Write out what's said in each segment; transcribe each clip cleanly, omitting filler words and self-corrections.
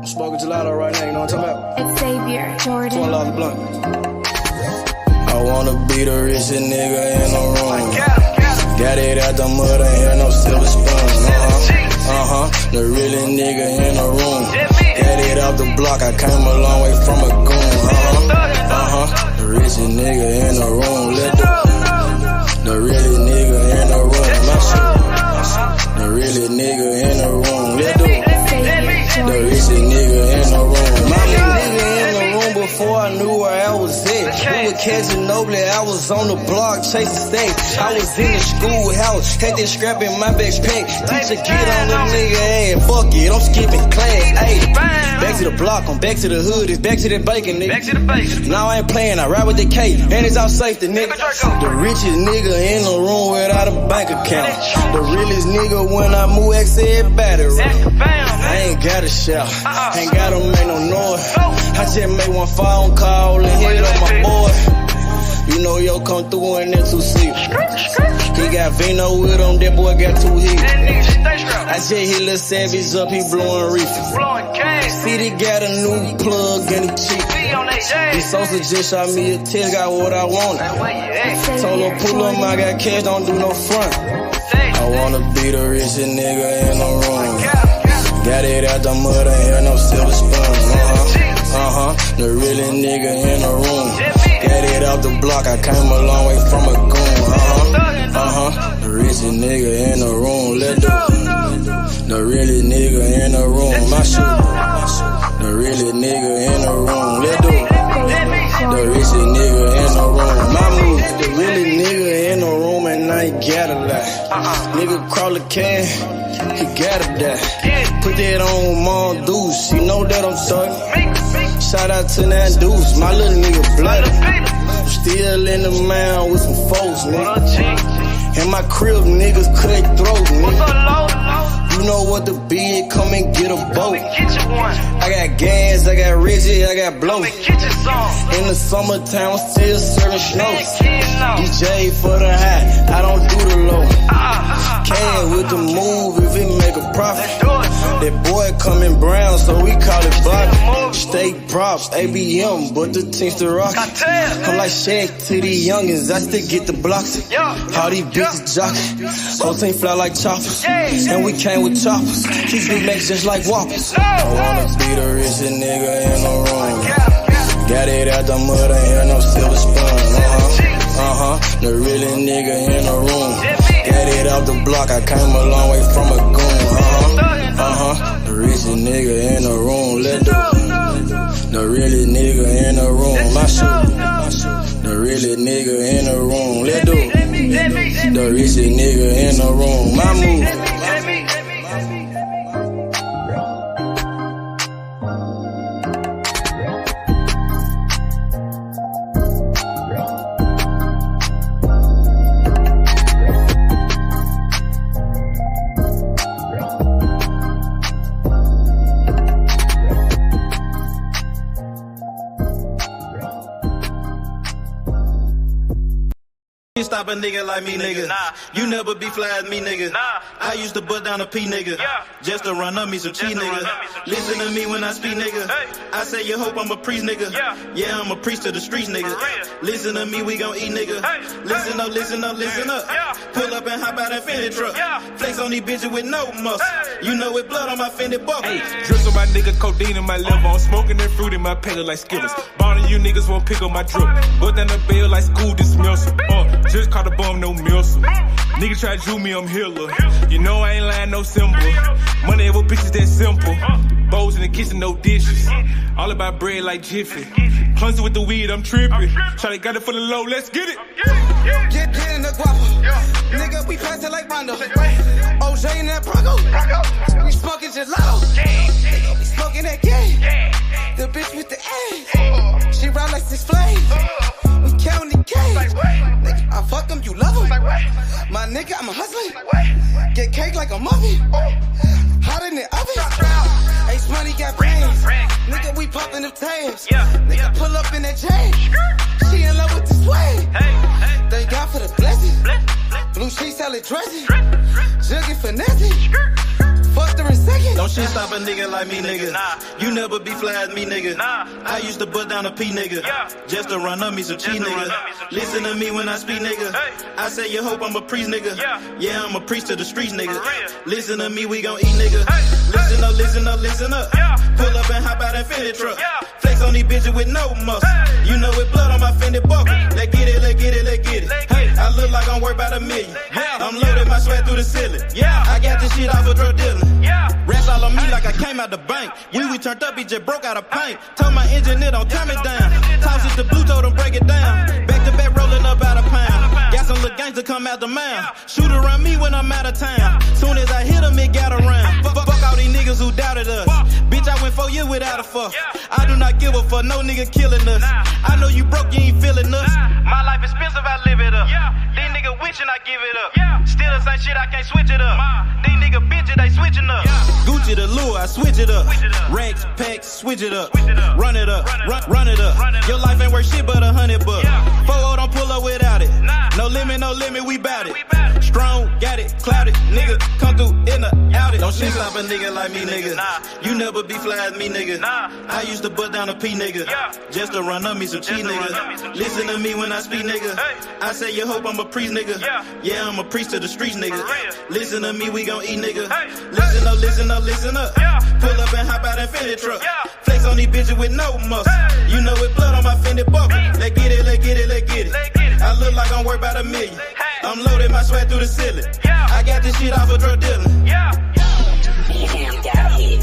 I'm smoking gelato right now, you know what I'm talking about? It's Xavier Jordan. $20 a blunt. I wanna be the richest nigga in the room. Got it out the mud, ain't had no silver spoon. The realest nigga in the room. Got it out the block, I came a long way from a goon. The richest nigga in the room. The realest nigga in the room. My shit. The realest nigga in the room. The richest nigga in the room. My nigga in the room before I knew where I was at. We were catching Noble, I was on the block chasing steak. I was in the schoolhouse, had that scrap in my backpack. Teacher get on the nigga ass, fuck it, I'm skipping class. Ayy, back to the block, I'm back to the hood, it's back to that bacon, nigga. Back to the bacon. Now I ain't playing, I ride with the K, and it's out safety, nigga. The richest nigga in the room without a bank account. The realest nigga when I move, X everybody right. I ain't gotta shout, ain't gotta make no noise. I just make one phone call and hit up my boy. You know yo come through in that 2-seat. He got Vino with him, that boy got 2 hits. I just hit Lil Savage up, he blowing reefer. City got a new plug and he cheap. This Sosa just shot me a test, got what I wanted. Told him pull up, I got cash, don't do no front. I wanna be the richest nigga in the room. Got it out the mud, ain't had no silver spoon. The realest nigga in the room. Got it out the block, I came a long way from a goon. The richest nigga in the room. The realest nigga in the room. My shit. The realest nigga in the room. The richest nigga in the room. My move. The realest nigga in the room and I ain't gotta lie. Nigga crawl a can, he gotta die. Put that on Mom Deuce, you know that I'm talking. Shout out to that Deuce, my little nigga bloody. Still in the mound with some folks, nigga. In my crib, niggas cut throats, nigga. You know what the bid, come and get a boat. I got gas, I got rigid, I got blow. In the summertime, I'm still serving snow. DJ for the high, I don't do the low. Can with the move if it make a profit. That boy coming brown, so we call it Bobby. Steak props, ABM, but the team's the rock. I'm like Shaq to the youngins, I still get the blocks. All these bitches jockey, whole team fly like choppers. And we came with choppers, these big necks just like whoppers. I wanna be the richest nigga in the room. Got it out the mud, ain't had no silver spoon. The realest nigga in the room. Got it out the block, I came a long way from a goon. The richest nigga in the room. The realest nigga in the room. My shit. The realest nigga in the room. The richest nigga in the room. My move. Stop a nigga like me, nigga. You never be fly as me, nigga. I used to butt down a P, nigga. Just to run up me some cheese, nigga. Listen to me when I speak, nigga. I say you hope I'm a priest, nigga. Yeah, I'm a priest to the streets, nigga. Listen to me, we gon' eat, nigga. Listen up, listen up, listen up. Pull up and hop out that Fendi truck. Flex on these bitches with no muscle. You know it blood on my Fendi buckle. Drips on my nigga, codeine in my liver. I'm smoking that fruit in my pedal like Skittles. Bonding you niggas won't pick up my drip. But down the bill like school dismissal. Just caught a bum, no missile. Nigga try to do me, I'm Hitler. You know I ain't lying, no symbol. Money with bitches that simple. Bowls in the kitchen, no dishes. All about bread like Jiffy. Clumsy with the weed, I'm tripping. Shawty got it for the low, let's get it. Get in the guapa. Nigga, we pass it like Rondo. OJ in that Bronco. We smoking gelato. We smoking that game. The bitch with the ass. She ride like 6 flames. We counting the cash. Nigga, I fuck him, you love him. My nigga, I'm a hustler. Get cake like a muffin. Hot in the oven. Ace money got brains. Nigga, we popping them tags. Nigga, pull up in that chain. She in love with the swag. Thank God for the blessing. Blue sheets, salad dressing. Jugging finessing. Fucked her in second. Don't shit stop a nigga like me, nigga. You never be fly as me, nigga. I used to bust down a P, nigga. Just to run up me some cheese, nigga. Listen to me when I speak, nigga. I say you hope I'm a priest, nigga. Yeah, I'm a priest to the streets, nigga. Listen to me, we gon' eat, nigga. Listen up, listen up, listen up. Pull up and hop out that Fendi truck. Flex on these bitches with no muscle. You know with blood on my Fendi buckle. Let's get it, let's get it, let's get it. Hey, I look like I'm worth about $1 million. I'm loaded, my sweat through the ceiling. I got this shit off of drug dealing. Rats all on me like I came out the bank. We turned up, he just broke out of paint. Told my engineer don't turn it down. Toss it to blue, told him break it down. Back to back, rolling up out of pound. Got some little gangs to come out the mouth. Shoot around me when I'm out of town. Soon as I hit him, it got around. Fuck all these niggas who doubted us. Bitch, I went 4 years without a fuck. I do not give a fuck, no nigga killing us. I know you broke, you ain't feeling us. My life expensive, I live it up. These niggas wishing I give it up. Still the same shit, I can't switch it up. These niggas bitches, they switching up. Gucci the lure, I switch it up. Racks, packs, switch it up. Run it up, run it up. Your life ain't worth shit but $100. 4-0 don't pull up without it. No limit, we bout it. Strong, got it, clouded. Nigga, come through in the outed. Don't shit stop a nigga like me, nigga. You never be fly as me, nigga. I used to bust down a P, nigga. Just to run up me some cheese, nigga. Listen to me when I speak, nigga. I say you hope I'm a priest, nigga. Yeah, I'm a priest to the streets, nigga. Listen to me, we gon' eat, nigga. Listen up, listen up, listen up. Pull up and hop out that Fendi truck. Flex on these bitches with no muscle. You know with blood on my Fendi buckle. Let's get it, let's get it, let's get it. I look like I'm worth about $1 million. I'm loaded, my sweat through the ceiling. I got this shit off of drug dealing. Damn, got hit.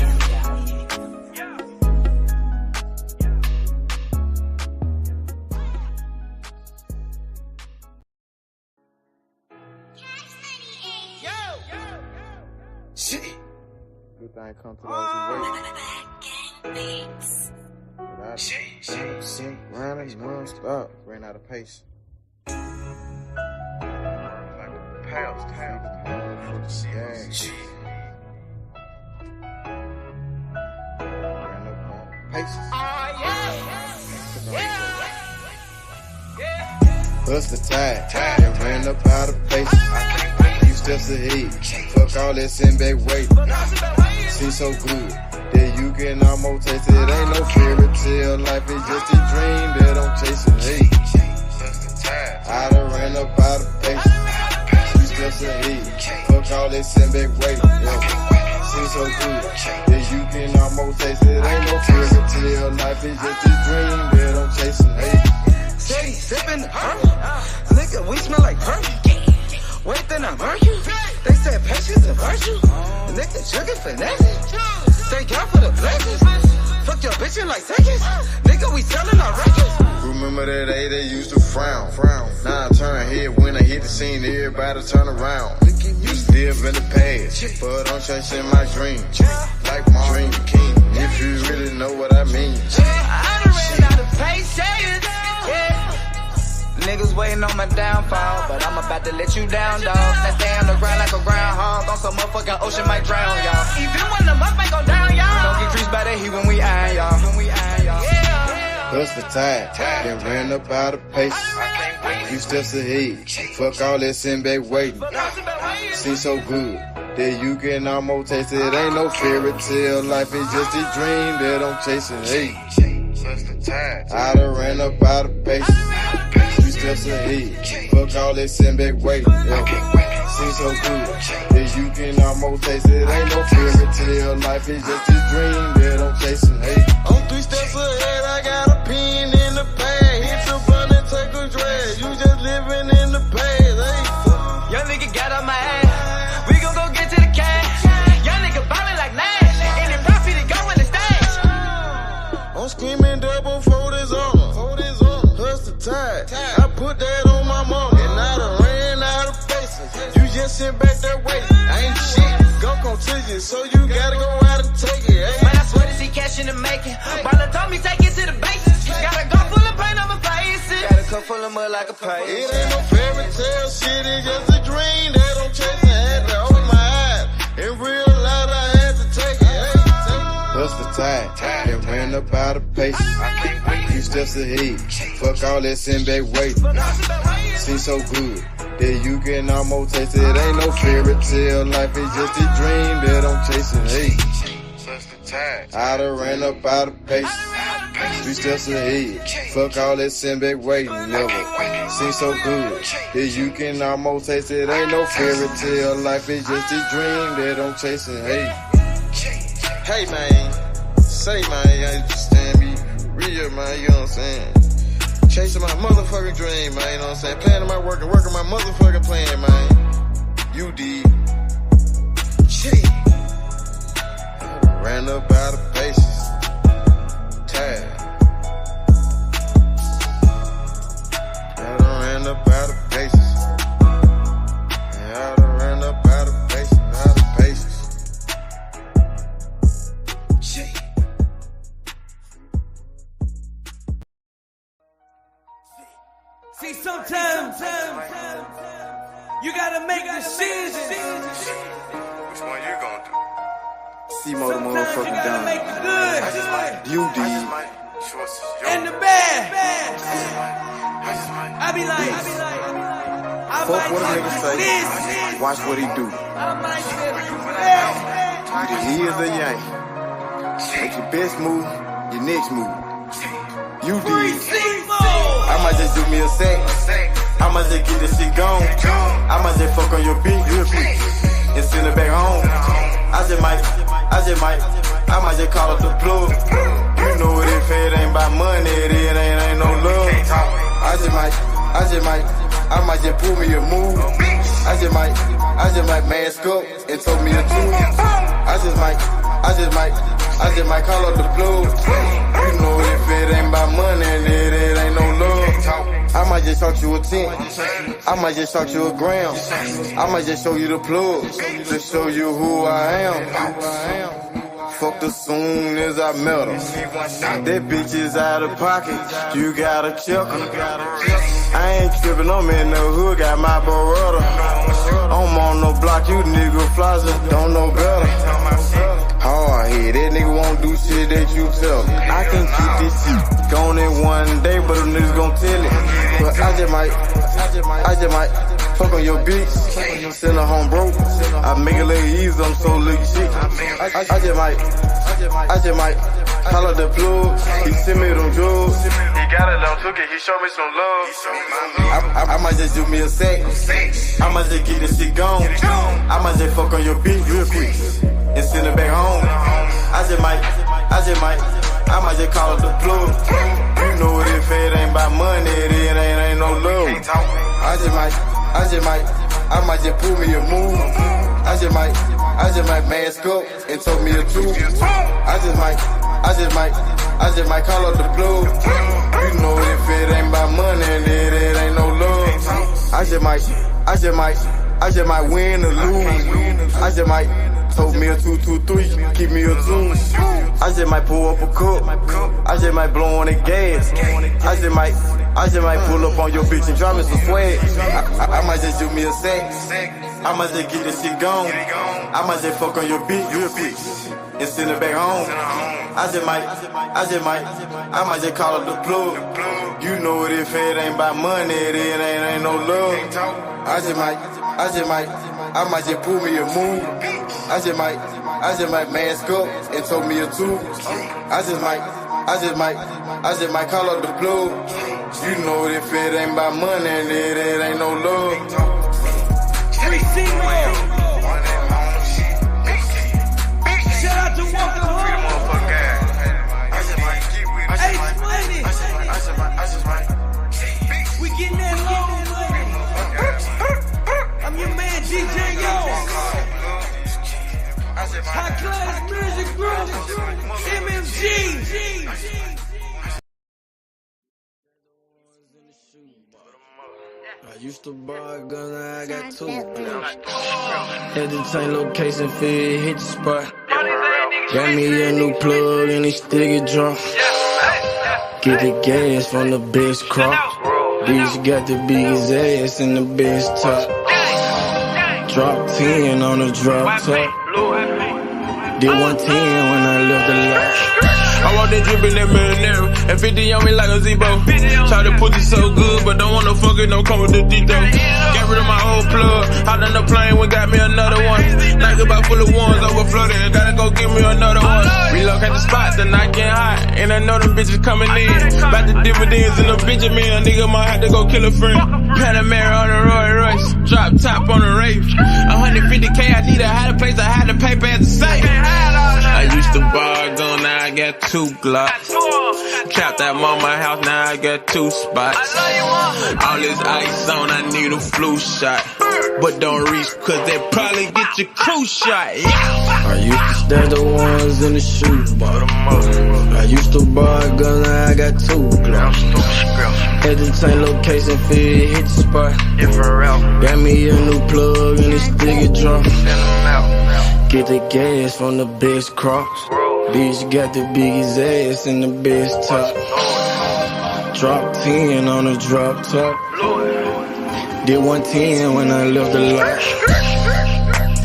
Shit. Good thing come to those who wait. Shit. Running non-stop. Ran out of pace. Like a pals. Shit. Ran up out of paces. Bust the tide. And ran up out of paces. Few steps ahead. Fuck all that send back waiting. Seems so good that you can almost taste it. Ain't no fairy tale, life is just a dream that I'm chasing. Hey, I done ran up out of pace. Few steps ahead. Fuck all that send back waiting. Seems so good that you can almost taste it. Ain't no fairy tale, life is just a dream that I'm chasing. Hey, Steady sipping the nigga, we smell like perfume. Wait, then I murk you. They said patience a virtue. The nigga jugging finesse. Thank y'all for the blessings. Fuck your bitchin' like seconds. Nigga, we sellin' our records. remember that day they used to frown. Now I turn head when I hit the scene, everybody turn around. Used to live in the past, but I'm chasing my dream. Like my dream king, if you really know what I mean. I done ran out of patience. Niggas waiting on my downfall, but I'm about to let you down, dog. That stay on the ground like a groundhog, on some motherfucking ocean might drown, y'all. Even when the muff ain't go down, y'all. Don't get creased by that heat when we iron, y'all. Plus the tide, then ran up out of pace. Few steps ahead, fuck all that sitting back waiting. Seems so good that you can almost taste it. Ain't no fairy tale, life is just a dream that I'm chasing. Hey, I done ran up out of pace. Few steps ahead, fuck all that sitting back waiting. Seems so good that you can almost taste it. Ain't no fairy tale, life is just a dream that I'm chasing. Hey, I'm 3 steps ahead, I got a pin in the pad. Hit the button and take a drag. You just living in the past. Hey, young nigga got on my ass. We gon' go get to the cash. Young nigga ballin' like Nash. Any profit to go in the stash. I'm screaming double for this armor. Hustle tide. I put that on my mama. And I done ran out of faces. You just sit back that way. I ain't shit. Go contingent, so you gotta go out and take it. Hey. Man, I swear to see cash in the making. Baller told me take it to the basics. Got a gun full of paint on my faces. Got a cup full of mud like a pipe. It ain't no fairy tale shit, it's just a dream that I'm chasing. Had to open my eyes and realize I had to take it. Hey. plus the tide, then ran up out of pace. Few steps ahead, fuck all that sitting back waiting. Seems so good that you can almost taste it. Ain't no fairy tale, life is just a dream that I'm chasing. Hey. I done ran up out of pace. 3 steps ahead. Fuck all that sitting back waiting. Never seems so good that you can almost taste it. Ain't no fairy tale. Life is just a dream that I'm chasing. Hey man, say man, you understand me? Real man, you know what I'm saying? Chasing my motherfucking dream, man, you know what I'm saying? Planning my work and working my motherfucking plan, man. You did. Ran up out of paces. Tired. I done ran up out of paces. I done ran up out of paces, See, sometimes you gotta make decisions. Which one you gonna do? See more the motherfucking you gotta make the good. You did. And the bad. I be like, Fuck what a nigga say. Watch what he do. Either he is a yank. Make your best move, your next move. You did. I might just do me a sec. I might just get this shit gone. I might just fuck on your beat real quick and send it back home. I might just call up the plug. You know what, if it ain't about money, it ain't no love. I might just pull me a move. I just might mask up and told me a tune. I just might call up the plug. You know if it ain't about money, it ain't no love. I might just talk you a 10. I might just talk you a gram. I might just show you the plug to show you who I am. Fucked her soon as I met her. That bitch is out of pocket. You gotta check her. I ain't trippin', I'm in the hood, got my Beretta. I'm on no block, you nigga flosser, don't know better. Hard head, that nigga won't do shit that you tell me. I can keep this shit going in one day, but them niggas gon' tell it. But I just might fuck on your bitch, send her home broke. I make it look easy, I'm so little shit. I just might call up the plug, he send me them drugs. He got it on took it, he showed me some love. I might just do me a sec, I might just get this shit gone. I might just fuck on your bitch real quick and send it back home. I might just call up the plug. You know what, if it ain't about money, it ain't no love. I might just pull me a move. I just might mask up and told me a truth. I just might call up the plug. You know if it ain't about money, it ain't no love. I just might win or lose. I just might told me a 2-2-3, keep me a 2. I just might pull up a cup. I just might blow on the gas. I just might pull up on your bitch and drop me some swag. I might just do me a sex. I might just get this shit gone. I might just fuck on your bitch real quick and send it back home. I might just call up the plug. You know it, if it ain't about money, it ain't no love. I might just pull me a move. I just might mask up and told me a 2. I just might call up the plug. You know if it ain't about money, it ain't no love. Shout out to Walker Home. We getting that low, I'm your man, DJ Yo. High Class Music Group, MMG. I used to buy a gun, now I got 2. Had to change location, feel hit the spot. Got me a new plug and it still get drunk. Get the gas from the best crop. Bitch got the biggest ass and the best top. Drop 10 on the drop top. Did 110 when I left the lot. I walked All that drippin' that marinara. And 50 on me like a Zebo. Try to put it so good, but don't wanna fuck it, don't come with the D though. Get rid of my old plug. Hot on the plane, we got me another one. Night about full of ones, overflooded. Gotta go get me another one. Relocate the spot, the night getting hot. And I know them bitches coming in. About the dividends in the Benjamin. A nigga might have to go kill a friend. Panamera on the Roy Royce. Drop top on the Wraith. 150K, I need a higher place. I had to pay as a safe. I used to bar a gun, now I got 2 Glocks. Trapped at mama house, now I got 2 spots. All this ice on, I need a flu shot. But don't reach, cause they probably get your crew shot. Yeah. I used to stash the ones in the shoebox. I used to bar a gun, now I got 2 Glocks. Had to change location, feel hit the spot. Got me a new plug and it sticky drop. Get the gas from the best crops. Bitch got the biggest ass and the best top. Drop 10 on the drop top. Did 110 when I left the lot.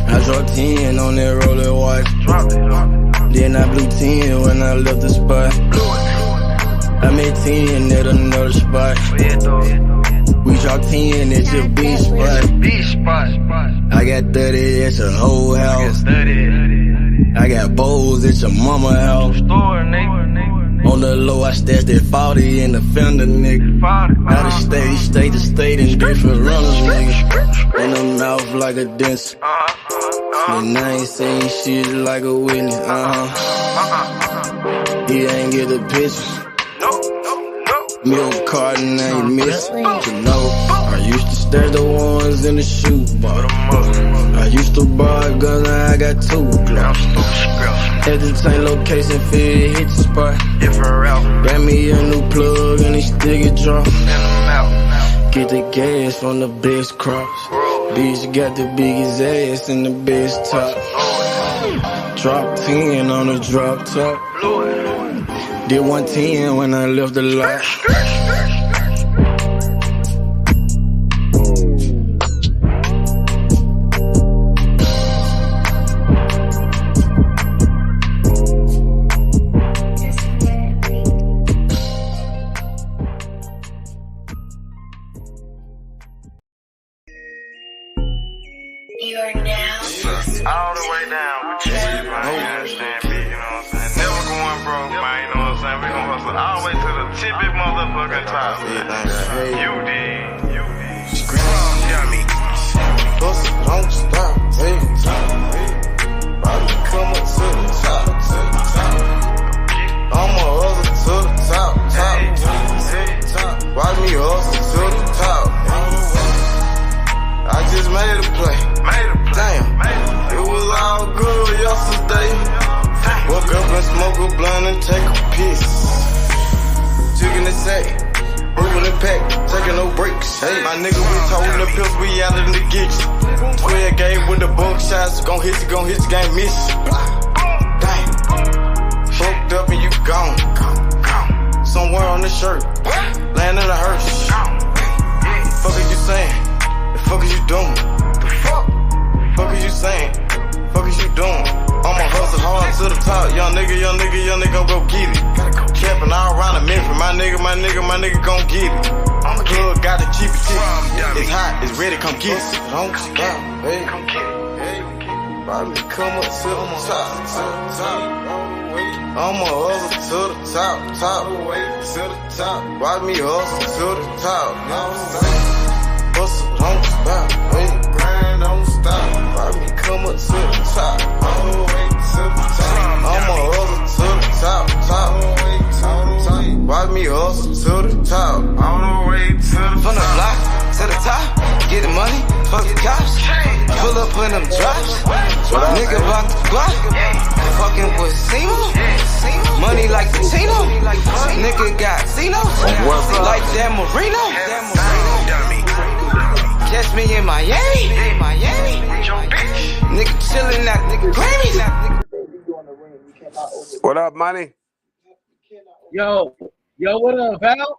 I dropped 10 on that roller watch. Then I blew 10 when I left the spot. I made 10 at another spot. We dropped 10 at your beach spot. I got 30 at your whole house. I got bowls at your mama house. On the low, I stashed that 40 in the fender, nigga. Out of state to state in different runners, nigga. In the mouth like a dentist. And I ain't saying shit like a witness, He ain't get the picture. Milk carton ain't missing, you know. I used to stash the ones in the shoebox. I used to bar a gun, now I got 2 Glocks. Had to change location, feel hit the spot. Got me a new plug and it sticky drop. Get the gas from the best crops. Bitch got the biggest ass and the best top. Drop 10 on the drop top. Did 110 when I left the lot. You are now all the way down with you, man. You understand me, you know what I'm saying? Never going broke, man, you know what I'm saying? We gon' hustle all the way to the tippy motherfucking top. You did. Got me. Hustle, don't stop, hey. Bobby, come up to the top. I'ma hustle to the top. Watch me hustle to the top. I just made a play. Damn, it was all good yesterday. Woke up and smoke a blunt and take a piss. Chicken the sack, moving the pack, taking no breaks. Hey, my nigga, we toting the pills, we out in the gigs. 12 game with the bug shots, gon' hit you, can't miss. Damn, fucked up and you gone. Somewhere on the shirt, laying in a hearse. Fuck is you saying? The fuck is you doing? Fuck is you saying? Fuck is you doing? I'ma hustle hard to the top. Young nigga gon' go get it. Camping all around the Memphis. My nigga gon' get it. Plug got the cheapy chick. It's hot, it's ready, come get it. Don't stop, hey. Bobby, come up to the top. I'ma hustle to the top. Watch me hustle to the top. Hustle, don't stop, hey. Grind, don't stop. Watch me come up to the top. All the way to the top. I'ma hustle to the top. Watch me hustle to the top. All the way to the top. From the block to the top, get the money, fuck the cops. Pull up in them drops. Nigga block the block. Fucking with Simo. Money like the Tino. Nigga got Zeno. Like Dan Marino. Catch me in Miami. Nigga chillin' at the Grammys. What up, money? Yo, what up, Val?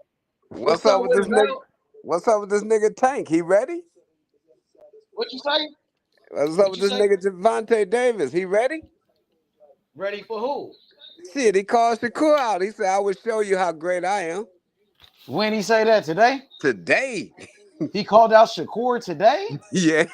What's up with this nigga? What's up with this nigga Tank? He ready? What you say? What's up with this nigga Javante Davis? He ready? Ready for who? Shit, he called Shakur out. He said, "I will show you how great I am." When he say that today? Today. He called out Shakur today? Yeah.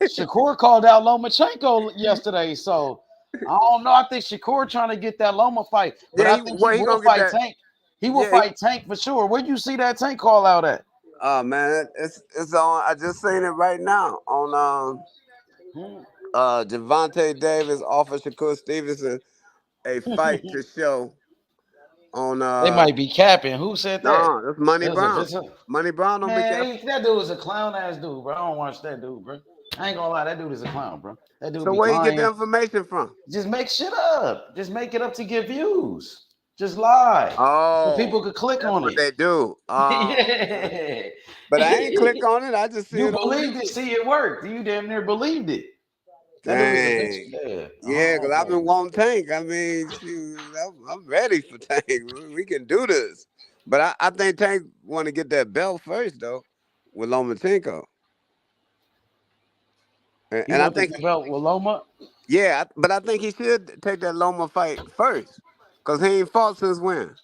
Shakur called out Lomachenko yesterday, so I don't know. I think Shakur trying to get that Loma fight, but Yeah, I think he he will gonna get fight that. Tank. He will Yeah. fight Tank for sure. Where'd you see that Tank call out at? Oh man, it's on. I just seen it right now on Javante Davis offered Shakur Stevenson a fight to show on They might be capping. Who said that? no, that's Money That was a Brown. visitor. Money Brown don't be careful. Man, that dude was a clown ass dude, bro. I don't watch that dude, bro. I ain't gonna lie, that dude is a clown, bro. That dude So be where you get the lying. information from? Just make shit up. Just make it up to get views. Just lie. So people Oh, could click that's on what it. they do. Yeah. But I ain't click on it. I just see You it on believed YouTube. it, see it worked. You damn near believed it. That dude is a bitch. Dang. Yeah. Yeah, because I've been Oh. wanting Tank. I mean, shoot, I'm ready for Tank. We can do this. But I think Tank want to get that belt first, though, with Lomachenko. He And I want the think, belt with Loma? yeah, but I think he should take that Loma fight first. Because he ain't fought since when?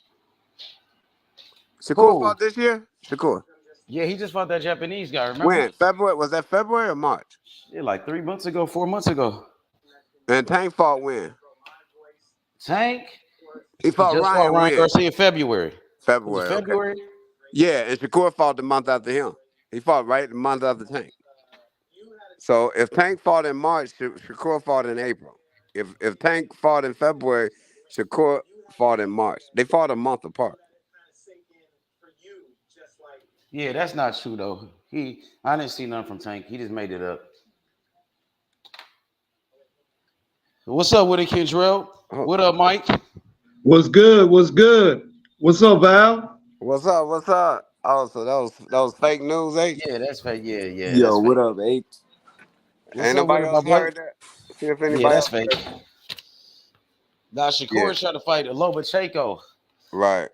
Shakur Who? fought this year? Shakur. Yeah, he just fought that Japanese guy, remember? When? February? Was that February or March? Yeah, like 3 months ago, 4 months ago. And Tank fought when? Tank? He He fought just fought Ryan Ryan when? Garcia in February. Was it February, okay. February? Yeah, and Shakur fought the month after him. He fought right the month after Tank. So if Tank fought in March, Shakur fought in April. If Tank fought in February, Shakur fought in March. They fought a month apart. Yeah, that's not true though. I didn't see nothing from Tank. He just made it up. What's up with it, Kendrell? What up, Mike? What's good? What's good? What's up, Val? What's up? What's up? Oh, so that was fake news, H? Yeah, that's fake. Yeah, Yo, that's what fake. up, H? What's Ain't up with nobody it, my else boy? heard that? See if Yeah, anybody that's else fake. heard that. Now Shakur Yeah. is trying to fight Lomachenko. Right.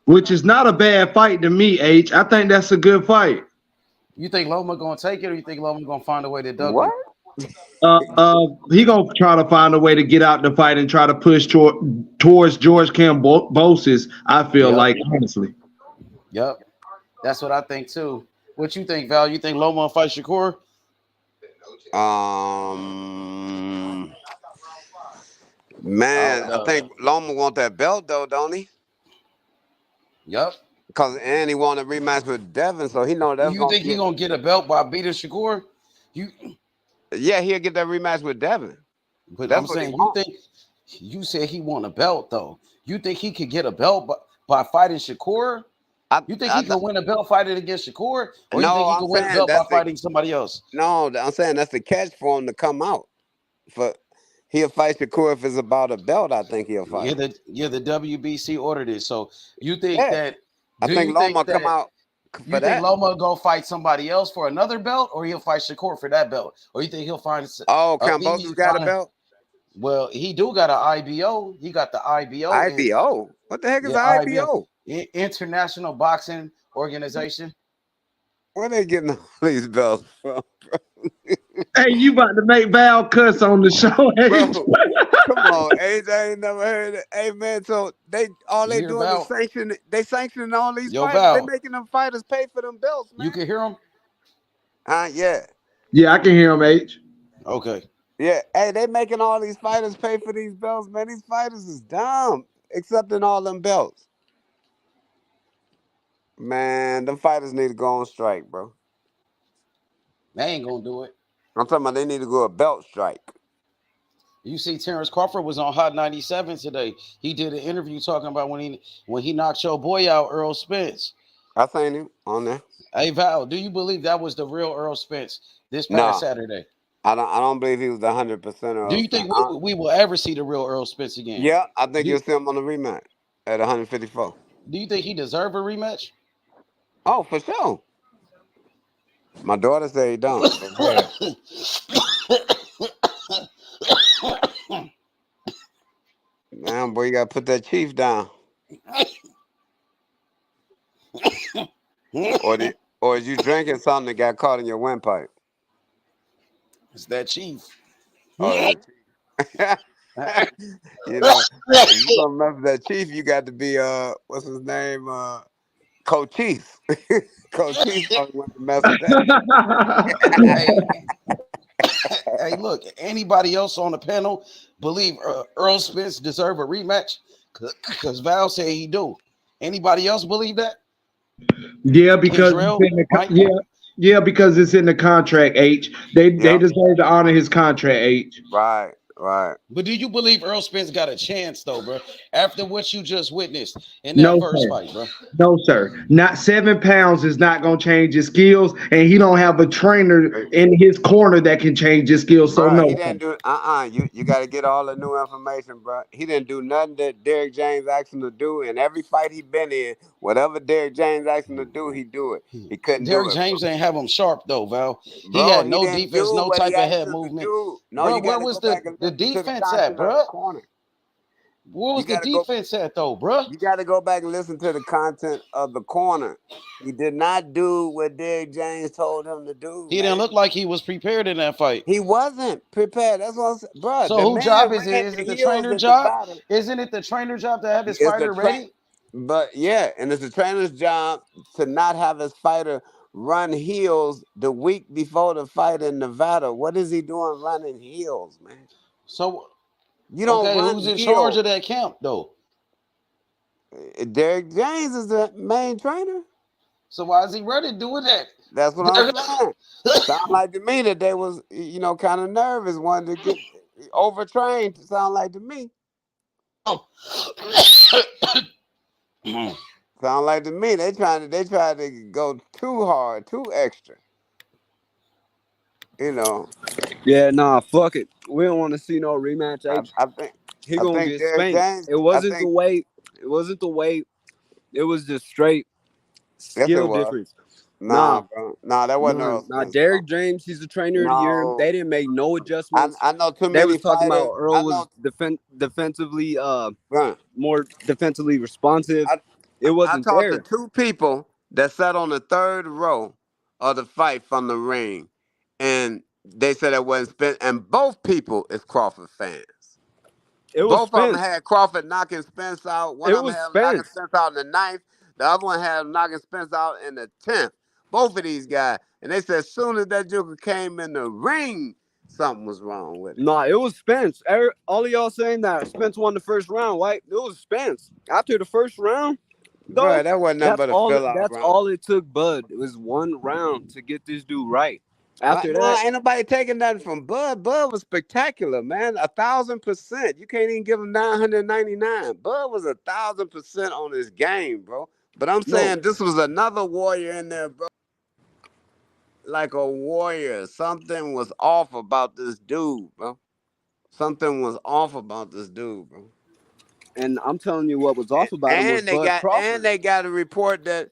Which is not a bad fight to me, H. I think that's a good fight. You think Loma gonna take it, or you think Loma gonna find a way to duck What? him? He gonna try to find a way to get out the fight and try to push towards George Kambosos. I feel like, honestly. Yep. That's what I think too. What you think, Val? You think Loma will fight Shakur? Man, I think Loma want that belt though, don't he? Yep. And he want a rematch with Devin, so he know that's You think he gonna get a belt by beating Shakur? Yeah, he'll get that rematch with Devin. But That's I'm what saying, he want. you said he want a belt though. You think he could get a belt by fighting Shakur? You think he could win a belt fighting against Shakur, or you think he could win a belt by fighting somebody else? No, I'm saying that's the catch for him to come out. He'll fight Shakur if it's about a belt. I think he'll fight. Yeah, the WBC ordered it. So you think that? I think Loma come out. You think Loma go fight somebody else for another belt, or he'll fight Shakur for that belt, or you think he'll find? Kambosos got a belt. Well, he do got an IBO. He got the IBO. IBO? What the heck is IBO? International Boxing Organization. Where they getting all these belts from? Hey, you about to make Val cuss on the show? Come on, H. I ain't never heard it. Hey man, so they doing is sanction. They sanctioning all these fighters. Val. They making them fighters pay for them belts, man. You can hear them? Yeah. Yeah, I can hear him, H. Okay. Yeah. Hey, they making all these fighters pay for these belts, man. These fighters is dumb, accepting all them belts. Man, them fighters need to go on strike, bro. They ain't gonna do it. I'm talking about they need to go a belt strike. You see, Terence Crawford was on Hot 97 today. He did an interview talking about when he knocked your boy out, Errol Spence. I seen him on there. Hey Val, do you believe that was the real Errol Spence this past Saturday? I don't believe he was 100%. Do you think we will ever see the real Errol Spence again? Yeah, I think you'll see him on the rematch at 154. Do you think he deserve a rematch? Oh, for sure. My daughter said he don't. Man, boy, you gotta put that chief down. Or is you drinking something that got caught in your windpipe? It's that chief. Oh, You know, if you gonna mess with that chief, you got to be what's his name? Coach Chief. Coach Chief only want to mess with that. Hey, hey, look, anybody else on the panel believe Errol Spence deserve a rematch? Because Val said he do. Anybody else believe that? Yeah, because Israel, it's in the, yeah, because it's in the contract. H. They deserve to honor his contract. H. Right. But do you believe Errol Spence got a chance though, bro? After what you just witnessed in that first fight, bro? No, sir. Not 7 pounds is not gonna change his skills, and he don't have a trainer in his corner that can change his skills. So no, he didn't do. You got to get all the new information, bro. He didn't do nothing that Derrick James asked him to do. In every fight he been in, whatever Derrick James asked him to do, he do it. He couldn't do Derrick it. James ain't have him sharp though, Val. Bro, he had no defense, no what he type of asked head him to movement. do. No, bro, you where gotta was go back and the listen to the defense content at, of bro? the corner. Where was the defense at though, bro? You got to go back and listen to the content of the corner. He did not do what Derrick James told him to do. He didn't look like he was prepared in that fight. He wasn't prepared. That's what I'm saying, bro. So The whose job man is it? ran Is the it the heels trainer in job? Nevada. Isn't it the trainer job to have his It's fighter ready? But yeah, and it's the trainer's job to not have his fighter run heels the week before the fight in Nevada. What is he doing running heels, man? So you don't run who's in heels. charge of that camp though? Derrick James is the main trainer. So why is he ready doing that? That's what I'm saying. Sound like to me that they was, kind of nervous, wanted to get overtrained. Sound like to me. Sound like to me they tried to go too hard, too extra. Yeah, nah, fuck it. We don't want to see no rematch. I think he gonna get Derrick spanked. James, it wasn't the weight. It wasn't the weight. It was just straight skill difference. Nah, bro. Nah, that wasn't Errol Spence. Nah, Derrick James, he's the trainer of the year. They didn't make no adjustments. I know too they many was talking fighters. about Earl was defensively more defensively responsive. It wasn't I talked there. to 2 people that sat on the 3rd row of the fight from the ring, and they said it wasn't Spence, and both people is Crawford fans. Both of them had Crawford knocking Spence out. One of them had knocking Spence out in the 9th. The other one had knocking Spence out in the 10th. Both of these guys. And they said as soon as that Joker came in the ring, something was wrong with it. Nah, it was Spence. All of y'all saying that Spence won the first round, right? It was Spence. After the first round, though, bro, that wasn't nothing but a fill-out round. That's all it took, Bud. It was 1 round to get this dude right. After that, ain't nobody taking nothing from Bud. Bud was spectacular, man. 1,000%. You can't even give him 999. Bud was 1,000% on his game, bro. But I'm saying this was another warrior in there, bro. Like a warrior. Something was off about this dude, bro. Something was off about this dude, bro. And I'm telling you what was off about him was Bud Crawford. And they got a report that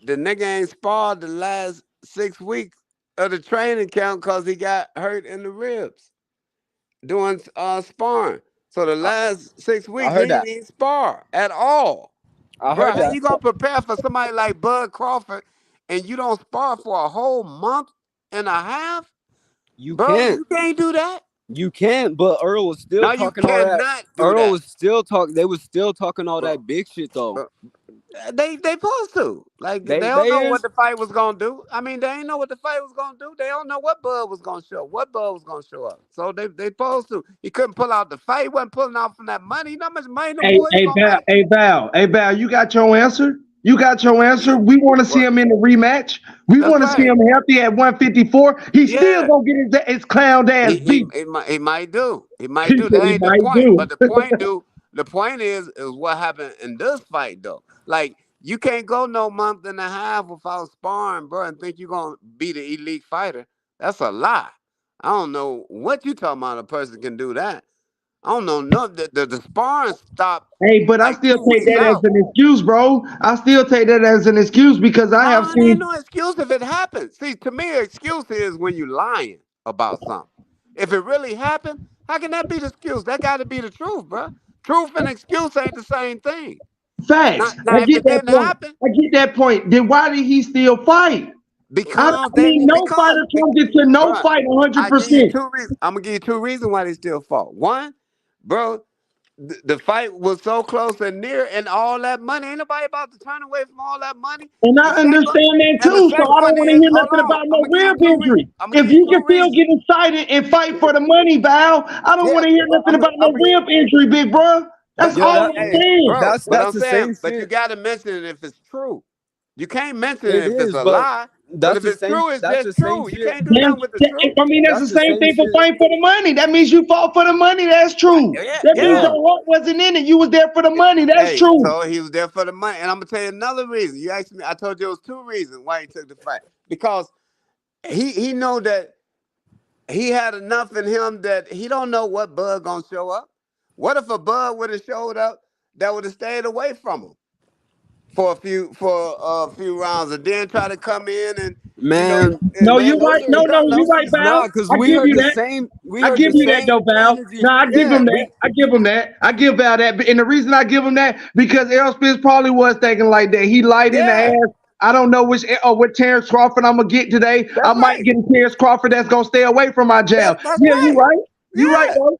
the nigga ain't sparred the last 6 weeks of the training camp because he got hurt in the ribs doing sparring. So the last 6 weeks he didn't spar at all. Bro, how you gonna prepare for somebody like Bud Crawford and you don't spar for a whole month and a half? You can't do that. You can, but Earl was still talking all that. Earl was still talking. They was still talking all that big shit though. They supposed to. Like they don't know what the fight was gonna do. I mean, they ain't know what the fight was gonna do. They don't know what Bud was gonna show. What Bud was gonna show up. So they supposed to. He couldn't pull out the fight. He wasn't pulling out from that money. You know how much money Hey, Val, you got your answer? You got your answer. We want to see him in the rematch. We want to see him healthy at 154. He's still gonna get his clown ass beat. He might do. He might do. That ain't the point. But the point is what happened in this fight though. Like you can't go no month and a half without sparring, bro, and think you're gonna be the elite fighter. That's a lie. I don't know what you talking about. A person can do that. I don't know. No, the sparring stopped. Hey, but like I still take that as an excuse, bro. I still take that as an excuse because I have seen. Ain't no excuse if it happens. See, to me, an excuse is when you lying about something. If it really happened, how can that be the excuse? That got to be the truth, bro. Truth and excuse ain't the same thing. Facts. Now, I get that point. I get that point. Then why did he still fight? Because no fighter can get to no fight 100%. I'm gonna give you 2 reasons why they still fought. One, bro, the fight was so close and near, and all that money. Ain't nobody about to turn away from all that money. And I understand that too. So I don't want to hear nothing about no rib injury. If you can still get excited and fight for the money, Val, I don't want to hear nothing about no rib injury, big bro. That's all I'm saying. Bro, That's I'm the saying, same but shit. you gotta mention it if it's true. You can't mention It it if it's is, a but lie. But that's if the it's same. true, it's That's just the same true. You shit. can't do nothing with the truth. I mean, that's the same thing for fighting for the money. That means you fought for the money. That's true. That means your heart wasn't in it. You was there for the money. That's true. So he was there for the money. And I'm gonna tell you another reason. You asked me, I told you it was 2 reasons why he took the fight. Because he know that he had enough in him that he don't know what bug gonna show up. What if a bug would have showed up that would have stayed away from him for a few rounds and then try to come in and Man, no, you're right. No, you're right, Val. Nah, because I we give heard you the that. same. I give you that though, Val. No, I give him that. I give him that. I give Val that. And the reason I give him that because Errol Spence probably was thinking like that. He light in the ass. I don't know which or what Terence Crawford I'm gonna get today. I might get a Terence Crawford that's gonna stay away from my jab. You right. You right, though.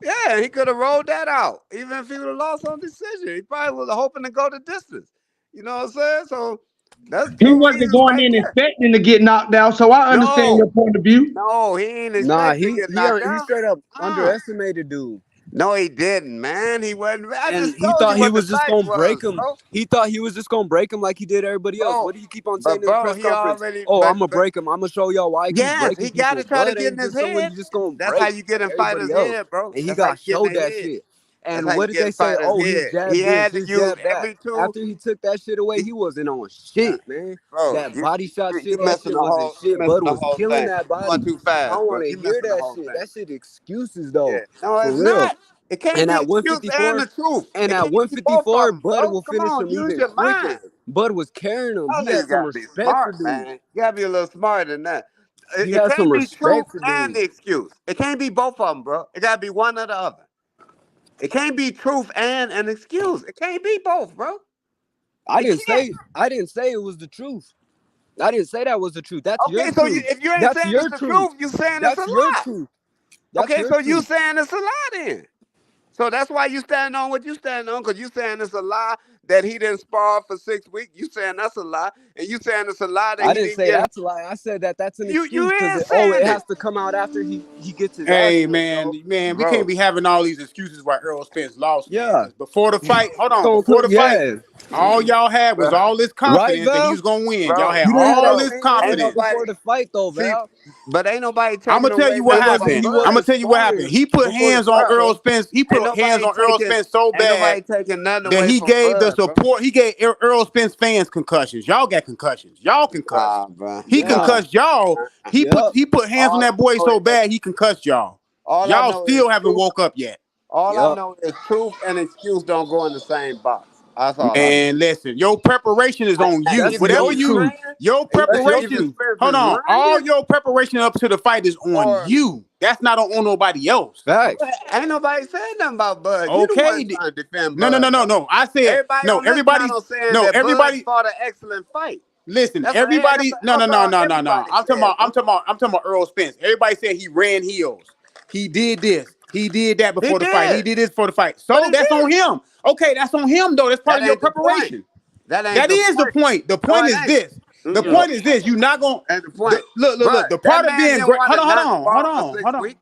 Yeah, he could have rolled that out. Even if he would have lost on decision, he probably was hoping to go the distance. You know what I'm saying? So that's he wasn't going in expecting to get knocked out. So I understand your point of view. No, he ain't expecting Nah, to get knocked out. he straight up underestimated dude. No, he didn't, man. He wasn't. And he thought he was just gonna break him. He thought he was just gonna break him like he did everybody else. What do you keep on saying in the press conference? I'm gonna break him. I'm gonna show y'all why I keep breaking he got to people. try to get in his head. You just gonna That's how you get in fighters' head, bro. And he got showed that shit. And what did they say? Oh, he jabbed this, he jabbed that. After he took that shit away, he wasn't on shit, man. That body shot shit, that shit wasn't shit. Bud was killing that body. Too fast, I want to hear that shit. That shit excuses though. No, it's not. It can't and be at 154, and the truth. And at 154, Bud will finish him even quicker. Bud was carrying him. He had some respect for dude. Man. You gotta be a little smarter than that. He had some respect for dude. And the excuse. It can't be both of them, bro. It gotta be one or the other. It can't be truth and an excuse. It can't be both, bro. I didn't say it was the truth. I didn't say that was the truth. That's your truth. Okay, so if you ain't saying it's the truth, you saying it's a lie. Truth. Okay, so you saying it's a lie then. So that's why you standing on what you standing on, because you saying it's a lie that he didn't spar for 6 weeks. You saying that's a lie, and you saying it's a lie that I didn't say that's a lie. I said that's an excuse because it has to come out after he gets his. Hey man, we can't be having all these excuses why Errol Spence lost. Yeah, before the fight, fight, all y'all had was all this confidence that he was gonna win. Y'all had all this confidence before the fight, though, Val. But ain't nobody. I'm gonna tell you what happened. He put hands on Errol Spence. He put hands on Errol Spence so bad that he gave the support. He gave Errol Spence fans concussions. Y'all got concussions. Y'all concussed. He concussed y'all. He put hands on that boy so bad he concussed y'all. Y'all still haven't woke up yet. All I know is truth and excuse don't go in the same box. And listen, your preparation is on you. Whatever your preparation. Hold on, all your preparation up to the fight is on you. That's not on nobody else. Right. Ain't nobody said nothing about Bud. Okay. No. I said everybody fought an excellent fight. Listen, everybody. No. I'm talking about Errol Spence. Everybody said he ran heels. He did this. He did that before the fight. He did this before the fight. So that's on him. Okay, that's on him though. That's part of your preparation. That is the point. The point is this. The point is this. You're not gonna look. The part of being great.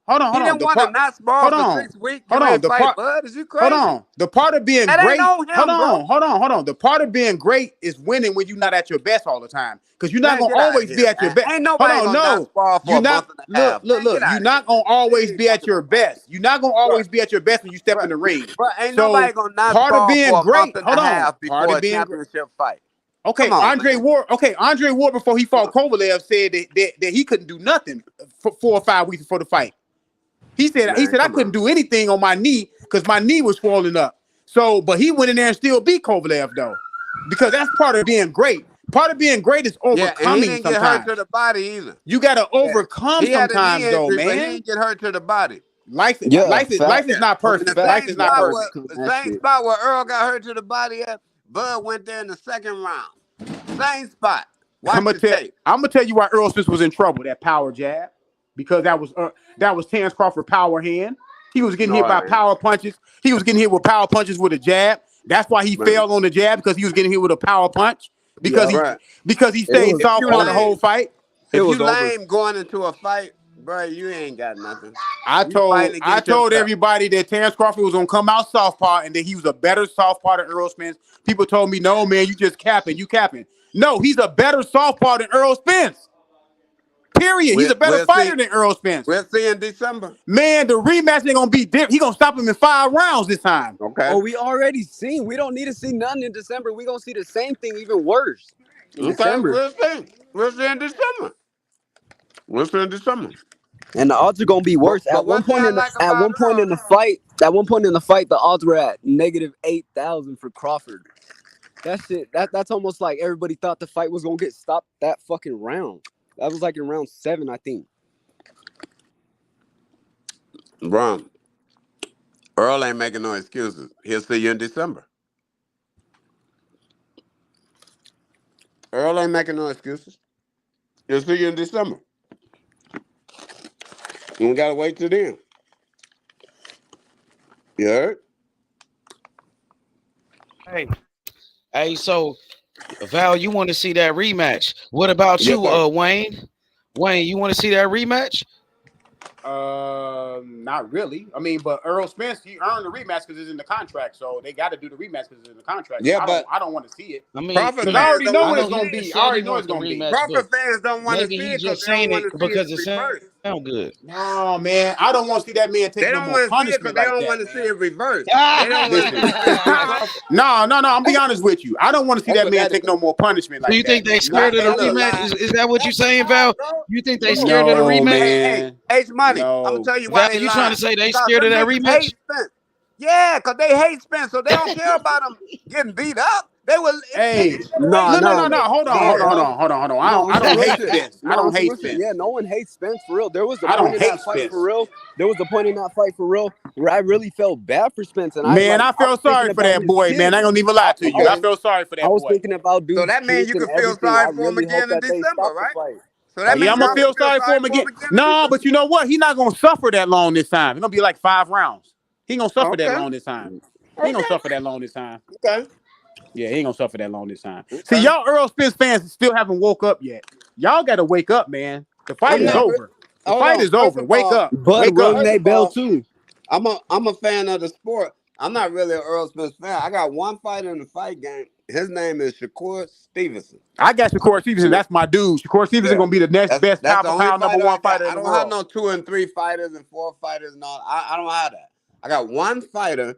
Hold on. He didn't want to not spar for 6 weeks. Hold on. The part of being great. Hold on. The part of being great is winning when you're not at your best all the time. Because you're not gonna always be at your best. Ain't nobody gonna spar for a month and a half. Look. You're not gonna always be at your best. You're not gonna always be at your best when you step in the ring. But ain't nobody gonna not spar for a month and a half before a championship fight. Okay, Andre Ward. Andre Ward before he fought Kovalev said that he couldn't do nothing for 4 or 5 weeks before the fight. He said I couldn't do anything on my knee because my knee was swollen up. So, but he went in there and still beat Kovalev though, because that's part of being great. Part of being great is overcoming. He didn't get hurt to the body either. You got to overcome sometimes though, man. But he didn't get hurt to the body. Life is not perfect. Life is not perfect. The same spot where Earl got hurt to the body at, Bud went there in the second round. Same spot. Watch the tape. I'm gonna tell you why Errol Spence was in trouble. That power jab, because that was Terence Crawford power hand. He was getting hit by power punches. He was getting hit with power punches with a jab. That's why he failed on the jab, because he was getting hit with a power punch. Because he stayed soft on the whole fight. If you lame going into a fight, bro, you ain't got nothing. I told everybody that Terence Crawford was gonna come out southpaw and that he was a better southpaw than Errol Spence. People told me, no, man, you just capping. You capping. No, he's a better southpaw than Errol Spence. Period. He's a better fighter than Errol Spence. We'll see in December. Man, the rematch ain't gonna be different. He gonna stop him in 5 rounds this time. Okay. Oh, we already seen. We don't need to see nothing in December. We gonna see the same thing, even worse. In December. We'll see. We'll see in December. We'll see in December. And the odds are gonna be worse. At one point in the fight, the odds were at -8,000 for Crawford. That shit, that's almost like everybody thought the fight was gonna get stopped that fucking round. That was like in round 7, I think. Bro, Earl ain't making no excuses. He'll see you in December. Earl ain't making no excuses. He'll see you in December. We gotta wait till then. You heard? Hey, so Val, you want to see that rematch? What about you, Wayne? Wayne, you want to see that rematch? Not really. I mean, but Errol Spence, he earned the rematch because it's in the contract, so they got to do the rematch because it's in the contract. Yeah, but I don't want to see it. I mean, I already know what it's gonna be. I already know it's gonna be. Crawford fans don't want to see it because they don't want to see it reversed. Sound good. No, man, I don't want to see that man take no more punishment like that. They don't want to see it reversed. They don't want to see it. No. I'm be honest with you. I don't want to see that man take no more punishment like that. Do you think they scared of the rematch? Is that what you're saying, Val? You think they scared of the rematch? Man. H Money. I'm gonna tell you why. Val, you trying to say they scared of that rematch? Yeah, because they hate Spence, so they don't care about him getting beat up. They will. No. Hold on. I don't hate Spence. I don't hate Spence. Yeah, no one hates Spence for real. There was a point in that fight for real. There was a point in that fight for real where I really felt bad for Spence. And I felt sorry for that boy, man. I ain't gonna even lie to you. I felt sorry for that boy. I was thinking about dudes. So that means you can feel sorry for him again in December, right? So that means I'm gonna feel sorry for him again. No, but you know what? He's not gonna suffer that long this time. It's gonna be like 5 rounds. He ain't gonna suffer that long this time. He ain't gonna suffer that long this time. Okay. Yeah, he ain't gonna suffer that long this time. See, y'all Errol Spence fans still haven't woke up yet. Y'all gotta wake up, man. The fight is over. The fight is over. Wake up. But Rodney Bell too. I'm a fan of the sport. I'm not really an Errol Spence fan. I got one fighter in the fight game. His name is Shakur Stevenson. I got Shakur Stevenson. That's my dude. Shakur Stevenson gonna be the next best pound-for-pound #1 fighter in the world. I don't have no 2 and 3 fighters and 4 fighters and all. I don't have that. I got one fighter.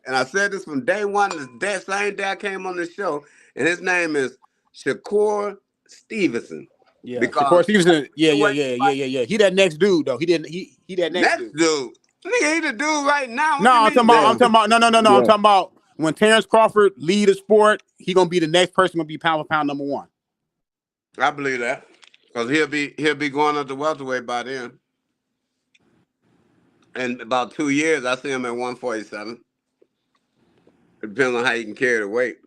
And I said this from day one, the same day I came on the show, and his name is Shakur Stevenson. Yeah, Shakur Stevenson. Yeah. He that next dude though. He that next dude. Nigga, he the dude right now. No, I'm talking about. No. Yeah. I'm talking about when Terence Crawford lead the sport. He gonna be the next person gonna be pound-for-pound #1. I believe that because he'll be going up to welterweight by then. In about 2 years, I see him at 147. It depends on how you can carry the weight.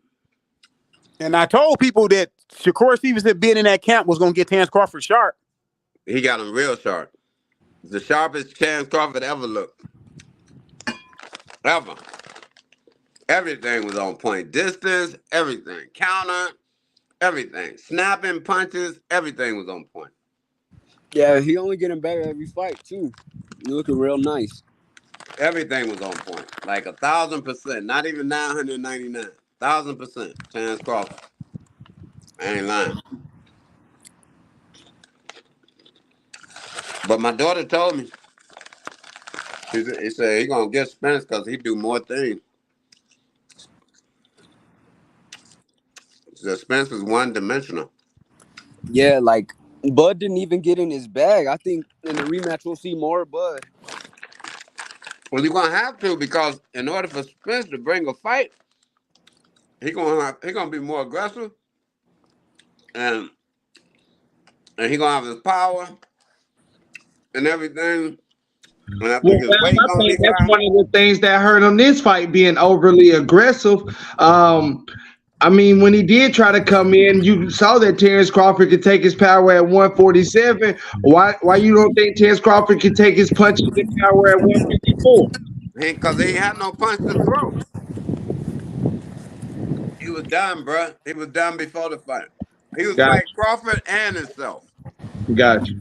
And I told people that Shakur Stevenson being in that camp was going to get Terence Crawford sharp. He got him real sharp. The sharpest Terence Crawford ever looked. Ever. Everything was on point. Distance, everything. Counter, everything. Snapping, punches, everything was on point. Yeah, he only getting better every fight, too. You looking real nice. Everything was on point. Like 1,000%. Not even 999. 1,000%. Terence Crawford. I ain't lying. But my daughter told me. He said he gonna get Spence because he do more things. The Spence is one-dimensional. Yeah, like Bud didn't even get in his bag. I think in the rematch we'll see more Bud. Well, you're gonna have to because in order for Spence to bring a fight, he gonna be more aggressive, and he gonna have his power and everything. And I think that's one of the things that hurt him this fight, being overly aggressive. I mean, when he did try to come in, you saw that Terence Crawford could take his power at 147. Why you don't think Terence Crawford could take his punches and power at 154? Because he ain't had no punch to throw. He was done, bruh. He was done before the fight. He was Gotcha. fighting Crawford and himself. Gotcha.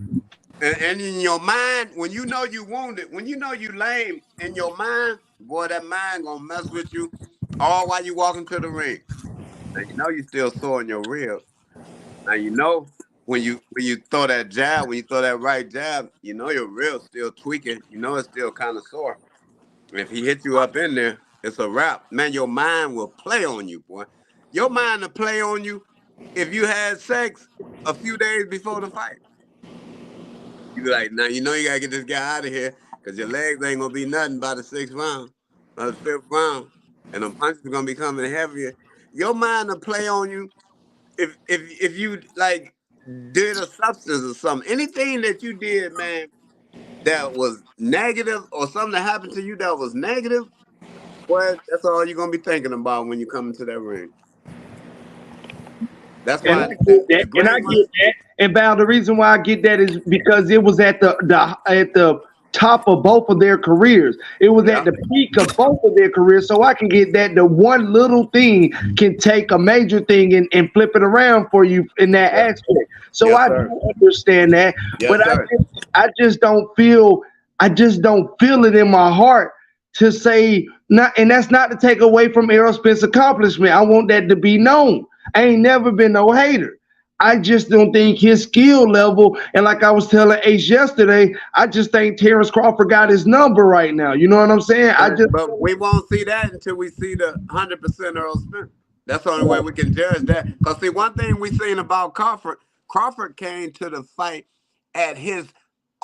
And in your mind, when you know you wounded, when you know you lame, in your mind, boy, that mind gonna mess with you all while you walking to the ring. Now you know you still sore in your ribs. Now you know when you throw that jab, when you throw that right jab, you know your ribs still tweaking. You know it's still kind of sore. If he hits you up in there, it's a wrap. Man, your mind will play on you, boy. Your mind will play on you if you had sex a few days before the fight. You be like, now you know you gotta get this guy out of here because your legs ain't gonna be nothing by the sixth round, by the fifth round, and the punches are gonna be coming heavier. Your mind will play on you if you like did a substance or something. Anything that you did, man, that was negative or something that happened to you that was negative, boy, that's all you're gonna be thinking about when you come into that ring. That's And I why get that. the And I great get ones, that. And Val, the reason why I get that is because it was at the top of both of their careers. It was at yeah, the peak of both of their careers. So I can get that the one little thing can take a major thing and flip it around for you in that yeah, aspect. So yes, I sir, do understand that. yes, But sir. I just don't feel it in my heart to say not, and that's not to take away from Errol Spence's accomplishment. I want that to be known. I ain't never been no hater. I just don't think his skill level, and like I was telling Ace yesterday, I just think Terence Crawford got his number right now. You know what I'm saying? But we won't see that until we see the 100% Earl Spence. That's the only way we can judge that. Because, see, one thing we seen about Crawford, Crawford came to the fight at his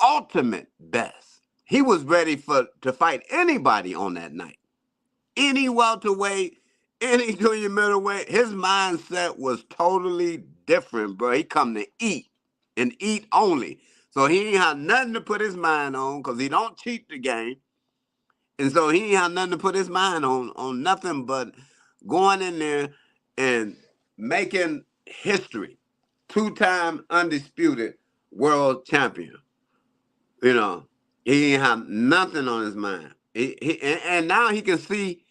ultimate best. He was ready to fight anybody on that night. Any welterweight, any junior middleweight. His mindset was totally different, bro. He come to eat and eat only. So he ain't had nothing to put his mind on because he don't cheat the game. And so he ain't have nothing to put his mind on nothing but going in there and making history. Two-time undisputed world champion. You know, he ain't have nothing on his mind. And now he can see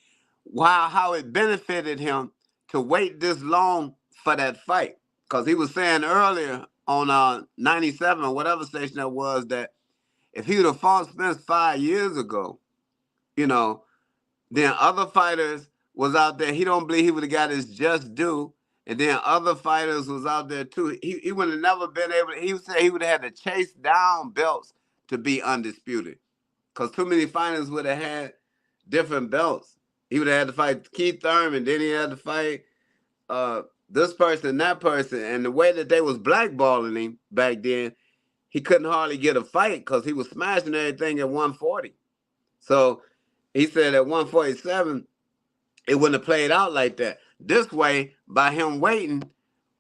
how it benefited him to wait this long for that fight. Because he was saying earlier on 97 or whatever station that was that if he would have fought Spence 5 years ago, you know, then other fighters was out there. He don't believe he would have got his just due. And then other fighters was out there too. He would have never been able to, he said he would have had to chase down belts to be undisputed. Because too many fighters would have had different belts. He would have had to fight Keith Thurman, then he had to fight this person, that person. And the way that they was blackballing him back then, he couldn't hardly get a fight because he was smashing everything at 140. So he said at 147, it wouldn't have played out like that. This way, by him waiting,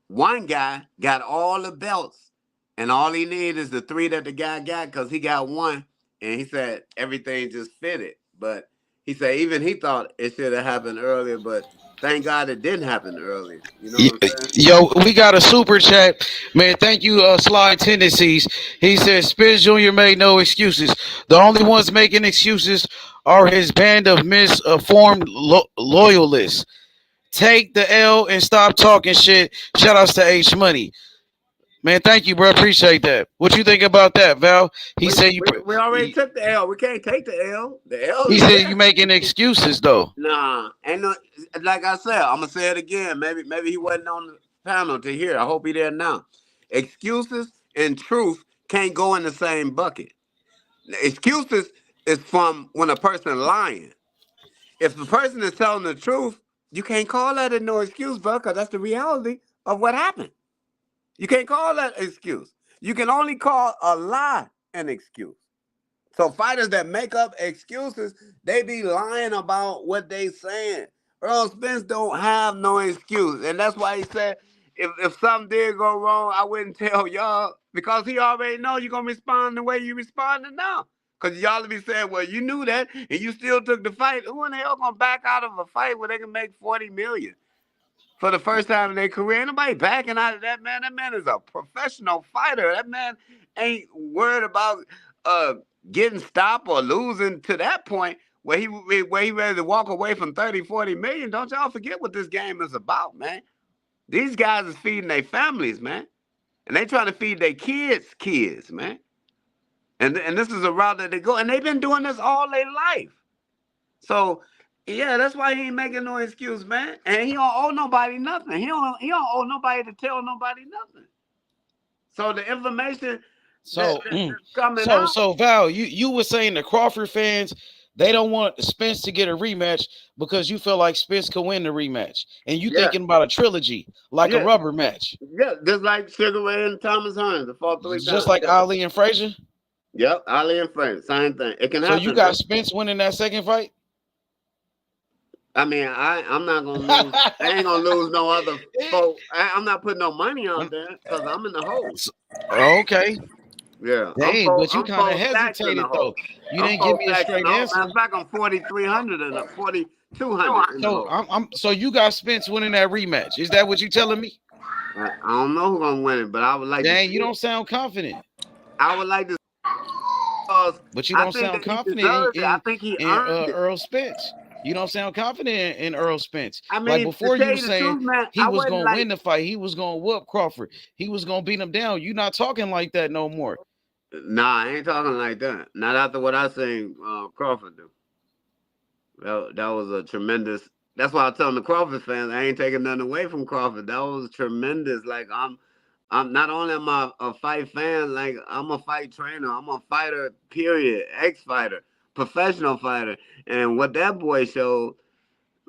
one guy got all the belts, and all he needed is the three that the guy got because he got one. And he said everything just fitted. But he said even he thought it should have happened earlier, but thank God it didn't happen earlier. You know what I'm saying? Yo, we got a super chat, man. Thank you, Slide Tendencies. He says Spence Jr. made no excuses. The only ones making excuses are his band of misinformed loyalists. Take the L and stop talking shit. Shout outs to H Money. Man, thank you, bro. Appreciate that. What you think about that, Val? He said We already took the L. We can't take the L. The L he is said you there. making excuses though. Nah, ain't no. Like I said, I'm gonna say it again. Maybe he wasn't on the panel to hear. I hope he there now. Excuses and truth can't go in the same bucket. Excuses is from when a person lying. If the person is telling the truth, you can't call that a no excuse, bro, because that's the reality of what happened. You can't call that excuse. You can only call a lie an excuse. So fighters that make up excuses, they be lying about what they saying. Earl Spence don't have no excuse. And that's why he said, if something did go wrong, I wouldn't tell y'all because he already know you're going to respond the way you responding now. Because y'all will be saying, well, you knew that and you still took the fight. Who in the hell going to back out of a fight where they can make $40 million? for the first time in their career. Ain't nobody backing out of that man. That man is a professional fighter. That man ain't worried about getting stopped or losing to that point where he ready to walk away from 30, 40 million. Don't y'all forget what this game is about, man. These guys is feeding their families, man. And they trying to feed their kids, man. And this is a route that they go. And they've been doing this all their life. So, yeah, that's why he ain't making no excuse, man. And he don't owe nobody nothing. He don't owe nobody to tell nobody nothing. So the information that's coming out. So Val, you were saying the Crawford fans, they don't want Spence to get a rematch because you feel like Spence could win the rematch. And you thinking about a trilogy, like a rubber match. Yeah, just like Sugar Ray and Thomas Hearns. The fought 3 times. Just like Ali and Frazier? Yep, Ali and Frazier. Same thing. It can happen. So you got Spence winning that second fight? I mean, I'm not going to lose. I ain't going to lose no other folks. I'm not putting no money out there because I'm in the hole. Okay. Yeah. Dang, but you kind of hesitated, though. You didn't give me a straight answer. I'm back on 4,300 and 4,200. So you got Spence winning that rematch. Is that what you telling me? I don't know who's going to win it, but I would like Dang, you don't sound confident. I would like to. But you don't sound confident I think he earned it. Earl Spence. You don't sound confident in Errol Spence. I mean, like before you were saying he was going to win the fight. He was going to whoop Crawford. He was going to beat him down. You're not talking like that no more. Nah, I ain't talking like that. Not after what I seen Crawford do. That was a tremendous. That's why I tell the Crawford fans, I ain't taking nothing away from Crawford. That was tremendous. Like I'm not only am I a fight fan, like I'm a fight trainer. I'm a fighter, period. Ex-fighter, professional fighter. And what that boy showed,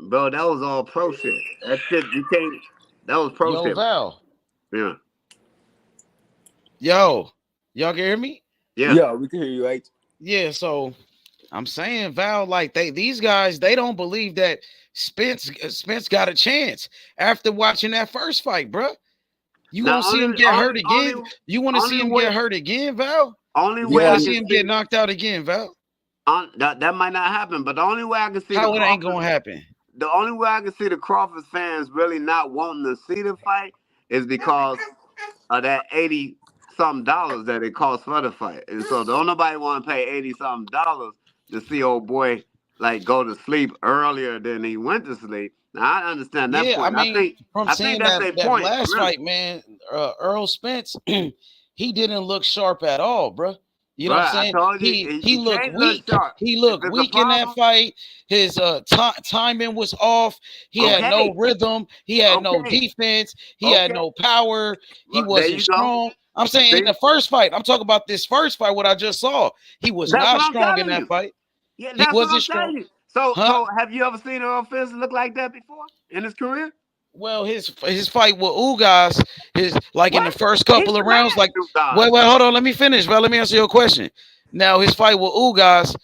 bro, that was all pro shit. That shit, you can't, that was pro shit. Val. Yeah. Y'all can hear me? Yeah, we can hear you, right? Yeah, so I'm saying, Val, like these guys, they don't believe that Spence got a chance after watching that first fight, bro. You want to see him get hurt again? You want to see him get hurt again, Val? Only you way want to see him get knocked out again, Val? That might not happen, but the only way I can see how it ain't gonna happen. The only way I can see the Crawford fans really not wanting to see the fight is because of that $80-something that it costs for the fight, and so don't nobody want to pay $80-something to see old boy like go to sleep earlier than he went to sleep. Now I understand that point. I mean, I think that's that point. Last really. Fight, man, Errol Spence, he didn't look sharp at all, bro. You know what I'm saying? He looked weak. He looked weak in that fight. His timing was off. He had no rhythm. He had no defense. He had no power. He wasn't strong. I'm saying in the first fight, I'm talking about this first fight, what I just saw. He was not strong in that fight. Yeah, that's what I'm telling you. So have you ever seen Errol Spence look like that before in his career? Well, his fight with Ugas, in the first couple of rounds, wait, hold on, let me finish, bro. Let me answer your question. Now, his fight with Ugas,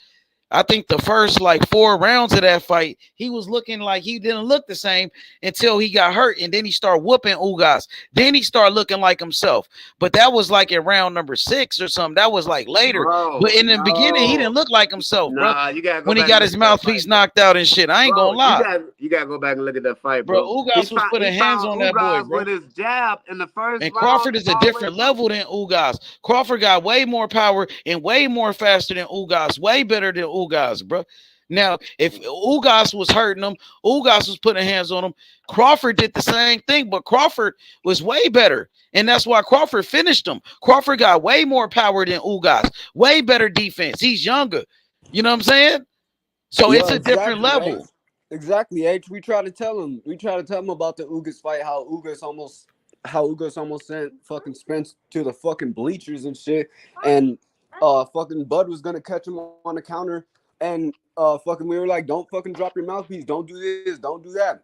I think the first 4 rounds of that fight, he was looking like he didn't look the same until he got hurt, and then he started whooping Ugas. Then he started looking like himself. But that was in round number 6 or something. That was later. But in the beginning, he didn't look like himself, bro. You gotta go when he got his mouthpiece knocked out and shit. I ain't gonna lie. You gotta go back and look at that fight, bro. Ugas was putting hands on that boy, bro. With his jab in the first and Crawford is a different level than Ugas. Crawford got way more power and way more faster than Ugas. Way better than Ugas, bro. Now, if Ugas was hurting him, Ugas was putting hands on him. Crawford did the same thing, but Crawford was way better. And that's why Crawford finished him. Crawford got way more power than Ugas. Way better defense. He's younger. You know what I'm saying? So it's a different level. Right? Exactly, H. We try to tell him about the Ugas fight, how Ugas almost sent fucking Spence to the fucking bleachers and shit. And fucking Bud was gonna catch him on the counter. And we were like, don't fucking drop your mouthpiece. Don't do this. Don't do that.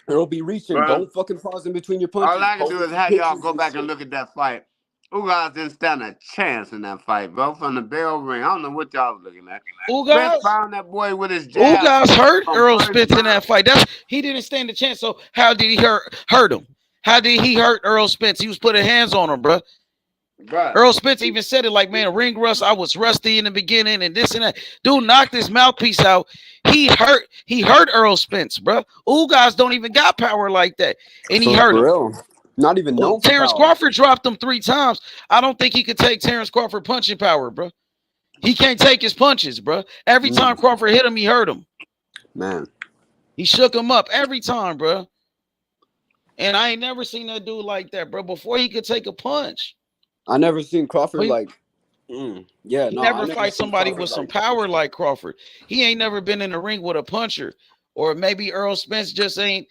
It'll be reaching. Bro, don't fucking pause in between your punches. All I can do is have y'all go back and look at that fight. Ugas didn't stand a chance in that fight, bro. From the bell ring. I don't know what y'all was looking at. Ugas found that boy with his jab. Ugas hurt Errol Spence in that fight. He didn't stand a chance. So how did he hurt him? How did he hurt Errol Spence? He was putting hands on him, bro. Bruh. Earl Spence even said it like, man, ring rust. I was rusty in the beginning and this and that. Dude knocked his mouthpiece out. He hurt Earl Spence, bro. Ooh, guys don't even got power like that. And he hurt him. Real. Not even known for Terence power. Crawford dropped him 3 times. I don't think he could take Terence Crawford punching power, bro. He can't take his punches, bro. Every time Crawford hit him, he hurt him. Man. He shook him up every time, bro. And I ain't never seen that dude like that, bro. Before he could take a punch. I never seen Crawford He never fight somebody with some power like Crawford. He ain't never been in the ring with a puncher. Or maybe Errol Spence just ain't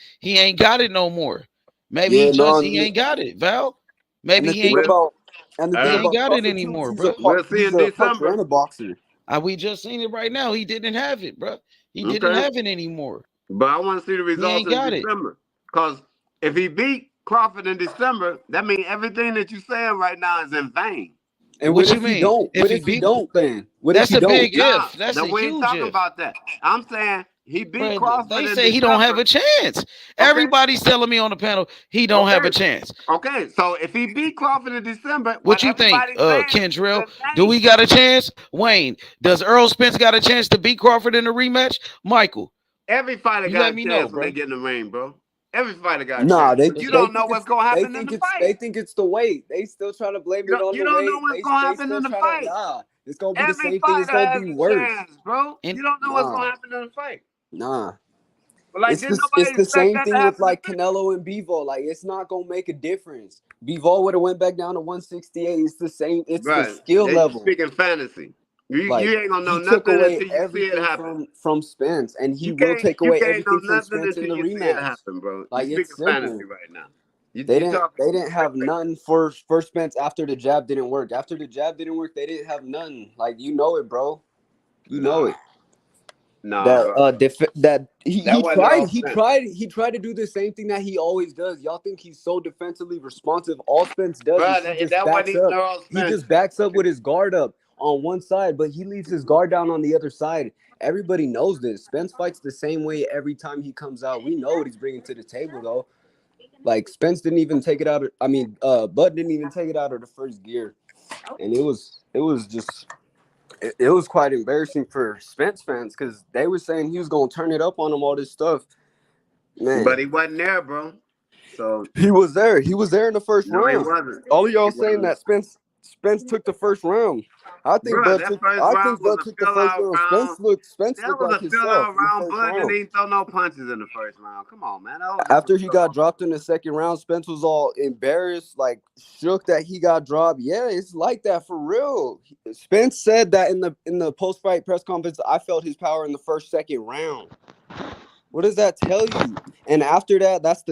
got it no more. Maybe he ain't got it, Val. Maybe he ain't got it anymore, bro. We'll see in December. And a boxer. We just seen it right now. He didn't have it, bro. He didn't have it anymore. But I want to see the results in December. Because if he beat Crawford in December, that means everything that you're saying right now is in vain. And what you mean? What if he don't, then? That's a big if. That's a we ain't huge talking if. about that. I'm saying he beat Crawford. They say he don't have a chance. Okay. Everybody's telling me on the panel he don't have a chance. Okay, so if he beat Crawford in December, what you think, Kendrell? Do we got a chance? Wayne, does Errol Spence got a chance to beat Crawford in the rematch? Michael, every fighter got a chance when they get in the ring, bro. Every fighter got a chance. You don't know what's gonna happen in the fight. They think it's the weight. They still trying to blame it on the weight. You don't know what's gonna happen in the fight. It's gonna be the same thing. It's gonna be worse, bro. You don't know what's gonna happen in the fight. Nah. But like, it's the same thing with like Canelo and Bivol. Like, it's not gonna make a difference. Bivol would have went back down to 168. It's the same. It's the skill level. Speaking fantasy. You ain't gonna know nothing until you see it happen from Spence, and he will take away everything from Spence in the rematch. Happen, bro. Like, you're it's simple fantasy right now. They didn't have none for Spence after the jab didn't work. After the jab didn't work, they didn't have none. Like, you know it, bro. You know it. No, he tried to do the same thing that he always does. Y'all think he's so defensively responsive? All Spence does is he just backs up with his guard up on one side, but he leaves his guard down on the other side. Everybody knows this. Spence fights the same way every time he comes out. We know what he's bringing to the table, though. Like, Spence didn't even take it out. Bud didn't even take it out of the first gear, and it was quite embarrassing for Spence fans because they were saying he was gonna turn it up on him, all this stuff. Man, but he wasn't there, bro. So he was there. He was there in the first round. He wasn't. All of y'all saying that Spence took the first round. I think Bud took the first round. Spence looked like himself. Bud didn't even throw no punches in the first round. Come on, man. After he got dropped in the second round, Spence was all embarrassed, like shook that he got dropped. Yeah, it's like that for real. Spence said that in the post-fight press conference, I felt his power in the second round. What does that tell you? And after that, that's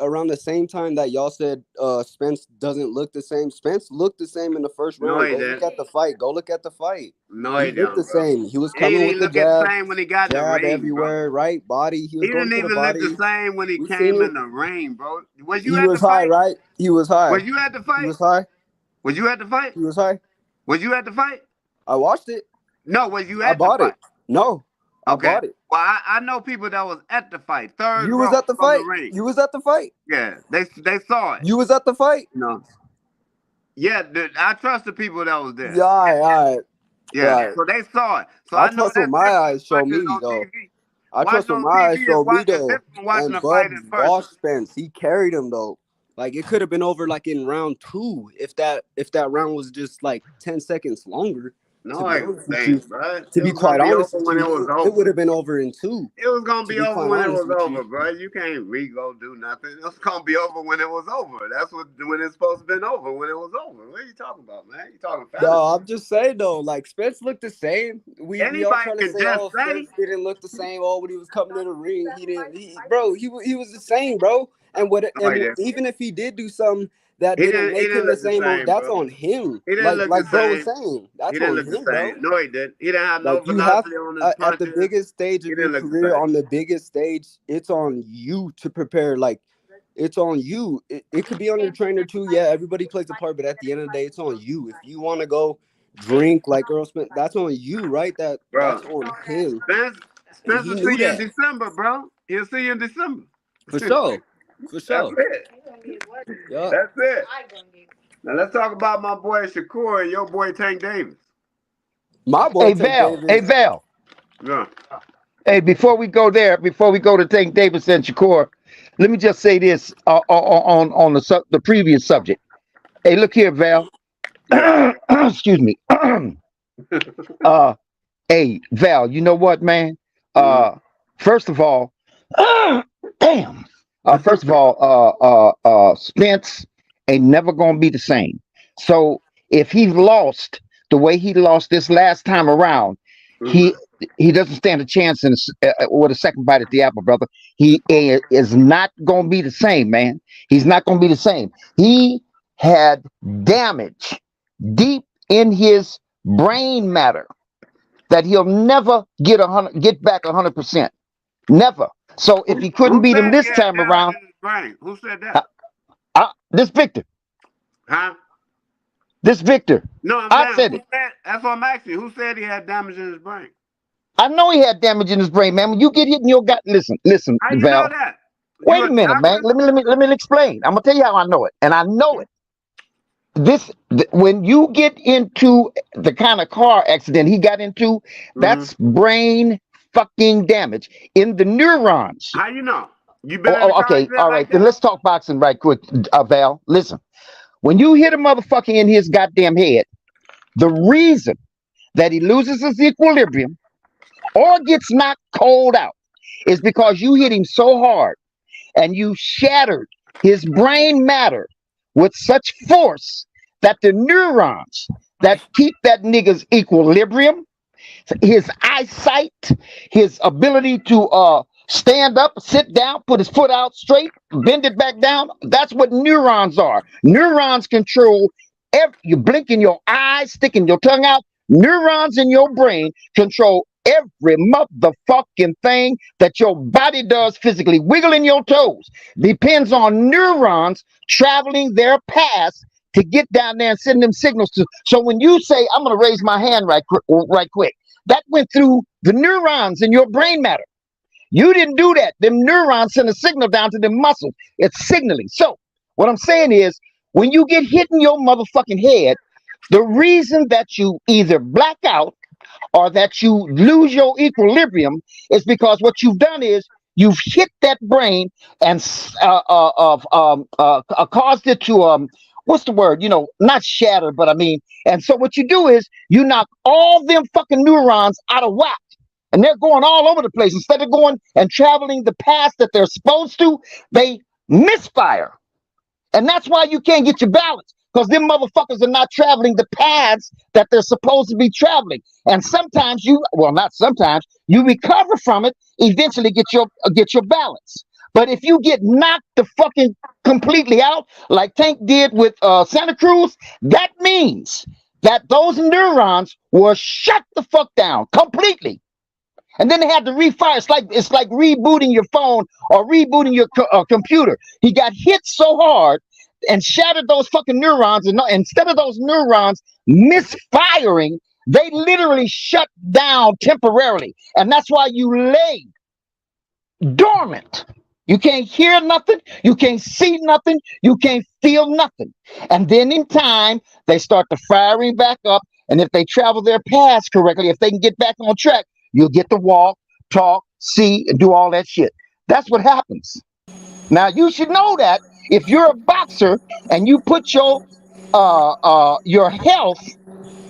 around the same time that y'all said Spence doesn't look the same. Spence looked the same in the first round. Look at the fight. Go look at the fight. No, he looked the same. He was coming with the jab. Same when he got in the ring, everywhere, bro. Right body. He didn't even look the same when he came in the ring, bro. He was high, right? He was high. Was you at the fight? He was high. Was you at the fight? He was high. Was you at the fight? I watched it. No, was you at the fight? I bought it. No. I bought it. Well, I know people that was at the fight. You was at the fight. You was at the fight. Yeah, they saw it. You was at the fight. No. Yeah, I trust the people that was there. Yeah, all right. Yeah, so they saw it. So I trust what my eyes show me, though. I trust what my eyes show me, though. And Bud lost Spence. He carried him, though. Like, it could have been over like in round 2 if that round was just like 10 seconds longer. No, to be quite honest, it would have been over in 2. It was gonna be over when it was over, bro. You can't go do nothing. It was gonna be over when it was over. That's when it's supposed to been over. When it was over. What are you talking about, man? You talking fast? No, I'm just saying though. Like, Spence looked the same. We all trying to say, Spence didn't look the same. When he was coming to the ring, he didn't. He was the same, bro. And even if he did do something that didn't make him the same, that's on him. Like bro was saying, that's on him, bro. No, he didn't. He didn't have no velocity on his punches. At the biggest stage of your career, on the biggest stage, it's on you to prepare. Like, it's on you. It could be on your trainer too. Yeah, everybody plays a part, but at the end of the day, it's on you. If you want to go drink like Errol Spence, that's on you, right? That's on him. Spence will see you in December, bro. He'll see you in December. For sure. That's it. Yep. That's it. Now let's talk about my boy Shakur and your boy Tank Davis. My boy Hey Tank Val, Davis. hey Val. Yeah. Hey, before we go there, before we go to Tank Davis and Shakur, let me just say this on the previous subject. Hey, look here, Val. Yeah. Excuse me. Hey, Val, you know what, man? First of all, damn. First of all, Spence ain't never gonna be the same. So if he lost the way he lost this last time around, he doesn't stand a chance with a second bite at the apple, brother. He is not gonna be the same, man. He's not gonna be the same. He had damage deep in his brain matter that he'll never get back 100%. Never. So if he couldn't beat him this time around, who said that? This Victor. Huh? This Victor. No, I said it. That's what I'm asking. Who said he had damage in his brain? I know he had damage in his brain, man. When you get hit in your gut, listen, How you Val. know that? Wait a minute, man. Let me explain. I'm gonna tell you how I know it, and I know it. When you get into the kind of car accident he got into, that's brain fucking damage in the neurons. How you know? You okay, all right. Then let's talk boxing right quick, Val. Listen, when you hit a motherfucker in his goddamn head, the reason that he loses his equilibrium or gets knocked cold out is because you hit him so hard and you shattered his brain matter with such force that the neurons that keep that nigga's equilibrium, his eyesight, his ability to stand up, sit down, put his foot out straight, bend it back down. That's what neurons are. Neurons control you blinking your eyes, sticking your tongue out. Neurons in your brain control every motherfucking thing that your body does physically. Wiggling your toes depends on neurons traveling their paths to get down there and send them signals to. So when you say, I'm going to raise my hand right quick, that went through the neurons in your brain matter. You didn't do that. Them neurons send a signal down to them muscles. It's signaling. So what I'm saying is, when you get hit in your motherfucking head, the reason that you either black out or that you lose your equilibrium is because what you've done is you've hit that brain and caused it to what's the word? Not shatter, but I mean. And so what you do is you knock all them fucking neurons out of whack, and they're going all over the place. Instead of going and traveling the path that they're supposed to, they misfire, and that's why you can't get your balance. Because them motherfuckers are not traveling the paths that they're supposed to be traveling. And sometimes not sometimes, you recover from it, eventually get your balance. But if you get knocked the fucking completely out, like Tank did with Santa Cruz, that means that those neurons were shut the fuck down completely. And then they had to refire. It's like rebooting your phone or rebooting your computer. He got hit so hard and shattered those fucking neurons, and instead of those neurons misfiring, they literally shut down temporarily. And that's why you lay dormant. You can't hear nothing, you can't see nothing, you can't feel nothing. And then in time, they start to firing back up. And if they travel their paths correctly, if they can get back on track, you'll get to walk, talk, see, and do all that shit. That's what happens. Now you should know that if you're a boxer and you put your health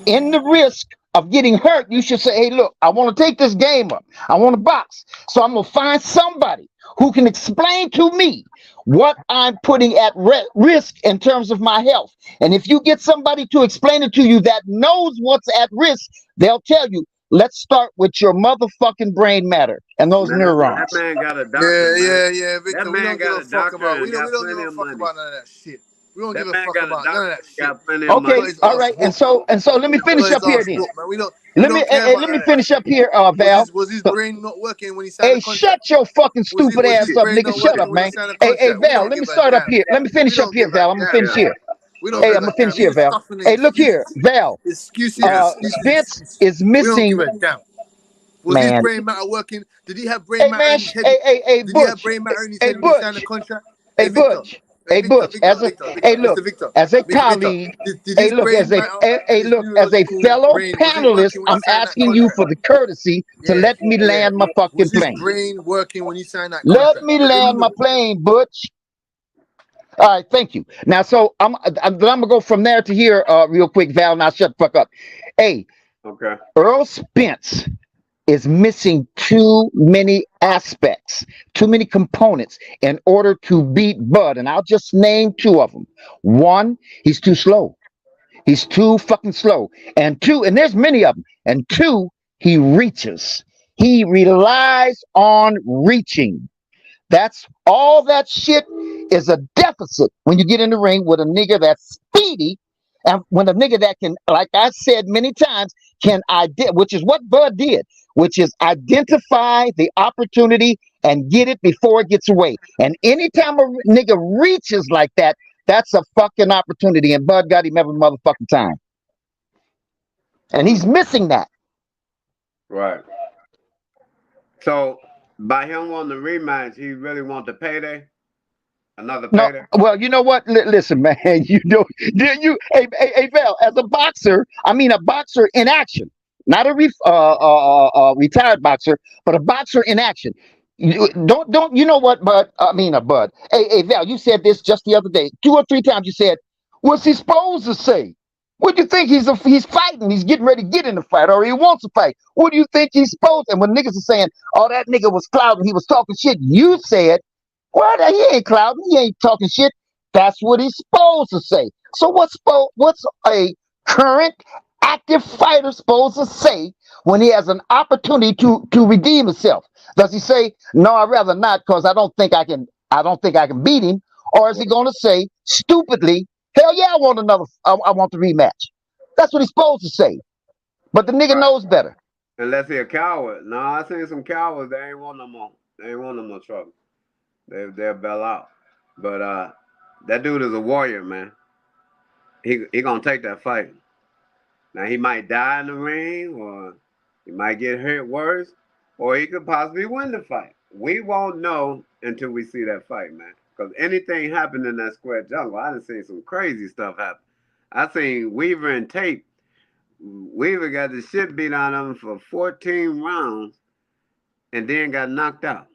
in the risk of getting hurt, you should say, hey, look, I want to take this game up. I want to box. So I'm going to find somebody who can explain to me what I'm putting at risk in terms of my health. And if you get somebody to explain it to you that knows what's at risk, they'll tell you, let's start with your motherfucking brain matter and those neurons. That man got a doctor. Yeah, Victor. That we man don't give a fuck about. We don't give plenty a of fuck money. about none of that shit. We don't That give a man fuck got a about none of that doctor. shit. Got plenty of money. Okay, all right, and so let me finish up here then. Let me finish up here, Val. Was his brain not working when he signed the contract? Shut your fucking stupid ass up, nigga. Shut up, man. Hey, Val, let me start up here. Let me finish up here, Val. I'm gonna finish here. Hey, I'm gonna finish here, Val. Hey, look here, Val. Spence is missing. We don't give a damn. Was his brain matter working? Did he have brain matter in his head? Hey, Did he have brain matter in his head when he signed the contract? Hey, Butch. Hey, Butch, as a hey, look, Mr. Victor, as a Mr. Victor, colleague, did hey, his look, brain matter? hey, His look, as a neurological fellow brain, was it panelist, working when he I'm signed that asking you contract? for the courtesy to Yeah, let me yeah. land my fucking Was his plane. brain working when he signed that Let contract? me land my plane, Butch. All right, thank you. Now, so I'm gonna go from there to here, real quick, Val. Now, shut the fuck up. Hey, Okay. Errol Spence is missing too many aspects, too many components in order to beat Bud. And I'll just name two of them. One, he's too slow. He's too fucking slow. And two, and there's many of them. And two, he reaches. He relies on reaching. That's all that shit is a deficit when you get in the ring with a nigga that's speedy. And when a nigga that can, like I said many times, which is what Bud did, which is identify the opportunity and get it before it gets away. And anytime a nigga reaches like that, that's a fucking opportunity. And Bud got him every motherfucking time. And he's missing that. Right. So by him wanting the rematch, he really want the payday? Another No, payday? well, you know what? Listen, man. Hey, Val, as a boxer, I mean a boxer in action, not a retired boxer, but a boxer in action. Don't you know what, Bud? I mean, a Bud. Hey, Val, you said this just the other day, 2 or 3 times. You said, "What's he supposed to say?" What do you think he's fighting? He's getting ready to get in the fight, or he wants to fight. What do you think he's supposed? And when niggas are saying, "Oh, that nigga was clouding, he was talking shit," you said, "What? He ain't clouding. He ain't talking shit." That's what he's supposed to say. So what's a current active fighter supposed to say when he has an opportunity to redeem himself? Does he say, "No, I'd rather not because I don't think I can beat him," or is he going to say stupidly, "Hell yeah, I want the rematch"? That's what he's supposed to say. But the nigga knows better. Unless he a coward. No, I seen some cowards. They ain't want no more. They ain't want no more trouble. They'll bail out. But that dude is a warrior, man. He gonna take that fight. Now he might die in the ring, or he might get hurt worse, or he could possibly win the fight. We won't know until we see that fight, man. Because anything happened in that square jungle, I done seen some crazy stuff happen. I seen Weaver and Tate. Weaver got the shit beat out of him for 14 rounds and then got knocked out.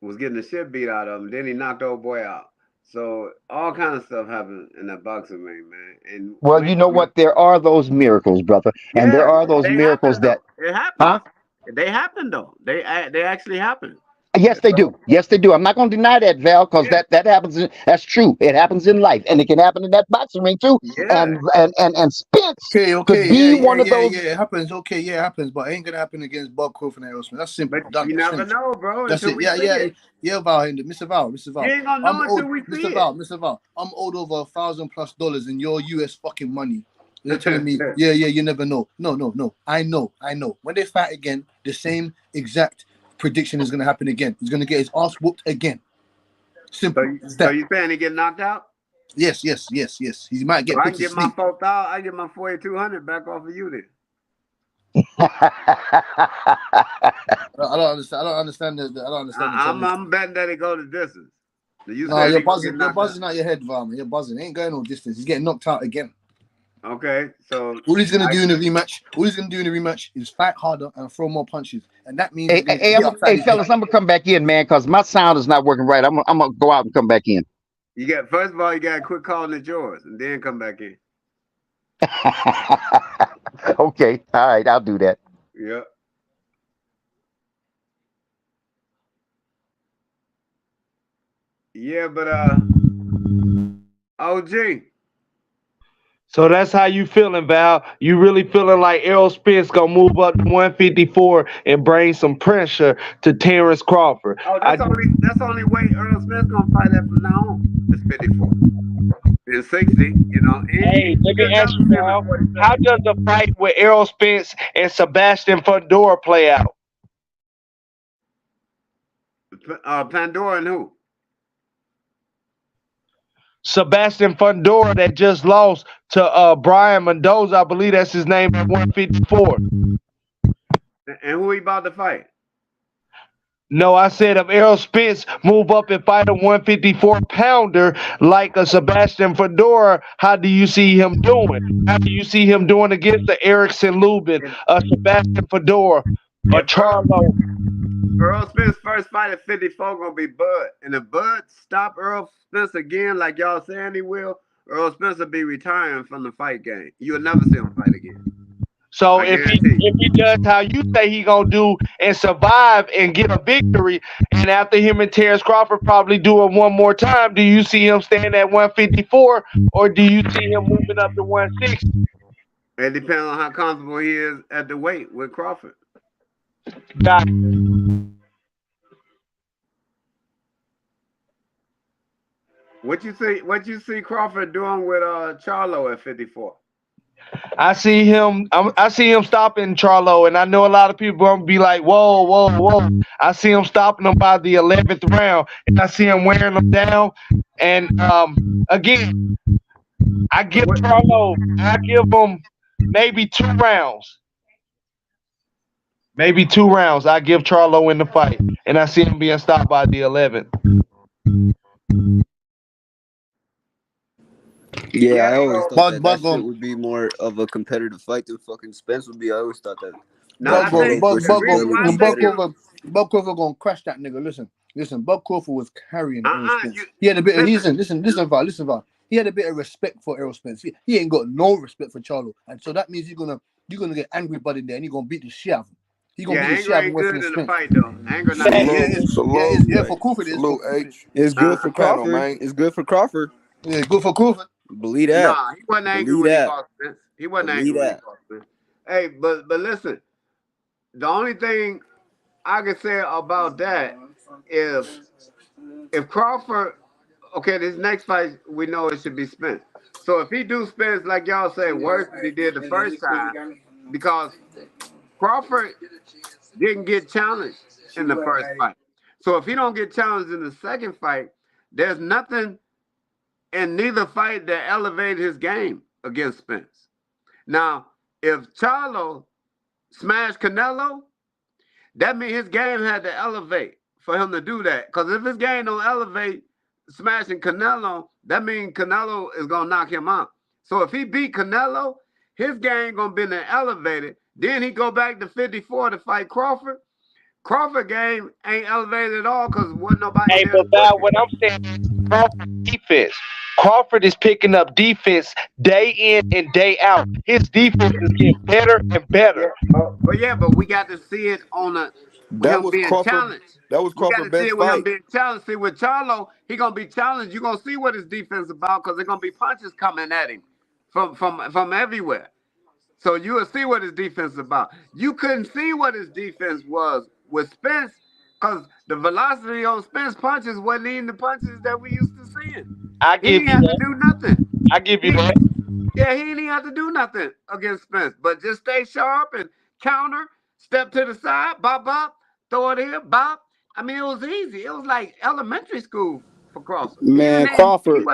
Was getting the shit beat out of him. Then he knocked old boy out. So all kind of stuff happened in that boxing ring, man. And Well, you know what? There are those miracles, brother, and there are those they miracles happen, that, though. It happens. huh? They happen though. They actually happen. Yes, they do. Yes, they do. I'm not going to deny that, Val, because that happens. That's true. It happens in life, and it can happen in that boxing ring too. Yeah. And Spence could be one of those. It happens. Okay, yeah, it happens, but it ain't gonna happen against Bob Crawford and Errol Spence. That's simple. But Done. you never know, bro. That's it. Yeah, Val, Mr. Val. You ain't gonna know until we see it. Mr. Val, I'm owed over $1,000+ in your US fucking money. You're telling me, yeah, you never know. No. I know. When they fight again, the same exact prediction is going to happen again. He's going to get his ass whooped again. Simple. So you saying he get knocked out? Yes. He might get I put can to get sleep. my 4,000. I get my 4,200 back off of you then. I don't understand. I'm betting that it go the distance. You're buzzing out your head, Varman. You're buzzing. It ain't going no distance. He's getting knocked out again. Okay, so all he's gonna do in the rematch is fight harder and throw more punches, and that means. Hey, fellas, I'm gonna come back in, man, because my sound is not working right. I'm gonna go out and come back in. First of all, you gotta quit calling it yours, and then come back in. Okay, all right, I'll do that. Yeah. Yeah, but OG. So that's how you feeling, Val? You really feeling like Errol Spence gonna move up to 154 and bring some pressure to Terence Crawford? Oh, that's the only way Errol Spence gonna fight that from now on. It's 54. It's 60, you know. Hey, let me ask you now, how does the fight with Errol Spence and Sebastian Fundora play out? Pandora and who? Sebastian Fundora that just lost to Brian Mendoza, I believe that's his name, at 154. And who he about to fight? No, I said if Errol Spence move up and fight a 154 pounder like a Sebastian Fedora, how do you see him doing? How do you see him doing against the Erickson Lubin, a Sebastian Fedora, a Charlo? Earl Spence first fight at 54 gonna be Bud, and if Bud stop Earl Spence again, like y'all saying he will, Earl Spence will be retiring from the fight game. You'll never see him fight again. So if he does how you say he gonna do and survive and get a victory, and after him and Terence Crawford probably do it one more time, do you see him staying at 154 or do you see him moving up to 160? It depends on how comfortable he is at the weight with Crawford. Got it. What you see Crawford doing with Charlo at 54? I see him stopping Charlo, and I know a lot of people gonna be like, whoa, whoa, whoa. I see him stopping him by the 11th round, and I see him wearing him down. And again, I give him maybe 2 rounds. Maybe 2 rounds. I give Charlo in the fight, and I see him being stopped by the 11th. Yeah, I always thought that shit would be more of a competitive fight than fucking Spence would be. I always thought that. Bud Crawford gonna crash that nigga. Listen. Bud Crawford was carrying Errol Spence. He had a bit. Listen, Val. He had a bit of respect for Errol Spence. He ain't got no respect for Charlo, and so that means you're gonna get angry Bud in there, and you're gonna beat the shit out of him. He gonna beat the shit out of him good in the fight though. Anger not yeah, for Crawford it's good for Crawford, man. It's good for Crawford. Yeah, good for Crawford. Believe that. Nah, he wasn't angry when he fought Spence. He wasn't angry when he fought Spence. Hey, but listen, the only thing I can say about that is if Crawford, okay, this next fight we know it should be Spence. So if he do Spence like y'all say worse than he did the first time, because Crawford didn't get challenged in the first fight. So if he don't get challenged in the second fight, there's nothing in neither fight that elevated his game against Spence. Now, if Charlo smashed Canelo, that means his game had to elevate for him to do that. Because if his game don't elevate smashing Canelo, that means Canelo is going to knock him out. So if he beat Canelo, his game going to be elevated. Then he go back to 54 to fight Crawford. Crawford game ain't elevated at all because wasn't nobody. Hey, but Val, what I'm saying is Crawford defense. Crawford is picking up defense day in and day out. His defense is getting better and better. But we got to see it on him being challenged. That was Crawford's best fight. Him being challenged. See, with Charlo, he gonna be challenged. You're gonna see what his defense is about because there's gonna be punches coming at him from everywhere. So you will see what his defense is about. You couldn't see what his defense was with Spence because the velocity on Spence punches wasn't even the punches that we used to seeing. He didn't have to do nothing. I give you that. Yeah, he didn't have to do nothing against Spence, but just stay sharp and counter, step to the side, bop, bop, throw it here, bop. I mean, it was easy. It was like elementary school for Crawford. Crawford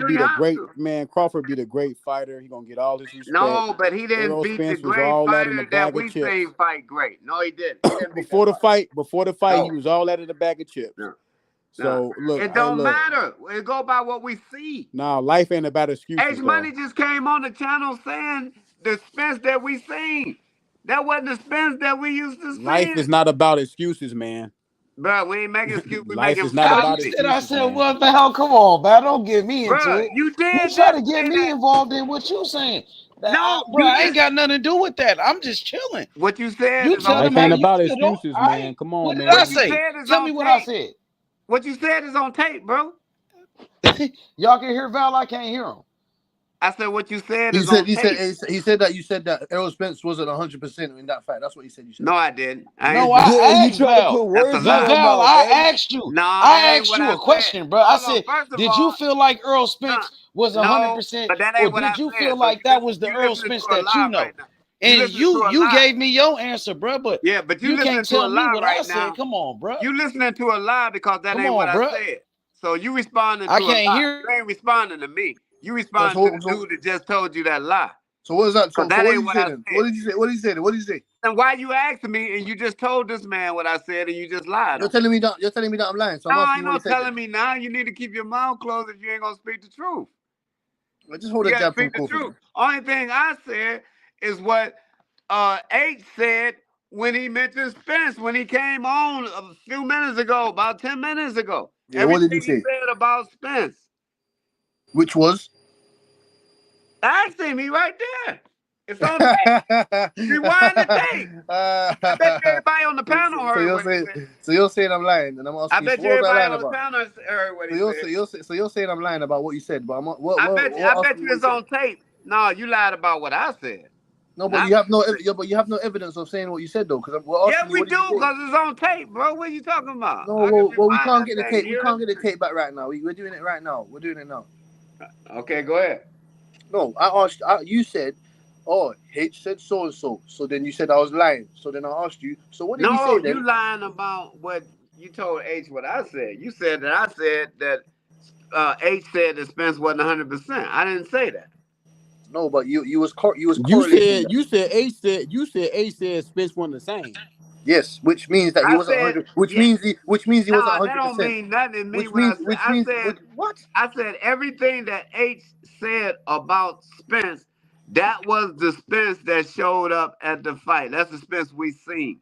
be the great fighter. He gonna get all his respect. No, but he didn't Errol beat Spence the great fighter that we seen fight great. No, he didn't. Before the fight, he was all out of the bag of chips. No. So look, it don't matter. It go by what we see. No, life ain't about excuses. H Money just came on the channel saying the Spence that we seen. That wasn't the Spence that we used to see. Life is not about excuses, man. Bro, we ain't making excuses. Life is not about excuses. I said, what the hell? Come on, man. Don't get me into it. You did. You try to get me involved in what you saying. No, bro, I ain't got nothing to do with that. I'm just chilling. What you said is life ain't about excuses, man. Come on, what man. What did I say? Tell me what I said. What you said is on tape, bro. Y'all can hear Val. I can't hear him. I said what you said he is said, on he tape. said he said that you said that Errol Spence wasn't 100% in that fight. That's what he said. You said. No, I didn't. I asked Val. Val, I asked you. No, I asked you a question, bro. I said, did you feel like Errol Spence was 100%, or did you feel like that was the Errol Spence that you know? And you gave me your answer, bro. But yeah, but you can't tell me what I said. Come on, bro. You listening to a lie because that ain't what I said. So you responding to I can't hear. You ain't responding to me. You responding to the dude that just told you that lie. So what is that? So that what ain't did what you I say? said. What did you say? What did you say? What did you say? And why you asking me and you just told this man what I said and you just lied? You're telling me that I'm lying. So I'm asking ain't you what no you said. telling me now. You need to keep your mouth closed if you ain't gonna speak the truth. I just hold a jab from Crawford. Only thing I said is what H said when he mentioned Spence when he came on a few minutes ago, about 10 minutes ago. Yeah, what did he say? He said about Spence. Which was? Ask him, he right there. It's on tape. Rewind the tape. I bet you everybody on the panel heard what he said. So you're saying I'm lying, and I'm asking. I bet you everybody on the panel heard what he said. So you're saying I'm lying about what you said, but I bet you it's on tape. No, you lied about what I said. No, but you have no evidence of saying what you said though, because we do because it's on tape, bro. What are you talking about? No, well, we can't get the tape. We can't get the tape back right now. We're doing it right now. We're doing it now. Okay, go ahead. No, I asked. You said, "Oh, H said so and so." So then you said I was lying. So then I asked you. So what did you say then? You lying about what you told H. What I said. You said that I said that H said that Spence wasn't 100%. I didn't say that. No, but you said H said Spence wasn't the same. Yes, which means that he wasn't 100. Which means he wasn't 100%. That don't mean nothing. I said everything that H said about Spence. That was the Spence that showed up at the fight. That's the Spence we seen.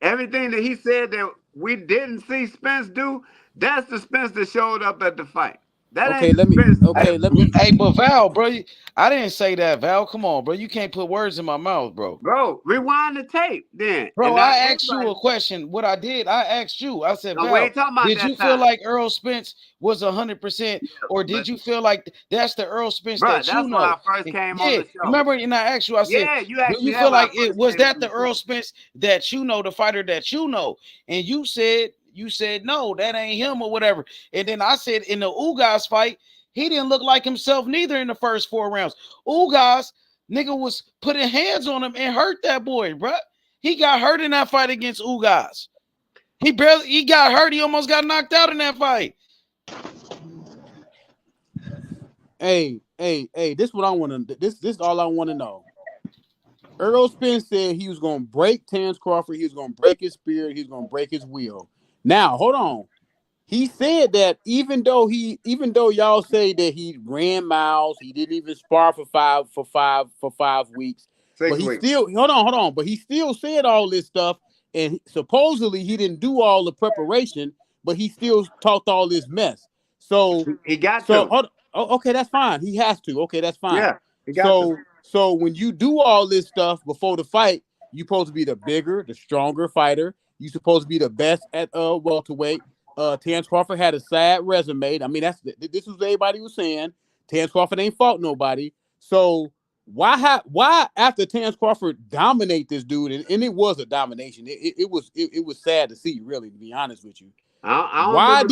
Everything that he said that we didn't see Spence do, that's the Spence that showed up at the fight. Hey, but Val, bro, I didn't say that, Val. Come on, bro. You can't put words in my mouth, bro. Bro, rewind the tape then. Bro, I asked you a question. What I did, I asked you. I said, Val, did you feel like Errol Spence was 100%, or did you feel like that's the Errol Spence that you know? That's when I first came on the show. Remember, and I asked you, I said, do you feel like it was that the Errol Spence that you know, the fighter that you know? And you said no, that ain't him or whatever. And then I said in the Ugas fight, he didn't look like himself neither in the first 4 rounds. Ugas, nigga was putting hands on him and hurt that boy, bro. He got hurt in that fight against Ugas. He got hurt. He almost got knocked out in that fight. Hey, this what I want to. This is all I want to know. Errol Spence said he was gonna break Terence Crawford. He was gonna break his spirit. He was gonna break his will. Now, hold on. He said that even though y'all say that he ran miles, he didn't even spar for 5 weeks. 6 weeks. Still hold on. But he still said all this stuff, and supposedly he didn't do all the preparation, but he still talked all this mess. So he got to. Okay, that's fine. He has to. Okay, that's fine. Yeah, he got to. So when you do all this stuff before the fight, you're supposed to be the bigger, the stronger fighter. You're supposed to be the best at welterweight. Terence Crawford had a sad resume. I mean, this is what everybody was saying. Terence Crawford ain't fought nobody. So why after Terence Crawford dominate this dude, and it was a domination. It was sad to see, really, to be honest with you. Why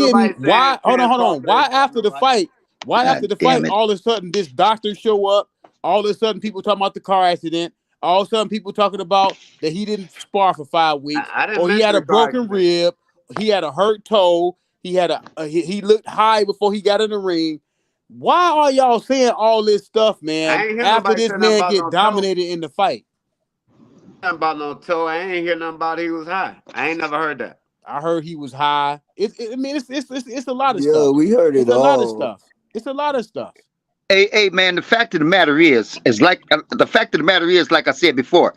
hold on? Why after the fight? Why after the fight, all of a sudden this doctor show up? All of a sudden people talking about the car accident. All of a sudden people talking about that he didn't spar for 5 weeks, or he had a broken rib, he had a hurt toe, he had he looked high before he got in the ring. Why are y'all saying all this stuff, man? After this man get dominated in the fight, nothing about no toe. I ain't hear nothing about he was high. I ain't never heard that. I heard he was high. It's a lot of stuff. Yeah, we heard it all. A lot of stuff. It's a lot of stuff. Hey, man, the fact of the matter is like I said before,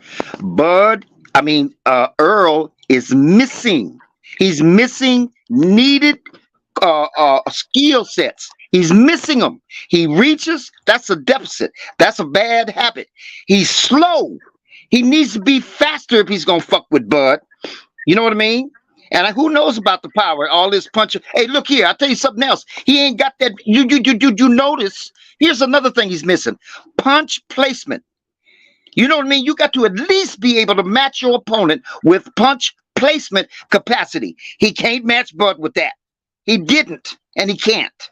Earl is missing. He's missing needed skill sets. He's missing them. He reaches, that's a deficit. That's a bad habit. He's slow. He needs to be faster if he's going to fuck with Bud. You know what I mean? And who knows about the power, all this punch. Hey, look here, I'll tell you something else. He ain't got that. You notice, here's another thing he's missing. Punch placement. You know what I mean? You got to at least be able to match your opponent with punch placement capacity. He can't match Bud with that. He didn't, and he can't.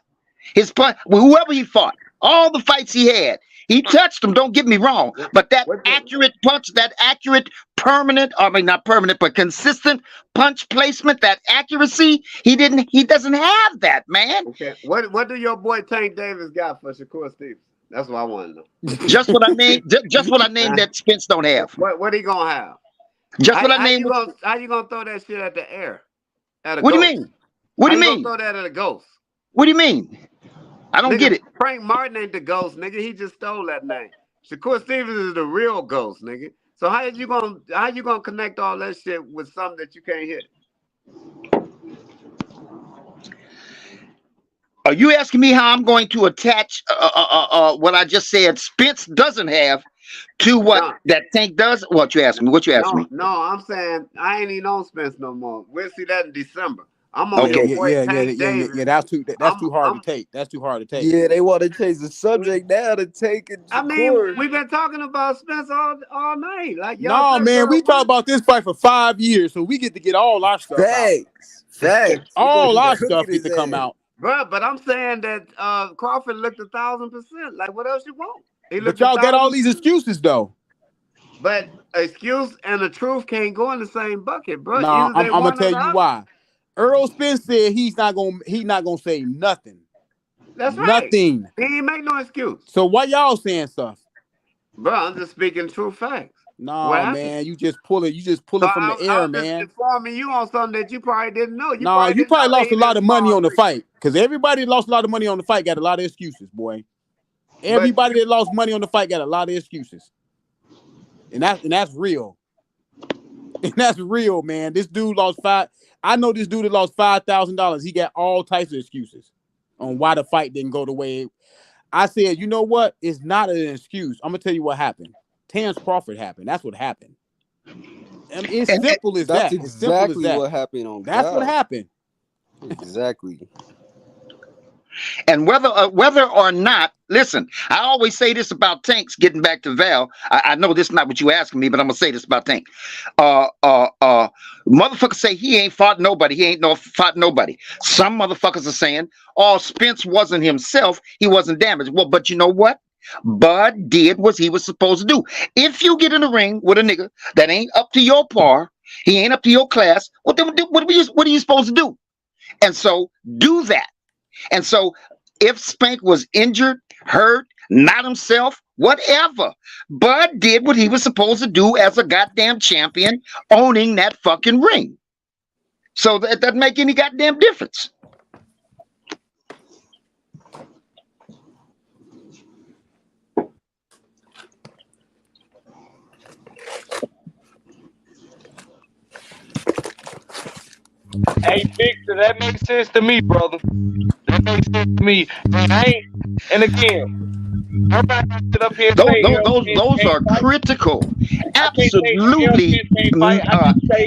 His punch, whoever he fought, all the fights he had, he touched them, don't get me wrong, but that accurate punch, that accurate not permanent, but consistent punch placement, that accuracy, he doesn't have that, man. Okay. What do your boy Tank Davis got for Shakur Stevenson? That's what I want to know. Just what I named. Just what I named that Spence don't have. What he gonna have? Just what I named. How you gonna throw that shit at the air? At a What do ghost? you mean? What do you mean? Gonna throw that at a ghost? What do you mean? I don't get it. Frank Martin ain't the ghost, nigga. He just stole that name. Shakur Stevenson is the real ghost, nigga. So how you gonna connect all that shit with something that you can't hit? Are you asking me how I'm going to attach what I just said Spence doesn't have to what that Tank does? What you asking me? What you asking me? No, I'm saying I ain't even on Spence no more. We'll see that in December. I'm on Yeah. That's too hard to take. That's too hard to take. Yeah, they want to change the subject now to take it. I mean, we've been talking about Spence all night. Like, no, man, we talked about this fight for 5 years, so we get to get all our stuff Facts. All our stuff gets to come out. Bro, but I'm saying that Crawford looked 1,000%. Like, what else you want? But y'all got all these excuses, though. But excuse and the truth can't go in the same bucket, bro. No, I'm gonna tell you why. Errol Spence said he's not gonna say nothing. That's right. Nothing. He ain't make no excuse. So why y'all saying stuff? Bro, I'm just speaking true facts. No, man, you just pull it from the air, man. I'm informing you on something that you probably didn't know. You probably lost a lot of money on the fight. Because everybody lost a lot of money on the fight got a lot of excuses, boy. Everybody that lost money on the fight got a lot of excuses. And that's real. And that's real, man. This dude lost I know this dude that lost $5,000. He got all types of excuses on why the fight didn't go the way. I said, you know what? It's not an excuse. I'm gonna tell you what happened. Terence Crawford happened. That's what happened. I mean, it's simple as that. That's exactly what happened on That's what happened. Exactly. And whether or not, listen, I always say this about Tanks, getting back to Val. I know this is not what you asking me, but I'm gonna say this about Tank. Motherfuckers say he ain't fought nobody. He ain't fought nobody. Some motherfuckers are saying, oh, Spence wasn't himself. He wasn't damaged. Well, but you know what? Bud did what he was supposed to do. If you get in the ring with a nigga that ain't up to your par, he ain't up to your class, what are you supposed to do? And so do that. And so if Spank was injured, hurt, not himself, whatever, Bud did what he was supposed to do as a goddamn champion, owning that fucking ring. So that doesn't make any goddamn difference. Hey, Victor, that makes sense to me, brother. That makes sense to me. And again, everybody sit up here those are critical, absolutely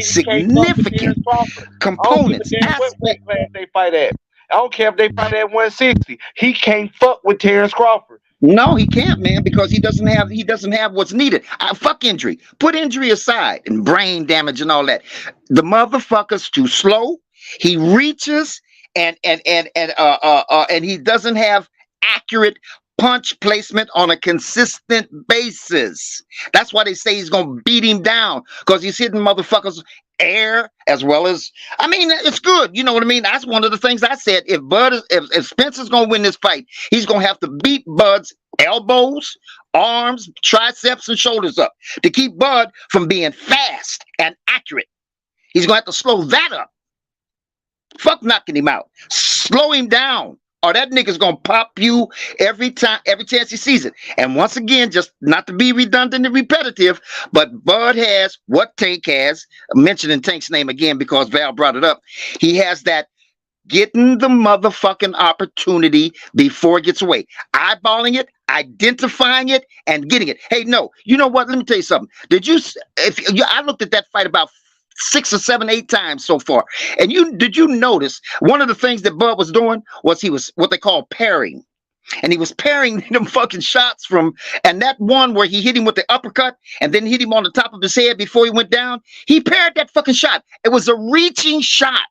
significant components. They fight at. I don't care if they fight at 160. He can't fuck with Terence Crawford. No, he can't, man, because he doesn't have what's needed. Fuck injury. Put injury aside and brain damage and all that. The motherfucker's too slow. He reaches and he doesn't have accurate punch placement on a consistent basis. That's why they say he's gonna beat him down, because he's hitting motherfuckers air as well as, I mean, it's good. You know what I mean? That's one of the things I said. If Spencer's gonna win this fight, he's gonna have to beat Bud's elbows, arms, triceps, and shoulders up to keep Bud from being fast and accurate. He's gonna have to slow that up. Fuck knocking him out. Slow him down, or that nigga's gonna pop you every chance he sees it. And once again, just not to be redundant and repetitive, but Bud has what Tank has. I'm mentioning Tank's name again because Val brought it up. He has that getting the motherfucking opportunity before it gets away. Eyeballing it, identifying it, and getting it. Hey, no, you know what? Let me tell you something. I looked at that fight about 6 or 7, 8 times so far. And did you notice one of the things that Bud was doing was he was what they call parrying. And he was parrying them fucking shots and that one where he hit him with the uppercut and then hit him on the top of his head before he went down. He parried that fucking shot. It was a reaching shot,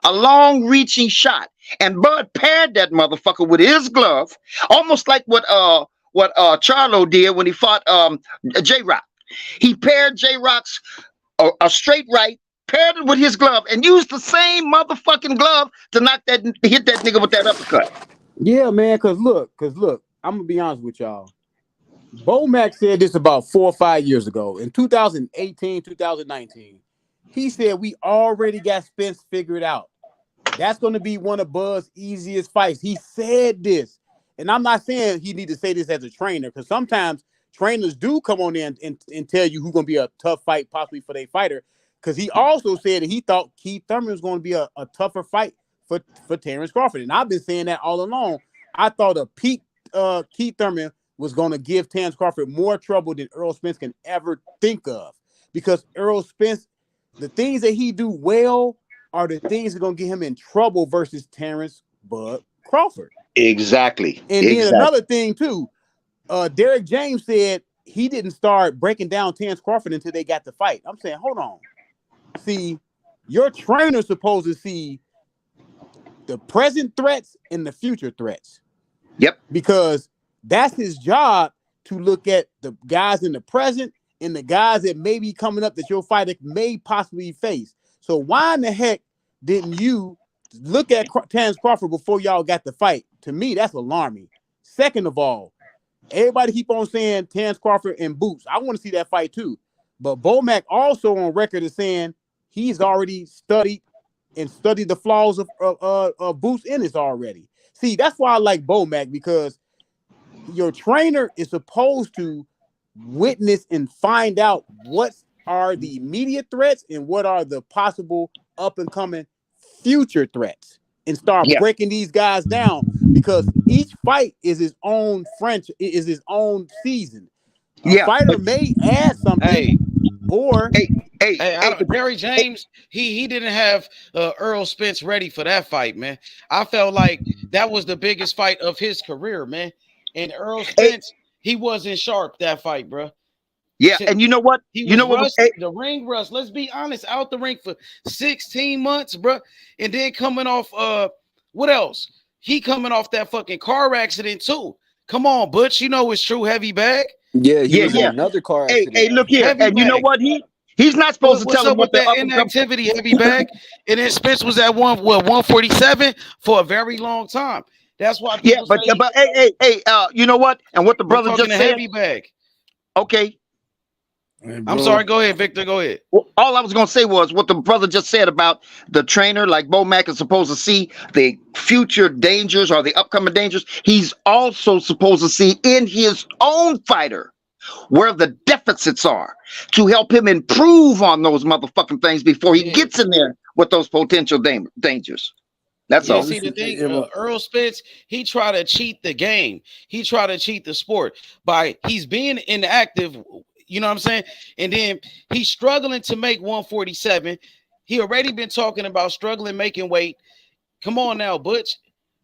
a long reaching shot. And Bud parried that motherfucker with his glove, almost like what Charlo did when he fought J-Rock. He paired J-Rock's a straight right, paired it with his glove, and used the same motherfucking glove to hit that nigga with that uppercut. Yeah, man, cause look, I'm gonna be honest with y'all. Bo Mack said this about 4 or 5 years ago. In 2018, 2019, he said we already got Spence figured out. That's going to be one of Bud's easiest fights. He said this. And I'm not saying he need to say this as a trainer, because sometimes trainers do come on in and tell you who's going to be a tough fight possibly for their fighter. Because he also said that he thought Keith Thurman was going to be a tougher fight for Terence Crawford. And I've been saying that all along. I thought a peak Keith Thurman was going to give Terence Crawford more trouble than Errol Spence can ever think of. Because Errol Spence, the things that he do well are the things that are going to get him in trouble versus Terence Bud Crawford. Exactly. And then another thing, too, Derek James said he didn't start breaking down Terence Crawford until they got the fight. I'm saying, hold on. See, your trainer's supposed to see the present threats and the future threats. Yep. Because that's his job, to look at the guys in the present and the guys that may be coming up that your fighter may possibly face. So why in the heck didn't you look at Terence Crawford before y'all got the fight? To me, that's alarming. Second of all, everybody keep on saying Terence Crawford and Boots. I want to see that fight too. But Bo Mack also on record is saying he's already studied the flaws of Boots Ennis already. See, that's why I like Bo Mack, because your trainer is supposed to witness and find out what are the immediate threats and what are the possible up and coming future threats, and start breaking these guys down, because each fight is his own is his own season. A fighter may add something, Barry James, he didn't have Errol Spence ready for that fight, man. I felt like that was the biggest fight of his career, man. And Errol Spence, he wasn't sharp that fight, bro. Yeah, and you know what? The ring rust. Let's be honest, out the ring for 16 months, bro. And then coming off what else? He coming off that fucking car accident too. Come on, Butch. You know it's true, heavy bag. Yeah, he was in another car accident. Hey, look here. Heavy and you know bag. what? He's not supposed to tell him what the inactivity, heavy bag. And then Spence was at 147 for a very long time. That's why people say, hey, you know what? And what the brother just said. Heavy bag. Okay. I'm sorry. Go ahead, Victor. Go ahead. Well, all I was going to say was what the brother just said about the trainer, like Bo Mack is supposed to see the future dangers or the upcoming dangers. He's also supposed to see in his own fighter where the deficits are to help him improve on those motherfucking things before he gets in there with those potential dangers. That's all. See, the thing, Errol Spence, he tried to cheat the game. He tried to cheat the sport by he's being inactive. You know what I'm saying? And then he's struggling to make 147. He already been talking about struggling making weight. Come on now, Butch.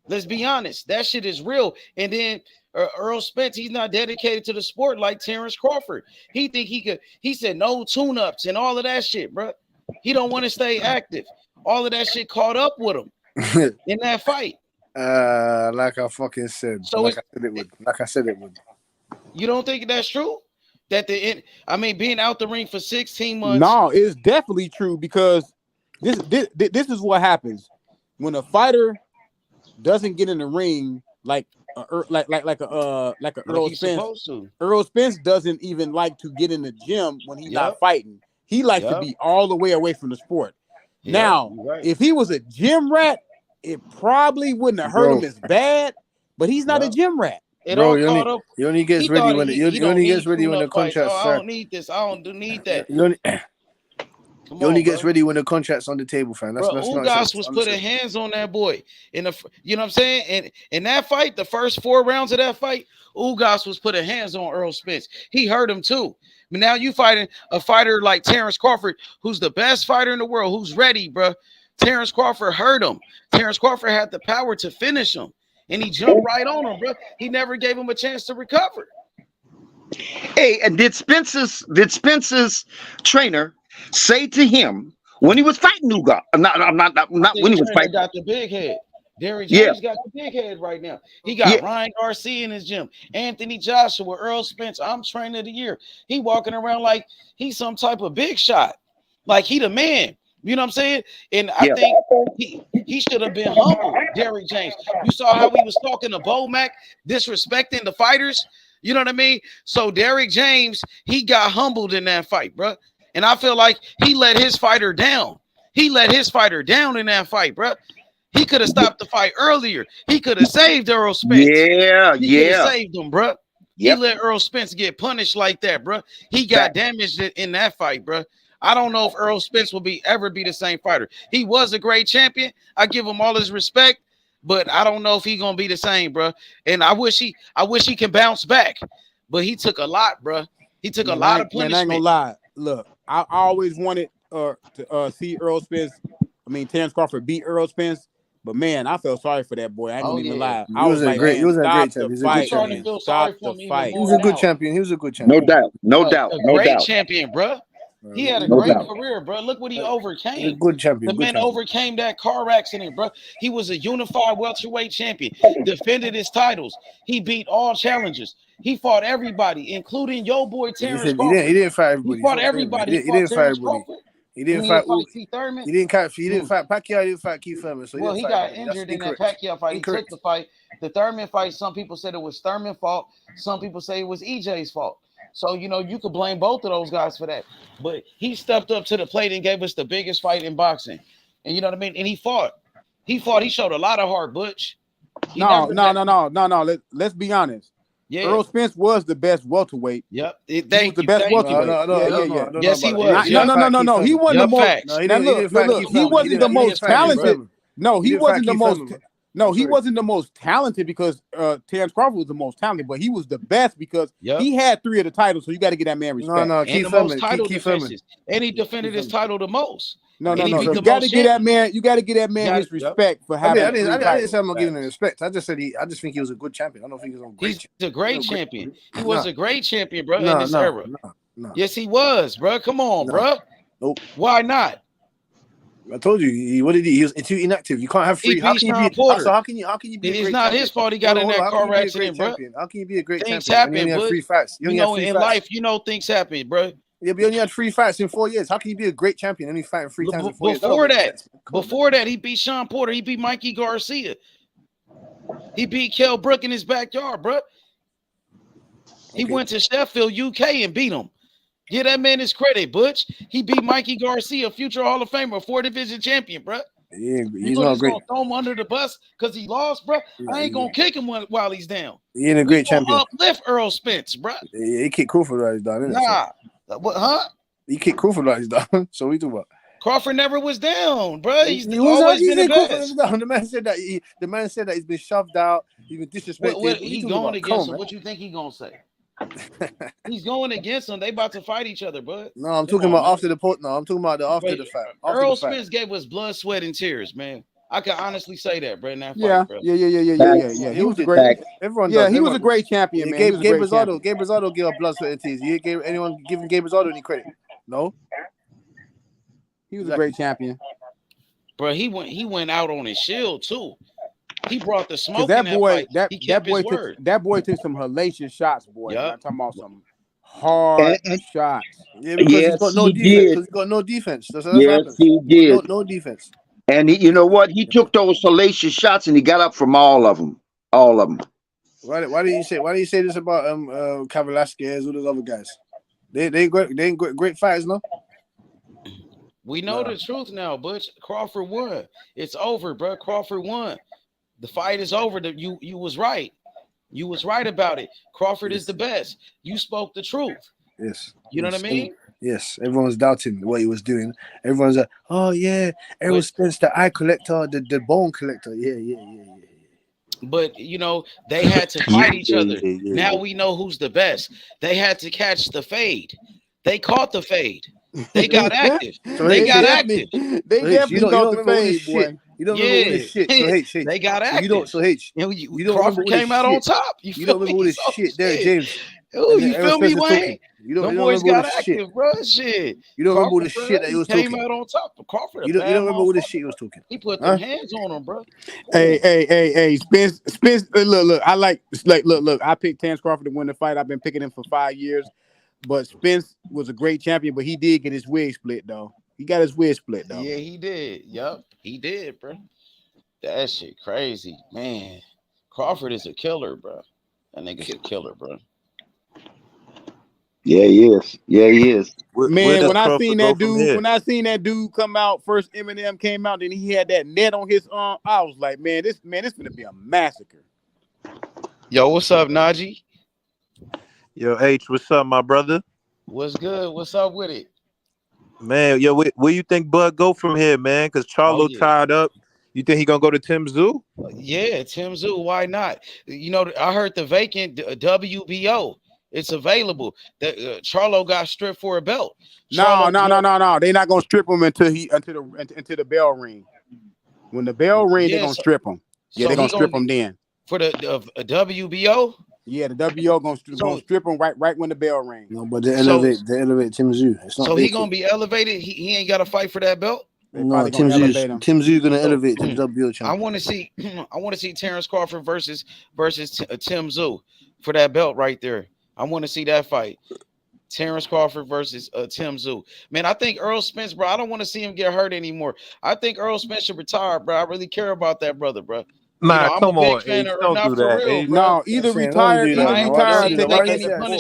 Let's be honest. That shit is real. And then Errol Spence, he's not dedicated to the sport like Terence Crawford. He think he could. He said no tune-ups and all of that shit, bro. He don't want to stay active. All of that shit caught up with him in that fight. Like I fucking said. So like I said it would. You don't think that's true? That being out the ring for 16 months. No, it's definitely true, because this is what happens when a fighter doesn't get in the ring like Errol Spence. Errol Spence doesn't even like to get in the gym when he's not fighting. He likes to be all the way away from the sport. Now, if he was a gym rat, it probably wouldn't have hurt him as bad. But he's not a gym rat. He only gets ready when the contract's I don't need this. I don't need that. He only gets ready when the contract's on the table, fam. Ugas was putting hands on that boy you know what I'm saying? And in that fight, the first 4 rounds of that fight, Ugas was putting hands on Errol Spence. He hurt him too. But now you fighting a fighter like Terence Crawford, who's the best fighter in the world, who's ready, bro. Terence Crawford hurt him. Terence Crawford had the power to finish him, and he jumped right on him, bro. He never gave him a chance to recover. Hey, and did Spence's trainer say to him when he was fighting Ugas? Not when he was fighting. Got the big head. Derek James got the big head right now. He got Ryan Garcia in his gym, Anthony Joshua, Errol Spence. I'm trainer of the year. He walking around like he's some type of big shot, like he the man. You know what I'm saying? And I think he should have been humble, Derrick James. You saw how he was talking to Bo Mac, disrespecting the fighters. You know what I mean? So Derrick James, he got humbled in that fight, bro. And I feel like he let his fighter down. He let his fighter down in that fight, bro. He could have stopped the fight earlier. He could have saved Errol Spence. He could have saved him, bro. He let Errol Spence get punished like that, bro. He got damaged in that fight, bro. I don't know if Errol Spence will ever be the same fighter. He was a great champion. I give him all his respect, but I don't know if he's gonna be the same, bro. And I wish he can bounce back. But he took a lot, bro. He took a lot of punishment. Man, I ain't gonna lie. Look, I always wanted to see Errol Spence. I mean, Terence Crawford beat Errol Spence. But man, I felt sorry for that boy. I ain't gonna even lie. He was a great champion. Stop the fight. He was a good champion. He was a good champion. No doubt. Great champion, bro. He had a great career, bro. Look what he overcame. Good champion. The man overcame that car accident, bro. He was a unified welterweight champion. Defended his titles. He beat all challengers. He fought everybody, including your boy Terence Crawford. He didn't fight everybody. He fought everybody. He didn't fight everybody. He didn't fight Keith Thurman. He didn't fight Pacquiao. He didn't fight Keith Thurman. So he got injured in that Pacquiao fight. He took the fight. The Thurman fight, some people said it was Thurman's fault. Some people say it was EJ's fault. So, you could blame both of those guys for that. But he stepped up to the plate and gave us the biggest fight in boxing. And you know what I mean? And he fought. He showed a lot of heart, Butch. No. Let's be honest. Yeah. Errol Spence was the best welterweight. Yep. He was the best welterweight. Yes, he was. No. He wasn't the most. He wasn't the most talented. No, he wasn't the most. No, he wasn't the most talented because Terence Crawford was the most talented, but he was the best because he had 3 of the titles. So you got to get that man respect. And the most title defenses. And he defended his title the most. No. You got to get that man. You got to get that man his respect for having. I didn't say I'm not giving him respect. I just said I just think he was a good champion. I don't think he's a great champion. He was a great champion, bro. In this era. Yes, he was, bro. Come on, bro. Nope. Why not? I told you. What did he? He was too inactive. You can't have 3. How can you be? It's not his fault. He got in that car accident, bro. How can you be a great champion? Things happen, you only have 3 fights. In life, things happen, bro. Yeah, but you only had 3 fights in 4 years. How can you be a great champion only fighting 3 times in 4 years? Before that, he beat Sean Porter. He beat Mikey Garcia. He beat Kell Brook in his backyard, bro. He went to Sheffield, UK, and beat him. Give that man his credit, Butch. He beat Mikey Garcia, future Hall of Famer, 4-division champion, bro. Yeah, he's not great. Gonna throw him under the bus because he lost, bro. I ain't gonna kick him while he's down. He ain't a great champion. Uplift Errol Spence, bro. Yeah, he kicked Crawford while he's down. What? Huh? He kicked Crawford while he's down. So what you talking about? Crawford never was down, bro. He's always been the best. The man said that he's been shoved out. He's been disrespected. He going against him. What you think he gonna say? He's going against him. They about to fight each other, bud. No, I'm talking about after the pot. No, I'm talking about after the fight. Errol Spence gave us blood, sweat, and tears, man. I can honestly say that, bro. In that fight, bro. Yeah. He was a great. Everyone. He was a great champion, man. Gabe Rosado gave us blood, sweat, and tears. You gave anyone giving Gabe Rosado any credit? No. He was a great champion, bro. He went out on his shield too. He brought the smoke. That boy took some hellacious shots, boy. Yep. I'm talking about some hard shots. Yeah, because he's got no defense. He's got no defense. Yes, he did. No defense. And you know what? He took those hellacious shots and he got up from all of them. All of them. Why do you say this about Velasquez, all those other guys? They ain't great fighters, no? We know the truth now, Butch. Crawford won. It's over, bro. Crawford won. The fight is over. You was right. You was right about it. Crawford is the best. You spoke the truth. Yes. You know what I mean? Yes. Everyone's doubting what he was doing. Everyone's like, oh yeah, Errol Spence, the eye collector, the bone collector. Yeah. But they had to fight each other. Now we know who's the best. They had to catch the fade. They caught the fade. They got active. They definitely caught the fade, boy. You don't remember all this shit. So H. They got active. You don't Crawford came out on top. You don't remember all this shit, Derrick James. Oh, you feel me, Wayne? You don't boys remember all got this active, shit, bro. Shit. You don't remember all the shit that he was talking. Came out on top of Crawford. You don't remember all this shit he was talking. He put them hands on him, bro. Hey, Spence. Look. Look. I picked Terence Crawford to win the fight. I've been picking him for 5 years. But Spence was a great champion, but he did get his wig split, though. He got his wig split though. Yeah, he did. Yup, he did, bro. That shit crazy, man. Crawford is a killer, bro. That nigga's a killer, bro. Yeah, he is. Yeah, he is. Man, when I seen that dude come out, first Eminem came out, then he had that net on his arm. I was like, this gonna be a massacre. Yo, what's up, Najee? Yo, H, what's up, my brother? What's good? What's up with it? Man, yo, where you think Bud go from here, man? Because Charlo tied up. You think he gonna go to Tim Zoo? Yeah, Tim Zoo. Why not? You know, I heard the vacant WBO. It's available. That Charlo got stripped for a belt. No. They not gonna strip him until the bell ring. When the bell ring, they're gonna strip him. Yeah, they're gonna strip him then. For the WBO? Yeah, the WBO gonna strip him right when the bell rings. No, but they elevate Tim Zoo. So he gonna be elevated. He ain't got to fight for that belt. No, Tim Zoo gonna elevate to the WBO champion. I want to see Terence Crawford versus Tim Zoo for that belt right there. I want to see that fight. Terence Crawford versus Tim Zoo. Man, I think Errol Spence, bro. I don't want to see him get hurt anymore. I think Errol Spence should retire, bro. I really care about that brother, bro. Nah, come on, H, don't do that. Real, no, either retire,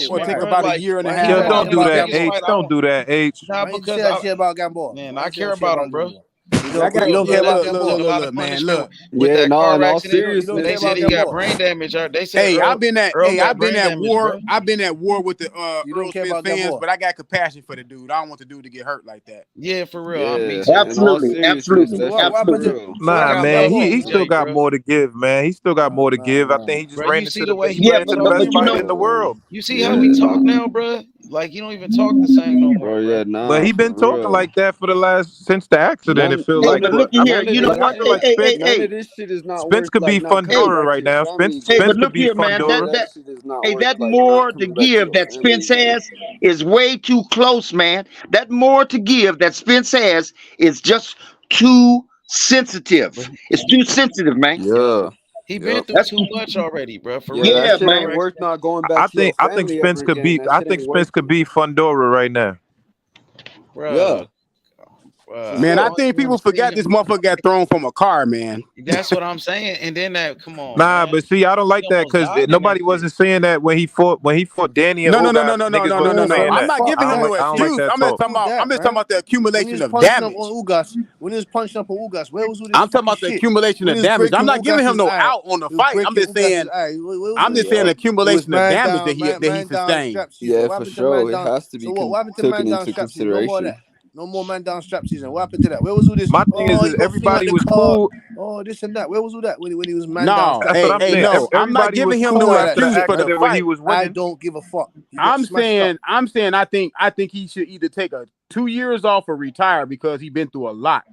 or take about a year and a half. Yo, don't do that, H. Don't do that, H. Nah, because I care about him, bro. You don't care about look, man. Look, yeah, no, in all seriousness, they said he got brain damage. They said, hey, I've been at war. Bro. I've been at war with the Errol Spence fans, but I got compassion for the dude. I don't want the dude to get hurt like that. Yeah, for real. Yeah. Absolutely. Nah, man, he still got more to give, man. He still got more to give. I think he just ran into the best fighter in the world. You see how we talk now, bro? Like he don't even talk the same no more. Yeah, nah. But he been talking like that for since the accident. It feels like. But look here, you know what? Hey, this shit is not. Spence could be Fundora right now. Spence could be Fundora. That more to give that Spence has is way too close, man. That more to give that Spence has is just too sensitive. It's too sensitive, man. Yeah. He been through too much already, bro. For yeah, real. man. Worth not going back. I think Spence could be. I think Spence could be Fundora right now. Bro. Yeah. Man, I think people forgot this motherfucker got thrown from a car, man. That's what I'm saying. And then come on. Nah, man. but see, I don't like that because nobody wasn't saying that when he fought Danny. And No. I'm not giving him no excuse. I'm just talking about the accumulation of damage. When he was punching up on Ugas, where was I'm talking about the accumulation of damage. I'm not giving him no out on the fight. I'm just saying. I'm just saying the accumulation of damage that he sustained. Yeah, for sure. It has to be taken into consideration. No more man down strap season. What happened to that? Where was all this? My thing is everybody was cool. Oh, this and that. Where was all that when he was man down? No, I'm not giving him no excuse for the fight. He was winning. I don't give a fuck. I'm saying. I think he should either take 2 years off or retire because he's been through a lot.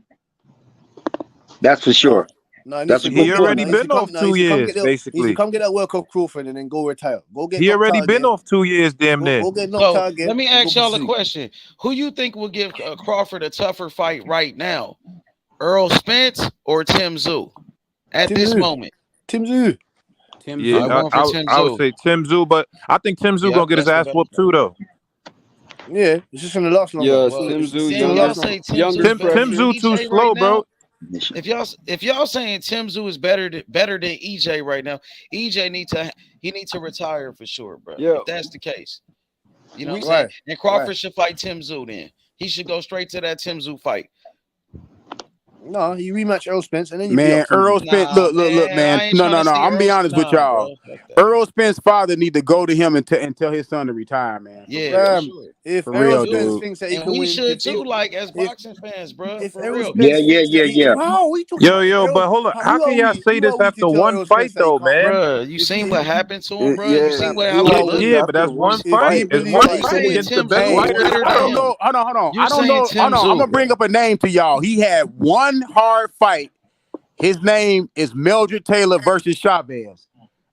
That's for sure. No, he already been off 2 years, basically. Come get that work of Crawford and then go retire. He already been off 2 years, damn near. Let me ask y'all a question. Who you think will give Crawford a tougher fight right now? Errol Spence or Tim Zoo? At this moment. Tim Zoo. Yeah, I would say Tim Zoo, but I think Tim Zoo gonna get his ass whooped too, though. Yeah, it's just in the last one. Yeah, Tim Zoo. Tim Zoo too slow, bro. If y'all saying Tim Zoo is better than EJ right now, EJ needs to retire for sure, bro. Yeah. If that's the case, you know what I'm saying. And Crawford should fight Tim Zoo. Then he should go straight to that Tim Zoo fight. No, you rematch Errol Spence and then you Errol Spence. Look, man. No. I'm gonna be honest with y'all. Errol Spence's father need to go to him and tell his son to retire, man. Yeah, for sure. If Errol Spence thinks that he can win, we should too, like as boxing fans, bro. Yeah. Yo, but hold on. How can y'all say this after one fight, though, man? Bro, you seen what happened to him, bro? You seen what happened? Yeah, but that's one fight. It's one fight against the best fighter. I don't know. Hold on. I don't know. Hold on. I'm gonna bring up a name to y'all. He had one hard fight. His name is Mildred Taylor versus Chavez.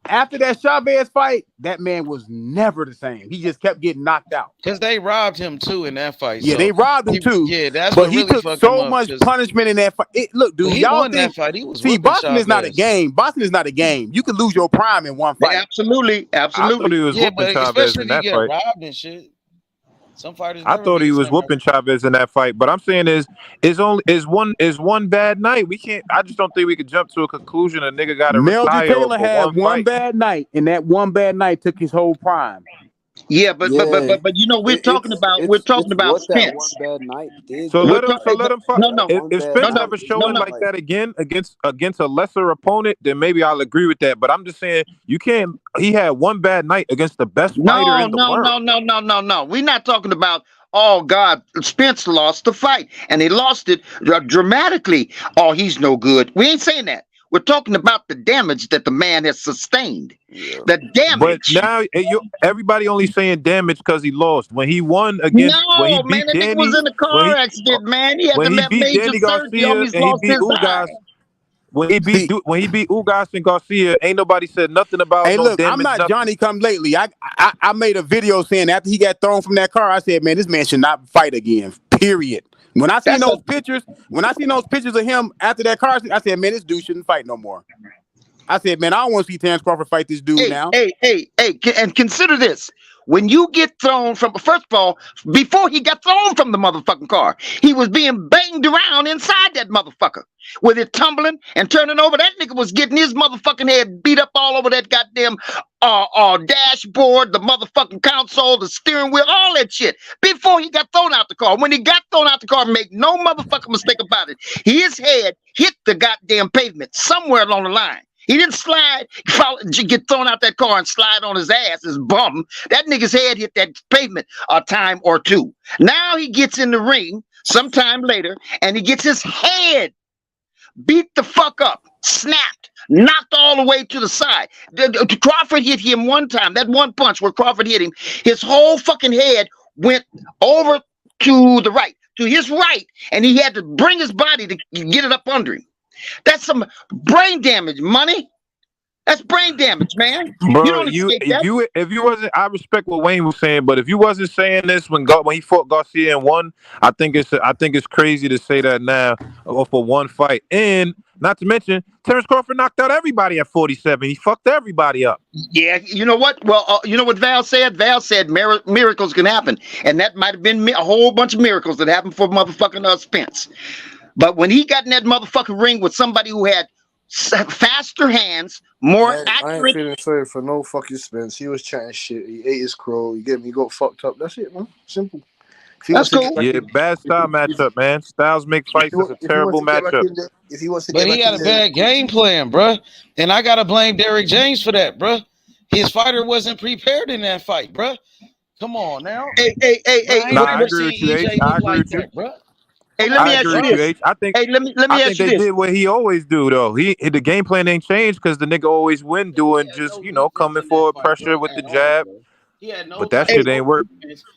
After that Chavez fight, that man was never the same. He just kept getting knocked out. Because they robbed him too in that fight. Yeah, they robbed him too. Yeah, that's but what he really took so much punishment in that fight. Look, dude, y'all won that fight. He was boxing is not a game. Boxing is not a game. You can lose your prime in one fight. Absolutely. I thought he was whooping Chavez in that fight. Robbed and shit. Some fighters I never thought be he the was same. whooping Chavez in that fight, but I'm saying is one bad night. We can't. I just don't think we could jump to a conclusion. A nigga got to Mildred retire Taylor for had one one fight. bad night, and that one bad night took his whole prime. Yeah, but Yeah, you know, we're talking it's about what that one Spence. bad night did So though. let him fight. That one If bad Spence night ever is show it not like like that again against a lesser opponent, then maybe I'll agree with that. But I'm just saying you can't. He had one bad night against the best fighter No, in the no, world. no, no, no, no, no. We're not talking about, oh God, Spence lost the fight and he lost it dramatically. Oh, he's no good. We ain't saying that. We're talking about the damage that the man has sustained. The But damage. now everybody only saying damage because he lost. When he won when he No, man, beat that nigga was Danny, in a car accident, man. He had when to he have beat major Danny surgery, Garcia almost and he lost beat his eye. Ugas, when he beat Ugas and Garcia, ain't nobody said nothing about Hey, no look, I'm damage, not nothing. Johnny come lately. I made a video saying after he got thrown from that car, I said, man, this man should not fight again. Period. When I seen those pictures of him after that car accident, I said, man, this dude shouldn't fight no more. I said, man, I don't want to see Terence Crawford fight this dude now. Hey, and consider this. When you get thrown from, first of all, before he got thrown from the motherfucking car, he was being banged around inside that motherfucker with it tumbling and turning over. That nigga was getting his motherfucking head beat up all over that goddamn dashboard, the motherfucking console, the steering wheel, all that shit before he got thrown out the car. When he got thrown out the car, make no motherfucking mistake about it, his head hit the goddamn pavement somewhere along the line. He didn't get thrown out that car and slide on his ass, his bum. That nigga's head hit that pavement a time or two. Now he gets in the ring sometime later and he gets his head beat the fuck up, snapped, knocked all the way to the side. Crawford hit him one time. That one punch where Crawford hit him, his whole fucking head went over to the right, to his right, and he had to bring his body to get it up under him. That's some brain damage, money. That's brain damage, man. Bro, You don't escape that. if you wasn't, I respect what Wayne was saying, but if you wasn't saying this when he fought Garcia and won, I think it's crazy to say that now for one fight. And not to mention, Terence Crawford knocked out everybody at 47. He fucked everybody up. Yeah, you know what? Well, you know what Val said? Val said miracles can happen, and that might have been a whole bunch of miracles that happened for motherfucking Spence. But when he got in that motherfucking ring with somebody who had faster hands, more accurate. I ain't feeling sorry for no fucking Spence. He was chatting shit. He ate his crow. You get me? He got fucked up. That's it, man. Simple. That's cool. Yeah, bad style matchup, man. Styles make fights. It's a terrible matchup. If he wants to But he had a bad game plan, bro. And I gotta blame Derrick James for that, bro. His fighter wasn't prepared in that fight, bro. Come on now. Hey. I agree with you, H. I agree with you. Bro. Hey, let me ask you this. I think. Hey, let me ask you they this. did what he always do though. The game plan ain't changed because the nigga always win doing just coming for pressure with the jab. But that shit ain't work.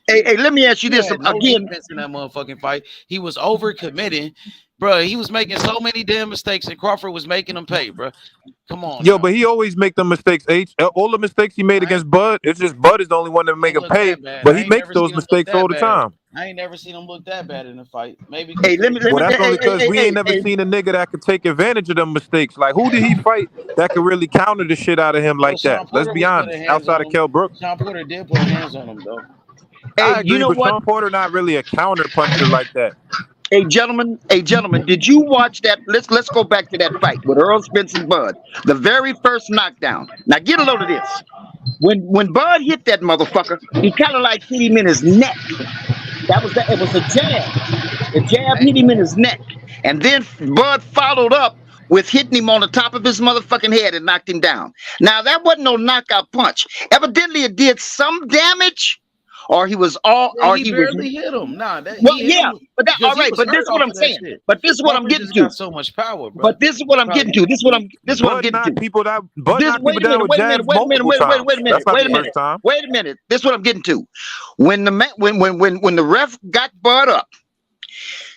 Hey, let me ask you this again. Defense in that motherfucking fight. He was overcommitting, bro. He was making so many damn mistakes, and Crawford was making them pay, bro. Come on. Yo, but he always make them mistakes. All the mistakes he made against Bud, it's just Bud is the only one that make him pay. But he makes those mistakes all the time. I ain't never seen him look that bad in a fight. Maybe. Hey, well, that's only because we ain't never seen a nigga that could take advantage of them mistakes. Like, who did he fight that could really counter the shit out of him like that? Let's be honest. Outside of Kell Brooks, Sean Porter did put hands on him though. I agree, but Sean Porter not really a counter puncher like that. Hey, gentlemen, did you watch that? Let's go back to that fight with Errol Spence and Bud. The very first knockdown. Now get a load of this. When Bud hit that motherfucker, he kind of like hit him in his neck. It was a jab. The jab hit him in his neck. And then Bud followed up with hitting him on the top of his motherfucking head and knocked him down. Now that wasn't no knockout punch. Evidently it did some damage. Or he was all, yeah, or he barely hit him. Nah, that. Well, yeah, but that all right. But this is what I'm saying. But this is what I'm getting to. Got so much power, bro. But this is what I'm getting to. This is what I'm getting to. People that Bud knocked people down with jabs multiple times. Wait a minute. This is what I'm getting to. When the ref got Bud up,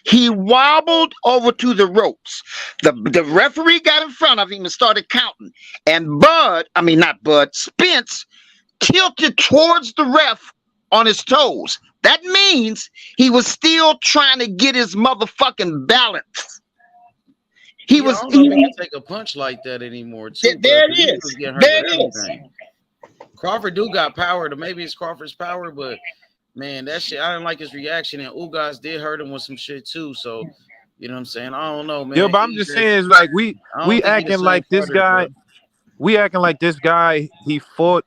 he wobbled over to the ropes. The referee got in front of him and started counting. And Spence tilted towards the ref on his toes. That means he was still trying to get his motherfucking balance. He was. He can't take a punch like that anymore. Too, there it is. There it is. Crawford do got power. Maybe it's Crawford's power, but Man, that shit, I didn't like his reaction, and Ugas did hurt him with some shit too. So, you know what I'm saying? I don't know, man. Yo, but I'm just saying, it's like we acting like this guy. Bro. We acting like this guy. He fought.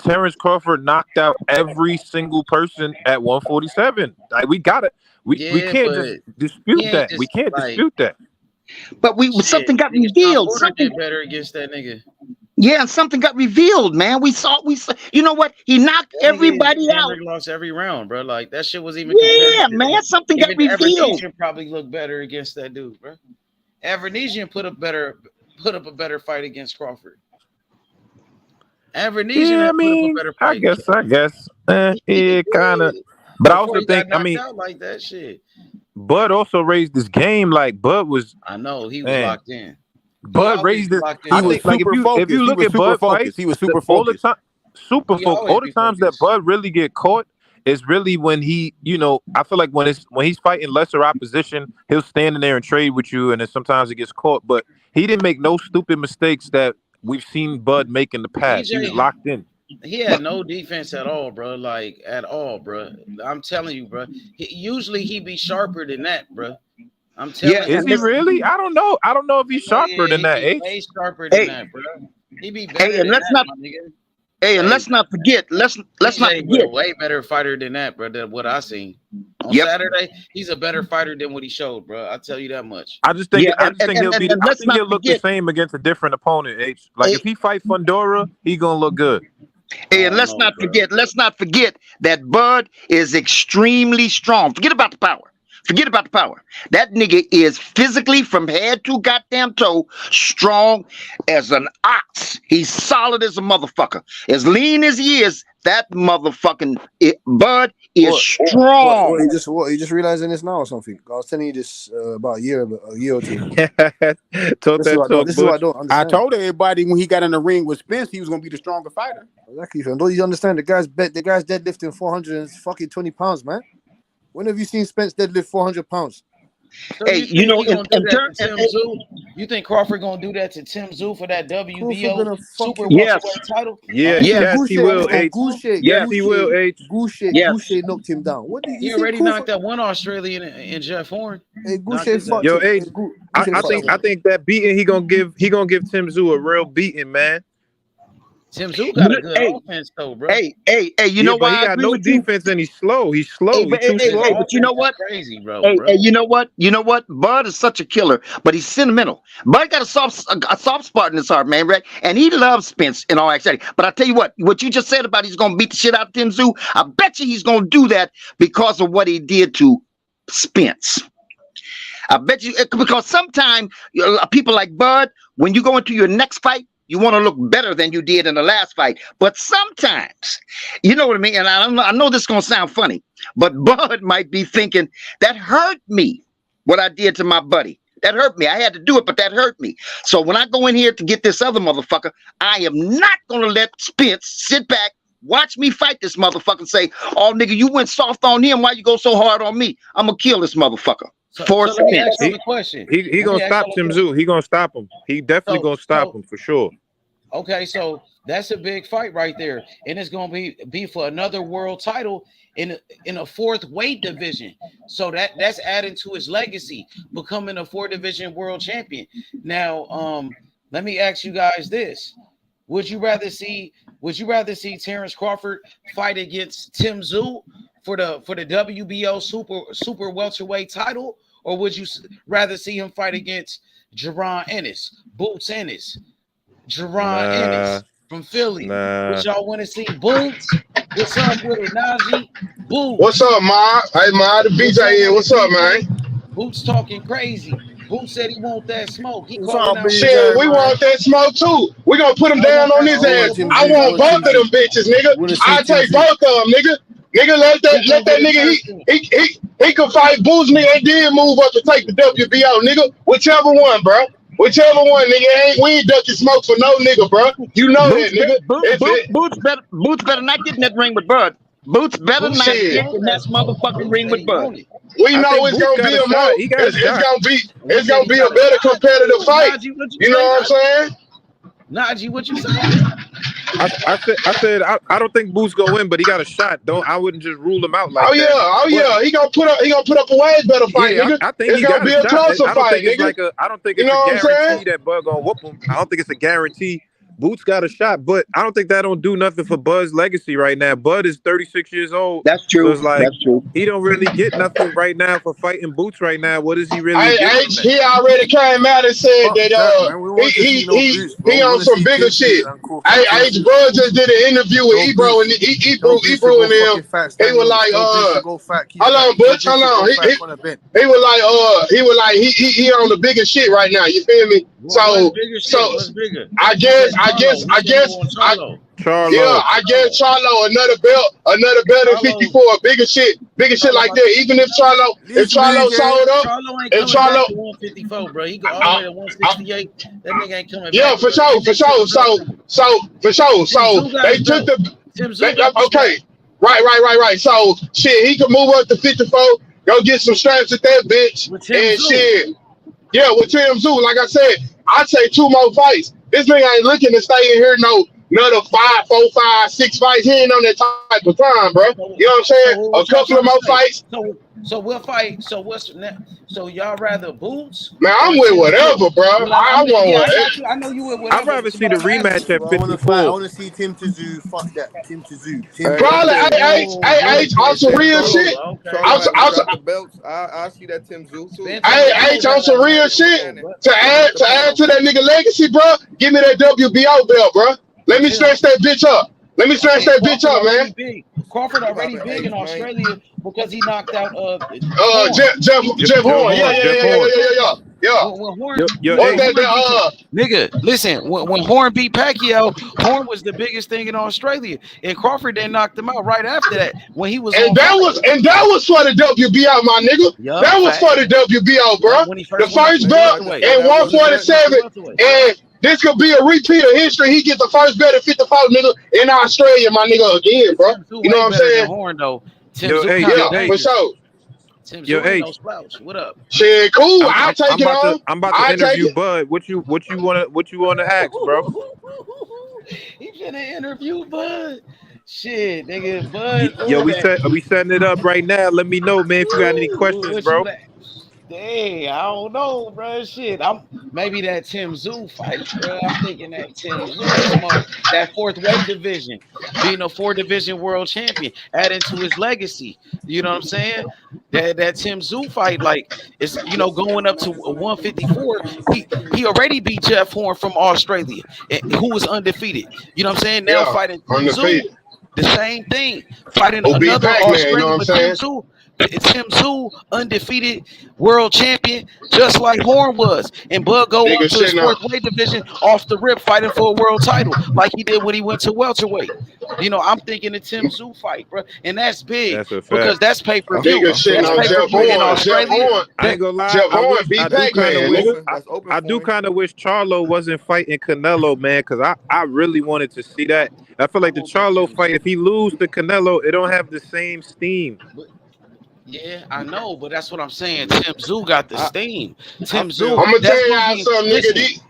Terence Crawford knocked out every single person at 147. Like we got it. We can't just dispute that. We can't dispute that. But something got revealed. Something did better against that nigga. Yeah, and something got revealed, man. We saw. You know what? He knocked everybody out. Lost every round, bro. Like that shit was even. Yeah, man. Something got revealed. Evernesian probably looked better against that dude, bro. Evernesian put up a better fight against Crawford. Evernesian, I mean, put up a better fight. I guess. Yeah, kind of. But I also think, like that shit. Bud also raised this game. Like Bud was. I know he was locked in. Bud raised it. He was super focused. If you look at Bud fights, he was super focused. All the times that Bud really get caught is really when he, I feel like when he's fighting lesser opposition, he'll stand in there and trade with you, and then sometimes he gets caught. But he didn't make no stupid mistakes that we've seen Bud make in the past. He was locked in. He had no defense at all, bro. Like at all, bro. I'm telling you, bro. Usually he be sharper than that, bro. I'm telling you. Is he really? I don't know. I don't know if he's sharper than that. Way sharper than that, bro. He be better than that, my nigga. And let's not forget. Let's not forget. Way better fighter than that, bro. Than what I seen on Saturday. He's a better fighter than what he showed, bro. I'll tell you that much. I just think he'll look the same against a different opponent. H. Like if he fight Fundora, he gonna look good. And let's not forget that Bud is extremely strong. Forget about the power. That nigga is physically from head to goddamn toe strong as an ox. He's solid as a motherfucker. As lean as he is, that motherfucking Bud is strong. You just realizing this now or something? I was telling you this about a year or two. This is what I don't understand. I told everybody when he got in the ring with Spence, he was gonna be the stronger fighter. Exactly. Don't you understand? The guy's deadlifting 420 pounds, man. When have you seen Spence deadlift 400 pounds? So hey, you think Crawford gonna do that to Tim Tszyu for that WBO super welterweight title? Yes, he will. Yes, he will. Goucher knocked him down. What did he already knocked that one Australian in Jeff Horn? Hey, Goucher fought. Yo, I think that beating he gonna give Tim Tszyu a real beating, man. Tim Tszyu got a good offense though, bro. Hey, you know why? He got no defense and he's slow. He's slow. But you know what? Crazy, bro. Hey, you know what? Bud is such a killer, but he's sentimental. Bud got a soft spot in his heart, man, right? And he loves Spence in all actuality. But I tell you what you just said about he's gonna beat the shit out of Tim Tszyu, I bet you he's gonna do that because of what he did to Spence. I bet you, because sometimes people like Bud, when you go into your next fight, you want to look better than you did in the last fight. But sometimes, you know what I mean? And I know this is going to sound funny, but Bud might be thinking, that hurt me, what I did to my buddy. That hurt me. I had to do it, but that hurt me. So when I go in here to get this other motherfucker, I am not going to let Spence sit back, watch me fight this motherfucker and say, oh, nigga, you went soft on him. Why you go so hard on me? I'm going to kill this motherfucker. So let me ask you a question. He gonna stop Tim Tszyu. He gonna stop him. He definitely gonna stop him for sure. Okay, so that's a big fight right there, and it's gonna be for another world title in a fourth weight division. So that's adding to his legacy, becoming a 4-division world champion. Now, let me ask you guys this: Would you rather see Terence Crawford fight against Tim Tszyu for the WBO super welterweight title? Or would you rather see him fight against Jaron Ennis, Boots Ennis, Ennis from Philly? Would y'all want to see Boots? What's up with it, Najee? Boots. What's up, Ma? Hey, Ma, the BJ here. What's up, man? Boots talking crazy. Boots said he want that smoke. He shit, we want that smoke too. We gonna put him down on his ass. I want both of them bitches, nigga. I take both of them, nigga. Nigga, let that nigga, he could fight Boots, nigga. They did move up to take the WBO, nigga. Whichever one, bro. Whichever one, nigga. We ain't ducking smoke for no nigga, bro. You know that, nigga. Boots better not get in that ring with Bud. Boots better not get in that motherfucking ring with Bud. We know it's gonna be it's gonna be a better competitive fight. You know what I'm saying? Najee, what you saying? I said I don't think Boots gonna win, but he got a shot. I wouldn't just rule him out like that. Oh yeah, he gonna put up a way better fight, nigga. I think it's he gonna got be a a shot. closer I don't fight, think it's nigga. I don't think You it's know a what I'm saying? guarantee that Bud gonna whoop him. I don't think it's a guarantee. Boots got a shot, but I don't think that don't do nothing for Bud's legacy right now. Bud is 36 years old. That's true. So it's like That's true. he don't really get nothing right now for fighting Boots right now. What is he really getting? He already came out and said that he on some bigger shit. H bro just did an interview with Ebro and Ebro and them. He was like, hold on, Butch, hold on. He was like he on the bigger shit right now. You feel me? What's bigger? I guess Charlo. Yeah, I guess Charlo another belt in 54, bigger shit like that. Even if Charlo sold up, Charlo ain't coming back to 154, bro. He go all the way to 168. That nigga ain't coming back. Yeah, for sure. So they took the okay. Right. So shit, he can move up to 54, go get some straps at that bitch, and shit. Yeah, with Tim Zoo, like I said, I'd say 2 more fights. This nigga ain't looking to stay in here another 5, 4, 5, 6 fights. He ain't on that type of time, bro. You know what I'm saying? A couple of more fights. So we'll fight. So what's next? So y'all rather Boots? Man, I'm with whatever, bro. I want whatever. I know you with whatever. I'd rather see the rematch at 54. I want to see Tim Tszyu. Fuck that. Tim Tszyu. Probably, on some real shit. The belts. I see that Tim Tszyu too. On some real shit. To add to that nigga legacy, bro. Give me that WBO belt, bro. Let me stretch that bitch up. Man. Crawford already big in Australia because he knocked out Jeff Horn. Yeah. Nigga, listen. When Horn beat Pacquiao, Horn was the biggest thing in Australia, and Crawford then knocked him out right after that when he was. That was for the WBO, my nigga. That was for the WBO, bro. The first belt and 147, and this could be a repeat of history. He gets the first belt at 54, nigga, in Australia, my nigga, again, bro. You know what I'm saying? Horn though. For sure. No splouts. What up? Shit, cool. I'll take it on. I'm about to interview Bud. What you wanna ask, bro? He finna interview Bud. Shit, nigga, Bud. Yo, we setting it up right now. Let me know, man, if you got any questions, bro. Dang, I don't know, bro. Shit, maybe that Tim Tszyu fight, bro. I'm thinking that Tim Tszyu, that 4th weight division, being a 4-division world champion, adding to his legacy. You know what I'm saying? That Tim Tszyu fight, like, it's going up to 154. He already beat Jeff Horn from Australia, who was undefeated. You know what I'm saying? Now fighting Tim Tszyu, the same thing, fighting another Australian, you know Tim Tszyu, undefeated world champion, just like Horn was. And Bud go up to his 4th weight division off the rip, fighting for a world title, like he did when he went to welterweight. I'm thinking the Tim Tszyu fight, bro. And that's big because that's pay-per-view. That's pay-per-view in Australia. I ain't gonna lie. I do kind of wish Charlo wasn't fighting Canelo, man, because I really wanted to see that. I feel like the Charlo fight, if he lose to Canelo, it don't have the same steam. Yeah, I know, but that's what I'm saying. Tim Tszyu got the steam. Tim Tszyu. I'm gonna tell y'all something, nigga.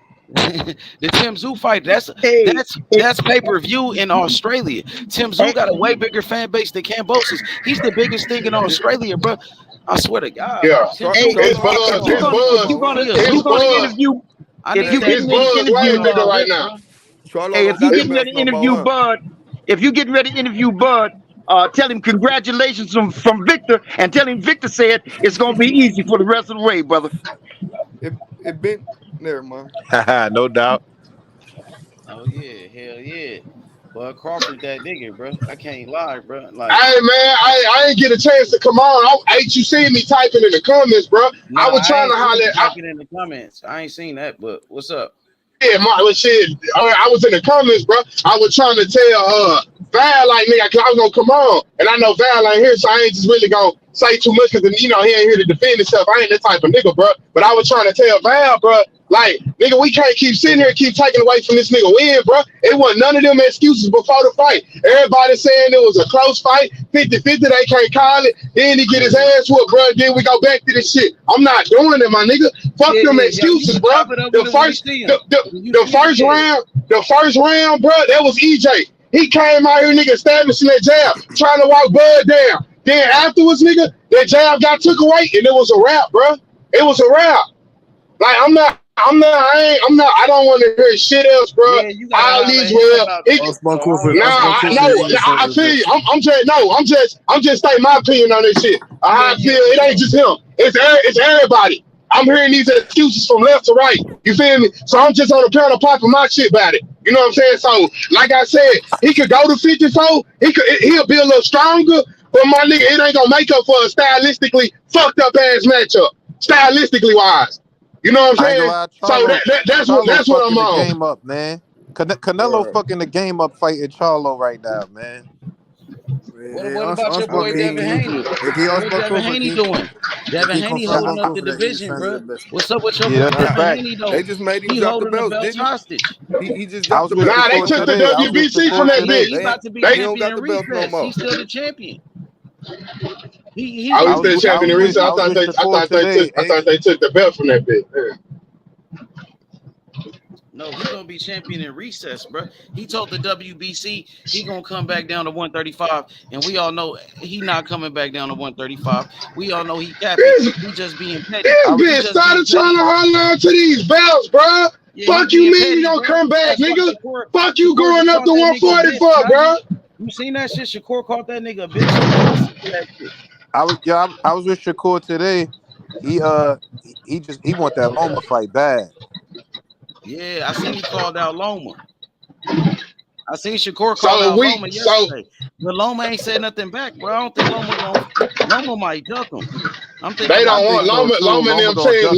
The Tim Tszyu fight, that's pay-per-view in Australia. Tim Tszyu got a way bigger fan base than Kambosos. He's the biggest thing in Australia, bro. I swear to God. Yeah. If you're gonna interview, right now. Hey, if you're getting ready to interview Bud, tell him congratulations from Victor, and tell him Victor said it's gonna be easy for the rest of the way, brother. It been never mind. No doubt. Oh yeah, hell yeah. Well, Crawford that nigga, bro. I can't lie, bro. Like, hey man, I ain't get a chance to come on. You see me typing in the comments, bro. I was trying to holler. Typing in the comments. I ain't seen that, but what's up? Yeah, shit. I was in the comments, bro. I was trying to tell Val, like, nigga, cause I was gonna come on, and I know Val ain't here, so I ain't just really gonna say too much, cause he ain't here to defend himself. I ain't that type of nigga, bro. But I was trying to tell Val, bro, Like, nigga, we can't keep sitting here and keep taking away from this nigga win, bro. It wasn't none of them excuses before the fight. Everybody saying it was a close fight, 50-50, they can't call it. Then he get his ass whooped, bro. Then we go back to this shit. I'm not doing it, my nigga. Fuck them excuses, bro. The first round, bro, that was EJ. He came out here, nigga, establishing that jab, trying to walk Bud down. Then afterwards, nigga, that jab got took away, and it was a wrap, bro. It was a wrap. Like, I don't want to hear shit else, bro. I feel you. I'm just stating my opinion on this shit. I feel it ain't just him. It's everybody. I'm hearing these excuses from left to right. You feel me? So I'm just on the panel popping my shit about it. You know what I'm saying? So, like I said, he could go to 54. He'll be a little stronger, but my nigga, it ain't gonna make up for a stylistically fucked up ass matchup. Stylistically wise. You know what I'm saying? So that's what I'm on. The game up, man. Canelo fucking the game up fighting Charlo right now, man. What about your boy Devin Haney? What Devin Haney doing? Devin Haney holding up the division, bro. What's up with your boy Devin Haney though? They just made him drop the belts hostage. He just dropped the belts. Nah, they took the WBC from that bitch. He's about to be champion in recess. He's still the champion. I was still champion in recess. I thought they took the belt from that bitch. Yeah. No, he's gonna be champion in recess, bro. He told the WBC he gonna come back down to 135, and we all know he not coming back down to 135. We all know he capping. He just being petty. This bitch started trying to hold on to these belts, bro. Yeah, fuck you, mean you don't come back, nigga? Fuck you going up to 144, bro. You seen that shit? Shakur caught that nigga a bitch. I was with Shakur today. He want that Loma fight bad. Yeah, I seen he called out Loma. I seen Shakur call out Loma yesterday. But Loma ain't said nothing back, bro. I don't think Loma might duck him. I'm thinking they don't want Loma and them team.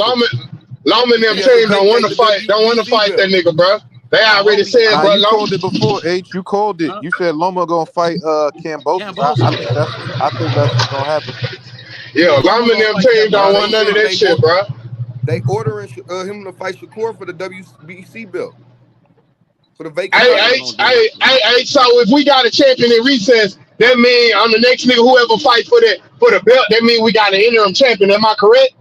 Loma and them team don't want to fight. Don't want to fight that nigga, bro. They already said, bro. You called it before, H. You called it. You said Loma gonna fight Cambosos. I think that's what's gonna happen. Yeah, Loma and them team don't want none of that shit, bro. They ordering him to fight Shakur for the WBC belt. For the vacant. Hey, so if we got a champion in recess, that mean on the next nigga whoever fight for the belt, that mean we got an interim champion. Am I correct?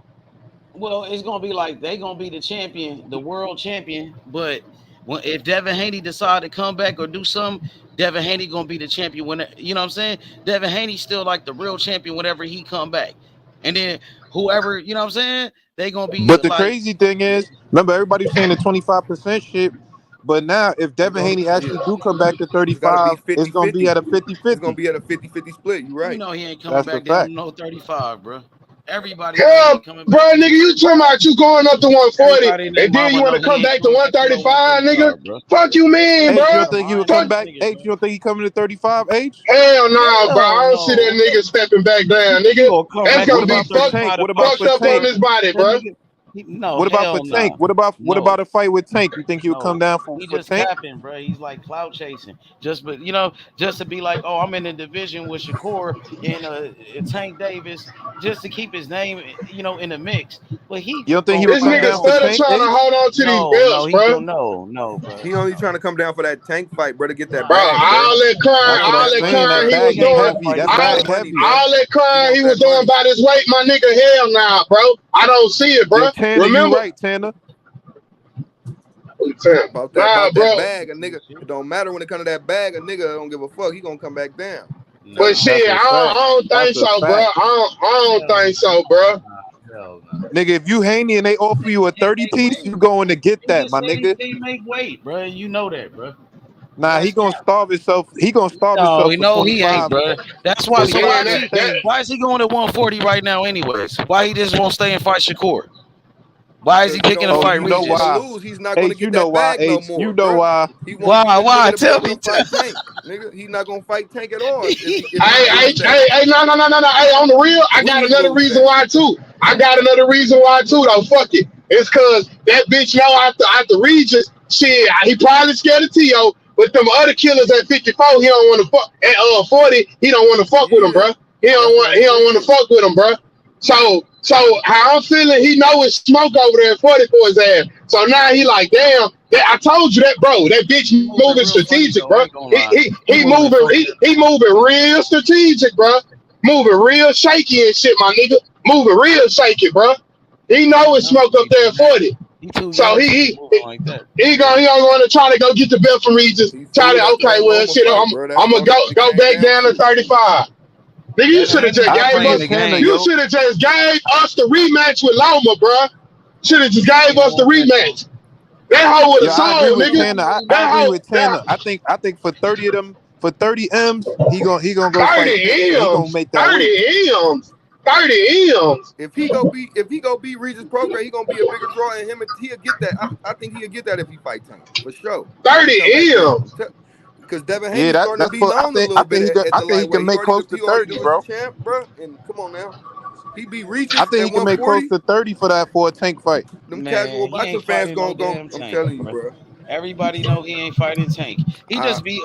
Well, it's gonna be like they gonna be the champion, the world champion. But if Devin Haney decide to come back or do something, Devin Haney gonna be the champion. When you know what I'm saying, Devin Haney still like the real champion whenever he come back. And then whoever, you know what I'm saying, they gonna be. But the crazy thing is, remember everybody's saying the 25% shit. But now, if Devin Haney actually do come back to 35, it's gonna be at a 50-50. It's gonna be at a 50-50 split. You right? You know he ain't coming back down to no 35, bro. Everybody, coming bro, back. Nigga, you talking about you going up to 140, and then you want to come back to 135, nigga? Bro. Fuck you, mean, bro? You don't think he would come back? H, you don't think he coming to 35, H? Hell no, bro. I don't see that nigga stepping back down, nigga. That's gonna be fucked up on his body, bro. No. What about for Tank? What about a fight with Tank? You think he would come down for just Tank? Capping, bro. He's like clout chasing. Just to be like, oh, I'm in the division with Shakur and Tank Davis, just to keep his name, in the mix. But you don't think he would come down for Tank? Trying to hold on to these belts, bro. No, bro. He only trying to come down for that Tank fight, bro, to get that. Bro, all that crying he was doing, all that crying he was doing about his weight, my nigga. Hell nah, bro. I don't see it, bro. Remember, right, Tanner. About that bag, a nigga. It don't matter when it comes to that bag. A nigga don't give a fuck. He gonna come back down. But shit, I don't think so, bro. I don't think so, bro. Nigga, if you Haney and they offer you a 30 piece, you going to get that, my nigga. They make weight, bro. You know that, bro. Nah, he gonna starve himself. He gonna starve himself. No, he ain't, bro. That's why. So why is he going at 140 right now, anyways? Why he just won't stay and fight Shakur? Why is he picking a fight? You know why? He's not going to get that bag no more. You know why? Why? Tell me. Nigga, he's not going to fight Tank at all. Hey, no. Hey, on the real, I got another reason why too. Though. Fuck it. It's because that bitch know after Regis, shit, he probably scared of T.O., but them other killers at 54, he don't want to fuck. At 40, he don't want to fuck with him, bro. He don't want to fuck with him, bro. So So how I'm feeling, he know it's smoke over there at 40 for his ass. So now he like, damn, I told you that, bro. That bitch moving strategic, bro. He moving real strategic, bro. Moving real shaky and shit, my nigga. Moving real shaky, bro. He know it's smoke up there at 40. So he don't want to try to go get the belt from Regis. Try to well shit. I'm gonna go back down to 35. Nigga, you should have just gave us the rematch with Loma, bro. Should have just gave us the rematch. That hoe would have sold, nigga. I agree with Tanner. I think for 30 of them, for 30 M's, he gonna go 30 fight. M's. He gonna make that 30 M's. 30 M's. If he go beat Regis Prograis, he gonna be a bigger draw, and he'll get that. I think he'll get that if he fight Tank for sure. 30 M's. Because Devin Haney's starting to be known a little bit. I think he can make close to 30, bro. Champ, bro. And come on now. He beat Regis. I think he can make close to 30 for a Tank fight. Them casual boxing fans gonna go. I'm telling you, bro. Everybody know he ain't fighting Tank. He just be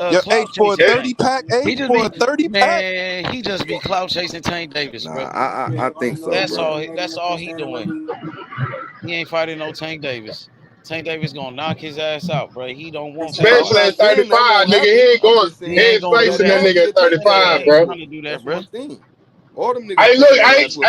for a 30 pack. He just for a 30 pack. Man, he just be clout chasing Tank Davis, bro. I think so. That's bro. all. That's all he doing. He ain't fighting no Tank Davis. Tank Davis gonna knock his ass out, bro. He don't want. Especially at 35, nigga. He ain't facing that nigga at 35, bro. Trying to do that, bro. All them niggas. Hey,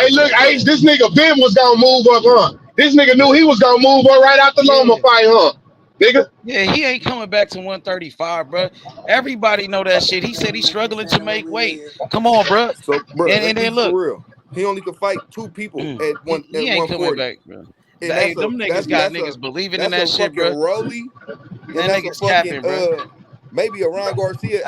look, H. This nigga Ben was gonna move up, huh? This nigga knew he was gonna move up right after Loma fight, huh? Nigga. Yeah, he ain't coming back to 135, bro. Everybody know that shit. He said he's struggling to make weight. Come on, bro. So, bro, and then look, for real. He only could fight 2 people at one. He ain't coming back, bro. Hey, them niggas got niggas believing in that shit, bro. That nigga's capping, bro. Maybe a Ron Garcia.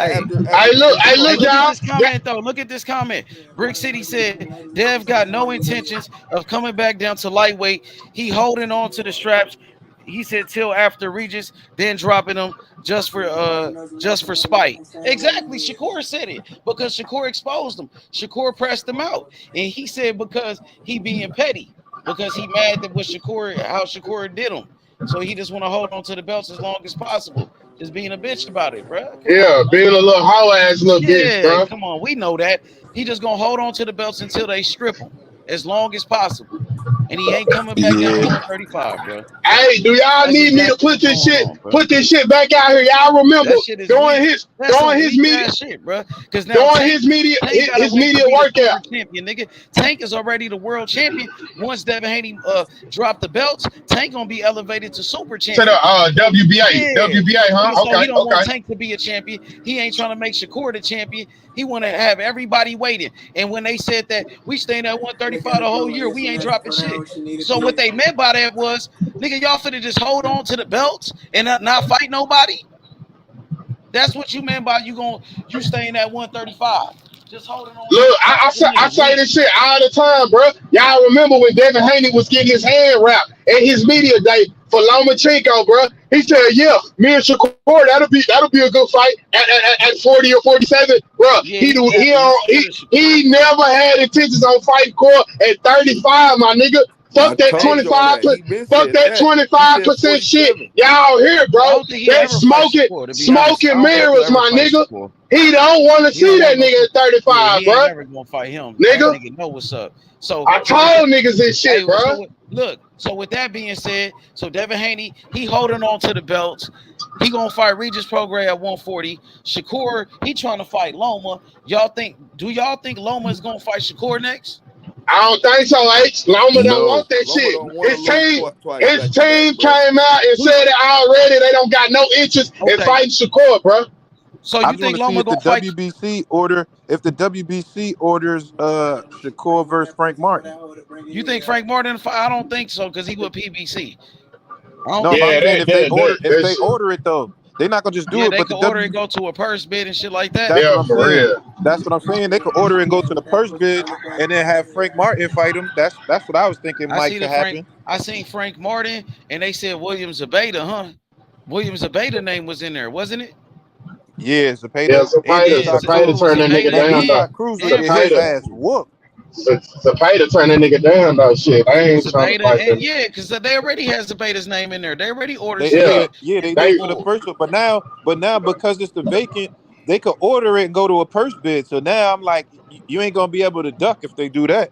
Look, y'all. Look at this comment. Brick City said Dev got no intentions of coming back down to lightweight. He holding on to the straps. He said till after Regis, then dropping them just for spite. Exactly. Shakur said it because Shakur exposed him. Shakur pressed him out, and he said because he being petty, because he mad that how Shakur did him. So he just want to hold on to the belts as long as possible. Just being a bitch about it, bro. Being a little hoe ass little bitch, bro. Come on, we know that. He just gonna hold on to the belts until they strip him as long as possible. And he ain't coming back down to 35, bro. Hey, do y'all need me to put this shit back out here? Y'all remember doing his media shit, bro? Because now his media workout. Champion, nigga. Tank is already the world champion. Once Devin Haney dropped the belts, Tank gonna be elevated to super champion. To the WBA, huh? So Okay, he don't want Tank to be a champion. He ain't trying to make Shakur the champion. He want to have everybody waiting. And when they said that we staying at 135 the whole year, we ain't dropping shit. So what they meant by that was, nigga, y'all finna just hold on to the belts and not fight nobody. That's what you meant by you staying at 135. Just holding on. Look, I say this shit all the time, bro. Y'all remember when Devin Haney was getting his hand wrapped at his media day for Lomachenko, bro? He said, "Yeah, me and Shakur, that'll be a good fight at 40 or 47, bro." Yeah, he never had intentions on fighting Core at 35, my nigga. Fuck that 25%. Fuck that 25% shit. Y'all here, bro? That's smoking mirrors, my nigga. He don't want to see that nigga at 35, bro. Never gonna fight him. Nigga. That nigga know what's up. So I told niggas this shit, bro. So with that being said, so Devin Haney, he holding on to the belts. He gonna fight Regis Prograis at 140. Shakur, he trying to fight Loma. Do y'all think Loma is gonna fight Shakur next? I don't think so, H. Loma don't want that shit. His team came out and said it already. They don't got no interest in fighting Shakur, bro. So you think Loma gonna fight? If the WBC orders Shakur versus Frank Martin. You think Frank Martin fight? I don't think so because he with PBC. If they order it though, they're not gonna just do it. They but can order and go to a purse bid and shit like that. That's what I'm saying. They could order and go to the purse bid and then have Frank Martin fight him. That's what I was thinking might happen. I seen Frank Martin and they said William Zabeda, huh? William Zabeda name was in there, wasn't it? Yeah, Zapata. Zapata turned that nigga down. Cruz would get his ass whooped. Zapata turned that nigga down, though. Shit, I ain't trying to fight him. Yeah, because they already had Zapata's name in there. They already ordered. They did for the first one, but now because it's the vacant, they could order it and go to a purse bid. So now I'm like, you ain't gonna be able to duck if they do that.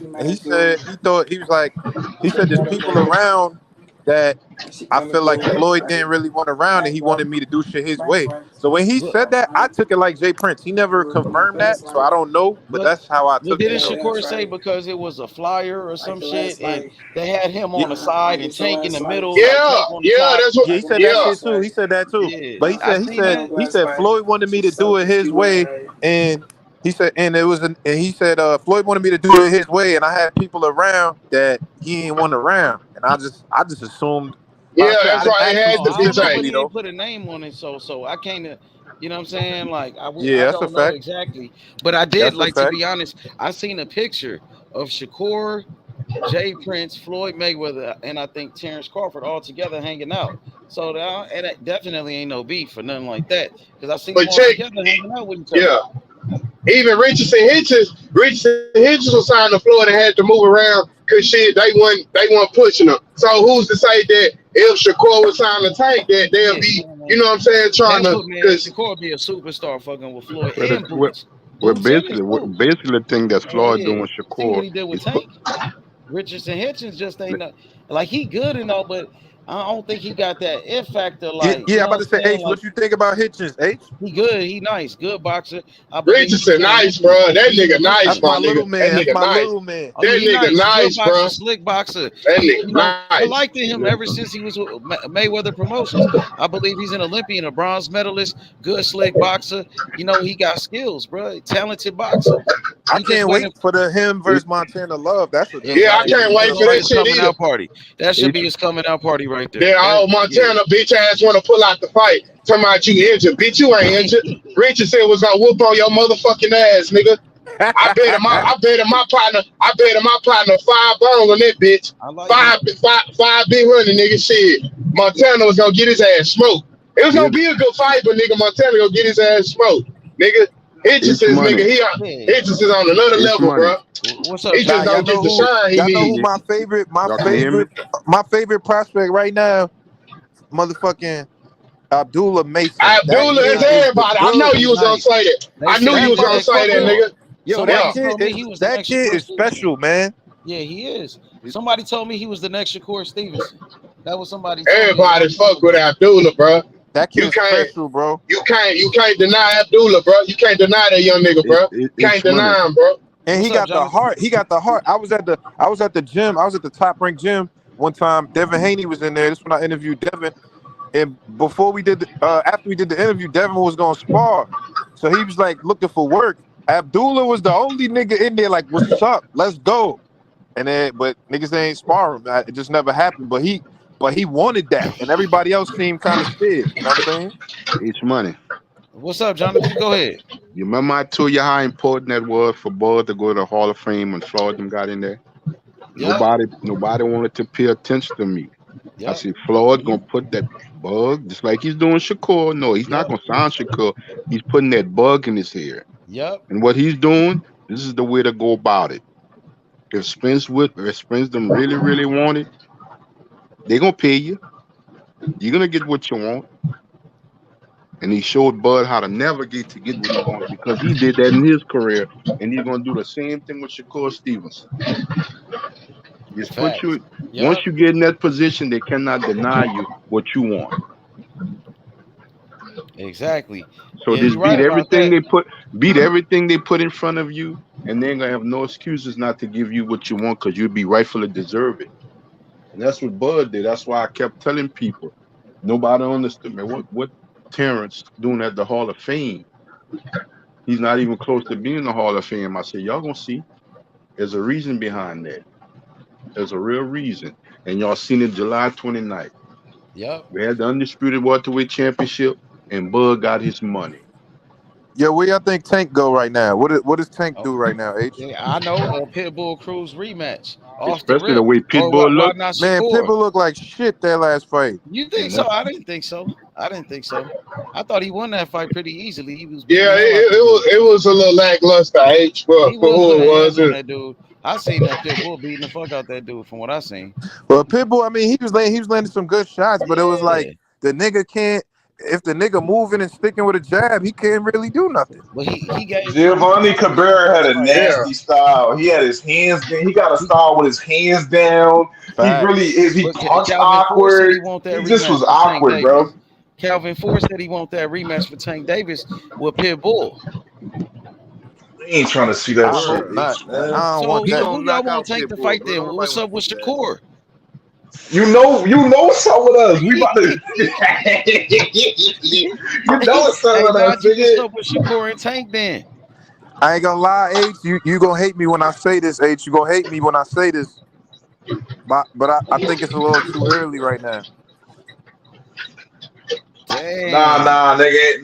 and he said he thought he was like he said there's people around that I feel like Floyd didn't really want around and he wanted me to do shit his way. So when he said that, I took it like Jay Prince. He never confirmed that, so I don't know, but that's how I took didn't it though. Shakur say because it was a flyer or some shit, and they had him on the side and Tank in the middle, like Tank on the top? That's what. Yeah, he said that Yeah, shit too. He said that too. Yeah, But I seen that. he said Floyd wanted me to do it his way, and he said, and he said Floyd wanted me to do it his way, and I had people around that he ain't want around, and I just assumed. yeah, I that's didn't right. It ask him had to be I don't know, but specifically he Tank. ain't though. put a name on it, so I can't. You know what I'm saying? Like I Yeah, that's a don't know fact. exactly, but I did That's a like to fact. be honest. I seen a picture of Shakur, Jay Prince, Floyd Mayweather, and I think Terence Crawford all together hanging out. So that, and it definitely ain't no beef or nothing like that because I seen them But all check, together hanging out with each other. yeah. Even Richardson Hitchens was signed to Florida and had to move around because shit they weren't pushing him. So who's to say that if Shakur was signed to Tank that they'll be, you know what I'm saying, trying That's to what man. because Shakur be a superstar fucking with Floyd Well, and well, Boots. well, Boots and his basically, Boots. the thing that Hell Floyd doing yeah. with See what Shakur he did with is put. Tank? Richardson Hitchens just ain't like he good and all, but I don't think he got that it factor. Like, Yeah, you I'm know about what to I'm say, saying? H, Like what you think about Hitchens, H? he good, he nice, good boxer. I believe he's Richardson in the nice, bro. Olympians. That nigga Olympians. nice, That's my my nigga. little That man. That's nigga my nice. little man. Oh That yeah, he nigga nice, good nice, boxer, bro. slick boxer. That You nigga know, I nice. liked him ever since he was with Mayweather Promotions. I believe he's an Olympian, a bronze medalist, good slick boxer. You know, he got skills, bro. Talented boxer. I He just can't waiting. wait for the him versus Montana Love. That's a Yeah, I Exactly. can't That's wait gonna for be that his shit coming either. out party. That should be his coming out party right there. Then all Yeah. Montana bitch ass want to pull out the fight. Talking about you injured. Bitch, you ain't injured. Richardson was gonna whoop on your motherfucking ass, nigga. I bet him my partner 5 bones on that bitch. I like Five big running nigga shit. Montana was gonna get his ass smoked. It was gonna be a good fight, but nigga Montana gonna get his ass smoked. Nigga. It's Hitchenson's money. nigga, Hitchenson's on another It's level, money. bro. What's up, He just John? Y'all don't get know the who? shine he Y'all know who needs. my favorite prospect right now? Motherfucking Abdullah Mason. That Abdullah is kid is the everybody. I know goods. you was gonna say that. They I knew said you he was the gonna next say that, Shakur. nigga. Yo, Somebody that told me he was the next kid Shakur is Stevenson. special, man. Yeah, he is. Somebody told me he was the next Shakur Stevenson. That was somebody told me. Everybody fuck with Abdullah, bro. That You kid's can't, special, bro. you can't deny Abdullah, bro. You can't deny that young nigga, bro. Can't It's money. deny him, bro. And What's he up, got the Jonathan? heart. He got the heart. I was at the gym. I was at the Top Rank gym one time. Devin Haney was in there. This is when I interviewed Devin. And before we did, after we did the interview, Devin was gonna spar. So he was like looking for work. Abdullah was the only nigga in there like, "What's up? Let's go." And then, but niggas ain't sparring. It just never happened. But he wanted that, and everybody else seemed kind of scared. You know what I'm saying? It's money. What's up, Jonathan? Go ahead. You remember I told you how important that was for Bud to go to the Hall of Fame when Floyd them got in there? Yep. Nobody wanted to pay attention to me. Yep. I said, Floyd gonna put that bug, just like he's doing Shakur. No, he's not gonna sign Shakur. He's putting that bug in his hair. Yep. And what he's doing, this is the way to go about it. If Spence them really, really want it, they're gonna pay you. You're gonna get what you want. And he showed Bud how to navigate to get what he wants because he did that in his career, and he's gonna do the same thing with Shakur Stevenson. Just put you once you get in that position, they cannot deny you what you want. Exactly. So just beat everything they put in front of you, and they're gonna have no excuses not to give you what you want because you'll be rightfully deserve it. And that's what Bud did. That's why I kept telling people. Nobody understood, man. What Terence doing at the Hall of Fame? He's not even close to being in the Hall of Fame. I said, y'all gonna see. There's a reason behind that. There's a real reason. And y'all seen it July 29th. Yep. We had the undisputed welterweight championship, and Bud got his money. Yeah, where y'all think Tank go right now? What does Tank do right now, H? Yeah, I know a Pitbull Cruz rematch. Especially the way Pitbull looked. Man, Pitbull looked like shit that last fight. You think so? I didn't think so. I thought he won that fight pretty easily. He was. Yeah, it was a little lackluster, H, for who it was. That dude. I seen that Pitbull beating the fuck out that dude from what I seen. Well, Pitbull, I mean, he was landing some good shots, but it was like the nigga can't. if the nigga moving and sticking with a jab, he can't really do nothing. But he gave Giovanni Cabrera had a Yeah. nasty style. He had his hands down. He got a style with his hands down. He punched awkward. He just was awkward, bro. Calvin Ford said he want that rematch for Tank Davis with Pitbull. We ain't trying to see that I shit. hope not, man. I don't So want that. who y'all want Tank to fight then? What's up with Shakur? You know what's up with us. We about to. you know what's up with us, What's up with Shakur and Tank then? I ain't gonna lie, H. You gonna hate me when I say this, H. You gonna hate me when I say this. But I think it's a little too early right now. Damn. Nah, nigga,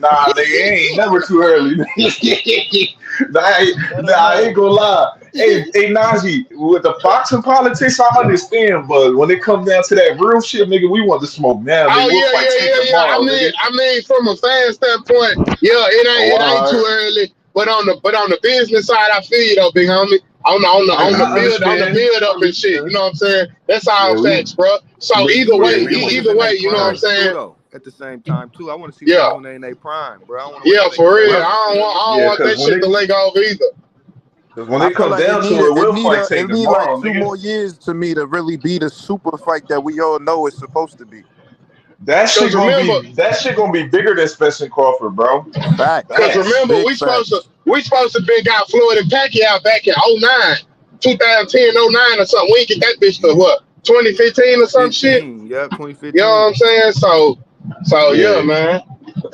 ain't never too early. I ain't gonna lie. Hey, Najee, with the boxing politics, I understand, but when it comes down to that real shit, nigga, we want to smoke now. Oh Nigga. yeah. I mean, from a fan standpoint, yeah, it ain't too early. But on the business side, I feel you though, big homie. On the build up and shit, you know what I'm saying? That's all facts, bro. So either way, you know what I'm saying? At the same time, too, I want to see them when they in their prime, bro. For real. I don't want that shit to leg off either. Because when it comes down to it, we'll fight Tank tomorrow, like 2 more years to me to really be the super fight that we all know it's supposed to be. That shit gonna be bigger than Spence and Crawford, bro. Because remember, we supposed to been got Floyd and Pacquiao back in 2010, 09 or something. We ain't get that bitch to what? 2015 or some shit? Yeah, 2015. You know what I'm saying? So yeah, man.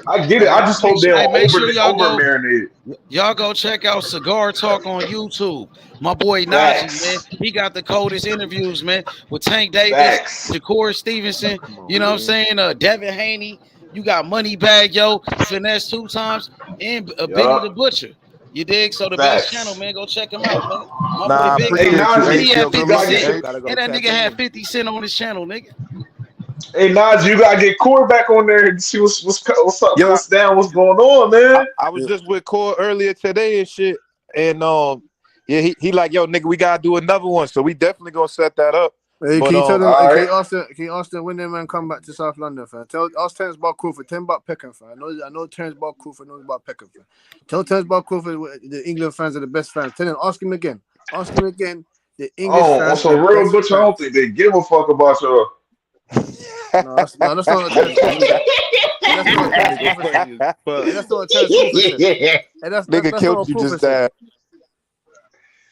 I get it. I just hope they don't over marinate. Y'all go check out Cigar Talk on YouTube. My boy Najee, man, he got the coldest interviews, man, with Tank Davis, Shakur Stevenson. You know what I'm saying? Devin Haney. You got Moneybag, yo, Finesse 2 times, and Benny the Butcher. You dig? So the best channel, man. Go check him out, man. My boy Big he had 50 Cent. And that nigga had 50 Cent on his channel, nigga. Hey, Najee, you gotta get Core back on there and see what's up, what's down, what's going on, man. I was just with Core earlier today and shit, and he like, yo, nigga, we gotta do another one, so we definitely gonna set that up. Hey, but, can you tell them? Can you ask them when they man come back to South London, fam? Ask Terence Crawford. Tell him about Peckham, fam. I know Terence Crawford knows about Peckham, fam. Tell Terence Crawford the England fans are the best fans. Tell him, ask him again. The English fans. So real Butch, I don't think they give a fuck about y'all. No, that's not what Terence said. Nigga killed you just that.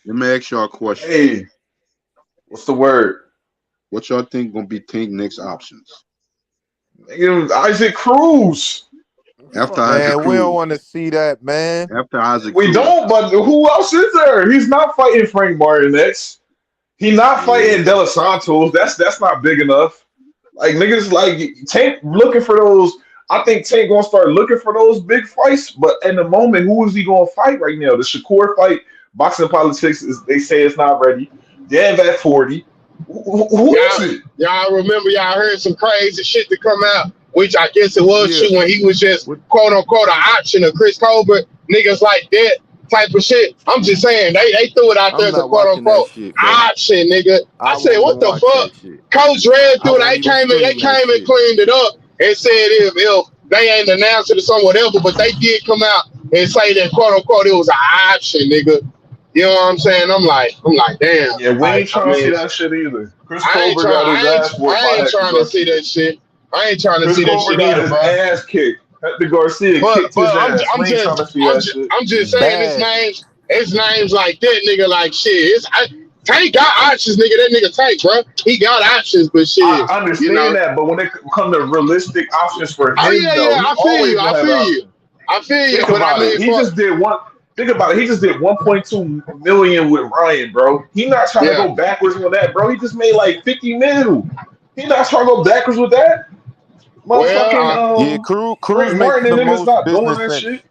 Let me ask y'all a question. Hey, what's the word? What y'all think gonna be Tank's next options? Isaac Cruz. After Isaac Cruz. We don't want to see that, man. After Isaac we Cruz. don't, but who else is there? He's not fighting Frank Martin next. He's not fighting De Los Santos. That's not big enough. Like niggas like Tank looking for those. I think Tank gonna start looking for those big fights, but in the moment, who is he gonna fight right now? The Shakur fight, boxing politics they say it's not ready. Dev at 40. Who is it? Y'all remember y'all heard some crazy shit to come out, which I guess it was true when he was just quote unquote an option of Chris Colbert, niggas like that type of shit. I'm just saying they threw it out there as a quote unquote option, nigga. I said, what the fuck? Coach Red threw it. They came and cleaned it up and said if they ain't announced it or something, whatever, but they did come out and say that quote unquote it was an option, nigga. You know what I'm saying? I'm like, damn. Yeah, we ain't trying to see that shit either. Chris Colbert got his ass whooped. I ain't trying to see that shit. I ain't trying to see that shit either, bro. Ass kicked. The Garcia kicked his ass. I'm just saying his names like that, nigga. Like shit. Tank got options, nigga. That nigga Tank, bro. He got options, but shit. I understand that, but when it come to realistic options for him, I feel you. But I mean, he just did one. Think about it. He just did 1.2 million with Ryan, bro. He not trying to go backwards with that, bro. He just made like 50 mil. He not trying to go backwards with that. Cruz makes the most business sense.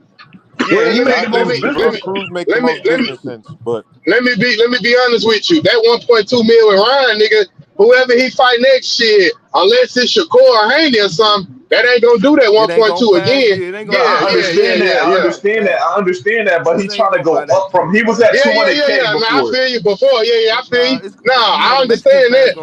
Yeah, he made the most Cruz makes the most business sense. But let me be honest with you. That 1.2 mil with Ryan, nigga. Whoever he fight next, shit, unless it's Shakur or Haney or something, that ain't gonna do that 1.2 again. I understand that, but he's trying to go up from. He was at 200K before. I feel you before. I feel you. I understand that.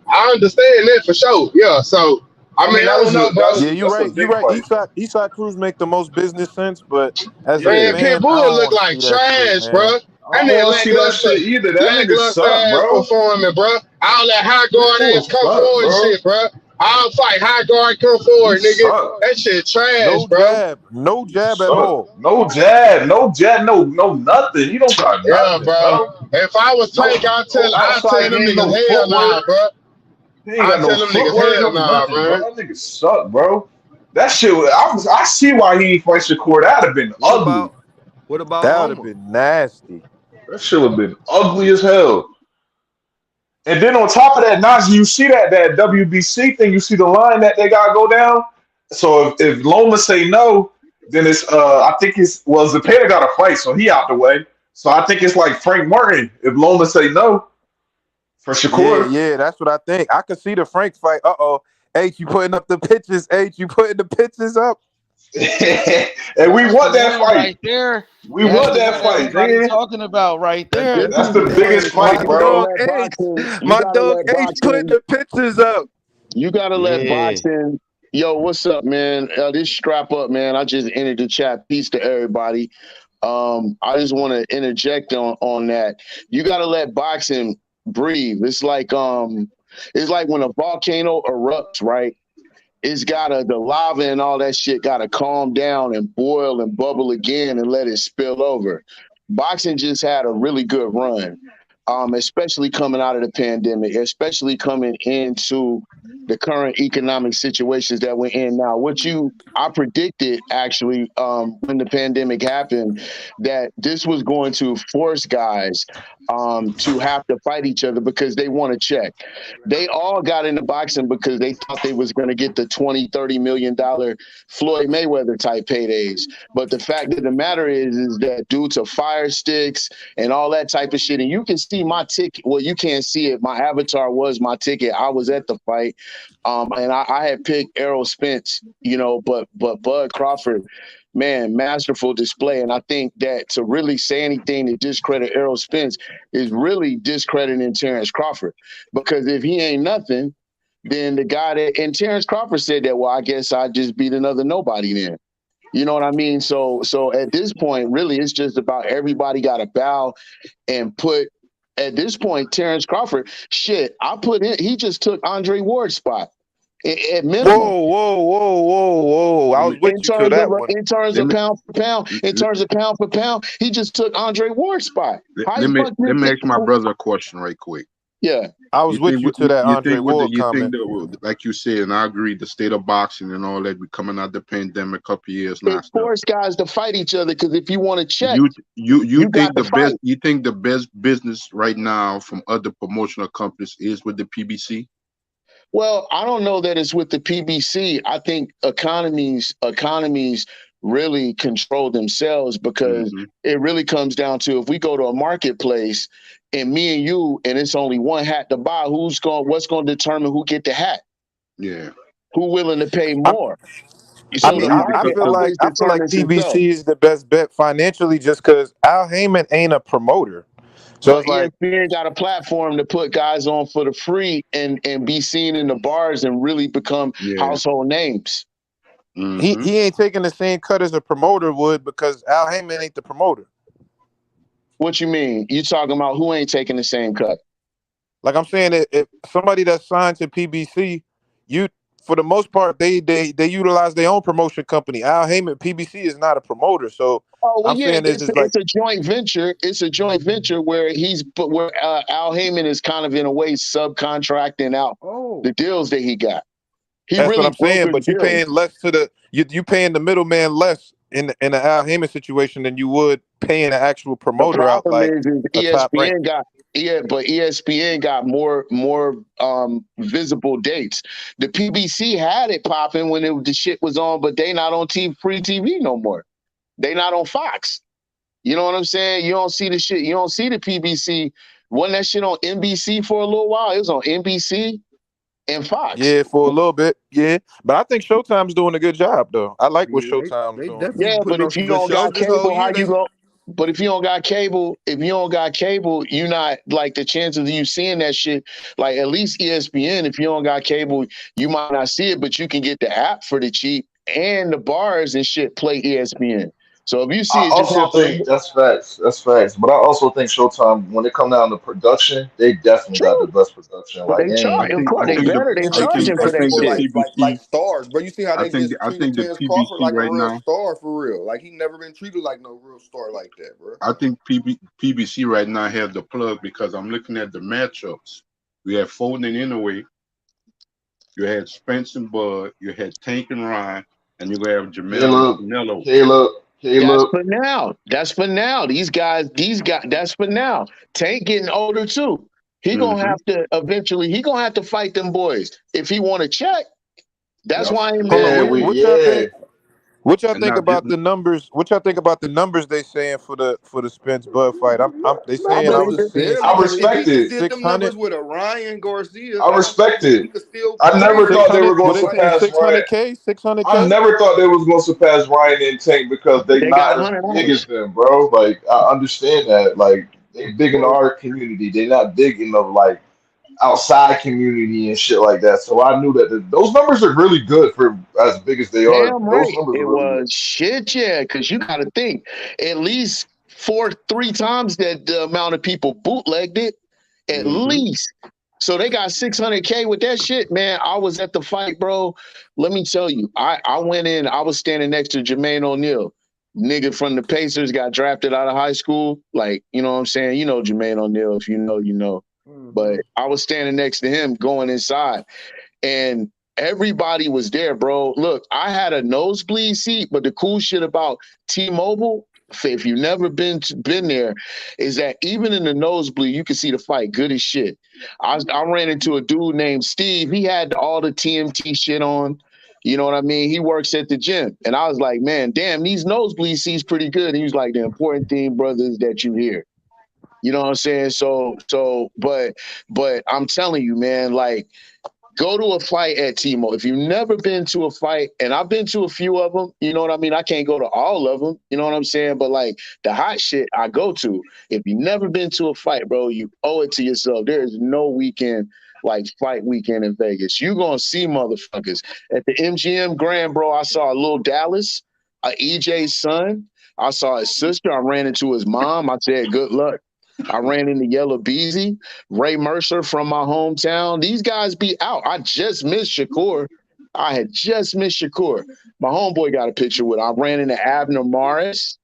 I understand that for sure. Yeah, so I mean, I don't know, bro. Yeah, you're that's a right. You're big right. fight. Eastside Cruz make the most business sense, but as a Man, Yeah. fan, I Pitbull don't look want to like see that shit, trash, bro. man. I That don't nigga want to see that shit either. That nigga lackluster suck, ass bro. performing, bro. All that high guard Pitbull ass come suck, forward bro. shit, bro. I'll fight high guard come He forward, nigga. suck. That shit trash, No bro. jab, no He jab at suck. all. No jab, no nothing. He don't got Yeah, nothing, bro. bro. If I was Tank, No I'll tell outside them game, niggas no hell nah, footwork. bro. He ain't I'll got no tell them niggas footwork, hell no nah, nothing, bro. man. That nigga suck, bro. That shit. I see why he ain't fight Shakur. That'd have been What ugly. about what about That would have Loma? been nasty. That shit would have been ugly as hell. And then on top of that, Najee, you see that WBC thing. You see the line that they gotta go down. So if Loma say no, then it's I think it's Zepeda got to fight, so he out the way. So I think it's like Frank Martin. If Loma say no for Shakur, Yeah, that's what I think. I could see the Frank fight. H, you putting up the pictures. H, you putting the pictures up. and we That's want the that one fight. right there. We That's want the that one fight, everybody man. talking about right there. That's the biggest My fight, bro. dog H. My dog H putting the pictures up. You gotta let Yeah. boxing. Yo, what's up, man? This strap up, man. I just entered the chat. Peace to everybody. I just want to interject on that. You gotta let boxing breathe. It's like when a volcano erupts, right? It's gotta the lava and all that shit gotta calm down and boil and bubble again and let it spill over. Boxing just had a really good run, especially coming out of the pandemic, especially coming into the current economic situations that we're in now. I predicted actually when the pandemic happened that this was going to force guys to have to fight each other because they want to check. They all got into boxing because they thought they was going to get the $20-30 million Floyd Mayweather type paydays. But the fact of the matter is that due to fire sticks and all that type of shit, and you can see my ticket. Well, you can't see it. My avatar was my ticket. I was at the fight. And I had picked Errol Spence, but Bud Crawford, man, masterful display. And I think that to really say anything to discredit Errol Spence is really discrediting Terence Crawford. Because if he ain't nothing, then the guy and Terence Crawford said that, well, I guess I just beat another nobody then. You know what I mean? So at this point, really, it's just about everybody got to bow and put. At this point, Terence Crawford, he just took Andre Ward's spot at minimum. Whoa. I was with you to that one. In terms of pound for pound, he just took Andre Ward's spot. Let me ask my brother a question right quick. Yeah. I was with you to that Andre Ward comment. Like you said, and I agree, the state of boxing and all that, we coming out the pandemic a couple years now. It forced guys to fight each other because if you want to check, you think the best business right now from other promotional companies is with the PBC? Well, I don't know that it's with the PBC. I think economies really control themselves because it really comes down to if we go to a marketplace and me and you and it's only one hat to buy, what's going to determine who get the hat? Yeah. Who willing to pay more? I feel like PBC is the best bet financially just because Al Heyman ain't a promoter. So but it's like ESPN got a platform to put guys on for the free and be seen in the bars and really become household names. He ain't taking the same cut as a promoter would because Al Heyman ain't the promoter. What you mean? You talking about who ain't taking the same cut? Like I'm saying, if somebody that's signed to PBC, for the most part they utilize their own promotion company. Al Heyman, PBC is not a promoter, so saying it's a joint venture. It's a joint venture where Al Heyman is kind of in a way subcontracting out the deals that he got. That's what I'm saying, but you're paying less you paying the middleman less in the Al Heyman situation than you would paying an actual promoter out like ESPN got. Yeah, but ESPN got more visible dates. The PBC had it popping when the shit was on, but they not on free TV no more. They not on Fox. You know what I'm saying? You don't see the shit. You don't see the PBC. Wasn't that shit on NBC for a little while? It was on NBC and Fox. Yeah, for a little bit. Yeah, but I think Showtime's doing a good job though. I like what Showtime's doing. Yeah, but if you don't got cable, how you go? But if you don't got cable, you're not like the chances of you seeing that shit. Like at least ESPN, if you don't got cable, you might not see it, but you can get the app for the cheap, and the bars and shit play ESPN. So if you see I it, just also have to think that's facts. That's facts. But I also think Showtime, when it come down to production, they definitely got the true. best production. But Like, they they I charge, ain't, of think course, I they think the better. They and they treat charging for us that for shit. like stars, bro. You see how I they think just I treated think the Terence Crawford PBC like a right real now. star for real. Like he never been treated like no real star like that, bro. I think PBC right now have the plug because I'm looking at the matchups. We have Foden and Inouye. You had Spence and Bud. You had Tank and Ryan, and you have Jamel and Caleb, Canelo. That's Caleb. for now. That's for now. These guys, that's for now. Tank getting older too. He gonna Mm-hmm. have to eventually. He gonna have to fight them boys if he want to check. That's Yep. why I'm Hold on, Yeah, in. what y'all think? What y'all And think now this, about the numbers? What y'all think about the numbers they saying for the Spence Bud fight? They I saying, I believe was it seeing barely, I because if he respect just it. did them 600, numbers with a Ryan Garcia, I I respect think he it. could still I never breathe. thought they 600. were going What to they saying? surpass Ryan. 600K, I 600K. never thought they was going to surpass Ryan and Tank because they They got not as big $100. as them, bro. Like, I understand that. Like, they big in Well, our community. They not big in the like outside community and shit like that. So I knew that those numbers are really good for as big as they are. damn Those right, numbers it are really good. was shit. Yeah, because you got to think at least three times that the amount of people bootlegged it. At mm-hmm. least. So they got 600K with that shit, man. I was at the fight, bro. Let me tell you, I went in, I was standing next to Jermaine O'Neal. Nigga from the Pacers got drafted out of high school. Like, you know what I'm saying? You know Jermaine O'Neal. If you know, you know. But I was standing next to him going inside, and everybody was there, bro. Look, I had a nosebleed seat, but the cool shit about T-Mobile, if you've never been there, is that even in the nosebleed, you can see the fight good as shit. I ran into a dude named Steve. He had all the TMT shit on. You know what I mean? He works at the gym. And I was like, man, damn, these nosebleed seats pretty good. And he was like, the important thing, brother, is that you hear. You know what I'm saying? But I'm telling you, man, like, go to a fight at T-Mobile. If you've never been to a fight, and I've been to a few of them, you know what I mean? I can't go to all of them, you know what I'm saying? But like the hot shit I go to. If you've never been to a fight, bro, you owe it to yourself. There is no weekend like fight weekend in Vegas. You're going to see motherfuckers. At the MGM Grand, bro, I saw a little Dallas, EJ's son. I saw his sister. I ran into his mom. I said, good luck. I ran into Yellow Beezy, Ray Mercer from my hometown. These guys be out. I just missed Shakur. I had just missed Shakur. My homeboy got a picture with. I ran into Abner Morris.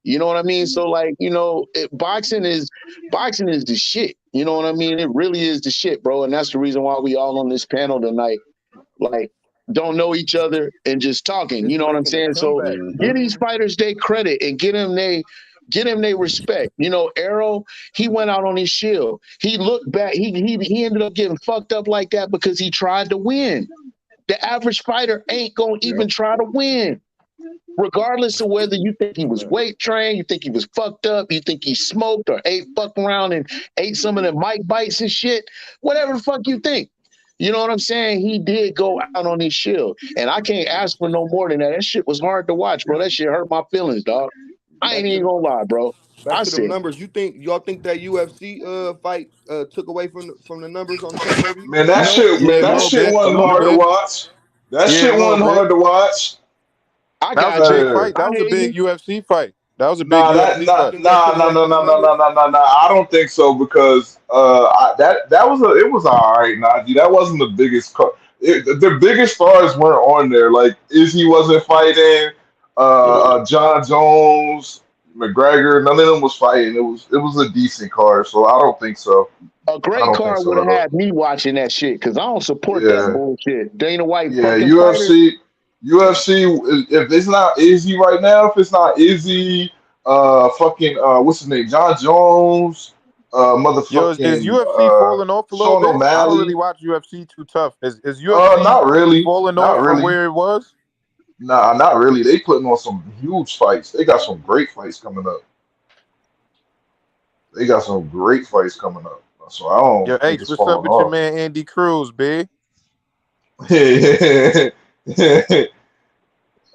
You know what I mean? So like, you know, boxing is the shit. You know what I mean? It really is the shit, bro. And that's the reason why we all on this panel tonight. Like, don't know each other and just talking. You Just know what I'm making a saying? So comeback. give these fighters their credit and get them they respect. You know, Errol, he went out on his shield. He looked back. He ended up getting fucked up like that because he tried to win. The average fighter ain't gonna even try to win. Regardless of whether you think he was weight trained, you think he was fucked up, you think he smoked or fucked around and ate some of the Mike bites and shit, whatever the fuck you think. You know what I'm saying? He did go out on his shield. And I can't ask for no more than that. That shit was hard to watch, bro. That shit hurt my feelings, dog. I ain't Back even to gonna lie, bro. back I to them said, numbers. Y'all think that UFC fight took away from the numbers on the pay per view? Man, that no, shit, Yeah, man, a that little shit bit, a wasn't little hard to bit. watch. That Yeah, a shit little wasn't bit. hard to watch. I That was a got you. big Uh, fight. I That was a hear big you. UFC fight. That was a big Nah, that UFC You nah fight. think that nah took nah away nah from the nah nah numbers? nah nah nah nah. I don't think so because that was it was all right, Najee. That wasn't the biggest. The biggest stars weren't on there. Like Izzy wasn't fighting. John Jones, McGregor, none of them was fighting. It was a decent card, so I don't think so. A I great don't think card so would at have all. had me watching that shit because I don't support that Yeah. bullshit. Dana White Yeah, fucking fighters. UFC. If it's not Izzy right now, if it's not Izzy, fucking, what's his name, John Jones, Yo, is motherfucking, UFC falling off a little Sean bit? I don't really O'Malley. watch UFC too tough. Is UFC Not really, falling not off from really. where it was? Nah, not really. They putting on some huge fights. They got some great fights coming up. They got some great fights coming up. So I don't Yo, think H, it's what's up falling with your off. man Andy Cruz, big?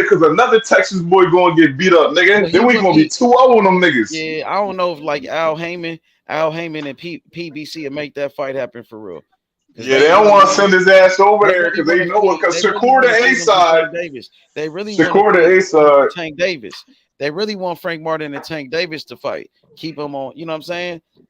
yeah, because another Texas boy gonna get beat up, nigga. But Then we gonna be 2-0 on them niggas. Yeah, I don't know if like Al Heyman and PBC will make that fight happen for real. Yeah, they don't want to send his ass over there because they know it. Because Shakur the A side, they really Shakur the A side, Tank Davis. They really want Frank Martin and Tank Davis to fight. Keep them on. You know what I'm saying?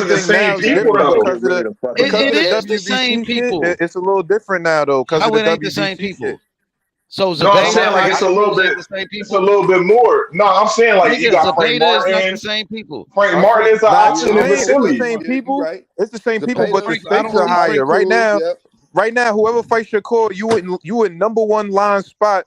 wasn't the everything now same is people different though. because of the It is the WBC same shit. people. It's a little different now though because of How the it ain't the same WBC people? shit. So No, I'm Zabata, saying like it's a little Alvarez bit. ain't the same It's a people. little bit more. No, I'm saying like you Nigga, got Frank Zabata is not the Martin. same people. Frank Martin is an Nah, it's option the in same. It's the Vasiliy. same Yeah, you people. right. It's the same people, No, but the Frank, I stakes don't are see Frank. higher right Cool. now. Yep. Right now, whoever fights Shakur, you in number one line spot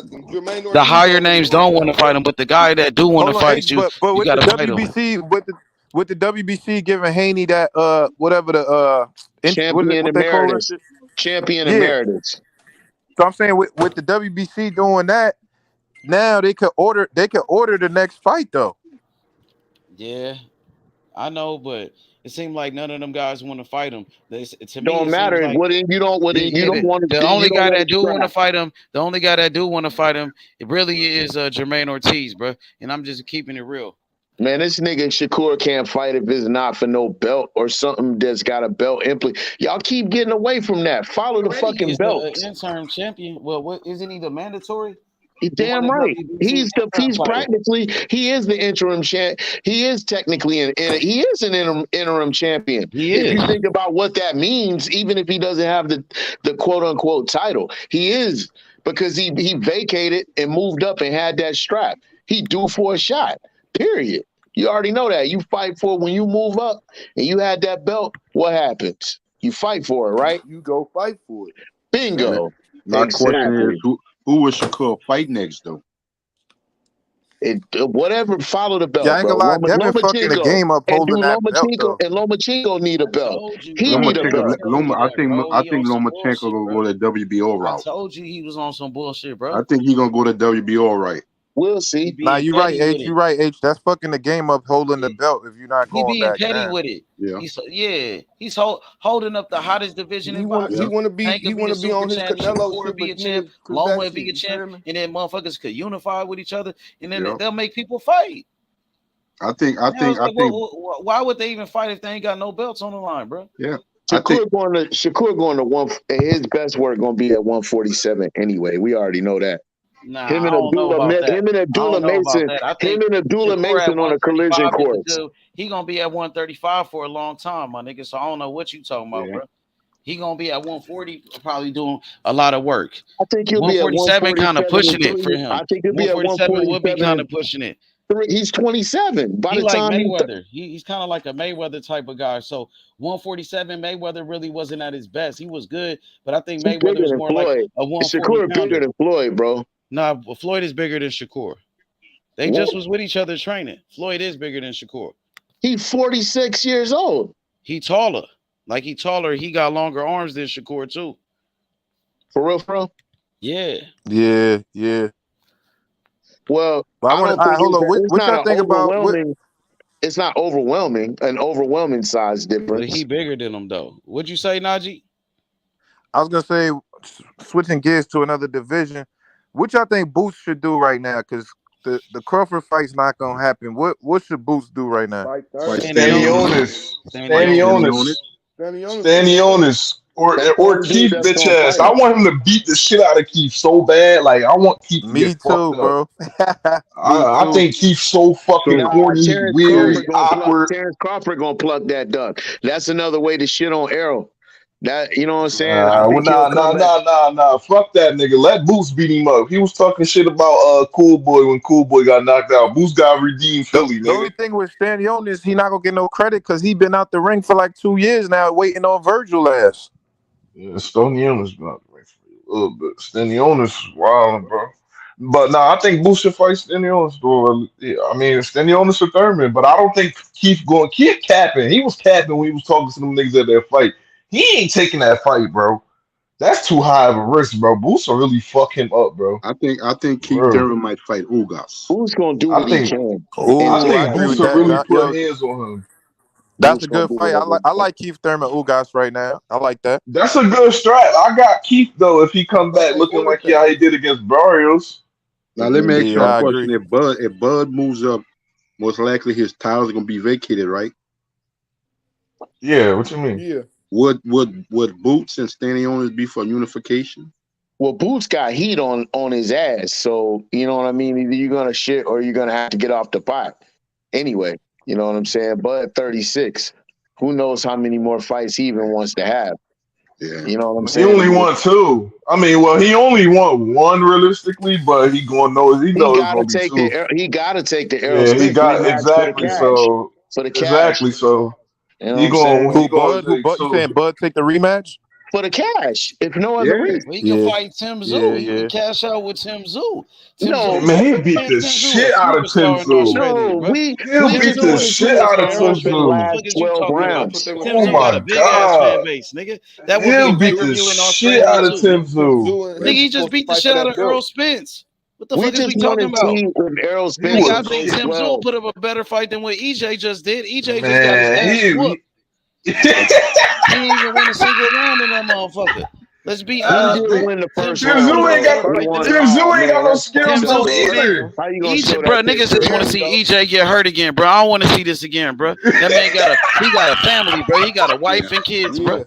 inducting. Jermaine The Ortiz higher already names won don't that want to fight. fight him, but the guy that do want to Hold on, hey, fight you, but you with the got to fight him. WBC, with the WBC giving Haney that whatever the Champion what they call that emeritus. shit? Champion Yeah. emeritus. So I'm saying with the WBC doing that, now they could order the next fight though. Yeah, I know, but it seemed like none of them guys want to fight him. To me, Don't it seems matter. like You don't want the to. You only don't guy want that to do want to scrap. fight him, it really is Jermaine Ortiz, bro. And I'm just keeping it real. Man, this nigga Shakur can't fight if it's not for no belt or something that's got a belt implant. Y'all keep getting away from that. Follow the fucking He's belt. the interim champion. Well, what isn't he the mandatory? He's damn right. He's practically he is the interim champ. He is technically an interim champion. If you think about what that means, even if he doesn't have the quote unquote title, he is, because he vacated and moved up and had that strap. He due for a shot. Period. You already know that. You fight for it when you move up and you had that belt. What happens? You fight for it, right? You go fight for it. Bingo. My question is, who will Shakur fight next, though? Whatever follow the belt. Yeah, I ain't gonna lie. Devin fucking the game up holding that belt, though. And Lomachenko need a belt. He need a belt. I think Lomachenko gonna go the WBO route. I told you he was on some bullshit, bro. I think he gonna go the WBO right. We'll see. Nah, you right, H. You right, H. That's fucking the game up holding the belt if you're not going back down. He being petty with it. Yeah. He's holding up the hottest division in boxing. He want to be on his Canelo shit, be a champ, Loma be a champ, and then motherfuckers could unify with each other, and then they'll make people fight. I think. Why would they even fight if they ain't got no belts on the line, bro? Yeah. Shakur going to one. His best work going to be at 147 anyway. We already know that. Nah, him and Abdullah Mason on a collision course. He gonna be at 135 for a long time, my nigga. So I don't know what you talking about, bro. He gonna be at 140, probably doing a lot of work. I think he'll be at 147, kind of pushing it for him. I think he'll be at 147. Would be kind of pushing it. He's 27. By the time Mayweather, he's kind of like a Mayweather type of guy. So 147, Mayweather really wasn't at his best. He was good, but I think Mayweather was more like a 140. Shakur bigger than Floyd, bro. Nah, Floyd is bigger than Shakur. They just was with each other training. Floyd is bigger than Shakur. He's 46 years old. He taller. He got longer arms than Shakur too. For real, bro? Yeah. Yeah. Well, hold on. What y'all think about? It's not overwhelming, an overwhelming size difference. But he bigger than him, though. What'd you say, Najee? I was gonna say, switching gears to another division. What y'all think Boots should do right now? Because the Crawford fight's not gonna happen. What should Boots do right now? Standing on this. Or Keith bitch ass. I want him to beat the shit out of Keith so bad. Like I want Keith to get fucked bro. I think Keith's so fucking corny, weird, awkward. Terence Crawford gonna pluck that duck. That's another way to shit on Errol. That, you know what I'm saying? Nah. Fuck that nigga. Let Boots beat him up. He was talking shit about Cool Boy when Cool Boy got knocked out. Boots got redeemed Philly. The only thing with Stanley is he not gonna get no credit because he been out the ring for like 2 years now, waiting on Virgil ass. Yeah, Stanley's been out the ring for a little bit. Stanley's wild, bro. But I think Boots should fight Stanley's, bro. Yeah, I mean, Stanley's for Thurman, but I don't think Keith capping. He was capping when he was talking to them niggas at that fight. He ain't taking that fight, bro. That's too high of a risk, bro. Boots will really fuck him up, bro. I think Keith Thurman might fight Ugas. Who's gonna do what he can? I think Boots will really put hands on him. That's a good fight. I like Keith Thurman Ugas right now. I like that. That's a good strat. I got Keith though. If he come back looking like how he did against Barrios. Now let me ask you a question. If Bud moves up, most likely his titles are gonna be vacated, right? Yeah. What you mean? Yeah. Would Boots and Stanley Owners be for unification? Well, Boots got heat on his ass, so you know what I mean. Either you're gonna shit or you're gonna have to get off the pot. Anyway, you know what I'm saying. But 36, who knows how many more fights he even wants to have? Yeah, you know what I'm saying. He only won 2. I mean, well, he only won 1 realistically, but he knows he gotta take 2. He gotta take the Errol Spence. He got exactly so for the cash. Exactly so. You know you saying Bud take the rematch? For the cash, if no other reason. He can fight Tim Zoo. He can cash out with Tim Zoo. Man, he beat the shit out of Tim Zoo. No, he'll beat the shit out of Tim Zoo. 12 rounds. Oh my god, nigga. That he'll beat the shit out of Tim Zoo. Nigga, he just beat the shit out of Errol Spence. What the fuck is we talking about? Errol Spence. I think Tim Zoo put up a better fight than what EJ just did. EJ just got his ass whooped. He didn't even win a single round in that motherfucker. Let's be honest. Tim Zoo ain't got no skills either. Bro, niggas just want to see EJ get hurt again, bro. I don't want to see this again, bro. That man got a family, bro. He got a wife and kids, bro.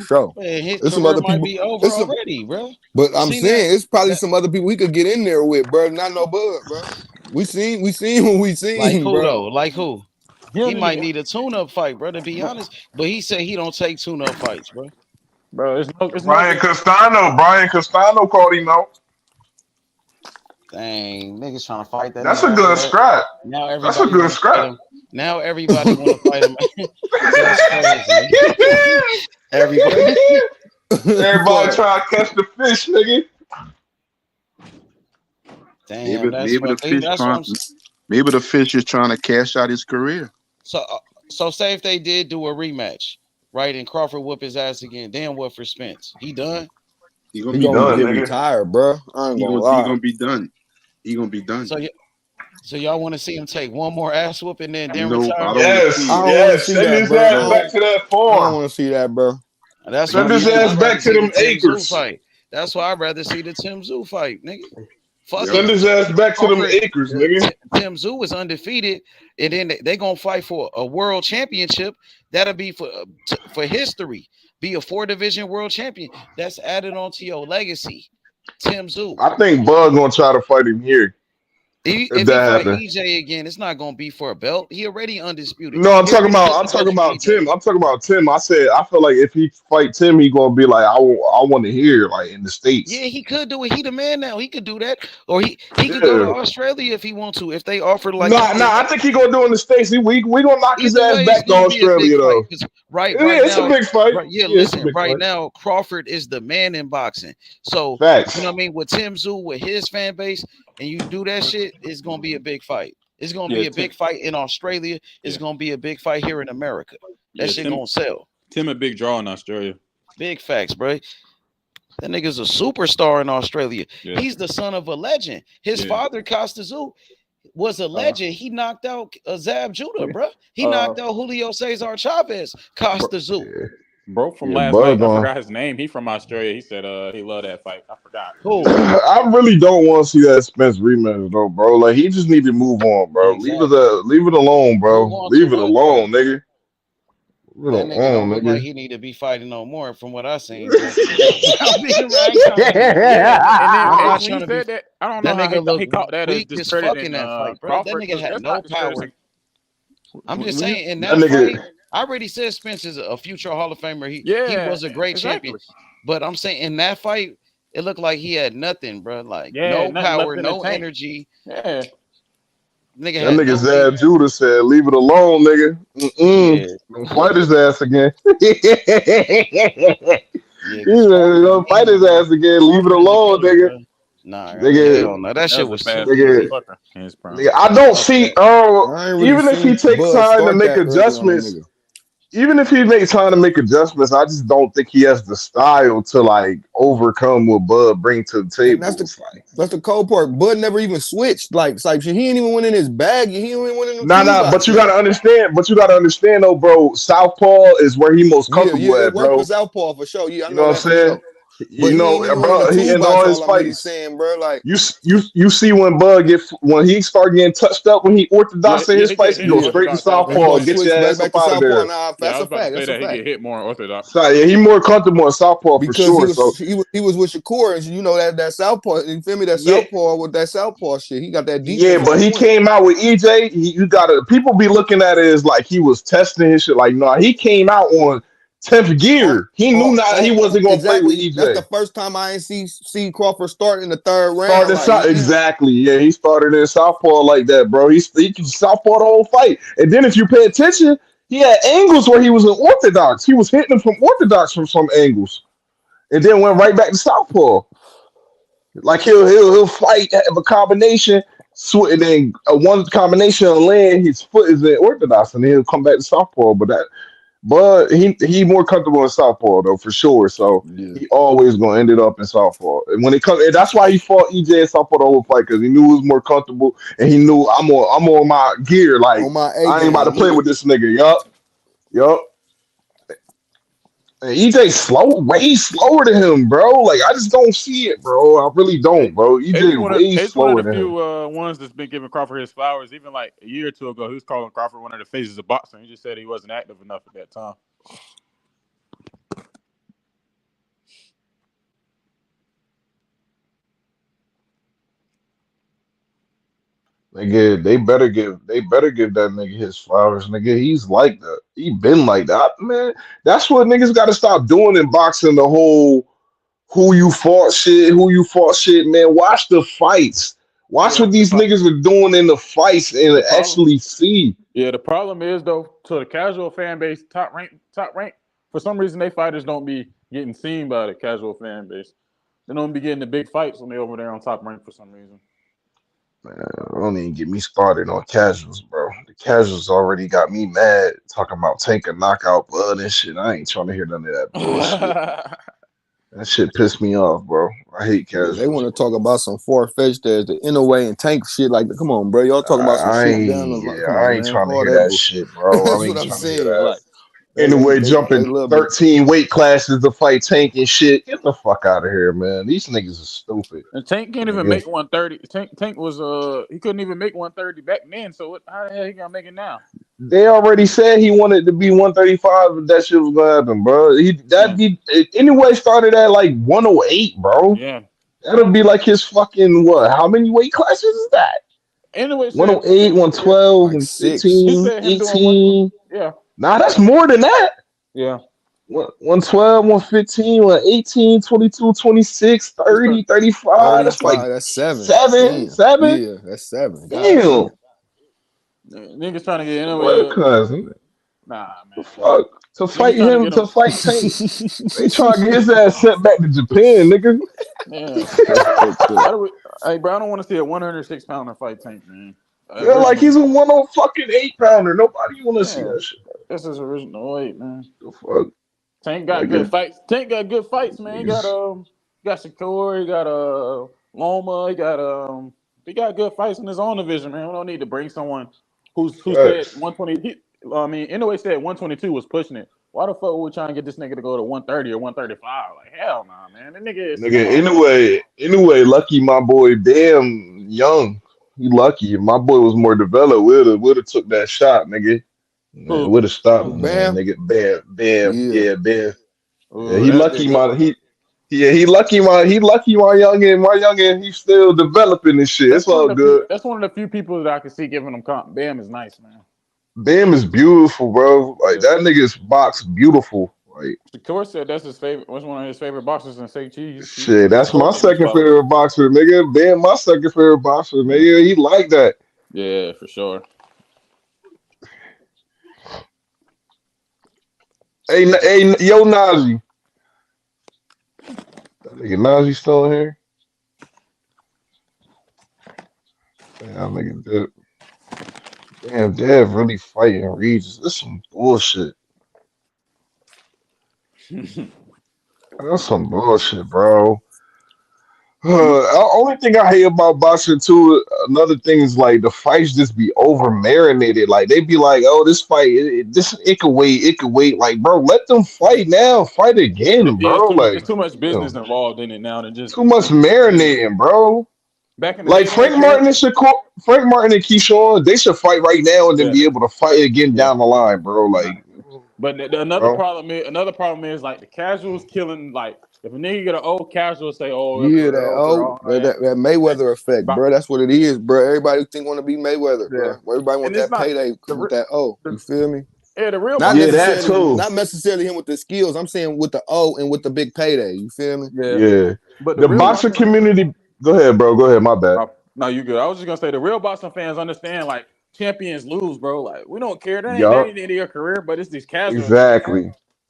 sure. Man, his There's some career other might people. be over already, bro. But You I'm seen that? saying it's probably some other people he could get in there with, bro. Not no Bud, bro. We seen what we Like seen, who bro. though? Like who? He might need a tune-up fight, bro. To be honest, but he said he don't take tune-up fights, bro. Bro, it's no Brian Castano called him out. Dang, niggas trying to fight that That's nigga a after good that. scrap. Now That's a everybody good want to fight scrap. him. Now everybody want to fight him. That's crazy. Everybody. Everybody trying to catch the fish, nigga. Damn, that's Maybe the fucked. fish That's what trying. I'm. Maybe the fish is trying to cash out his career. So say if they did do a rematch, right, and Crawford whoop his ass again, then what for Spence? He done? He He be gonna done, get nigga. retired, bro. I ain't He gonna gonna lie. be done. He gonna be done. So y'all want to see him take one more ass whoop and then No, retire? I don't want to see I it. don't want to see Send that, his bro. ass back to that I don't farm. want to see that, bro. That's Send why his ass I'd back rather to see them the Tim Zoo acres. fight. That's why I'd rather see the Tim Zoo fight, nigga. Fuck Send it. his ass back to them Crawford, acres, nigga. Tim Zoo is undefeated, and then they gonna fight for a world championship. That'll be for history. Be a 4-division world champion. That's added onto your legacy. Tim Zoo. I think Bud gonna try to fight him here. If If he that fight happens. EJ again, it's not gonna be for a belt. He already undisputed. No, I'm He talking already about took I'm the belt talking from about EJ. Tim. I'm talking about Tim. I said I feel like if he fight Tim, he gonna be like I want to hear like in the States. Yeah, he could do it. He the man now. He could do that, or he could go to Australia if he want to. If they offered like, Nah, I think he gonna do it in the States. We gonna knock his either ass way, it's back to gonna be a big Australia fight. though. 'Cause right It's now, a big fight. yeah. It's a Listen, big right fight. now, Crawford is the man in boxing. So Facts. you know what I mean. With Tim Zoo, with his fan base, and you do that shit, it's gonna be a big fight. It's gonna be a big fight in Australia. It's gonna be a big fight here in America. That shit gonna sell. Tim a big draw in Australia. Big facts, bro. That nigga's a superstar in Australia. Yeah. He's the son of a legend. His father, Costa Zoo, was a legend. He knocked out Zab Judah, bro. He knocked out Julio Cesar Chavez, Costa Zoo. Bro from Yeah, last Bud night, I gonna- forgot his name. He from Australia. He said he loved that fight. I forgot. Who? I really don't want to see that Spence rematch though, bro. Like he just need to move on, bro. Exactly. Leave it alone, bro. Move on Leave to it what, alone, nigga. Leave That it nigga don't alone, look nigga. like he need to be fighting no more, from what I seen. But I'm being right. Yeah, and then I'm not when trying you to be. said that, I don't That know how nigga look he caught that as weak as discrediting fucking that fight, bro. That Crawford. nigga had That's no not discrediting. power. I'm just When you- saying, in That that nigga- fight, I already said Spence is a future Hall of Famer. He Yeah, was a great champion. But I'm saying in that fight, it looked like he had nothing, bro. Like no nothing power, left in the no tank. energy. Yeah. Nigga That had nigga no Zab Judah said, "Leave it alone, nigga. Yeah. Don't fight his ass again. Yeah, Don't fight his ass again. Leave it alone, nigga. Nah, Nigga, hell no. That shit was too nigga, easy. nigga, I don't see. I ain't really Even if he seen takes Bud time to start make that early on that adjustments, nigga. even if he makes time to make adjustments, I just don't think he has the style to like overcome what Bud brings to the table. And that's the cold part. Bud never even switched. Like shit. He ain't even went in his bag. He ain't even went in the Nah, but you man. gotta understand. But you gotta understand, though, bro. Southpaw is where he most comfortable it at, worked bro. for Southpaw for sure. Yeah, I You know know what I'm that for saying? sure. But You know, he ain't even bro, went in the he in toolbox. all his All I'm really fights. saying, bro. Like You see when Bud when he start getting touched up when he orthodox in his fights, he goes straight to Southpaw, get your ass up out of there. Nah, Yeah, I that's was a about to fact. say That's a that he fact. get hit more orthodox. So yeah, he more comfortable in Southpaw for Because sure. So he was with Shakur, and you know that Southpaw. You feel me? That Yeah. Southpaw with that Southpaw shit. He got that defense. yeah, but on he point. came out with EJ. You gotta people be looking at it as like he was testing his shit. Like, no, he came out on 10th gear. He knew he wasn't gonna play with EJ. That's the first time I ain't see Crawford start in the third round. Started Like, exactly. Yeah, he started in Southpaw like that, bro. He can Southpaw the whole fight. And then if you pay attention, he had angles where he was in orthodox. He was hitting him from orthodox from some angles, and then went right back to Southpaw. Like he'll fight, have a combination, and then one combination on land, his foot is in orthodox, and then he'll come back to Southpaw. But he more comfortable in Southpaw though, for sure. So he always gonna end it up in Southpaw. And when it comes, and that's why he fought EJ in Southpaw the whole fight, because he knew he was more comfortable, and he knew I'm on my gear. Like on my I ain't about to A-game. play with this nigga. Yup. And EJ way slower than him, bro. Like I just don't see it, bro. I really don't, bro. EJ way It's one slower of the than him. few ones that's been giving Crawford his flowers. Even like a year or two ago, he was calling Crawford one of the faces of boxing. He just said he wasn't active enough at that time. Nigga, they better give that nigga his flowers, nigga. He's like that. He been like that, man. That's what niggas got to stop doing in boxing. The whole who you fought shit, man. Watch the fights. Watch what these niggas are doing in the fights and actually see. Yeah, the problem is though, to the casual fan base, top rank, for some reason they fighters don't be getting seen by the casual fan base. They don't be getting the big fights when they over there on Top Rank for some reason. Man, don't even get me started on casuals, bro. The casuals already got me mad talking about Tank and knockout blood and shit. I ain't trying to hear none of that bullshit. That shit pissed me off, bro. I hate casuals. They want to talk about some far-fetched as the Inouye and Tank shit. Like, come on, bro. Y'all talking about some shit down the line. I ain't trying to hear that shit, bro. That's I ain't what I'm trying saying. to hear that. Like, Anyway, jumping 13 weight classes to fight Tank and shit. Get the fuck out of here, man. These niggas are stupid. And Tank can't even make 130. Tank was he couldn't even make 130 back then. So how the hell he gonna make it now? They already said he wanted to be 135, but that shit was gonna happen, bro. Anyway started at like 108, bro. Yeah. That'll be like his fucking what? How many weight classes is that? Anyway, 108, 112, and 15, 18. Yeah. Nah, that's more than that. Yeah. 112, 115, 118, 22, 26, 30, 35. That's like that's seven. Seven? Yeah, that's 7. Damn. Niggas trying to get What cousin? Nah, man. The fuck? To fight him, to fight Tank. They trying to get his ass sent back to Japan, nigga. Yeah. Hey, bro, I don't want to see a 106 pounder fight Tank, man. Yeah, like he's a 108 pounder. Nobody want to see that shit. This is original weight, man. The fuck? Tank got good fights. Tank got good fights, man. He got Shakur, he got Loma, he got good fights in his own division, man. We don't need to bring someone who said 120. Inouye said 122 was pushing it. Why the fuck were we trying to get this nigga to go to 130 or 135? Like, hell nah, man. That nigga is Anyway, lucky my boy damn young. He lucky. If my boy was more developed, would have took that shot, nigga. Would have stopped him, man. Nigga, Bam. Yeah, Bam. Yeah, he lucky my youngin. He's still developing this shit. It's all good. That's one of the few people that I can see giving him comp. Bam is nice, man. Bam is beautiful, bro. Like that nigga's box beautiful. Like Shakur said that's his favorite. Was one of his favorite boxers in Say Cheese. Shit, that's my second favorite boxer, nigga. Bam, my second favorite boxer, nigga. He like that. Yeah, for sure. Hey, yo, Najee. That nigga Najee still in here? Damn, nigga did. Damn, Dev really fighting Regis. This some bullshit. That's some bullshit, bro. Only thing I hate about boxing too, another thing is like the fights just be over marinated. Like they be like, "Oh, this fight, it could wait." Like, bro, let them fight now, fight again, bro. It's too much business involved in it now than just too much marinating, bro. Back in the like day, Frank Martin and Keyshawn, they should fight right now and then be able to fight again down the line, bro. Like, but another problem is like the casuals killing like. If a nigga get an old casual, say, "Oh, yeah, that Mayweather effect, bro. That's what it is, bro. Everybody want to be Mayweather, bro. Everybody want that payday with that O. You feel me? Yeah, the real not necessarily him with the skills. I'm saying with the O and with the big payday. You feel me? Yeah. But the boxing community. Go ahead, bro. Go ahead. My bad. No, you good. I was just gonna say the real boxing fans understand like champions lose, bro. Like we don't care. That ain't the end of your career, but it's these casuals.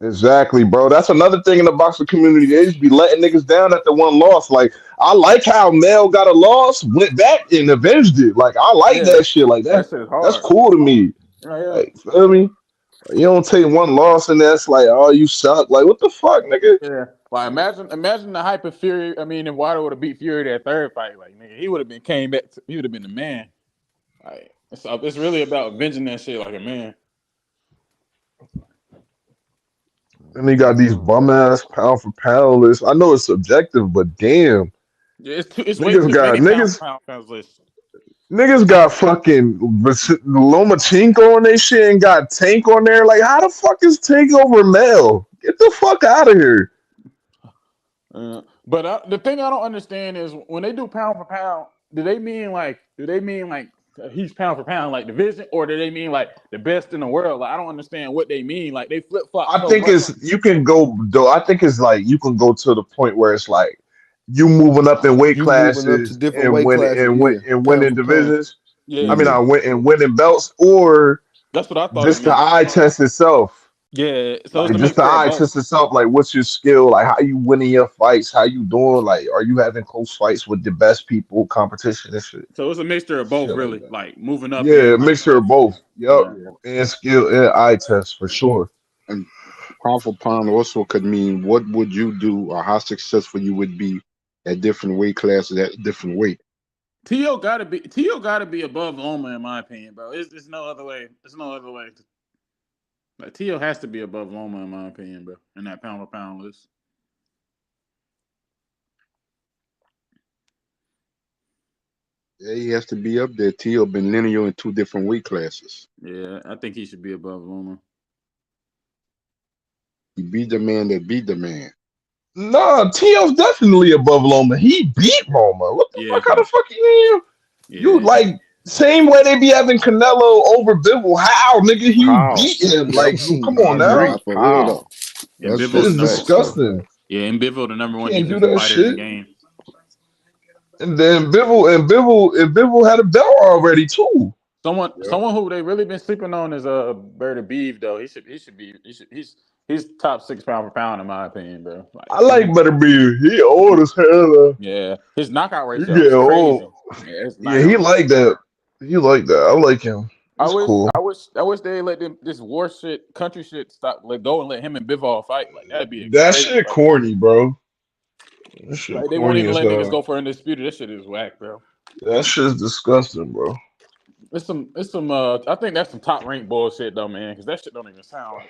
Exactly, bro. That's another thing in the boxing community. They just be letting niggas down at the one loss. Like, I like how Mel got a loss, went back and avenged it. Like, I like that shit. Like, that's cool to me. Like, feel me? You don't take one loss and that's like, oh, you suck. Like, what the fuck, nigga? Yeah. Like, imagine the hype of Fury. I mean, if Wilder would have beat Fury that third fight, like, nigga, he would have been came back. He would have been the man. Like, it's really about avenging that shit like a man. And he got these bum ass pound for pound lists. I know it's subjective, but damn. Yeah, it's way too many pound lists. Niggas got fucking Lomachenko on their shit and got Tank on there. Like, how the fuck is Tank over Mel? Get the fuck out of here. But the thing I don't understand is when they do pound for pound, do they mean like he's pound for pound like division, or do they mean like the best in the world? Like I don't understand what they mean. Like they flip flop. I think you can go to the point where it's like you moving up in weight You moving up to classes different and weight winning classes, and pound winning for pound. divisions. Yeah, I mean, and winning belts, or that's what I thought it just the meant. eye test itself. Yeah, so it's Like a just the mixture of eye both. test itself. Like, what's your skill? Like, how you winning your fights? How you doing? Like, are you having close fights with the best people, competition and shit? So it's a mixture of both, Shit like really. that. Like moving up Yeah, a and weight mixture of classes. both. Yep, Yeah. and skill and eye test for sure. And pound for pound also could mean what would you do or how successful you would be at different weight classes at different weight. T.O. gotta be above Loma in my opinion, bro. It's no other way. There's no other way. Like T.O. has to be above Loma in my opinion, bro. In that pound for pound list. Yeah, he has to be up there. T.O. been linear in 2 different weight classes. Yeah, I think he should be above Loma. He beat the man that beat the man. Nah, T.O.'s definitely above Loma. He beat Loma. What the fuck? How the fuck you like same way they be having Canelo over Bivol? How, nigga? He How? beat him. Like, come I on agree. now. For real How? though. And That's Shit Bivol is the number facts though. disgusting. Yeah, and Bivol the number one Can't do defensive that fighter in the shit. game. And then Bivol had a belt already too. Someone who they really been sleeping on is Berta Beeve though. He's top 6 pound for pound in my opinion, bro. Like, I like Better Be. He old as hell. yeah, his knockout He ratio get is crazy. old. Yeah, his Yeah, he knockout like that. He like that. I like him. I He's wish, cool. I wish they let this war shit, country shit stop, let go and let him and Bivol fight. Like that'd be a That crazy shit fight. corny, bro. That shit Like they won't corny even as let niggas hell. go for undisputed. This shit is whack, bro. That shit's disgusting, bro. It's some. I think that's some top rank bullshit though, man. Because that shit don't even sound right.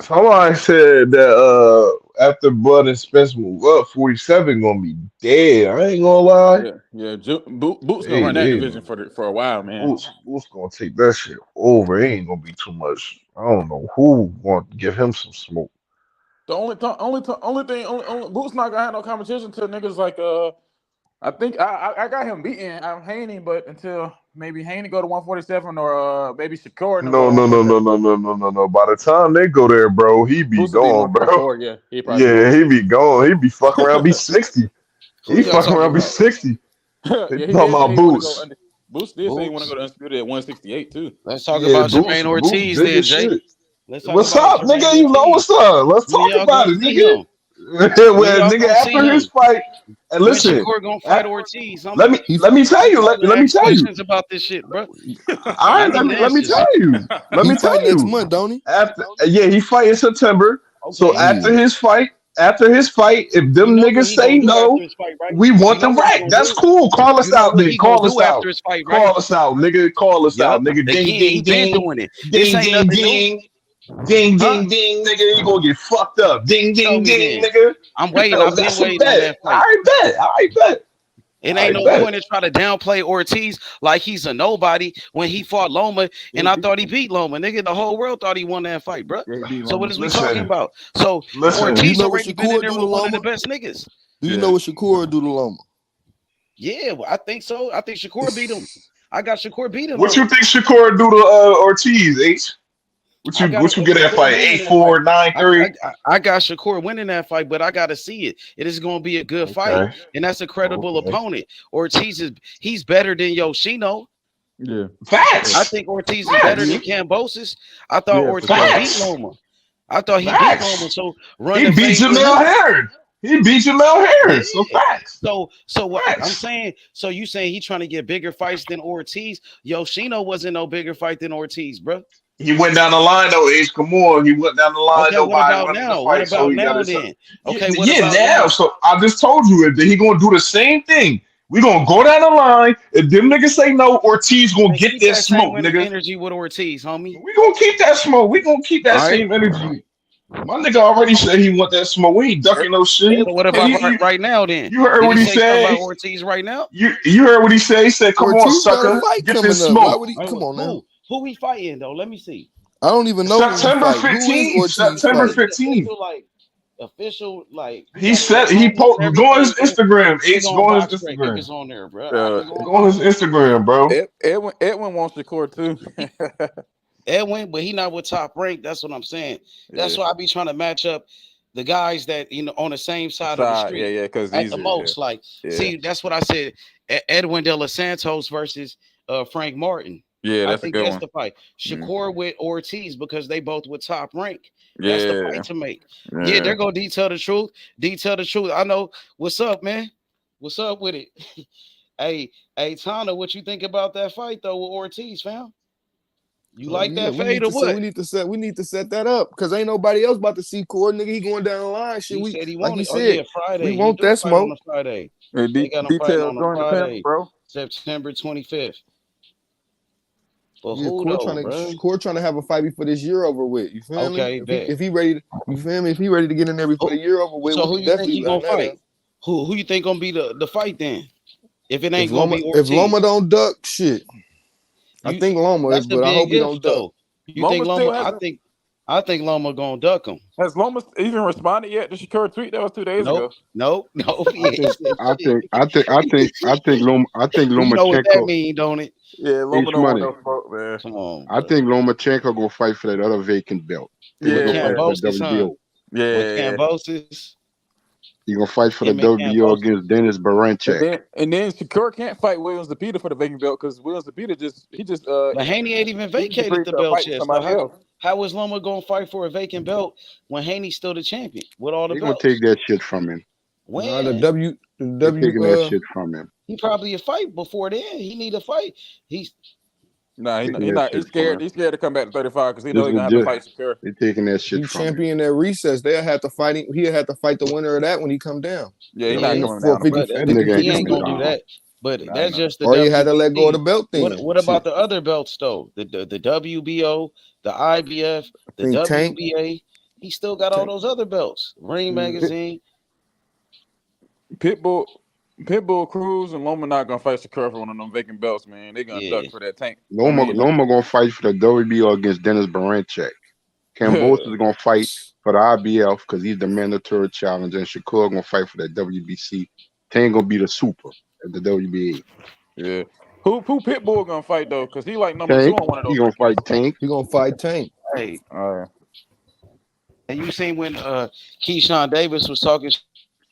Somebody said that after Bud and Spence move up, 47 gonna be dead. I ain't gonna lie. Yeah. Boots gonna run that division for a while, man. Boots gonna take that shit over. It ain't gonna be too much. I don't know who want to give him some smoke. The only thing, Boots not gonna have no competition until niggas like I think I got him beating Haney, but until maybe Haney go to 147 or maybe Shakur and them go No, to no, no, no, 147. no, no, no, no, no. By the time they go there, bro, he be Boots will be gone, bro. 144. Yeah, he probably Yeah, he be gone. He be fucking around, be 60. Who He y'all fucking talking around, be about? 60. yeah, They he talking did say about he want to go. Boots. Boots did say he want to Boots. go to undisputed at 168 too. Let's talk Yeah, about Boots, Jermaine Boots Ortiz big then, as Jay. shit. Let's talk What's about up, Jermaine nigga? You know Ortiz. what's up. Let's When talk y'all about gonna it, see nigga. him? When Well, y'all nigga, gonna see after his him? fight, and When listen, Shakur gonna fight Ortiz? let Homie? me tell I'm you. tired of Let me asking tell you. questions about this shit, bro. All I right, need let me answers. tell you. Let He me tell fight next you. month, don't he? After he fight in September. So Okay. after his fight, if them You know niggas what he say gonna do after no, his fight, right? we You want the know what he rack. gonna That's do. cool. Call us You know out what then. he gonna Call us do out. after his fight, right? Call us out, nigga. Call us out, Yup. nigga. Ding, Again, he ding, been ding. doing it. This Ding, ain't ding, nothing new. ding. Ding, Huh? ding, ding, nigga. You gonna get fucked up. Ding, Show ding, me ding, then. nigga. I'm waiting. Oh, I've been that's a waiting on bet. that All fight. right, bet. All right, bet. It All ain't right, no bet. point in trying to downplay Ortiz like he's a nobody when he fought Loma, and I thought he beat Loma. Nigga, the whole world thought he won that fight, bro. Yeah, he beat So what Loma. is we talking Listen, about? So listen. Do you Ortiz know what already been in Shakur there do to with one of the Loma? best niggas. Do you know what Shakur do to Loma? Yeah, well, I think so. I think Shakur beat him. I got Shakur beating What you Loma. think Shakur do to Ortiz, H? What I got you get that Shakur fight? winning that fight. 8-4, 9-3? I got Shakur winning that fight, but I got to see it. It is going to be a good fight, Okay. and that's a credible Okay. opponent. Ortiz he's better than Yoshino. Yeah. Facts. I think Ortiz is better than Cambosis. I thought Yeah, for Ortiz sure. beat Loma. I thought he beat Facts. Loma. So run He the beat fade with Jamel him. Harris. He beat Jamel Harris. So Yeah. facts. So what I'm Facts. saying? So you saying he trying to get bigger fights than Ortiz? Yoshino wasn't no bigger fight than Ortiz, bro. He went down the line though, H. Come on. He went down the line. Okay, what Nobody about winning the now? What fight, so about he got now it. then? Yeah, Okay, what yeah, about now. now? So I just told you that he gonna do the same thing. We gonna go down the line. If them niggas say no, Ortiz gonna Man, get keep that that same smoke, nigga. energy with Ortiz, homie. We gonna keep that smoke. We gonna keep that All right. same energy. My nigga already said he want that smoke. We ain't ducking no shit. So what And about right now then? you heard Did what he he say something about said. Ortiz right now? You heard what he said. He said, "Come on, Ortiz got a sucker, fight get coming this up. Why smoke." would he? Come on now. Who he fighting though? Let me see. I don't even know who he September fighting. Who is 15th. Ortiz September fighting? 15th. Official, like we He got the said he opponents, posted. Go on his everything. Instagram. We It's go go on on his box break if Instagram. it's on there, bro. I can go on Go on box his break. Instagram, bro. Edwin wants Shakur too. Edwin, but he not with Top Rank. That's what I'm saying. That's why I be trying to match up the guys that on the same side of the street. Yeah, because at the easier. most, like, see, that's what I said. Edwin De Los Santos versus Frank Martin. Yeah, I that's a think good that's one. the fight. Shakur with Ortiz, because they both with top rank. Yeah, That's the fight to make. Yeah, they're gonna detail the truth. Detail the truth. I know. What's up, man? What's up with it? Hey, Tana, what you think about that fight though with Ortiz, fam? You like that fade or what? We need to set that up because ain't nobody else about to see Core, nigga. He going down the line. Shit, He said he like you wanted. Oh said, yeah, Friday. we He want do that fight on smoke. a Friday. Hey, They got him fighting on a join the panel, Friday, bro. September 25th. But Yeah, who though, bro? Core trying to have a fight before this year over with. You feel Okay, me? bet. If he ready, you feel me? If he ready to get in there before the year over with, So we who can you think definitely he gonna line that fight? up. Who you think gonna be the fight then? If it If ain't gonna be Ortiz, Loma don't duck, shit. I think Loma, that's the but I hope big he if don't duck. though. You think Loma? I think Loma gonna duck him. Has Loma even responded yet to Shakur tweet? That was 2 days ago. Nope. I think You know what that Lomachenko. mean, don't it? Yeah, Loma H don't want money. no smoke, man. Come on, I think Lomachenko gonna fight for that other vacant belt. with Gonna fight for the Cambosis, huh? WBO. With Cambosis. He gonna fight for the Him and WBO Cambosis. against Dennis Barancek. And then Shakur can't fight Williams DePeter for the vacant belt because Williams DePeter But Haney ain't even vacated the belt yet. So how is Loma gonna fight for a vacant belt when Haney's still the champion with all the They gonna belts? take that shit from him. When? They're taking that shit from him. He probably a fight before then. He need a fight. He's He's scared. He's scared to come back to 35 because he knows he's gonna have to fight Shakur. They're taking that shit He from him. champion at recess. They'll have to fight him. He'll have to fight the winner of that when he come down. Yeah, he's not coming down. He ain't gonna do that. But that's just the or you had to let go of the WBC. belt thing. What about the other belts though? The WBO, the IBF, the WBA. He still got all those other belts. Ring Magazine. Pitbull, Cruz, and Loma not gonna fight Shakur for one of them vacant belts, man. They gonna duck for that tank. Loma gonna fight for the WBO against Dennis Barancek. Cambosis is gonna fight for the IBF because he's the mandatory challenger, and Shakur gonna fight for that WBC. Tank gonna be the super at the WBA. Yeah. Who Pitbull gonna fight though? Because he like number 2 on one of those. He gonna fight Tank. He gonna fight Tank. Hey. And you seen when Keyshawn Davis was talking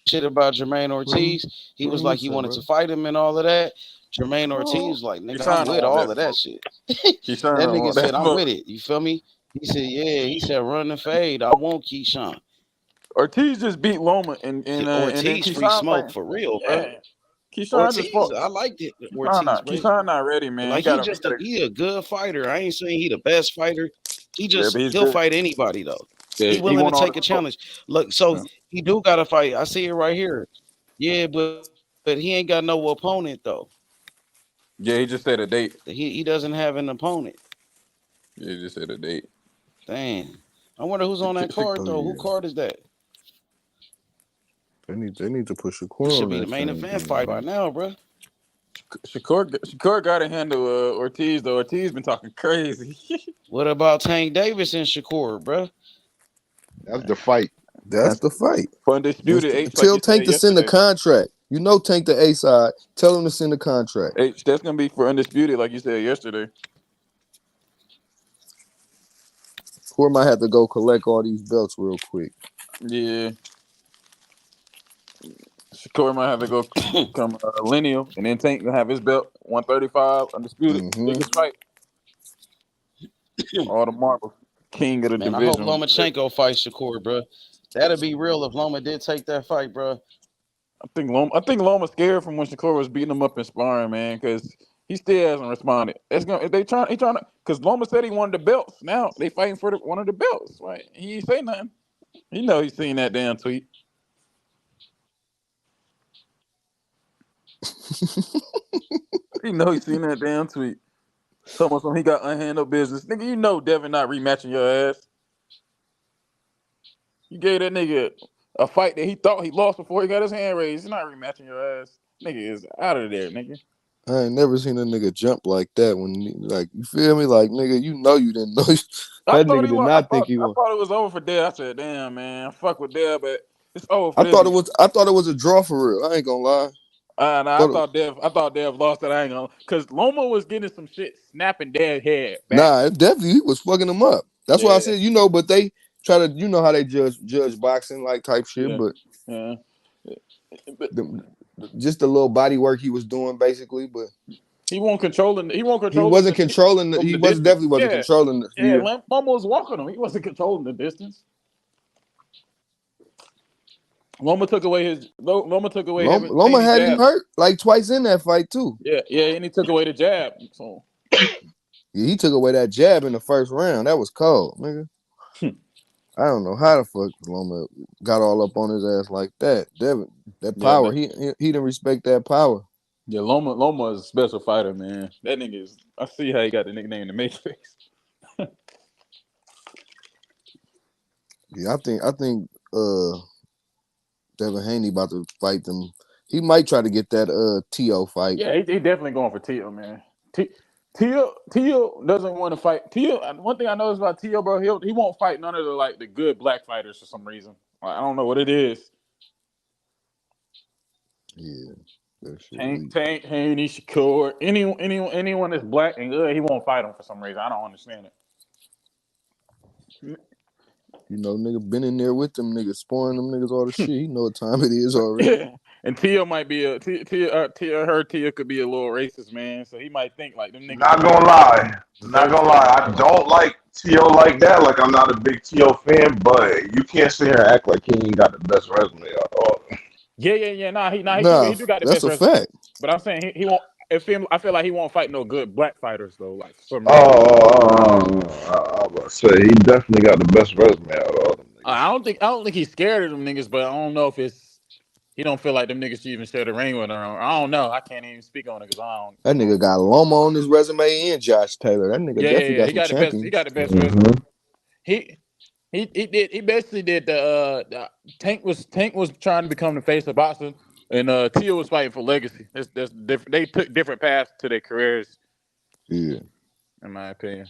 shit about Jermaine Ortiz, he was like he wanted to fight him and all of that. Jermaine Ortiz like, nigga, I'm with all of that shit. That nigga said, I'm with it. You feel me? He said, yeah. He said, run the fade. I want Keyshawn. Ortiz just beat Loma and Ortiz free smoke for real, bro. Keyshawn Ortiz, I liked it. Keyshawn not ready, man. Like he a good fighter. I ain't saying he the best fighter. He'll good. fight anybody though. Yeah, he willing to take a challenge. Look, so he do got to fight. I see it right here. Yeah, but he ain't got no opponent though. Yeah, he just said a date. He doesn't have an opponent. Yeah, he just said a date. Dang. I wonder who's on that card though. Who card is that? They need to push Shakur. It should be the main event fight by now, bro. Shakur got to handle Ortiz though. Ortiz been talking crazy. What about Tank Davis and Shakur, bro? That's the fight. That's the fight. For undisputed. Tell Tank to send the contract. You know Tank the A side. Tell him to send the contract. That's gonna be for undisputed, like you said yesterday. Core might have to go collect all these belts real quick. Yeah. Shakur might have to go come lineal, and then Tank gonna have his belt 135 undisputed. Biggest fight. All the marbles. King of the division. I hope Lomachenko fights Shakur, bro. That'd be real if Loma did take that fight, bro. I think Loma's scared from when Shakur was beating him up in sparring, man, because he still hasn't responded. He trying to, because Loma said he wanted the belts. Now they fighting for one of the belts. Right? He ain't say nothing. You know he's seen that damn tweet. You know he's seen that damn tweet. Someone he got unhandled business. Nigga, you know Devin not rematching your ass. You gave that nigga a fight that he thought he lost before he got his hand raised. He's not rematching your ass. Nigga is out of there, nigga. I ain't never seen a nigga jump like that when, like, you feel me? Like, nigga, you know you didn't know. That nigga did not think he won. I thought it was over for Deb. I said, damn, man, fuck with Deb, but it's over for I thought it was a draw for real. I ain't gonna lie. I thought Dev lost it. I ain't gonna, cause Loma was getting some shit snapping Dev's head back. Nah, it definitely he was fucking him up. That's why I said, but they try to, you know how they judge boxing like type shit, Yeah. but Yeah. just the little body work he was doing basically, but he won't control him. He won't he control him wasn't controlling. from He the wasn't distance. definitely wasn't Yeah. controlling. Yeah, Loma was walking him. He wasn't controlling the distance. Loma took away Loma Haney's had him jab. hurt like twice in that fight too. Yeah, and he took away the jab. So yeah, he took away that jab in the first round. That was cold, nigga. I don't know how the fuck Loma got all up on his ass like that. That power, he didn't respect that power. Yeah, Loma is a special fighter, man. That nigga is. I see how he got the nickname the Matrix. Yeah, I think Devin Haney about to fight them. He might try to get that T.O. fight. Yeah, he definitely going for T.O., man. T.O. doesn't want to fight. T.O. One thing I noticed about T.O., bro, he won't fight none of the good black fighters for some reason. I don't know what it is. Yeah. Tank, Haney, Shakur, anyone that's black and good, he won't fight him for some reason. I don't understand it. You know, nigga been in there with them niggas, spoiling them niggas all the shit. He know what time it is already. And Tia might be Tia could be a little racist, man. So he might think like them niggas. Not gonna lie, I don't like T.O. like that. Like I'm not a big T.O. fan, but you can't sit here and act like he ain't got the best resume at all. Yeah. Nah, he do got the best that's a resume. fact. But I'm saying he won't. I feel like he won't fight no good black fighters though. Like for some reason. I was about to say he definitely got the best resume out of all them niggas. I don't think he's scared of them niggas, but I don't know if he don't feel like them niggas should even share the ring with him. I don't know. I can't even speak on it because I don't. That nigga got Loma on his resume and Josh Taylor. That nigga definitely got some champions. He got the best resume. He basically did the Tank was trying to become the face of boxing, and Tio was fighting for legacy. That's different. They took different paths to their careers. Yeah, in my opinion.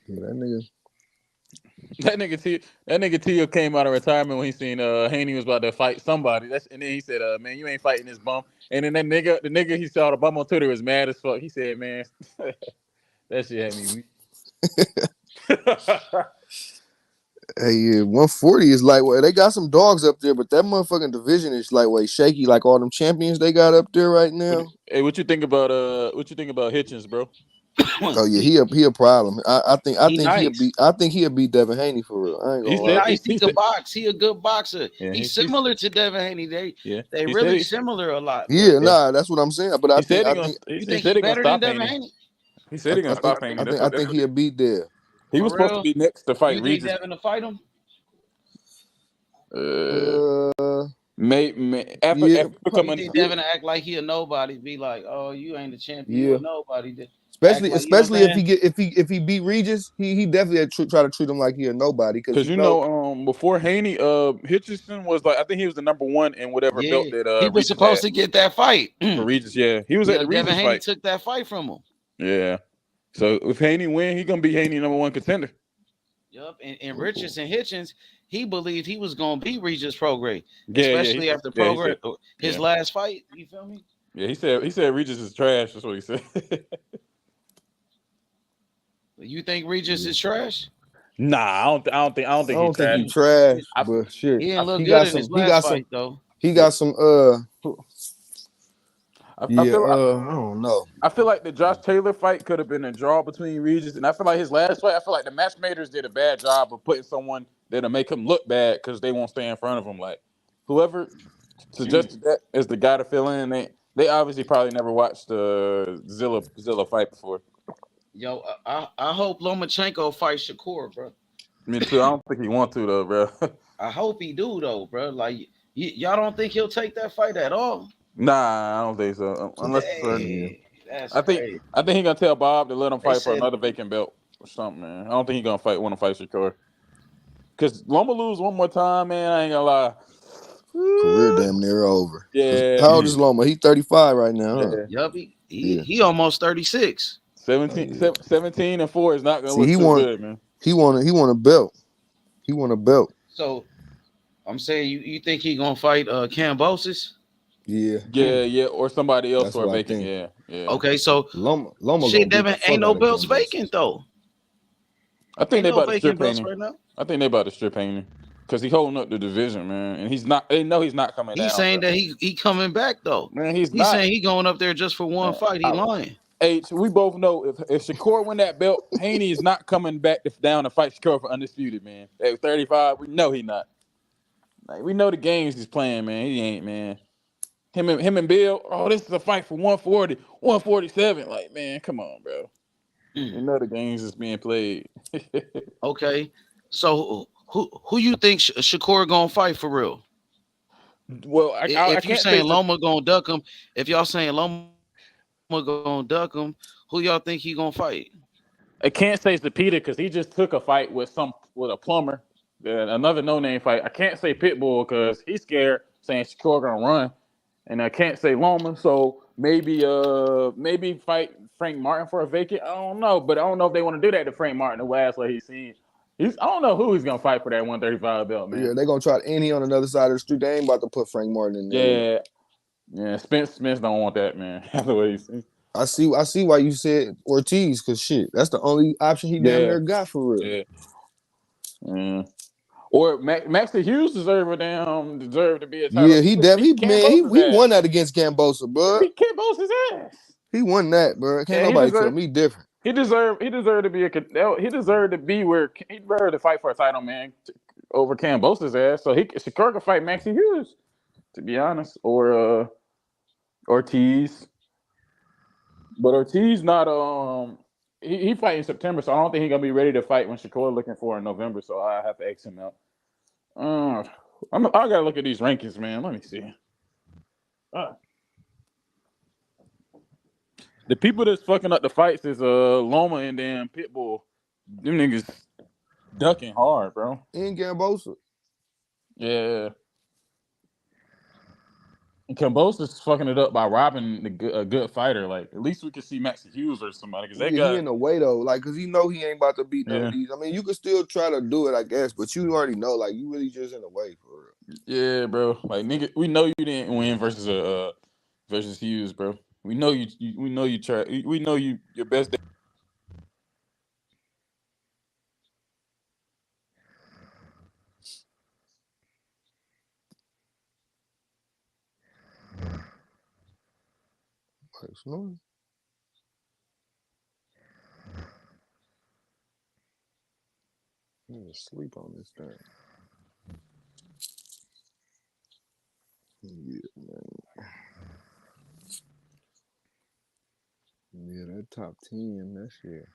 Yeah, that nigga Tio came out of retirement when he seen Haney was about to fight somebody. And then he said, "Man, you ain't fighting this bum." And then the nigga he saw the bum on Twitter was mad as fuck. He said, "Man, that shit had me weak." Hey, yeah, 140 is lightweight. They got some dogs up there, but that motherfucking division is lightweight shaky. Like all them champions they got up there right now. Hey, what you think about Hitchens, bro? Oh yeah, he a problem. I think he'll beat Devin Haney for real. I ain't gonna lie. He can box. He a good boxer. Yeah, he's similar to Devin Haney. They really similar a lot. Yeah, nah, that's what I'm saying. But I think you think he's better than Devin Haney? He said he's gonna stop Haney. I think he'll beat there. He was supposed to be next to fight Regis. You think Devin to fight him? After think Devin to act like he a nobody, be like, "Oh, you ain't the champion, you a nobody." Especially if he beat Regis, he definitely try to treat him like he a nobody. Because before Haney, Hitchison was like, I think he was the number one in whatever belt that he was supposed to get that fight for Regis. Yeah, he was at the Regis Devin Haney fight. Took that fight from him. Yeah, so if Haney win, he gonna be Haney number one contender. Yep, and Richardson Hitchens, he believed he was gonna beat Regis Prograis, especially after Prograis his last fight. You feel me? Yeah, he said Regis is trash. That's what he said. You think Regis is trash? Nah, I don't think he's trash. But shit, he didn't look good in his last fight though. He got some I don't know. I feel like the Josh Taylor fight could have been a draw between Regis, and I feel like his last fight, I feel like the matchmakers did a bad job of putting someone that'll make him look bad because they won't stay in front of him. Like whoever suggested that as the guy to fill in, they obviously probably never watched the Zilla fight before. Yo, I hope Lomachenko fights Shakur, bro. Me too. I don't think he want to though, bro. I hope he do though, bro. Like y'all don't think he'll take that fight at all? Nah, I don't think so. Unless I think he gonna tell Bob to let him fight for another vacant belt or something, man. I don't think he gonna want to fight Shakur. Cause Loma lose one more time, man. I ain't gonna lie. Career damn near over. Yeah. How old is Loma? He 35 right now. Huh? Yup. He almost 36. 17 and 4 is not gonna look too good, man. He won a belt. He won a belt. So I'm saying you think he gonna fight Kambosos? Yeah, or somebody else for a vacant. Yeah. Okay, so Loma shit, gonna beat the Devin, fuck ain't no out of belts Kambosos. vacant though. I think Ain't they no about to strip vacant belts painting. right now. I think they about to strip painting because he holding up the division, man, and he's not. They know he's not coming He's down, saying bro. that he coming back though. Man, he's He's not. saying he going up there just for one Man, fight. He lying. H, we both know if Shakur win that belt, Haney is not coming back down to fight Shakur for undisputed, man. At 35, we know he not. Like, we know the games he's playing, man. He ain't, man. Him and Bill, oh, this is a fight for 140, 147. Like, man, come on, bro. You know the games is being played. Okay, so who you think Shakur gonna fight for real? Well, I If you can't say saying Loma gonna duck him, if y'all saying Loma gonna duck him, who y'all think he gonna fight? I can't say Zepeda because he just took a fight with a plumber, another no-name fight. I can't say Pitbull because he's scared, saying Shakur gonna run, and I can't say Loma. So maybe fight Frank Martin for a vacant. I don't know, but I don't know if they want to do that to Frank Martin. The last way he's seen, I don't know who he's gonna fight for that 135 belt, man. Yeah, they gonna try to end he on another side of the street. They ain't about to put Frank Martin in there. Yeah, yeah. Spence don't want that, man. That's the way he's seen. I see why you said Ortiz, cause shit, that's the only option he damn near got for real. Yeah. Mm. Or Maxie Hughes deserve to be a title. Yeah, he won that against Kambosos, bro. He beat Kambosos' ass. He won that, bro. Can't nobody tell me different. He deserved to be he deserved to be where he deserved to fight for a title, man, over Kambosos' ass. So Shakur could fight Maxie Hughes, to be honest, or Ortiz. But Ortiz not he fight in September, so I don't think he's gonna be ready to fight when Shakur looking for in November. So I have to X him out. I gotta look at these rankings, man. Let me see. The people that's fucking up the fights is Loma and then Pitbull. Them niggas ducking hard, bro. And Kambosos. Yeah. And Kambosos fucking it up by robbing a good fighter. Like, at least we could see Maxie Hughes or somebody. Cause he in the way though, like, cause he know he ain't about to beat none of these. I mean, you could still try to do it, I guess, but you already know, like, you really just in the way for real. Yeah, bro. Like, nigga, we know you didn't win versus Hughes, bro. We know we know you try. We know your best day. Snoring. I'm gonna sleep on this thing. Yeah, man. Yeah, that top 10, that shit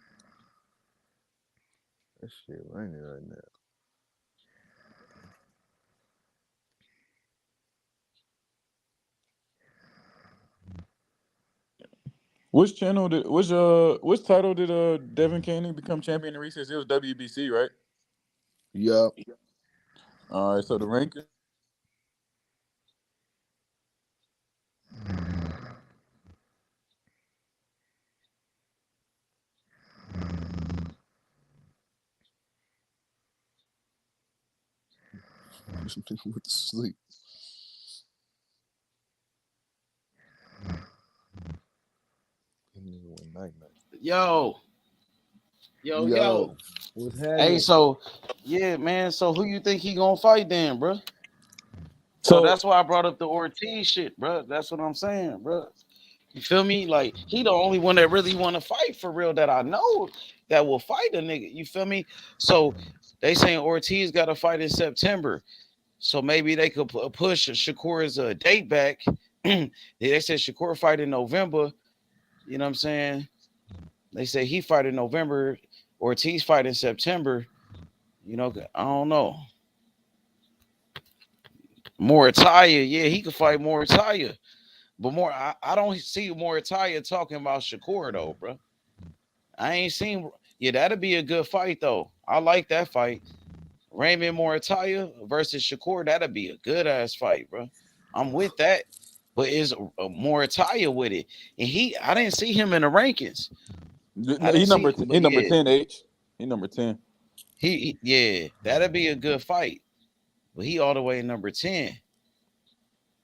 raining right now. Which title did Devin Caney become champion in recent? It was WBC, right? Yep. All right, so the ranking. With sleep. Yo. What's happening? Hey, so yeah, man. So who you think he gonna fight then, bro? So that's why I brought up the Ortiz shit, bro. That's what I'm saying, bro. You feel me? Like, he the only one that really want to fight for real that I know that will fight a nigga. You feel me? So they saying Ortiz got to fight in September. So maybe they could push Shakur's date back. They said Shakur fight in November. You know what I'm saying? They say he fight in November. Ortiz fight in September. You know, I don't know. Moritaya, yeah, he could fight Moritaya. But I don't see Moritaya talking about Shakur though, bro. I ain't seen. Yeah, that'd be a good fight though. I like that fight. Raymond Moritaya versus Shakur, that'd be a good ass fight, bro. I'm with that. But is Moritaya with it? And I didn't see him in the rankings. He number 10, H. He number 10. Yeah, that'd be a good fight. But he all the way number 10.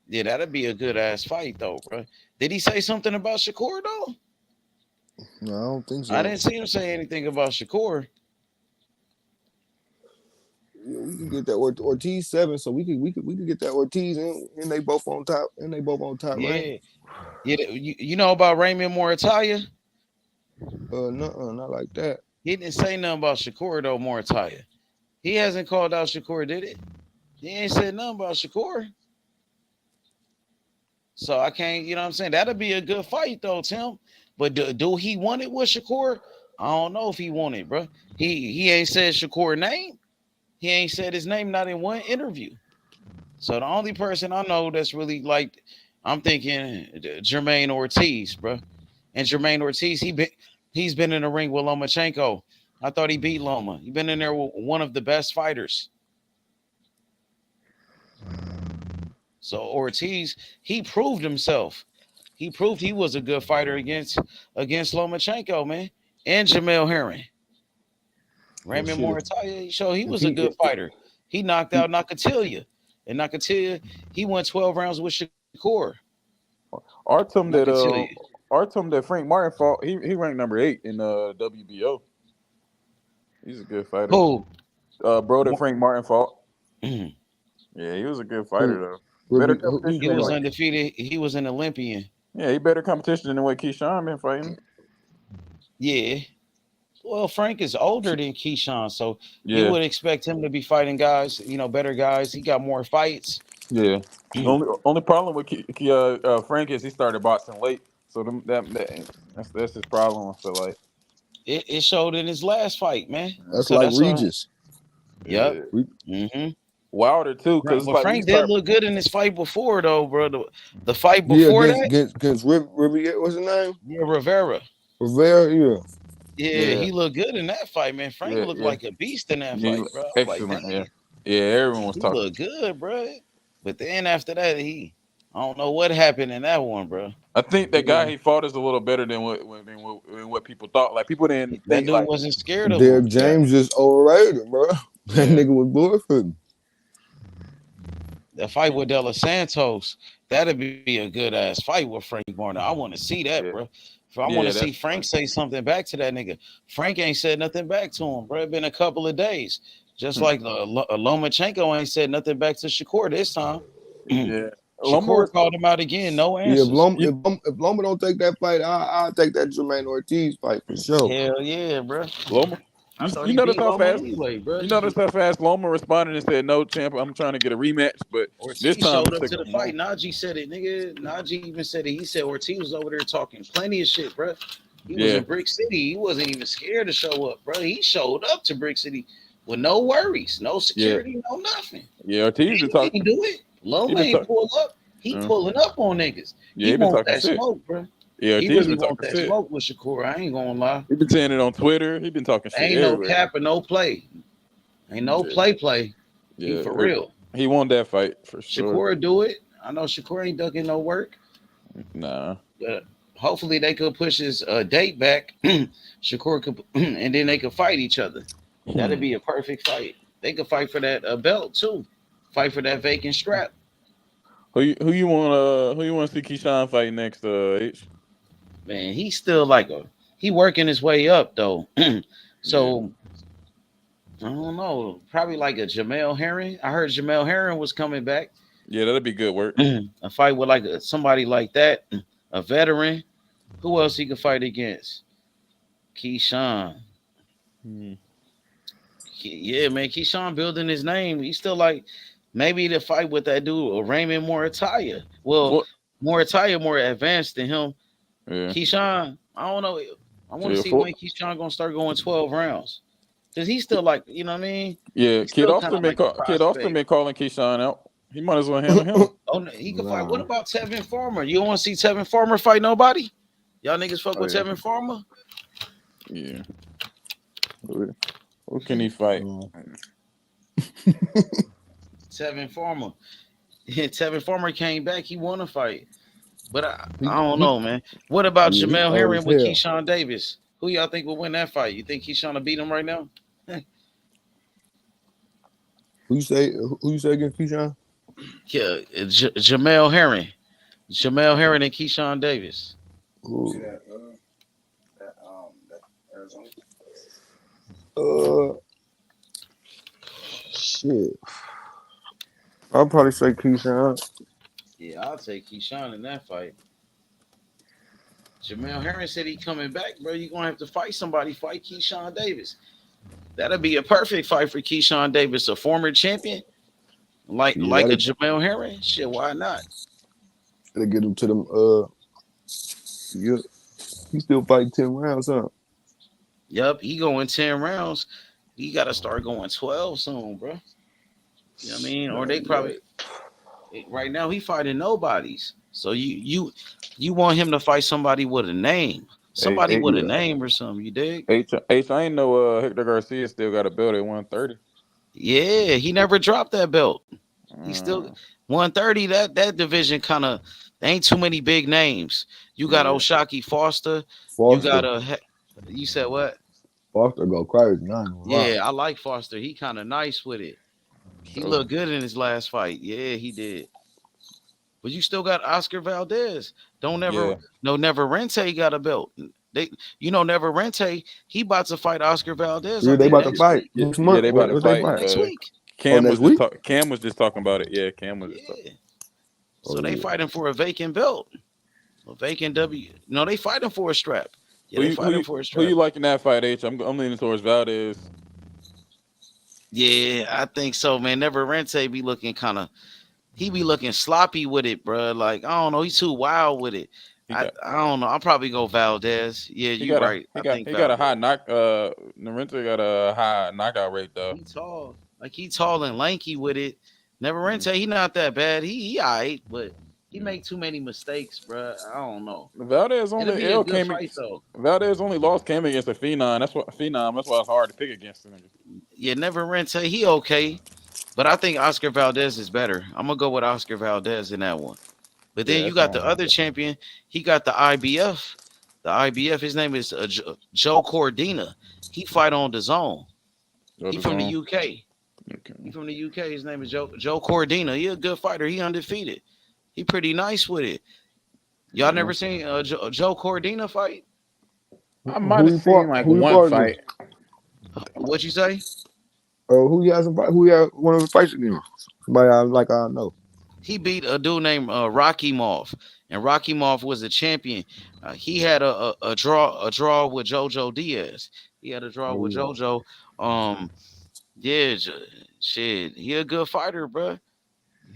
Yeah, that'd be a good ass fight though, bro. Did he say something about Shakur though? No, I don't think so. I didn't see him say anything about Shakur. Yeah, we can get that Ortiz 7, so we could get that Ortiz and they both on top Yeah, rank. yeah. You know about Raymond Moritalia? No, not like that. He didn't say nothing about Shakur though. Moritalia. He hasn't called out Shakur, did it? He ain't said nothing about Shakur. So I can't, you know what I'm saying? That'll be a good fight though, Tim. But do he want it with Shakur? I don't know if he want it, bro. He ain't said Shakur name. He ain't said his name not in one interview. So the only person I know that's really like, I'm thinking Jermaine Ortiz, bro. And Jermaine Ortiz, he's been in the ring with Lomachenko. I thought he beat Loma. He's been in there with one of the best fighters. So Ortiz, he proved himself. He proved he was a good fighter against Lomachenko, man, and Jamel Herring. Raymond Moritalia showed he was a good fighter. He knocked out Nakatilia, and Nakatilia, he went 12 rounds with Shakur. Artem that Frank Martin fought, he ranked number 8 in WBO. He's a good fighter. Who? Bro that Frank Martin fought. Yeah, he was a good fighter though. Better competition. He was undefeated. He was an Olympian. Yeah, he better competition than what Keyshawn been fighting. Yeah. Well, Frank is older than Keyshawn, so you would expect him to be fighting guys, better guys. He got more fights. Yeah. only problem with Frank is he started boxing late, so that's his problem. I feel like it showed in his last fight, man. That's so like Regis. Yep. Mm-hmm. Wilder too, because like Frank did look good in his fight before, though, bro. The fight before against Rivera, what's his name? Yeah, Rivera. Yeah, he looked good in that fight, man. Frank looked like a beast in that fight, bro. Excellent, like, yeah. Everyone was talking. He looked good, bro. But then after that, I don't know what happened in that one, bro. I think that guy he fought is a little better than what people thought. Like people didn't that think dude wasn't scared of Derek him. James just overrated, bro. That nigga was bullshit. That fight with De Los Santos, that'd be a good ass fight with Frank Martin. I want to see that, bro. I want to see Frank say something back to that nigga. Frank ain't said nothing back to him, bro. It's been a couple of days. Just like Lomachenko ain't said nothing back to Shakur this time. Yeah. Shakur called him out again. No answers. Yeah, if Loma don't take that fight, I'll take that Jermaine Ortiz fight for sure. Hell yeah, bro. Loma. You notice how fast? Anyway, bro. You notice how fast Loma responded and said, "No, champ, I'm trying to get a rematch." But Ortiz this time, showed up to the fight. Najee said it, nigga. Najee even said it. He said Ortiz was over there talking plenty of shit, bro. He was in Brick City. He wasn't even scared to show up, bro. He showed up to Brick City with no worries, no security, no nothing. Yeah, Ortiz he didn't do it. Loma ain't pull up. He pulling up on niggas. Yeah, he want that smoke, bro. Yeah, he really want that smoke with Shakur. I ain't gonna lie. He been saying it on Twitter. He been talking shit. Ain't no cap or no play. Ain't no play. Yeah, for real. He won that fight for sure. Shakur do it. I know Shakur ain't ducking no work. Nah. But hopefully they could push his date back. Shakur could, and then they could fight each other. That'd be a perfect fight. They could fight for that belt too. Fight for that vacant strap. Who you want to see Keyshawn fight next? H? Man, he's still he working his way up though. So I don't know. Probably like a Jamel Herring. I heard Jamel Herring was coming back. Yeah, that'd be good work. A fight with somebody like that, a veteran. Who else he could fight against? Keyshawn. Yeah, man. Keyshawn building his name. He's still maybe the fight with that dude, Raymond Moritalia. Well, Moritalia more advanced than him. Yeah. Keyshawn, I don't know. I want to see when Keyshawn gonna start going 12 rounds. Cause he's still you know what I mean? Yeah, Kid Austin been calling Keyshawn out. He might as well handle him. Oh, no, he can fight. What about Tevin Farmer? You don't want to see Tevin Farmer fight nobody? Y'all niggas fuck with Tevin Farmer? Yeah. Who can he fight? Tevin Farmer. Tevin Farmer came back. He won a fight. But I don't know, man. What about Jamel Herring with Keyshawn Davis? Who y'all think will win that fight? You think Keyshawn will beat him right now? Who you say against Keyshawn? Yeah, Jamel Herring Jamel Herring and Keyshawn Davis. Ooh. Shit. I'll probably say Keyshawn. Yeah, I'll take Keyshawn in that fight. Jamel Herring said he coming back, bro. You're gonna have to fight somebody. Fight Keyshawn Davis. That'll be a perfect fight for Keyshawn Davis, a former champion, like a Jamel Herring. Shit, why not? Gotta get him to them. Yeah, he still fighting 10 rounds, huh? Yep, he going 10 rounds. He got to start going 12 soon, bro. You know what I mean? Or they probably right now he fighting nobodies. So you want him to fight somebody with a name, somebody with a name or something. You dig? I ain't know Hector Garcia still got a belt at 130. Yeah, he never dropped that belt. He still 130. That division kind of ain't too many big names. You got Oshaki Foster. You got you said what? Foster go crazy. Yeah, I like Foster. He kind of nice with it. He looked good in his last fight. Yeah, he did. But you still got Oscar Valdez. Never Rente got a belt. Never Rente, he about to fight Oscar Valdez. Yeah, they about to fight. Yeah, they about to fight next week. Cam was just talking about it. Yeah, Cam was just talking. So they fighting for a vacant belt. A vacant W. No, they fighting for a strap. Yeah, they fighting for a strap. Who you liking that fight, H? I'm leaning towards Valdez. Yeah, I think so, man. Never Rente be looking he be looking sloppy with it, bro. Like, I don't know, he's too wild with it. I don't know. I'll probably go Valdez. Yeah, you're right. He got a high knock. Narenta got a high knockout rate though. He's tall. Like he tall and lanky with it. Never Rente, he not that bad. He alright, but he make too many mistakes, bro. I don't know. Valdez only lost came against a phenom. That's why it's hard to pick against him. Yeah, Never Rente, he okay. But I think Oscar Valdez is better. I'm gonna go with Oscar Valdez in that one. But then you got the other champion. He got the IBF. The IBF. His name is Joe Cordina. He fight on the zone. He from the UK. Okay. He from the UK. His name is Joe Cordina. He a good fighter. He undefeated. He pretty nice with it. Y'all never seen Joe Cordina fight? I might have seen like one fight. What'd you say? Who you has one of the fights against? Somebody I know. He beat a dude named Rocky Moff, and Rocky Moff was a champion. He had a draw with JoJo Diaz. He had a draw with JoJo. Shit. He a good fighter, bro.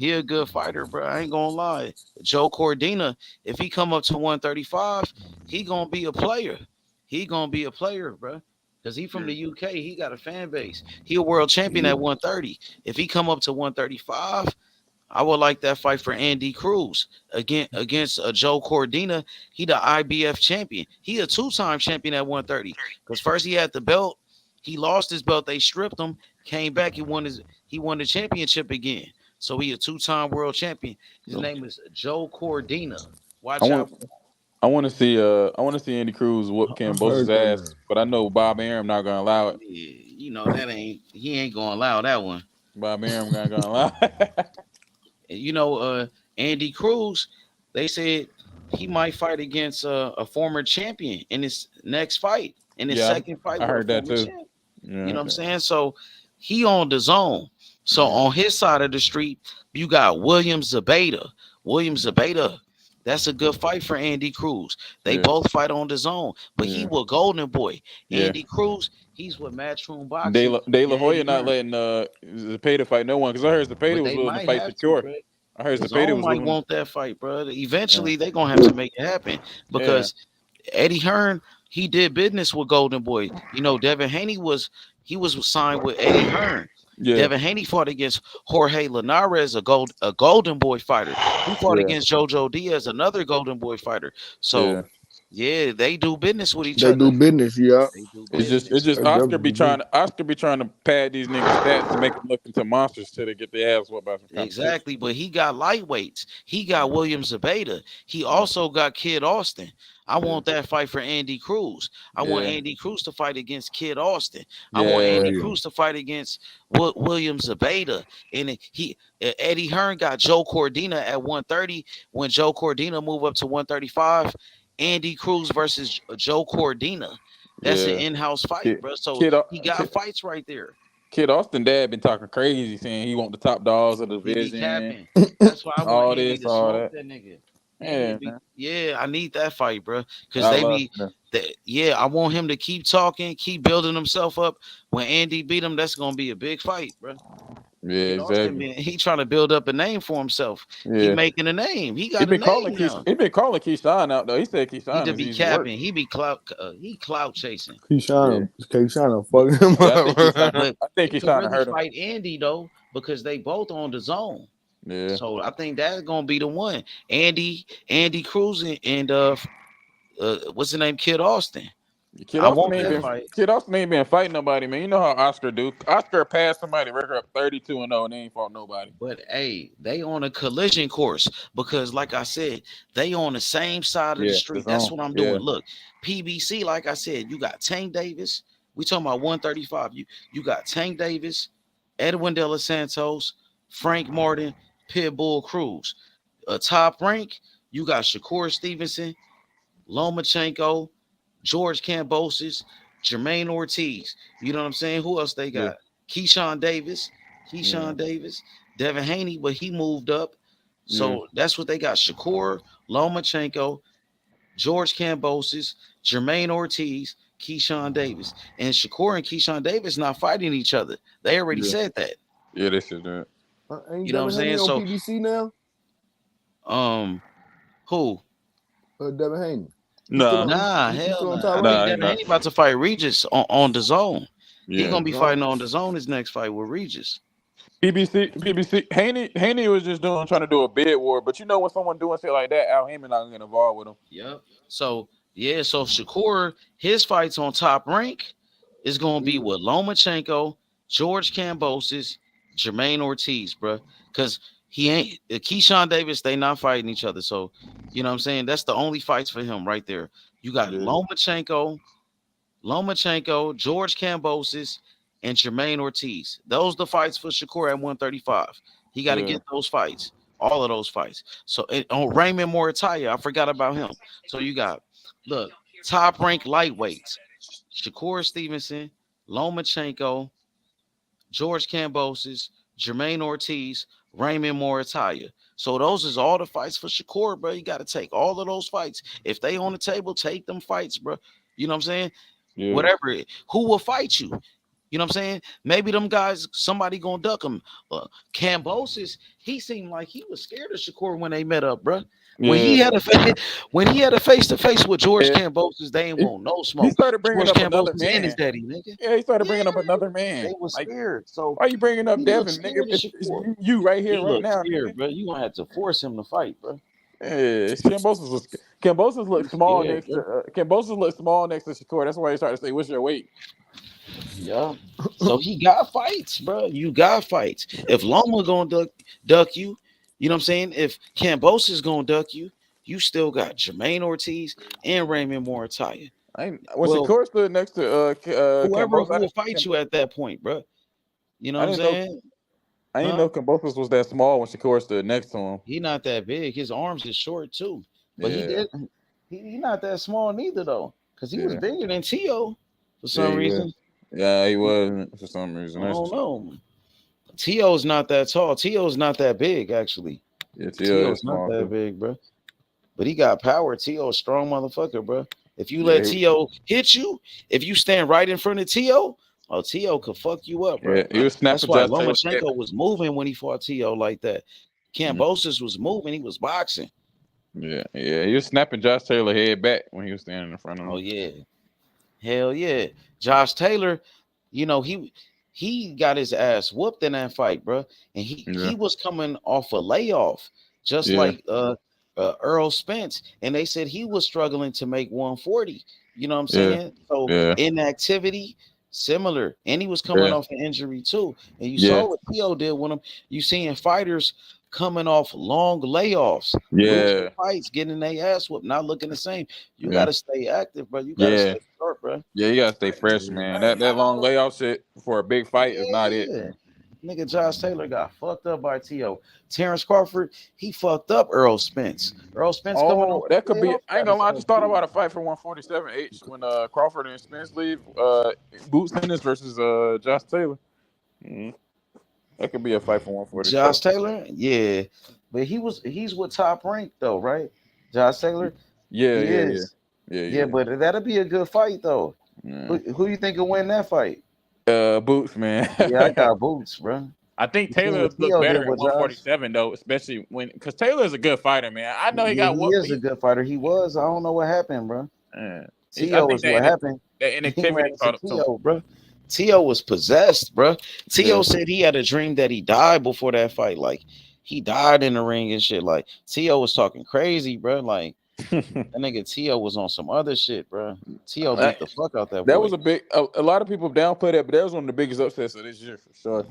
I ain't gonna lie. Joe Cordina, if he come up to 135, he gonna be a player. Bro. Because he from the UK, he got a fan base. He a world champion at 130. If he come up to 135, I would like that fight for Andy Cruz against Joe Cordina. He the IBF champion. He a 2-time champion at 130. Because first he had the belt, he lost his belt. They stripped him. Came back. He won the championship again. So he a 2-time world champion. His name is Joe Cordina. Watch out. I want to see Andy Cruz whoop Ken Bosa's ass, but I know Bob Arum not gonna allow it. Yeah, he ain't gonna allow that one. Bob Arum not gonna allow it. Andy Cruz, they said he might fight against a former champion in his next fight, in his second fight. I heard that too. Yeah, you know what I'm saying? So he on the zone. So on his side of the street, you got William Zabata. That's a good fight for Andy Cruz. They both fight on the zone, but he was Golden Boy. Andy Cruz, he's with Matchroom Boxing. De La Hoya not letting Zepeda fight no one because I heard Zepeda was willing to fight Shakur. I heard Zepeda might want that fight, bro. Eventually, they're gonna have to make it happen because Eddie Hearn, he did business with Golden Boy. Devin Haney was signed with Eddie Hearn. Yeah. Devin Haney fought against Jorge Linares, a Golden Boy fighter. He fought against JoJo Diaz, another Golden Boy fighter. So Yeah, they do business with each They do other. business, yeah. They do It's business. just They Oscar definitely be do. trying to pad these niggas stats to make them look into monsters till they get their ass whooped by some competition. Exactly, but he got lightweights. He got William Zabata. He also got Kid Austin. I Yeah, want that fight for Andy Cruz. I want yeah, Andy Cruz to fight against Kid Austin. I want Oh yeah, Andy yeah. Cruz to fight against William Zabata. And Eddie Hearn got Joe Cordina at 130. When Joe Cordina moved up to 135, Andy Cruz versus Joe Cordina. That's an yeah. in-house fight, Kid, bro. So Kid, he got fights right there. Kid Austin dad been talking crazy, saying he want the top dogs of the He be division, capping. That's why I want all Andy this, to all smoke that. that nigga. Andy Yeah, be, man. yeah, I need that fight, bro. Because I they love be that. yeah, I want him to keep talking, keep building himself up. When Andy beat him, that's gonna be a big fight, bro. Yeah, Kid Austin, exactly. man, he trying to build up a name for himself. He Yeah. making a name. He got a name now. He been calling Keyshawn out though. He said He Keyshawn to is be easy work. capping. He be clout. He clout chasing. Yeah. Keyshawn But fucking him Yeah, I think Keyshawn up. but I think he could Keyshawn really hurt him. fight Andy though because they both on the zone. Yeah. So I think that's gonna be the one. Andy Cruz and what's the name? Kid Austin. Kid I Austin want ain't that been fight. Kid Austin ain't been fighting nobody, man. You know how Oscar do. Oscar passed somebody record up 32-0 and they ain't fought nobody. But hey, they on a collision course because, like I said, they on the same side of the Yeah, street. it's That's on. what I'm Yeah. doing. Look, PBC, like I said, you got Tank Davis. We talking about 135. You got Tank Davis, Edwin De Los Santos, Frank Martin, Pitbull Cruz. Top rank, you got Shakur Stevenson, Lomachenko, George Kambosos, Jermaine Ortiz. You know what I'm saying? Who else they Yeah. got? Keyshawn Davis, Yeah. Devin Haney, but he moved up. Yeah. So that's what they got. Shakur, Lomachenko, George Kambosos, Jermaine Ortiz, Keyshawn Davis. And Shakur and Keyshawn Davis not fighting each other. They already Yeah. said that. Yeah, they should do it. Ain't You know what Devin I'm Haney saying? on So PBC now? who? Devin Haney. Nah. Nah, He's hell still on nah. top I rank? think Nah, he Devin not. Haney about to fight Regis on the zone. He Yeah. gonna be Zone. fighting on the zone his next fight with Regis. PBC Haney was just trying to do a bid war, but you know when someone doing shit like that, Al Heyman not gonna get involved with him. Yep. So yeah, so Shakur, his fights on Top Rank is gonna be with Lomachenko, George Kambosos, Jermaine Ortiz, bro. Because he ain't Keyshawn Davis, they not fighting each other. So you know what I'm saying? That's the only fights for him right there. You got Yeah. Lomachenko, George Kambosos, and Jermaine Ortiz. Those the fights for Shakur at 135. He got to Yeah. get those fights, all of those fights. So on Raymond Moritaya, I forgot about him. So you got look top ranked lightweights: Shakur Stevenson, Lomachenko, George Kambosos, Jermaine Ortiz, Raymond Moritaya. So those is all the fights for Shakur, bro. You got to take all of those fights. If they on the table, take them fights, bro. You know what I'm saying? Yeah. Whatever. Who will fight you? You know what I'm saying? Maybe them guys, somebody gonna duck him. Kambosos, he seemed like he was scared of Shakur when they met up, bro. When he Yeah. had a face to face with George Yeah. Kambosos, they ain't want no He smoke. started bringing George up another Kambosos and his man. daddy, nigga. Yeah, he started bringing up another man. They was Like, scared. So why you bringing up he looked Devin, nigga? scared of It's Shakur. you right here, He right looked now, scared, nigga. bro. You gonna have to force him to fight, bro. Yeah, Kambosos looks small Scared, next bro. to Kambosos looks small next to Shakur. That's why he's trying to say, "What's your weight?" Yeah. So he got fights, bro. You got fights. If Loma gonna duck you, you know what I'm saying? If Kambosos is gonna duck you, you still got Jermaine Ortiz and Raymond Moritaya. When Well, Shakur stood next to whoever Kambosos, who will fight you at that point, bro. You know what I I'm didn't know saying? I didn't Huh? know Kambosos was that small when Shakur stood next to him. He not that big. His arms is short too. But Yeah, he not that small neither though. Because he was yeah, bigger than Tio for yeah. some He was. reason. Yeah, he was for some I reason. don't That's know. Tio's not that tall. Tio's not that big, actually. yeah. Tio is Tio's not small that too. big, bro. But he got power. Tio, a strong motherfucker, bro. If you let Yeah, Tio hit you, if you stand right in front of Tio, oh, Tio could fuck you up, bro. he was That's snapping why Josh Taylor's head. Lomachenko was moving when he fought Tio like that. Kambosos was moving. He was boxing. Yeah, he was snapping Josh Taylor's head back when he was standing in front of him. Oh, yeah. Hell yeah. Josh Taylor, you know, he got his ass whooped in that fight, bro. And he Yeah, was coming off a layoff, just yeah, like Errol Spence, and they said he was struggling to make 140. You know what I'm Yeah. saying? So Yeah. inactivity, similar, and he was coming Yeah. off an injury too. And you Yeah. saw what Theo did with him. You seeing fighters coming off long layoffs, losing Yeah. fights, getting their ass whooped, not looking the same. You Yeah. got to stay active, bro. You got to Yeah. stay sharp, bro. Yeah, you gotta stay fresh, man. That long layoff shit for a big fight is not it, Yeah. man. Nigga, Josh Taylor got fucked up by T.O. Terence Crawford, he fucked up Errol Spence. Errol Spence coming off Oh, that the could be. layoff. I ain't gonna lie. I just thought about a fight for 147H when Crawford and Spence leave. Boots Ennis versus Josh Taylor. Mhm. That could be a fight for 147. Josh Taylor, yeah. But he's with Top Rank though, right? Josh Taylor, Yeah, he yeah, yeah, is. yeah, Yeah, yeah. but that'll be a good fight though. Yeah. Who you think will win that fight? Boots, man. Yeah, I got Boots, bro. I think You seen Taylor what looked T.O. better did at with Josh? 147 though, especially because Taylor is a good fighter, man. I know he Yeah, got he what is a good fighter. He was. I don't know what happened, bro. I T.O. think is what happened. that He ran inactivity into caught up to him. T.O., bro. T.O. was possessed, bro. T.O. Yeah. said he had a dream that he died before that fight. Like, he died in the ring and shit. Like, T.O. was talking crazy, bro. Like, that nigga T.O. was on some other shit, bro. T.O. beat the fuck out that That boy. was a lot of people downplay that, but that was one of the biggest upsets of this year for sure.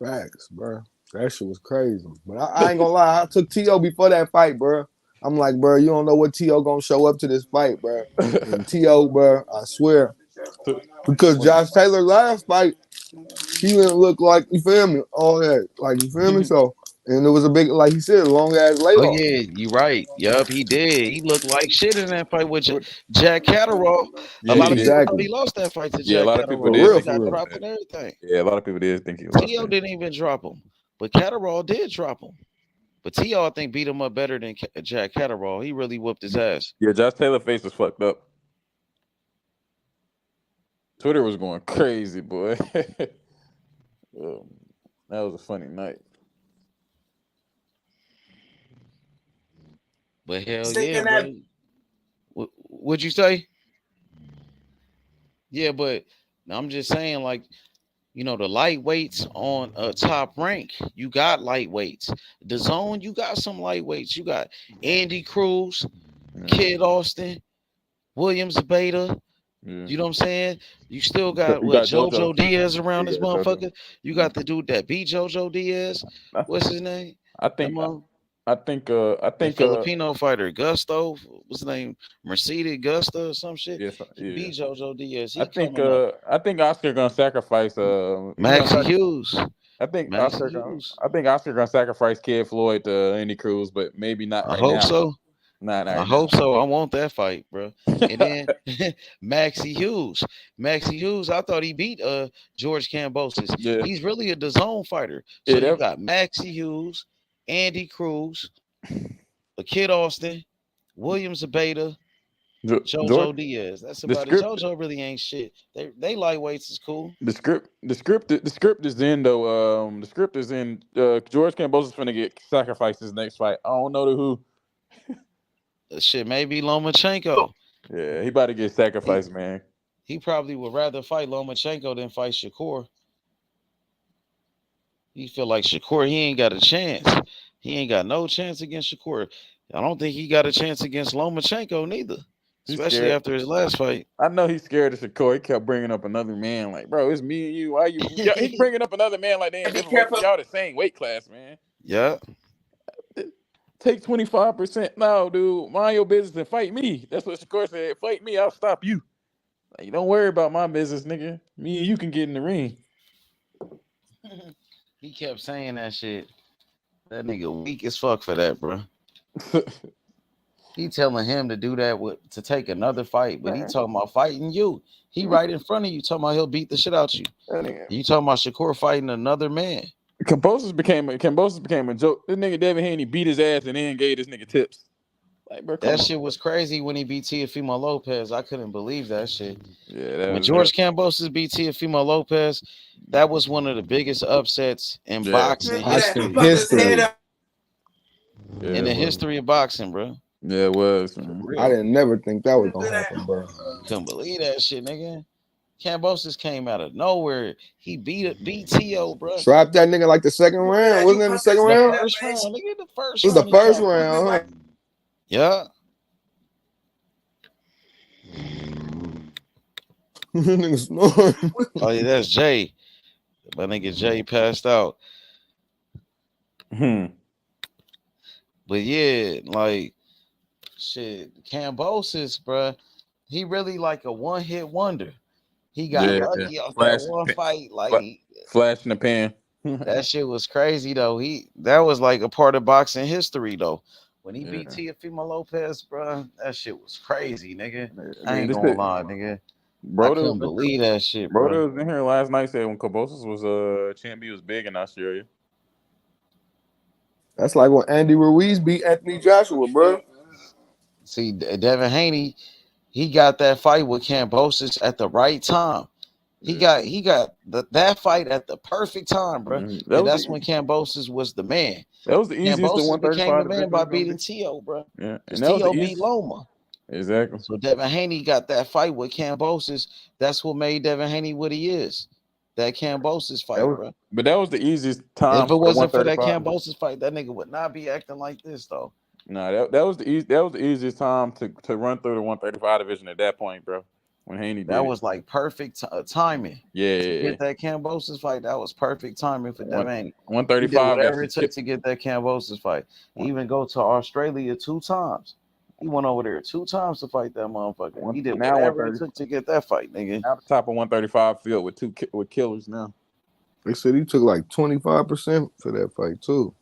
Facts, bro. That shit was crazy. But I ain't gonna lie, I took T.O. before that fight, bro. I'm like, bro, you don't know what T.O. gonna show up to this fight, bro. And T.O., bro, I swear. Because Josh Taylor last fight, he didn't look like, you feel me, all that. Like, you feel me? So, and it was a big, like he said, long ass Oh layoff. yeah, you right. Yup, he did. He looked like shit in that fight with Jack Catterall. Yeah, A lot he of people did. thought he lost that fight to Yeah, a Jack lot of people Catterall. did He think he got lost dropped that. and everything. Yeah, a lot of people did think he lost T.O. that. didn't even drop him, but Catterall did drop him. But T.O. I think beat him up better than Jack Catterall. He really whooped his ass. Yeah, Josh Taylor face was fucked up. Twitter was going crazy, boy. That was a funny night. But hell yeah, bro. What'd you say? Yeah, but I'm just saying, like, you know, the lightweights on Top Rank, you got lightweights. The Zone, you got some lightweights. You got Andy Cruz, Kid Austin, Williams Beta. You know what I'm saying? You still got You what, got JoJo. JoJo Diaz around Yeah, this JoJo. motherfucker. You got the dude that beat JoJo Diaz. What's his name? I think The Filipino fighter Gusto. What's his name? Mercedes Gusto or some shit. yes, He beat JoJo Diaz. I He think coming up. I think Oscar gonna sacrifice Maxie Hughes. I think Maxie Oscar Hughes. gonna sacrifice Kid Floyd to Andy Cruz, but maybe not I right hope now. so. Not right I now. hope so. I want that fight, bro. And then Maxie Hughes. Maxie Hughes, I thought he beat George Kambosos. Yeah. He's really a DAZN fighter. So Yeah, you got Maxie Hughes, Andy Cruz, Kid Austin, Williams Abeta, JoJo Diaz. That's about it. JoJo really ain't shit. They lightweights is cool. The script is in though. The script is in. George Kambosos finna get sacrificed his next fight. I don't know to who. Shit, maybe Lomachenko. Yeah, he about to get sacrificed, man. He probably would rather fight Lomachenko than fight Shakur. He feel like Shakur, he ain't got a chance. He ain't got no chance against Shakur. I don't think he got a chance against Lomachenko neither, especially after his last fight. I know he's scared of Shakur. He kept bringing up another man. Like, bro, it's me and you. Why you? He's bringing up another man like they ain't different weight. Y'all the same weight class, man. Yeah. Take 25%. No, dude. Mind your business and fight me. That's what Shakur said. Fight me. I'll stop you. Like, don't worry about my business, nigga. Me and you can get in the ring. He kept saying that shit. That nigga weak as fuck for that, bro. He telling him to do that to take another fight, but he talking about fighting you. He right in front of you talking about he'll beat the shit out you. You talking about Shakur fighting another man. Kambosos became a joke. This nigga Devin Haney beat his ass and then gave this nigga tips. Like, bro, that shit was crazy when he beat Teofimo Lopez. I couldn't believe that shit. Yeah, when George Kambosos beat Teofimo Lopez, that was one of the biggest upsets in boxing history. In the history of boxing, bro. Yeah, it was. Man. I didn't never think that was gonna happen, bro. Couldn't believe that shit, nigga. Kambosos came out of nowhere. He beat T.O., bro. Trapped that nigga like the second round. Wasn't it the second round? First round. Look at the first round. It was the first round, huh? Yeah. Nigga snoring. Oh yeah, that's Jay. My nigga Jay passed out. But yeah, like shit, Cambosis, bruh, he really like a one-hit wonder. He got lucky off that one fight. Like flash in the pan. that shit was crazy though. That was like a part of boxing history though. When he beat Teofimo Lopez, bruh, that shit was crazy, nigga. I ain't gonna lie, nigga. I couldn't believe that shit, bro. Broder was in here last night said when Cambosis was champ, he was big in Australia. That's like when Andy Ruiz beat Anthony Joshua, bro. See, Devin Haney, he got that fight with Cambosis at the right time. He got that fight at the perfect time, bro. And that's when Cambosis was the man. That was the easiest to Cambosis became the 135 man by beating T.O., bro. Yeah, and T.O. beat Loma. Exactly. So Devin Haney got that fight with Cambosis. That's what made Devin Haney what he is. That Cambosis fight, bro. But that was the easiest time. If it wasn't for that Cambosis fight, that nigga would not be acting like this, though. No, that was the easiest time to run through the 135 division at that point, bro. When Haney did that was like perfect timing. Yeah, to get that Cambosis fight, that was perfect timing for Devin Haney. 135. He did whatever it took to get that Cambosis fight. He even go to Australia 2 times. He went over there 2 times to fight that motherfucker. He did whatever it took to get that fight, nigga. Now the top of 135 field with killers now. They said he took like 25% for that fight too.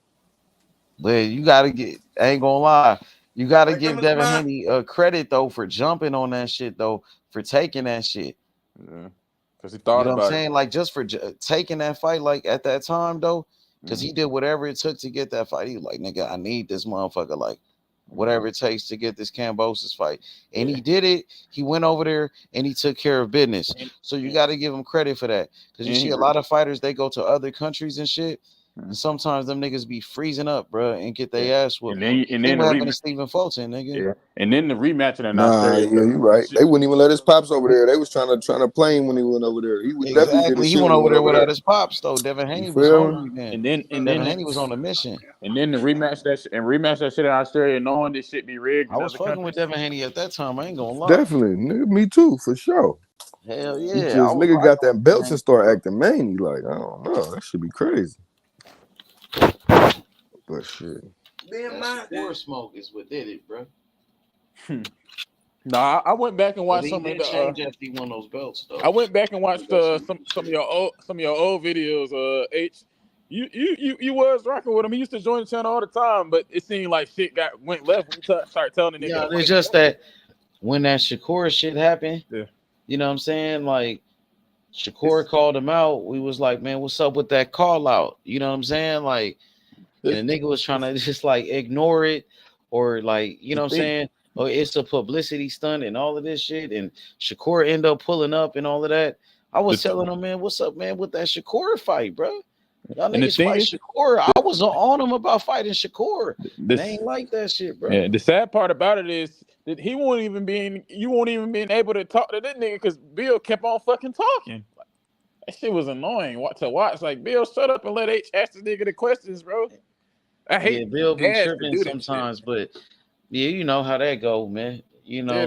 But you gotta get, I ain't gonna lie, you gotta give Devin Haney credit though for jumping on that shit though, for taking that shit. Yeah, because he thought you know about what I'm saying? Like just for taking that fight, like at that time though, because he did whatever it took to get that fight. He was like, nigga, I need this motherfucker, like whatever it takes to get this Cambosis fight. And he did it. He went over there and he took care of business. So you got to give him credit for that. Because you see a lot of fighters, they go to other countries and shit. And sometimes them niggas be freezing up, bro, and get their ass whooped. And then what happened to Stephen Fulton, nigga. Yeah. And then the rematch in Nah, yeah, you right. They wouldn't even let his pops over there. They was trying to play him when he went over there. He would definitely did his He shit went over there without there. his pops, though. Devin Haney was hungry then. Devin Haney was on a mission. And then the rematch that shit in Australia, knowing this shit be rigged. I was fucking with Devin Haney at that time. I ain't gonna lie. Definitely, nigga, me too, for sure. Hell yeah. He just nigga got that belts and start acting manly. Like, I don't know. That should be crazy. But shit. That smoke is what did it, bro. Nah, I went back and watched some of the. Change after he won those belts, though. I went back and watched some of your old videos. H, you was rocking with him. He used to join the channel all the time, but it seemed like shit went left when you start telling the nigga. Yeah, it's just that when that Shakur shit happened. Yeah. You know what I'm saying? Like Shakur called him out. We was like, man, what's up with that call out? You know what I'm saying? Like, and the nigga was trying to just like ignore it, or like, you know what I'm saying? Oh, it's a publicity stunt and all of this shit. And Shakur ended up pulling up and all of that. I was telling him, man, what's up, man, with that Shakur fight, bro? Y'all niggas fight Shakur. I was on him about fighting Shakur. They ain't like that shit, bro. Yeah, the sad part about it is that you won't even being able to talk to that nigga because Bill kept on fucking talking. That shit was annoying to watch. Like, Bill, shut up and let H ask the nigga the questions, bro. I hate Bill be tripping sometimes, but yeah, you know how that go, man. You know,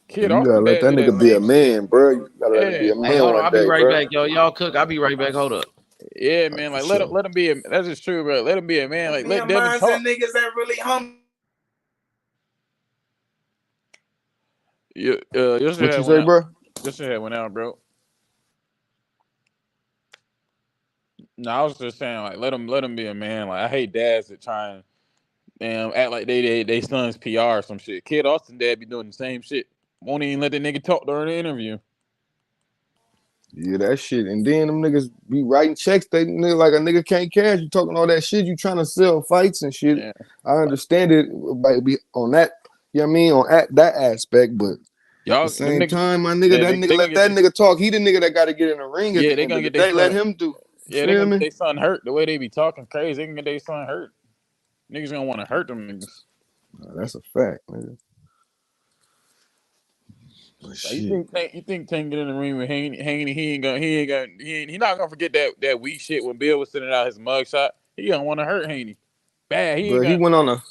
you gotta let that nigga be a man, bro. You gotta let him be a man. Hey, hold on, I'll be right bro. back, yo. Y'all cook. I'll be right back. Hold up. Yeah, man. Like, let him be a. That's just true, bro. Let him be a man. Like, let Devin talk. Niggas that really hum. Yeah, what you say, bro? This shit went out, bro. No, I was just saying, like, let him be a man. Like, I hate dads that try and act like they son's PR or some shit. Kid Austin dad be doing the same shit. Won't even let the nigga talk during the interview. Yeah, that shit. And then them niggas be writing checks. They nigga like a nigga can't cash. You talking all that shit. You trying to sell fights and shit. Yeah. I understand it might be on that. You know what I mean? On that aspect, but y'all, at the same time, my nigga, let that nigga talk. He the nigga that got to get in the ring. Yeah, they gonna get their son. Let him do. Yeah, they gonna get their son hurt. The way they be talking crazy, they can get their son hurt. Niggas gonna want to hurt them niggas. That's a fact, nigga. Like, you think Tank get in the ring with Haney? He not gonna forget that weak shit when Bill was sending out his mugshot. He gonna want to hurt Haney. Bad. But he went on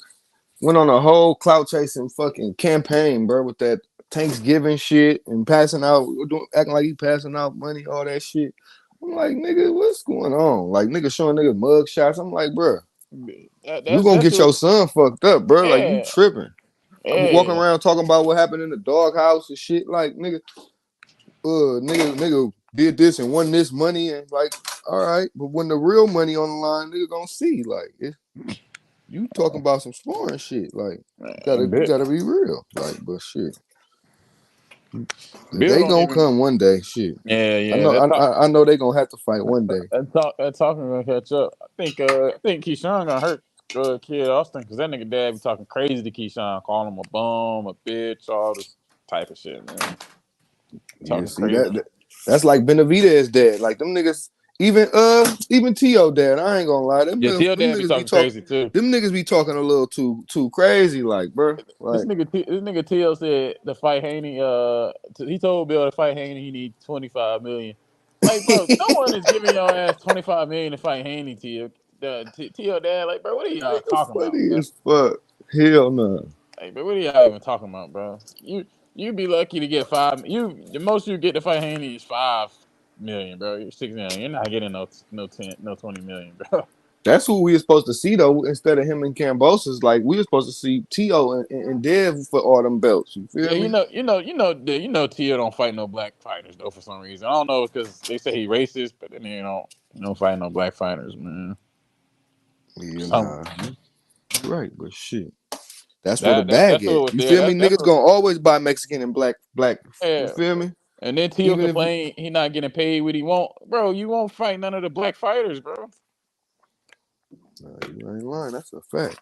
went on a whole clout chasing fucking campaign, bro, with that Thanksgiving shit and passing out, acting like he passing out money, all that shit. I'm like, nigga, what's going on? Like, nigga showing niggas mug shots. I'm like, bro, you gonna get your son fucked up, bro. Like, you tripping. I'm walking around talking about what happened in the doghouse and shit. Like, nigga did this and won this money. And like, all right. But when the real money on the line, nigga gonna see. Like, you talking about some sparring shit. Like, you gotta be real. Like, but shit. They gonna come one day. Shit. Yeah. I know they gonna have to fight one day. That talking gonna catch up. I think Keyshawn gonna hurt Kid Austin because that nigga dad be talking crazy to Keyshawn, calling him a bum, a bitch, all this type of shit, man. Talking crazy. That's like Benavidez' dad. Like them niggas, even T.O. dad. I ain't gonna lie. T.O. dad be talking crazy too. Them niggas be talking a little too crazy, like, bro. Like, this nigga T.O. said to fight Haney. He told Bill to fight Haney. He need $25 million. Like, bro, no one is giving your ass $25 million to fight Haney. T.O. dad, like, bro, what are y'all talking about? Funny as fuck. Hell no. Hey, but what are y'all even talking about, bro? You be lucky to get the most you get to fight Haney is $5 million, bro. You're $6 million. You're not getting no 20 million, bro. That's who we were supposed to see though. Instead of him and Cambosis, like we were supposed to see T.O. and Dev for all them belts. You feel me? You know, T.O. don't fight no black fighters though for some reason. I don't know because they say he racist, but then he don't fight no black fighters, man. Yeah, nah. Right, but shit. That's where the bag is. You feel me? Niggas gonna always buy Mexican and black. You feel me? And then T.O. complain he not getting paid what he want. Bro, you won't fight none of the black fighters, bro. Nah, you ain't lying. That's a fact.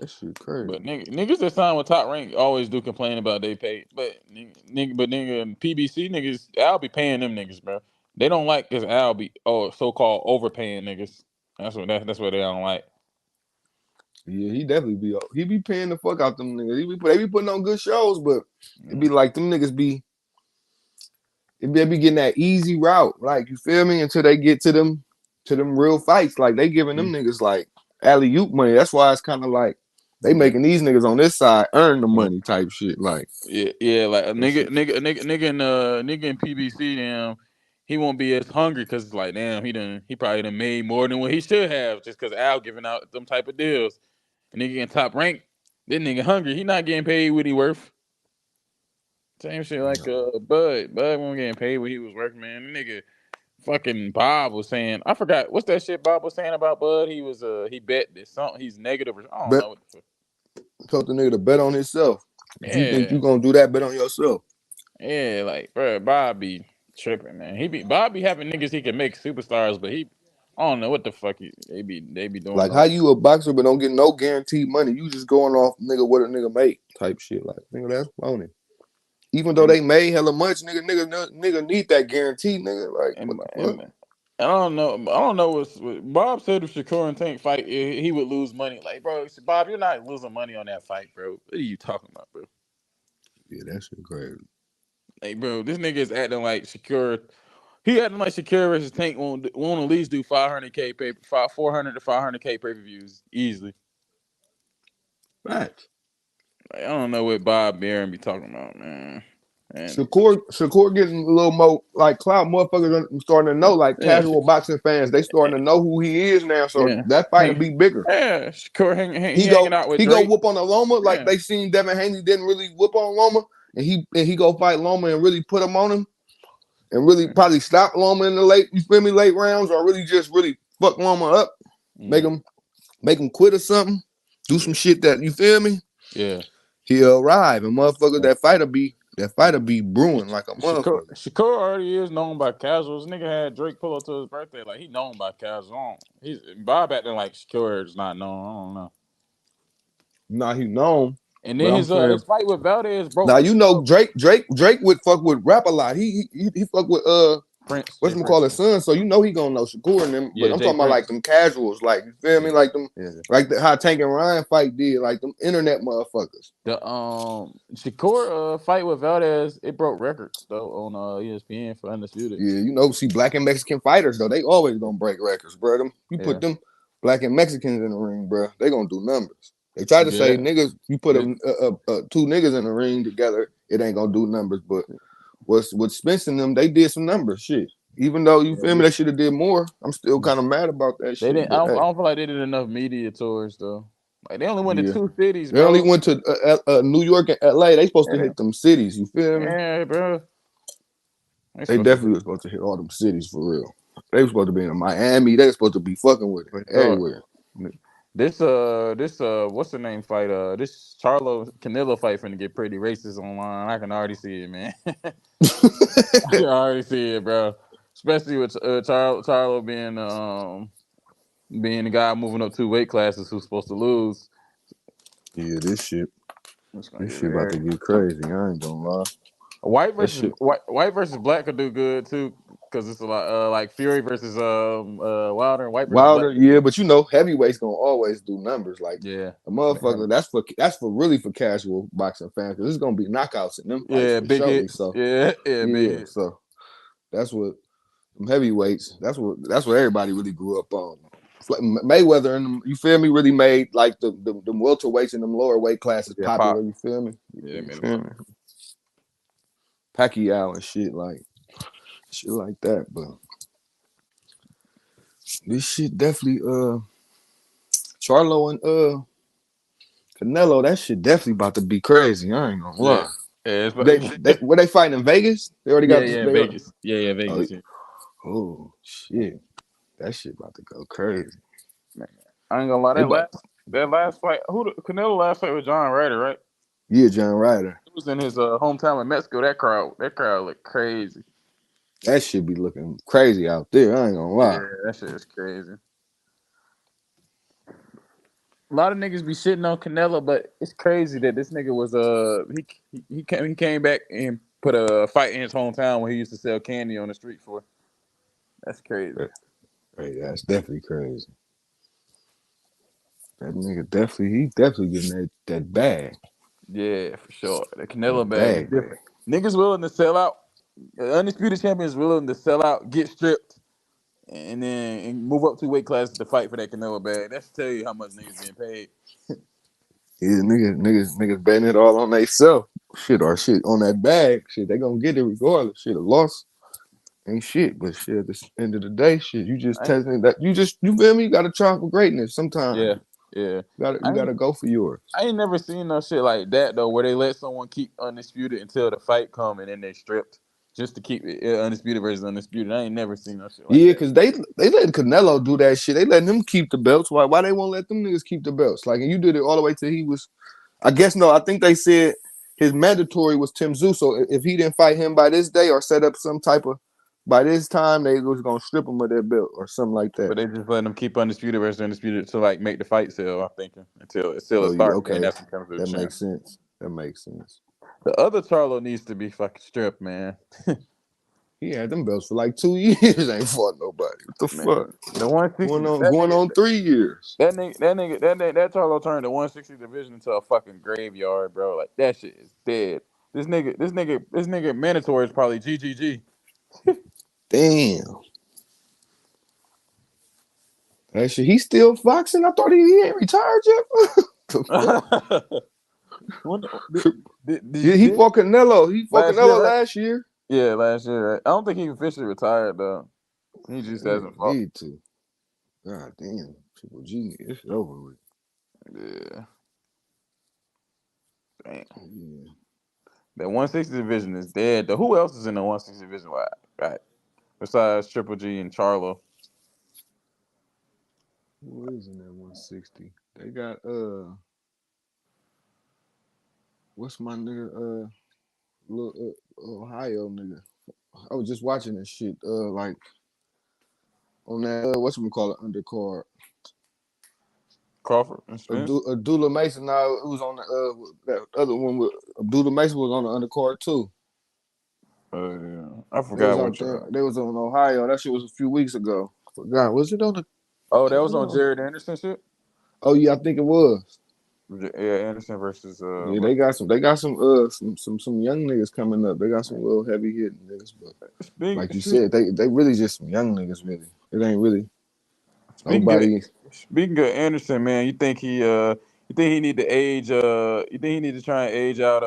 That shit crazy. But niggas that sign with Top Rank always do complain about they pay. But nigga PBC niggas, Al be paying them niggas, bro. They don't like this Al be so-called overpaying niggas. That's what they don't like. Yeah, he definitely be paying the fuck out them niggas. They be putting on good shows, but it be like them niggas they be getting that easy route, like you feel me, until they get to them real fights. Like they giving them niggas like alley-oop money. That's why it's kind of like they making these niggas on this side earn the money type shit. Like like a nigga in PBC, damn, he won't be as hungry because it's like, damn, he probably done made more than what he should have just because Al giving out them type of deals. A nigga in Top Rank, this nigga hungry. He not getting paid what he worth. Same shit like Bud. Bud wasn't getting paid what he was worth, man. The nigga fucking Bob was saying, I forgot what's that shit Bob was saying about Bud. He was he bet this something he's negative or I don't know what the fuck. Told the nigga to bet on himself. If you think you gonna do that, bet on yourself. Yeah, like bro, Bob be tripping, man. Bob be having niggas he can make superstars, but I don't know what the fuck they be doing. Like how you a boxer but don't get no guaranteed money. You just going off nigga what a nigga make type shit. Like nigga, that's phony. Even though they made hella much, nigga need that guarantee, nigga. Like what the fuck? I don't know what Bob said if Shakur and Tank fight, he would lose money. Like, bro, Bob, you're not losing money on that fight, bro. What are you talking about, bro? Yeah, that shit crazy. Hey, bro, this nigga is acting like Shakur. He acting like Shakur versus Tank won't at least do 500K 400 to 500K pay-per-views easily. Right. Like, I don't know what Bob Barron be talking about, man. Shakur getting a little more like clout. Motherfuckers starting to know, like casual boxing fans, they starting to know who he is now. So that fight will be bigger. Yeah, Shakur hanging out with Drake. Go whoop on a Loma like they seen Devin Haney didn't really whoop on Loma, and he go fight Loma and really put him on him, and really probably stop Loma in the late rounds, or really fuck Loma up, make him quit or something, do some shit that you feel me. Yeah, he'll arrive and motherfucker that fighter be brewing like a motherfucker. Shakur already is known by casuals. Nigga had Drake pull up to his birthday. Like, he known by casuals. Bob acting like Shakur is not known. I don't know. Nah, he known. And then his fight with Valdez broke. Now you know Drake would fuck with rap a lot. He fuck with Prince. What's him call his son? So you know he gonna know Shakur and them. But I'm talking about like them casuals, like you feel me, like them, like how Tank and Ryan fight did, like them internet motherfuckers. The Shakur fight with Valdez, it broke records though on ESPN for Undisputed. Yeah, you know, see black and Mexican fighters though, they always gonna break records, bro. You put them black and Mexicans in the ring, bro, they gonna do numbers. They tried to say niggas, you put two niggas in the ring together, it ain't gonna do numbers. But with Spence and them, they did some numbers. Shit. Even though you feel me, they should have did more. I'm still kind of mad about that shit. They didn't. But, I don't feel like they did enough media tours though. Like they only went to 2 cities, They bro. only went to New York and LA. They supposed to hit them cities. You feel me? Yeah, bro. They definitely were supposed to hit all them cities for real. They were supposed to be in Miami. They were supposed to be fucking with it everywhere. This what's the name fight? This Charlo Canelo fight finna get pretty racist online. I can already see it, man. I can already see it, bro. Especially with Charlo being the guy moving up 2 weight classes who's supposed to lose. Yeah, this shit about to get crazy. I ain't gonna lie. White versus black could do good too, because it's a lot like Fury versus Wilder and White versus Wilder, black. yeah, but you know, heavyweights gonna always do numbers. Like a motherfucker. That's for really for casual boxing fans, because it's gonna be knockouts in them fights for big sure. hits. So Big hits. So that's what them heavyweights. That's what everybody really grew up on. Mayweather and them, you feel me, really made like the welterweights and them lower weight classes popular. You feel me? Yeah, you feel me? Pacquiao and shit like that. But this shit definitely Charlo and Canelo, that shit definitely about to be crazy. I ain't gonna lie. Yeah, were they fighting in Vegas? They already got Vegas. Yeah, Vegas. Oh shit. That shit about to go crazy. Man, I ain't gonna lie, that last fight, Canelo last fight with John Ryder, right? Yeah, John Ryder. It was in his hometown in Mexico. That crowd looked crazy. That shit be looking crazy out there. I ain't gonna lie. Yeah, that shit is crazy. A lot of niggas be shitting on Canelo, but it's crazy that this nigga was he came back and put a fight in his hometown where he used to sell candy on the street for. That's crazy. Hey, that's definitely crazy. That nigga definitely getting that bag. Yeah, for sure. The Canelo bag is different. Niggas willing to sell out. The undisputed champion is willing to sell out, get stripped, and then move up 2 weight classes to fight for that Canelo bag. That should tell you how much niggas getting paid. Yeah, niggas betting it all on they self. Shit on that bag. Shit, they gonna get it regardless. Shit, a loss ain't shit. But shit, at the end of the day, shit, you just testing that. You feel me? You gotta try for greatness sometimes. Yeah. You gotta go for yours. I ain't never seen no shit like that though, where they let someone keep undisputed until the fight come and then they stripped just to keep it undisputed versus undisputed. I ain't never seen no shit like that. Yeah, because they letting Canelo do that shit. They letting him keep the belts. Why they won't let them niggas keep the belts? Like, and you did it all the way till he was. I guess no. I think they said his mandatory was Tim Tszyu. So if he didn't fight him by this day or set up some type of by this time, they was gonna strip him of their belt or something like that. But they just letting them keep undisputed versus undisputed to like make the fight sell. I'm thinking until it starts. Okay, and that's what comes to that makes sense. That makes sense. The other Charlo needs to be fucking stripped, man. He had them belts for like 2 years. Ain't fought nobody. What the fuck? The 160 going on 3 years. That Charlo turned the 160 division into a fucking graveyard, bro. Like that shit is dead. This nigga mandatory is probably GGG. Damn. That shit, he's still boxing. I thought he ain't retired yet. He fought Canelo. He fought Canelo last year. Yeah, last year. Right? I don't think he officially retired though. He just hasn't fought. Need to. God damn, Triple G, it's over with. Yeah. Damn. Yeah. That 160 division is dead. Though. Who else is in the 160 division? Right. Besides Triple G and Charlo. Who is in that 160? They got what's my nigga little Ohio nigga. I was just watching this shit like on that whatchamacallit undercard. Crawford and Spence? Abdullah Mason now who was on that other one with Abdullah Mason was on the undercard too. Yeah. I forgot what they was on Ohio. That shit was a few weeks ago. Forgot. Was it on the that was on Jared Anderson shit? Oh yeah, I think it was. Yeah, Anderson versus yeah, they got some young niggas coming up. They got some little heavy hitting niggas, but like you said, they really just some young niggas really. It ain't really nobody. Speaking of Anderson, man, you think You think he need to age? You think he need to try and age out?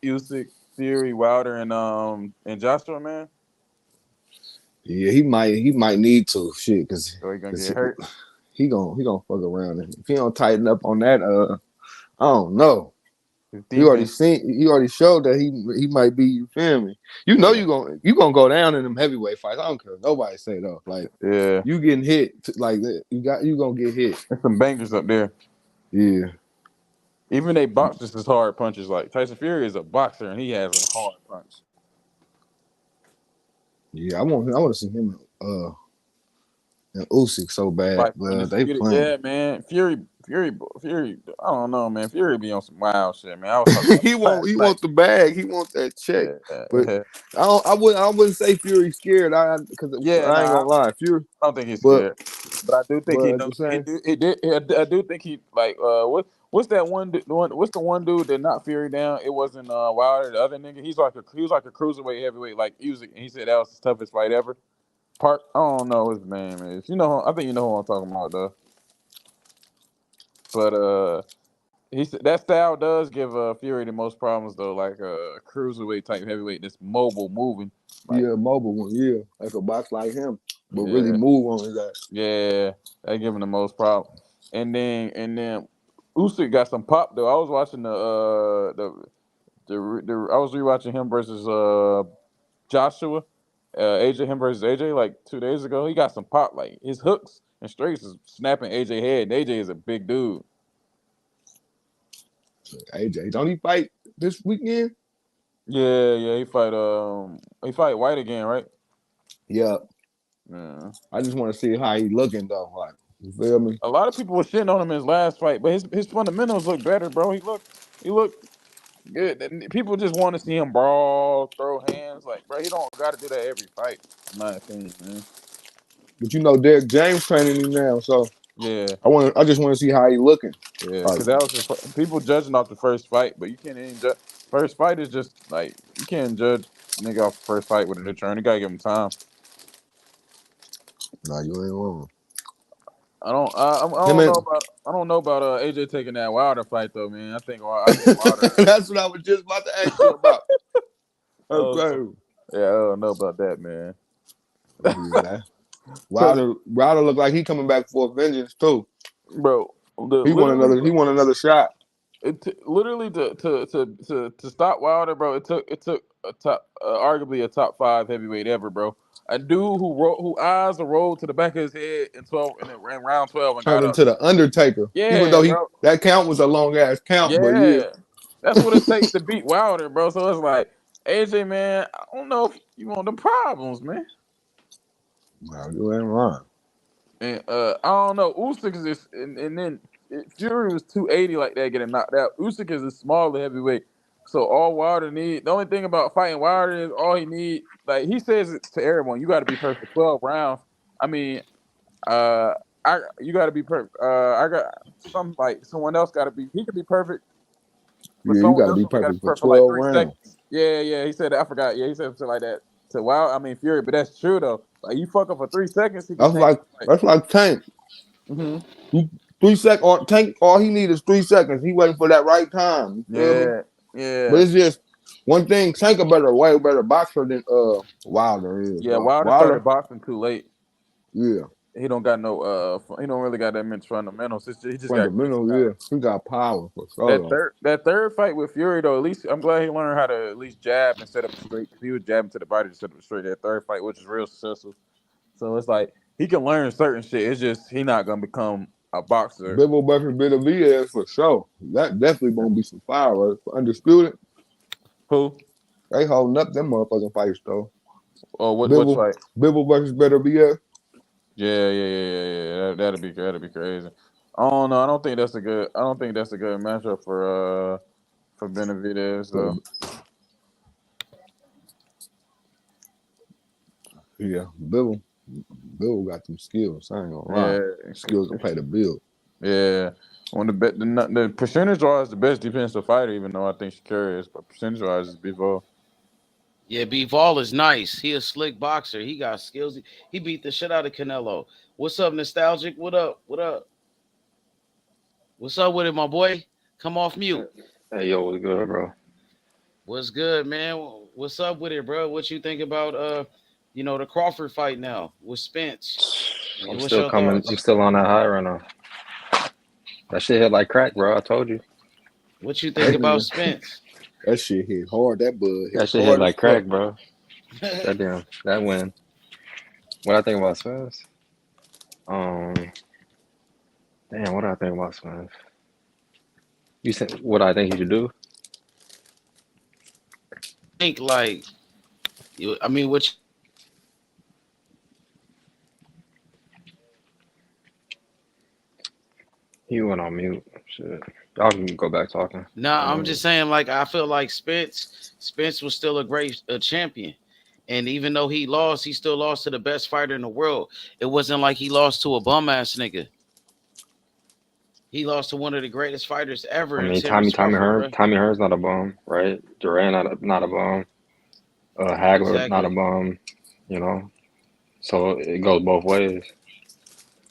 Usyk, Fury, Wilder, and Joshua, man. Yeah, he might need to shit because So he gonna get hurt. he gonna fuck around, and if he don't tighten up on that, I don't know. He already showed that he might be. You feel me? You know you gonna go down in them heavyweight fights. I don't care what nobody say though. Like you getting hit like that. You gonna get hit. There's some bangers up there. Yeah. Even they boxers is hard punches. Like Tyson Fury is a boxer and he has a hard punch. Yeah, I want to see him and Usyk so bad. They playing. Yeah, man. Fury. I don't know, man. Fury be on some wild shit, man. I was talking he want the bag. He wants that check. Yeah, but I wouldn't say Fury scared. Because I ain't gonna lie, Fury. I don't think he's scared. But I do think he knows. I do think he like what's that one? What's the one dude that knocked Fury down? It wasn't Wilder. The other nigga. He was like a cruiserweight heavyweight like Usyk, and he said that was his toughest fight ever. Park. I don't know what his name is. I think you know who I'm talking about though. But he said that style does give Fury the most problems though, like a cruiserweight type heavyweight that's mobile, moving. Like, mobile one. Yeah, like a box like him, but really move on his ass. Yeah, that give him the most problem. And then Usyk got some pop though. I was watching I was rewatching him versus Joshua, him versus AJ like 2 days ago. He got some pop. Like his hooks and straights is snapping AJ head. And AJ is a big dude. AJ, don't he fight this weekend? Yeah, he fight White again, right? Yeah. Yeah. I just want to see how he looking though. Like, you feel me? A lot of people were shitting on him in his last fight, but his fundamentals look better, bro. He looked good. People just want to see him brawl, throw hands. Like, bro, he don't got to do that every fight, in my opinion, man. But Derek James training him now, so yeah. I just want to see how he looking. Yeah, because that was people judging off the first fight, but you can't even judge. First fight is just like you can't judge nigga off the first fight with a return. You gotta give him time. Nah, you ain't wrong. I don't know about AJ taking that Wilder fight though, man. I think Wilder. That's what I was just about to ask you about. Okay. Yeah, I don't know about that, man. Wilder look like he coming back for vengeance too, bro. He want another shot. Literally to stop Wilder, bro. It took a top, arguably a top 5 heavyweight ever, bro. A dude who eyes a roll to the back of his head in round 12 and turned into the Undertaker. Yeah, even though that count was a long ass count. Yeah, but that's what it takes to beat Wilder, bro. So it's like AJ, man. I don't know if you want them problems, man. Nah, you ain't wrong. And I don't know. Usyk is and then Fury was 280 like that, getting knocked out. Usyk is a smaller heavyweight. So all Wilder need, the only thing about fighting Wilder is all he need, like he says it to everyone, you got to be perfect 12 rounds. I mean, you got to be perfect. I got someone else got to be. He could be perfect. Yeah, you got to be perfect for 12 rounds. Seconds. Yeah. He said that. I forgot. Yeah, he said something like that to Fury. But that's true though. Like you fuck up for 3 seconds. That's like Tank. Mm-hmm. 3 seconds. Tank. All he needs is 3 seconds. He waiting for that right time. Yeah. But it's just one thing. Tank way better boxer than Wilder is. Yeah, Wilder started boxing too late. Yeah. He don't got no he don't really got that many fundamentals. He just fundamentals, got he got power for sure. That third fight with Fury though, at least I'm glad he learned how to at least jab and set up straight. He was jabbing to the body to set up straight. That third fight, which is real successful. So it's like he can learn certain shit. It's just he not gonna become a boxer. Bibble versus Benavidez for sure. That definitely gonna be some fire. Right? Undisputed. Who? They holding up them motherfucking fights though. Oh, what fight? Bibble versus Benavidez. Yeah. That'd be crazy. I don't know. I don't think that's a good matchup for Benavidez though. Yeah, Bibble got some skills. I ain't gonna lie. Skills to pay the bill. Yeah. On the percentage wise, the best defensive fighter, even though I think Shakur is, but percentage wise is Bivol. Yeah, Bivol is nice. He a slick boxer. He got skills. He beat the shit out of Canelo. What's up, Nostalgic? What up? What's up with it, my boy? Come off mute. Hey, yo, what's good, bro? What's good, man? What's up with it, bro? What you think about the Crawford fight now with Spence? I'm What's still your coming. thoughts? I'm still on that high right now. That shit hit like crack, bro. I told you. What you think about Spence? That shit hit hard. That bud That hit shit hit hard as like fuck. crack, bro. That win. What I think about Spence? Damn, what do I think about Spence? You said what I think he should do? Think like, I mean, what? He went on mute. Shit. Y'all can go back talking. Nah, I'm just saying, like, I feel like Spence was still a great champion. And even though he lost, he still lost to the best fighter in the world. It wasn't like he lost to a bum ass nigga. He lost to one of the greatest fighters ever I in mean, Terence Crawford, bro. Tommy Hearn's not a bum, right? Duran not a bum. Hagler not a Exactly. bum. You know, so it goes both ways.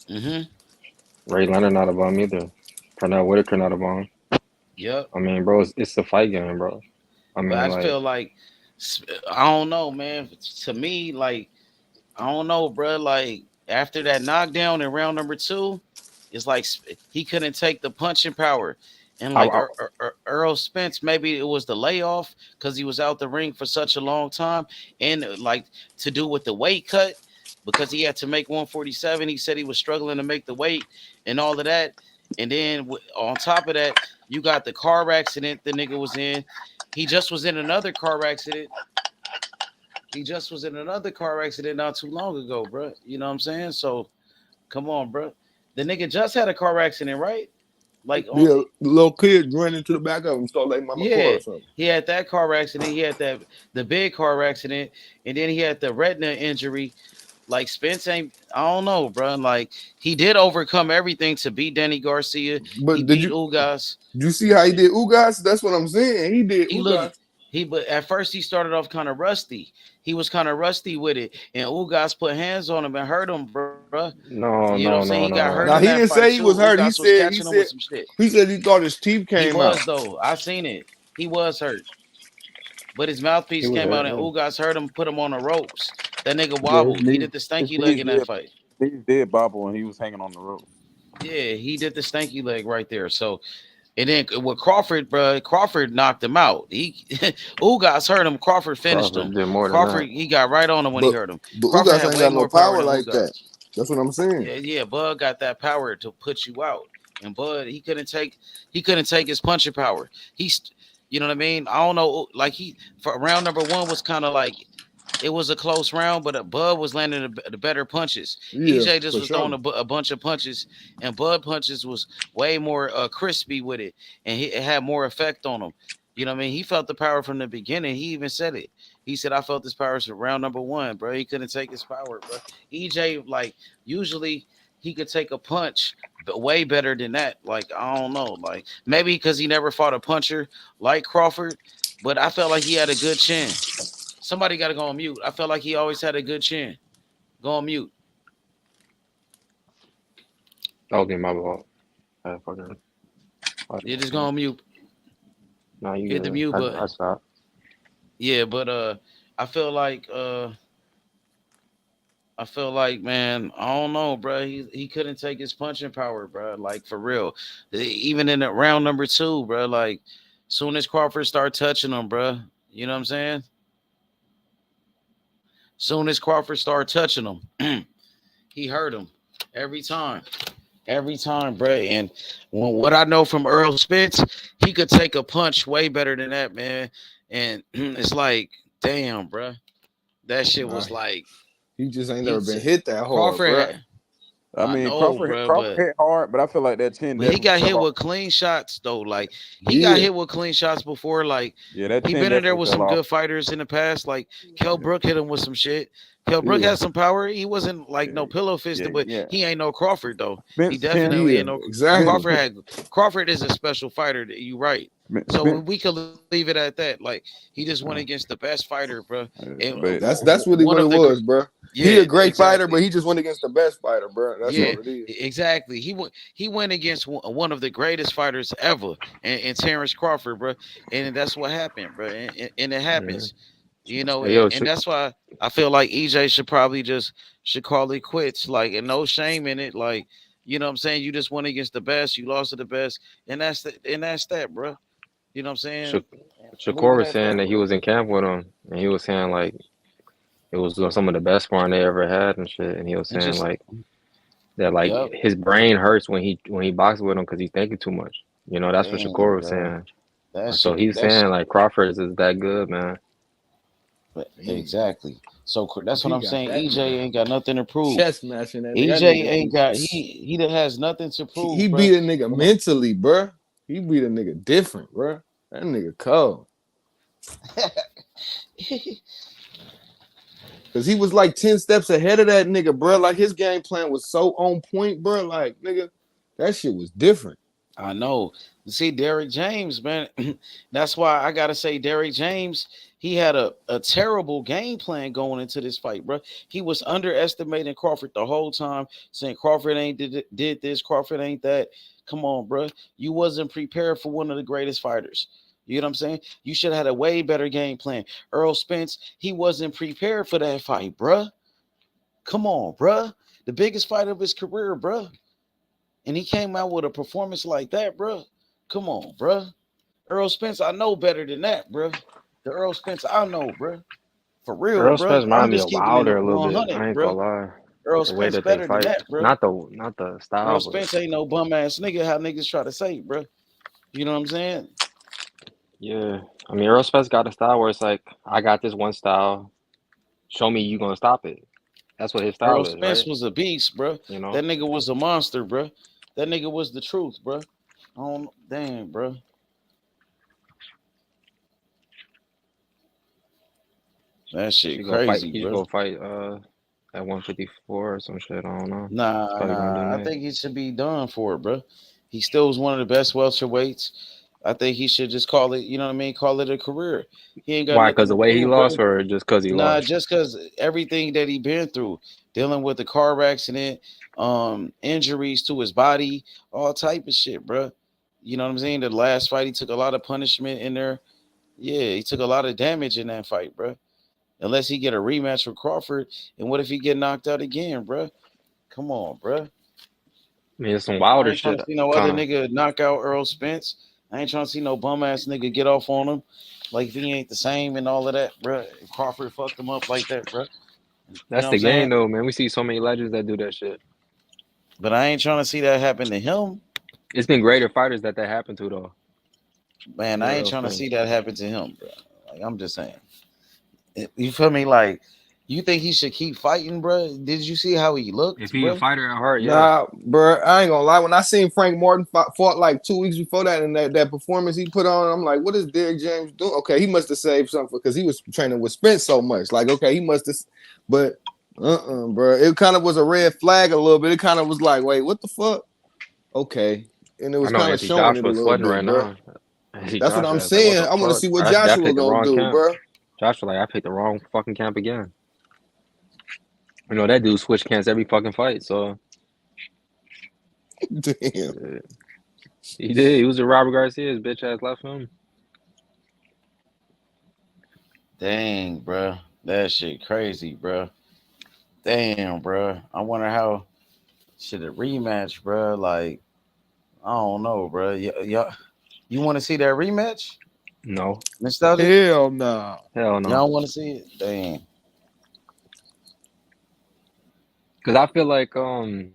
Ray Leonard not a bum either. Pernell Whitaker not a bum. Yep. I mean, bro, it's the fight game, bro. I mean, But I like, feel like, I don't know, man. To me, like, I don't know, bro. Like, after that knockdown in round number 2, it's like he couldn't take the punching power. And like Errol Spence, maybe it was the layoff because he was out the ring for such a long time, and like to do with the weight cut because he had to make 147. He said he was struggling to make the weight and all of that. And then on top of that, you got the car accident the nigga was in. He just was in another car accident. Not too long ago, bro. You know what I'm saying? So, come on, bro. The nigga just had a car accident, right? Like, the little kid ran into the back of him, started like my car or something. He had that car accident. He had the big car accident, and then he had the retina injury. Like Spence ain't, I don't know, bro. Like he did overcome everything to beat Danny Garcia. But he beat Ugas. You see how he did Ugas? That's what I'm saying. He did Ugas. But at first he started off kind of rusty. He was kind of rusty with it, and Ugas put hands on him and hurt him, bro. No. He got hurt. Now he didn't say he was hurt. Ugas was catching him with some shit. He said he thought his teeth came out. He was though. I seen it. He was hurt, but his mouthpiece came out, and Ugas hurt him, put him on the ropes. That nigga wobbled. He did the stanky leg in that fight. He did bobble when he was hanging on the rope. Yeah, he did the stanky leg right there. So, and then with Crawford, bro, Crawford knocked him out. Ugas hurt him. Crawford finished him. Crawford, he got right on him when he hurt him. But Crawford Ugas ain't got no power like that. That's what I'm saying. Yeah, Bud got that power to put you out, and Bud he couldn't take his punching power. You know what I mean? I don't know. Like for round number 1 was kind of like. It was a close round, but Bud was landing the better punches. EJ just was throwing a bunch of punches, and Bud punches was way more crispy with it, and it had more effect on him. You know what I mean? He felt the power from the beginning. He even said it. He said, I felt this power from round number 1, bro. He couldn't take his power, bro. EJ, like, usually he could take a punch, but way better than that. Like, I don't know. Like, maybe because he never fought a puncher like Crawford, but I felt like he had a good chin. Somebody got to go on mute. I felt like he always had a good chin. Go on mute. That would be my fault. Yeah, just go on mute. No, you hit the mute button. I stopped. Yeah, but I feel like man, I don't know, bro. He couldn't take his punching power, bro. Like for real. Even in the round number 2, bro. Like soon as Crawford started touching him, bro. You know what I'm saying? Soon as Crawford started touching him, he hurt him every time, bro. And what I know from Errol Spence, he could take a punch way better than that, man. And it's like, damn, bro, that shit was like he just ain't never been hit that hard, Crawford. Crawford hit hard, but I feel like that chin. But he got hit with clean shots though. Like he got hit with clean shots before. Like he been in there with some good fighters in the past. Like Kell Brook hit him with some shit. Kell Brook had some power. He wasn't like no pillow fisted, but he ain't no Crawford though. He definitely ain't no. Exactly. Crawford is a special fighter. You right. So we could leave it at that. Like he just went against the best fighter, bro. And That's really one what it of the was, bro. He yeah, a great fighter, exactly. but he just went against the best fighter, bro. That's Yeah, all it is. exactly. He went against one of the greatest fighters ever, and Terence Crawford, bro. And that's what happened, bro. And it Yeah. happens, Hey, yo, and that's why I feel like EJ should call it quits, like, and no shame in it, like, you know what I'm saying. You just went against the best, you lost to the best, and that's that, bro. You know what I'm Sha- saying? Leave Shakur it was at saying that, that he bro. was in camp with him, and he was saying like it was some of the best sparring they ever had and shit. And he was And saying just like that like yep. his brain hurts when he boxes with him because he's thinking too much. You know, that's what Damn, Shakur was bro. saying. That So shit. he's That shit. saying like Crawford is that good, man. Exactly. So that's what He I'm got saying. that EJ nigga ain't got nothing to prove. chest smashing that nigga. That EJ nigga ain't got he that has nothing to he prove, bro. beat a nigga mentally, bro. He beat a nigga different, bro. That nigga cold. Cause he was like 10 steps ahead of that nigga, bro. Like his game plan was so on point, bro. Like, nigga, that shit was different. I know. See, Derrick James, man. That's why I gotta say, Derrick James, he had a terrible game plan going into this fight, bro. He was underestimating Crawford the whole time, saying Crawford ain't did this, Crawford ain't that. Come on, bro. You wasn't prepared for one of the greatest fighters. You know what I'm saying? You should have had a way better game plan. Errol Spence, he wasn't prepared for that fight, bro. Come on, bro. The biggest fight of his career, bro. And he came out with a performance like that, bro. Come on, bro. Errol Spence, I know better than that, bro. The Earl Spence, I know, bro. For real, Earl bro. Spence I'm reminded me just of keeping it Wilder a little bit. 100, I ain't bro. gonna lie. Earl The way Spence that they better than fight, that, bro. not the Earl style, but Spence ain't no bum ass nigga. How niggas try to say, bro. You know what I'm saying? yeah. I mean, Earl Spence got a style where it's like, I got this one style. Show me you gonna stop it. That's what his Earl style is, Spence right? was a beast, bro. You know. That nigga was a monster, bro. That nigga was the truth, bro. Damn, bro. That He shit should go fight. crazy, He should bro. go fight at 154 or some shit. I don't know. That's Nah, probably gonna do nah. I next. think he should be done for it, bro. He still was one of the best welterweights. I think he should just call it, you know what I mean? Call it a career. He ain't got Why? Because nothing the to way he prove, bro. lost, or just because he Nah, lost? just because everything that he been through, dealing with the car accident, injuries to his body, all type of shit, bro. You know what I'm saying? The last fight, he took a lot of punishment in there. Yeah, he took a lot of damage in that fight, bro. Unless he get a rematch with Crawford, and what if he get knocked out again, bro? Come on, bro. I mean, it's some I Wilder ain't trying shit, to see no other kind of. nigga knock out Earl Spence. I ain't trying to see no bum ass nigga get off on him. Like if he ain't the same and all of that, bro. If Crawford fucked him up like that, bro. You That's know what the I'm saying? game, though, man. We see so many legends that do that shit. But I ain't trying to see that happen to him. It's been greater fighters that happened to, though. Man, Yeah, I ain't Earl trying to see Spence. that happen to him, bro. Like I'm just saying. You feel me? Like, you think he should keep fighting, bro? Did you see how he If looked, he a bro? fighter at heart, yeah. Nah, bro, I ain't gonna lie. When I seen Frank Martin fought like 2 weeks before that, and that performance he put on, I'm like, what is Derrick James doing? Okay, he must have saved something because he was training with Spence so much. Like, okay, he must have, but bro, it kind of was a red flag a little bit. It kind of was like, wait, what the fuck? Okay, and it I was know kind of Anthony showing it a Joshua little sweating right bit, bro. now. Anthony That's what I'm Joshua is like, what saying. the I want to fuck? see what I Joshua picked the gonna wrong do, camp. bro. Joshua, like, I picked the wrong fucking camp again. You know, that dude switch camps every fucking fight, so. Damn. Yeah. He did. He was a Robert Garcia. His bitch ass left him. Dang, bro. That shit crazy, bro. Damn, bro. I wonder how should it rematch, bro? Like, I don't know, bro. You want to see that rematch? No. Nostalgic? Hell no. Hell no. Y'all want to see it? Damn. Because I feel like, I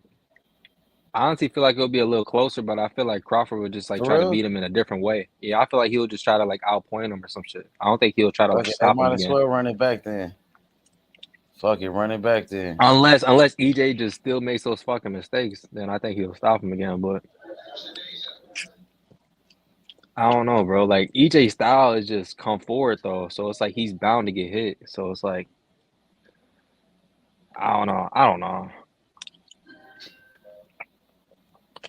honestly feel like it'll be a little closer, but I feel like Crawford would just like For try to real? beat him in a different way. Yeah, I feel like he'll just try to like outpoint him or some shit. I don't think he'll try to Fuck like it. I stop him might as again. well run it back then. Fuck it, run it back then. Unless EJ just still makes those fucking mistakes, then I think he'll stop him again. But I don't know, bro. Like EJ's style is just come forward though, so it's like he's bound to get hit. So it's like I don't know.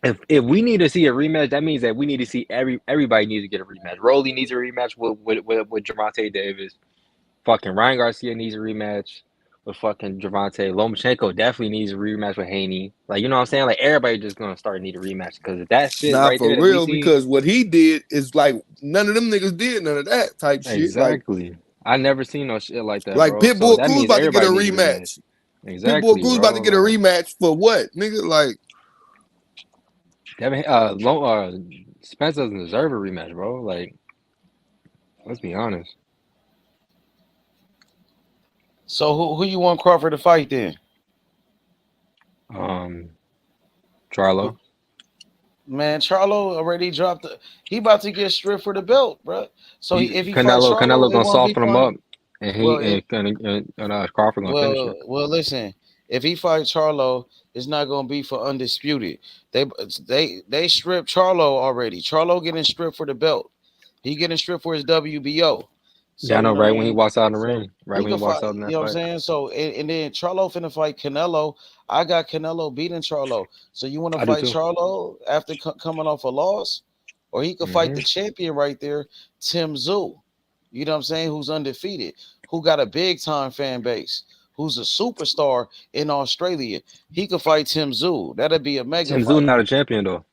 If we need to see a rematch, that means that we need to see everybody needs to get a rematch. Rolly needs a rematch with Gervonta Davis. Fucking Ryan Garcia needs a rematch with fucking Gervonta. Lomachenko definitely needs a rematch with Haney. Like, you know what I'm saying? Like, everybody just gonna start need a rematch because that shit Not right there for that we real, see. because what he did is like none of them niggas did none of that type shit. Exactly. I never seen no shit like that, Like bro. So Pitbull that Cruz means about to get a everybody needs a rematch. rematch. Pitbull Exactly, Cruz about to bro. get a Like, rematch for what, nigga? Like, Devin, Spence doesn't deserve a rematch, bro. Like, let's be honest. So who you want Crawford to fight then? Charlo. Man, Charlo already dropped. He about to get stripped for the belt, bro. So if he fights Canelo Charlo, it gonna won't be soften him fun. up, and Well, Crawford gonna finish it. well. Listen, if he fights Charlo, it's not gonna be for undisputed. They stripped Charlo already. Charlo getting stripped for the belt. He getting stripped for his WBO. Yeah, I So you know. know what Right I when he mean. walks out in the So ring, right he when he could walks fight. out in You that know what I'm fight. saying. So and then Charlo finna fight Canelo. I got Canelo beating Charlo. So you want to I do fight too. Charlo after coming off a loss? Or he could fight the champion right there, Tim Tszyu. You know what I'm saying? Who's undefeated, who got a big time fan base, who's a superstar in Australia. He could fight Tim Tszyu. That'd be a mega Tim Tszyu fight. not a champion though.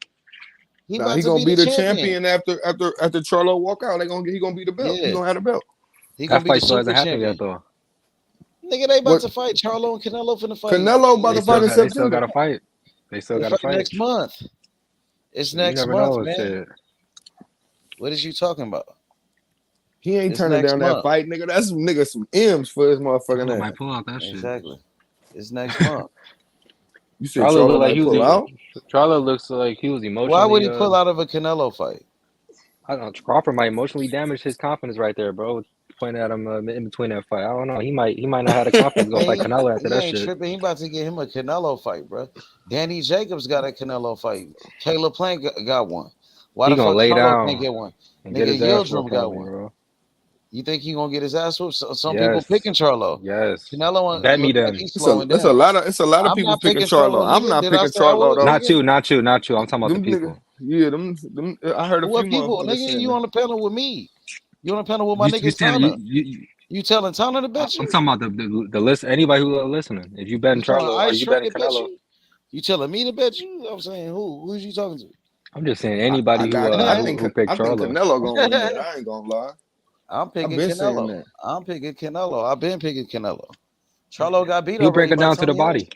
He nah, about he to gonna be the be the champion. champion after Charlo walk out. He gonna be the belt. He Yeah, gonna have the belt. he gonna That be the fight still super hasn't happened yet champion. though. Nigga, they about What to fight Charlo and Canelo finna fight. Canelo about They to Next fight still in month. got. They still got September. to fight. They still They got to fight fight. next month. It's You next never month, know. man. Shit. What is you talking about? He ain't It's turning next down that month. fight, nigga. That's some M's for his Charlo motherfucking ass. might pull out that shit. Exactly. It's next month. You said Charlo looked Charlo like he might was. pull out. Charlo looks like he was Why would emotionally. he pull out of a Canelo fight? I don't know. Crawford might emotionally damage his confidence right there, bro. Pointing at him in between that fight. I don't know. He might not have the confidence to go Man, fight Canelo after he that ain't shit. tripping. He about to get him a Canelo fight, bro. Danny Jacobs got a Canelo fight. Caleb Plant got one. Why He the gonna fuck lay Charlo can't down get one? and get Nigga, his ass whooped Yildirim got probably, one. bro. You think he gonna get his ass whooped? Some people Yes. picking Charlo. Yes. Canelo Bet me look like then. he's It's a slowing it's a down. lot of I'm people not picking picking Charlo. Charlo, I'm nigga. not Did I picking say I Charlo was, though. Not nigga? you. Not you. Not you. I'm talking about the Them niggas, people. yeah, them. I heard a few What people, motherfuckers nigga? saying You that. on the panel with me? You on the panel with my You nigga said Tana? you You telling Tana to bet I'm you? talking about the list. Anybody who listening. If you betting You telling Charlo or Ice you Tray betting to bet Canelo, you? You telling me to bet you? I'm saying who? Who's you talking to? I'm just saying I anybody got. who picked I think Charlo. Canelo gonna win that. I ain't gonna lie. I'm I've picking been saying Canelo. that. I'm picking Canelo. I've been picking Canelo. Charlo got beat He'll break already it by down to the Tony Harris. body.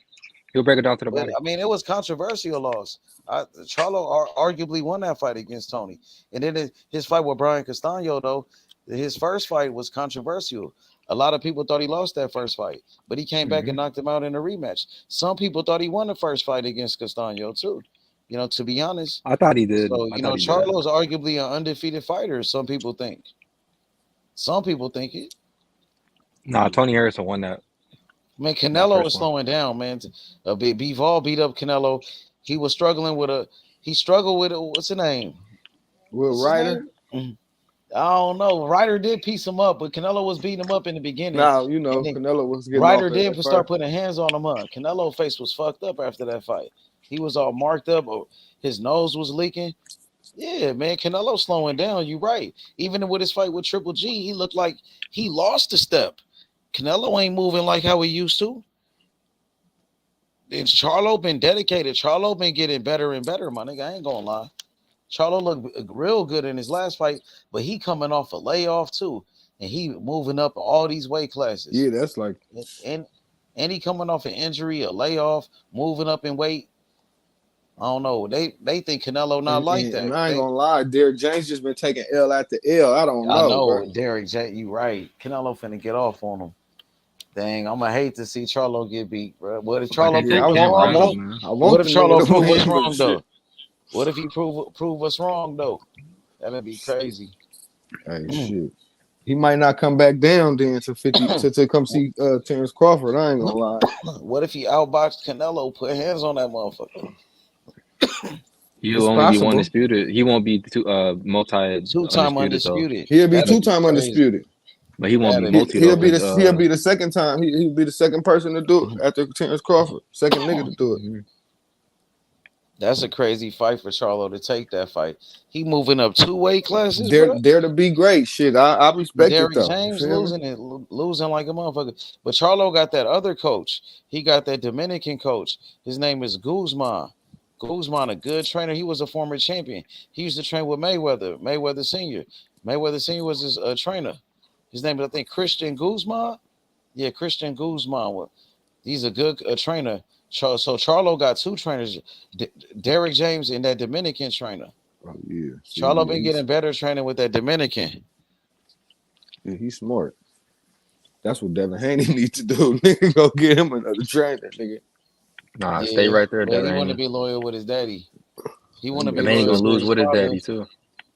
He'll break it down to the But body. I mean, it was controversial loss. Charlo arguably won that fight against Tony, and then his fight with Brian Castano, though, his first fight was controversial. A lot of people thought he lost that first fight, but he came back and knocked him out in a rematch. Some people thought he won the first fight against Castano too. You know, to be honest. I thought he did. So I you thought know, he did. Charlo is arguably an undefeated fighter. Some people think. Some people think it. Nah, Tony Harrison won that Canelo first is one. slowing down, man. Bivol beat up Canelo. He was struggling with he struggled with what's his name? Will What's his Ryder? name? I don't know. Ryder did piece him up, but Canelo was beating him up in the beginning. Now And then Canelo was getting off Ryder did at start first. putting hands on him. Canelo face was fucked up after that fight. He was all marked up. His nose was leaking. Yeah, man. Canelo slowing down. You right. Even with his fight with Triple G, he looked like he lost a step. Canelo ain't moving like how he used to. And Charlo been dedicated. Charlo been getting better and better, my nigga. I ain't gonna lie. Charlo looked real good in his last fight, but he coming off a layoff too, and he moving up all these weight classes. Yeah, that's like and he coming off an injury, a layoff, moving up in weight. I don't know. They think Canelo not like that. and I ain't gonna lie, Derrick James just been taking L after L. I don't I know, bro. know, Derrick J. You right. Canelo finna get off on him. Dang, I'm gonna hate to see Charlo get beat, bro. What if But they Charlo Yeah, prove take us camp wrong battles, though? man. I What want if the nigga Charlo to prove us win, but wrong shit. though? What if he prove us wrong though? That'd be crazy. Hey, shit. He might not come back down then to 50 to come see Terence Crawford. I ain't gonna lie. What if he outboxed Canelo, put hands on that motherfucker? He'll It's only be one possible. disputed. He won't be multi Two-time undisputed though. undisputed. He'll be That'd be two-time crazy. undisputed. But he won't be That'd be multi though, because He'll be the second time. He'll be the second person to do it after Terence Crawford. Second nigga to do it. That's a crazy fight for Charlo to take that fight. He moving up 2 weight classes, Dare, bro. dare to be great. Shit, I respect it Derrick though. You James feel me? losing like a motherfucker. But Charlo got that other coach. He got that Dominican coach. His name is Guzman. Guzman, a good trainer. He was a former champion. He used to train with Mayweather, Mayweather Senior. Mayweather Senior was his trainer. His name is, I think, Christian Guzman. Yeah, Christian Guzman. He's a good trainer. So Charlo got 2 trainers, Derrick James and that Dominican trainer. Oh yeah. See, Charlo yeah, been getting better training with that Dominican. yeah, he's smart. That's what Devin Haney needs to do. Nigga, go get him another trainer, nigga. Nah, stay Yeah, right there, but Devin he want to Haney. be loyal with his daddy. He want to be Devin Haney loyal gonna to lose his with his father. daddy too.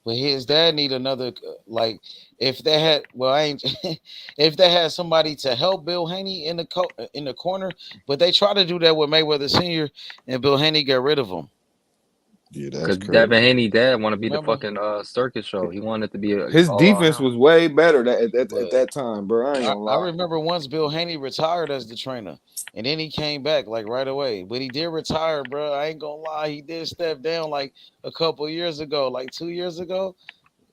But his dad need another like if they had I ain't if they had somebody to help Bill Haney in the corner, but they try to do that with Mayweather Senior, and Bill Haney got rid of him. Yeah, that's Because crazy. Devin Haney dad want to be the Remember? fucking circus show. He wanted to be His all on defense him. was way better at But that time, bro. I ain't gonna I lie. remember once Bill Haney retired as the trainer, and then he came back like right away. But he did retire, bro. I ain't gonna lie, he did step down like a couple years ago, like 2 years ago.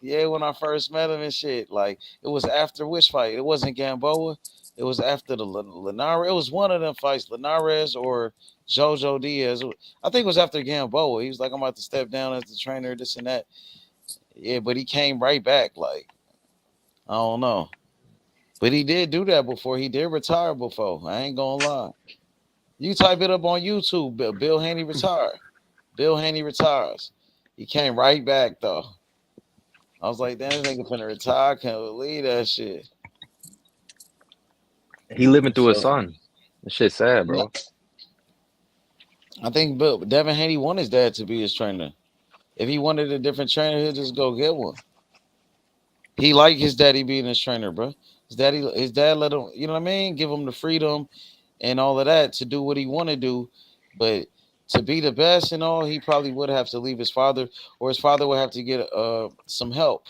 Yeah, when I first met him and shit, like it was after which fight? It wasn't Gamboa. It was after the Linares. It was one of them fights, Linares or Jojo Diaz. I think it was after Gamboa. He was like, "I'm about to step down as the trainer, this and that." Yeah, but he came right back. Like I don't know, but he did do that before. He did retire before. I ain't gonna lie. You type it up on YouTube. Bill Haney retired. Bill Haney retires. He came right back though. I was like, damn, this nigga finna retire. I can't believe that shit. He living through his So son. That shit's sad, bro. I think Devin Haney wanted his dad to be his trainer. If he wanted a different trainer, he'll just go get one. He liked his daddy being his trainer, bro. His dad let him, you know what I mean? Give him the freedom and all of that to do what he want to do. But to be the best and all, he probably would have to leave his father, or his father would have to get some help.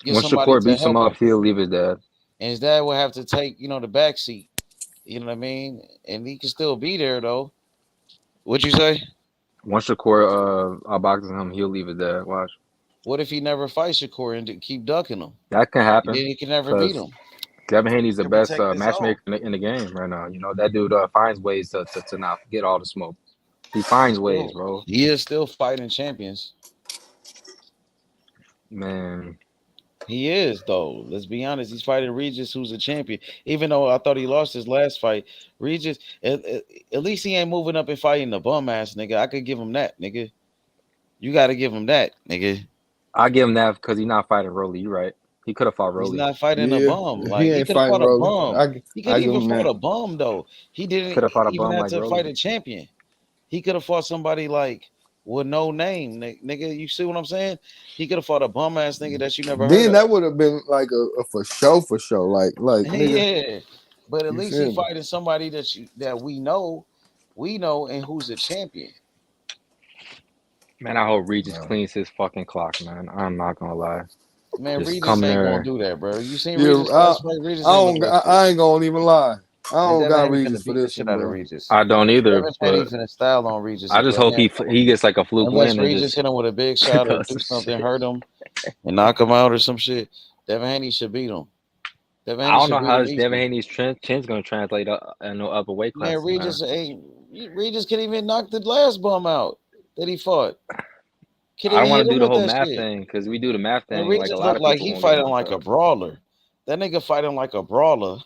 Get Once somebody Shakur to beats him help him. up, he'll leave his dad. And his dad would have to take, the back seat. You know what I mean? And he can still be there though. What'd you say? Once Shakur outboxes him, he'll leave his dad. Watch. What if he never fights Shakur and keep ducking him? That can And then happen. he can never beat Because him. Devin Haney's He the can best protect his own. matchmaker in the game right now. You know, that dude finds ways to not get all the smoke. He finds ways, bro. He is still fighting champions. Man. He is, though. Let's be honest. He's fighting Regis, who's a champion. Even though I thought he lost his last fight, Regis, at least he ain't moving up and fighting the bum ass nigga. I could give him that, nigga. You got to give him that, nigga. I give him that because he's not fighting Rolly. You right. He could have fought He's Rolly. not fighting a Yeah, bum. he Like he ain't could have fighting fought a Rolly. bum. He could I give even him fought that. a bum though. He didn't Could have fought a even bum have like to Rolly. fight a champion. He could have fought somebody like with no name, nigga. You see what I'm saying? He could have fought a bum ass nigga that you never heard Then of. that would have been like a for show. Like nigga. Yeah, but at You least he feel me? fighting somebody that we know, and who's a champion. Man, I hope Regis cleans his fucking clock, man. I'm not gonna lie. Man, Just Regis come ain't gonna there. do that, bro. You seen Yeah, Regis last fight? Regis I ain't gonna don't. do that shit. I ain't gonna even lie. I And don't Devin got Haney Regis finna for beat the this shit one, out of bro. Regis. I don't either, Devin Haney but finna style on Regis I just until hope he gets like a fluke unless win and Regis just hit him with a big shot or does do some something, shit. hurt him and knock him out or some shit. Devin Haney should beat him. Devin I Haney don't should know beat how him this Devin easy. Haney's chin's gonna translate in no upper weight Man, classes, man. Regis can't even knock the last bum out that he fought. Can't I don't even want hit to him do the with whole that math shit. thing because we do the math And thing. Like a Regis lot look of like people he won't get fighting knocked like a out. brawler. That nigga fighting like a brawler.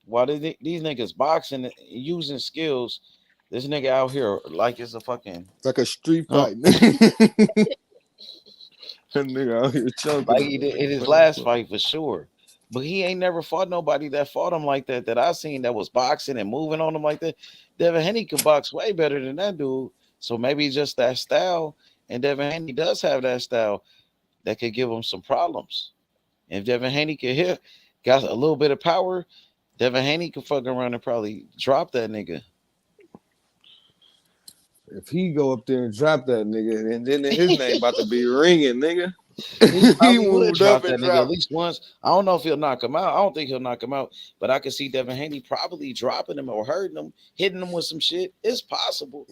While these niggas boxing and using skills, this nigga out here like it's a fucking It's like a street fight. That nigga out here choking like him. he did in his last fight for sure. But he ain't never fought nobody that fought him like that I seen that was boxing and moving on him like that. Devin Haney could box way better than that dude. So maybe just that style. And Devin Haney does have that style that could give him some problems. And if Devin Haney could hit, got a little bit of power, Devin Haney could fuck around and probably drop that nigga. If he go up there and drop that nigga, and then his name about to be ringing, nigga. He he probably would moved drop up that and nigga at dropped. least once. I don't know if he'll knock him out. I don't think he'll knock him out, but I could see Devin Haney probably dropping him or hurting him, hitting him with some shit. It's possible.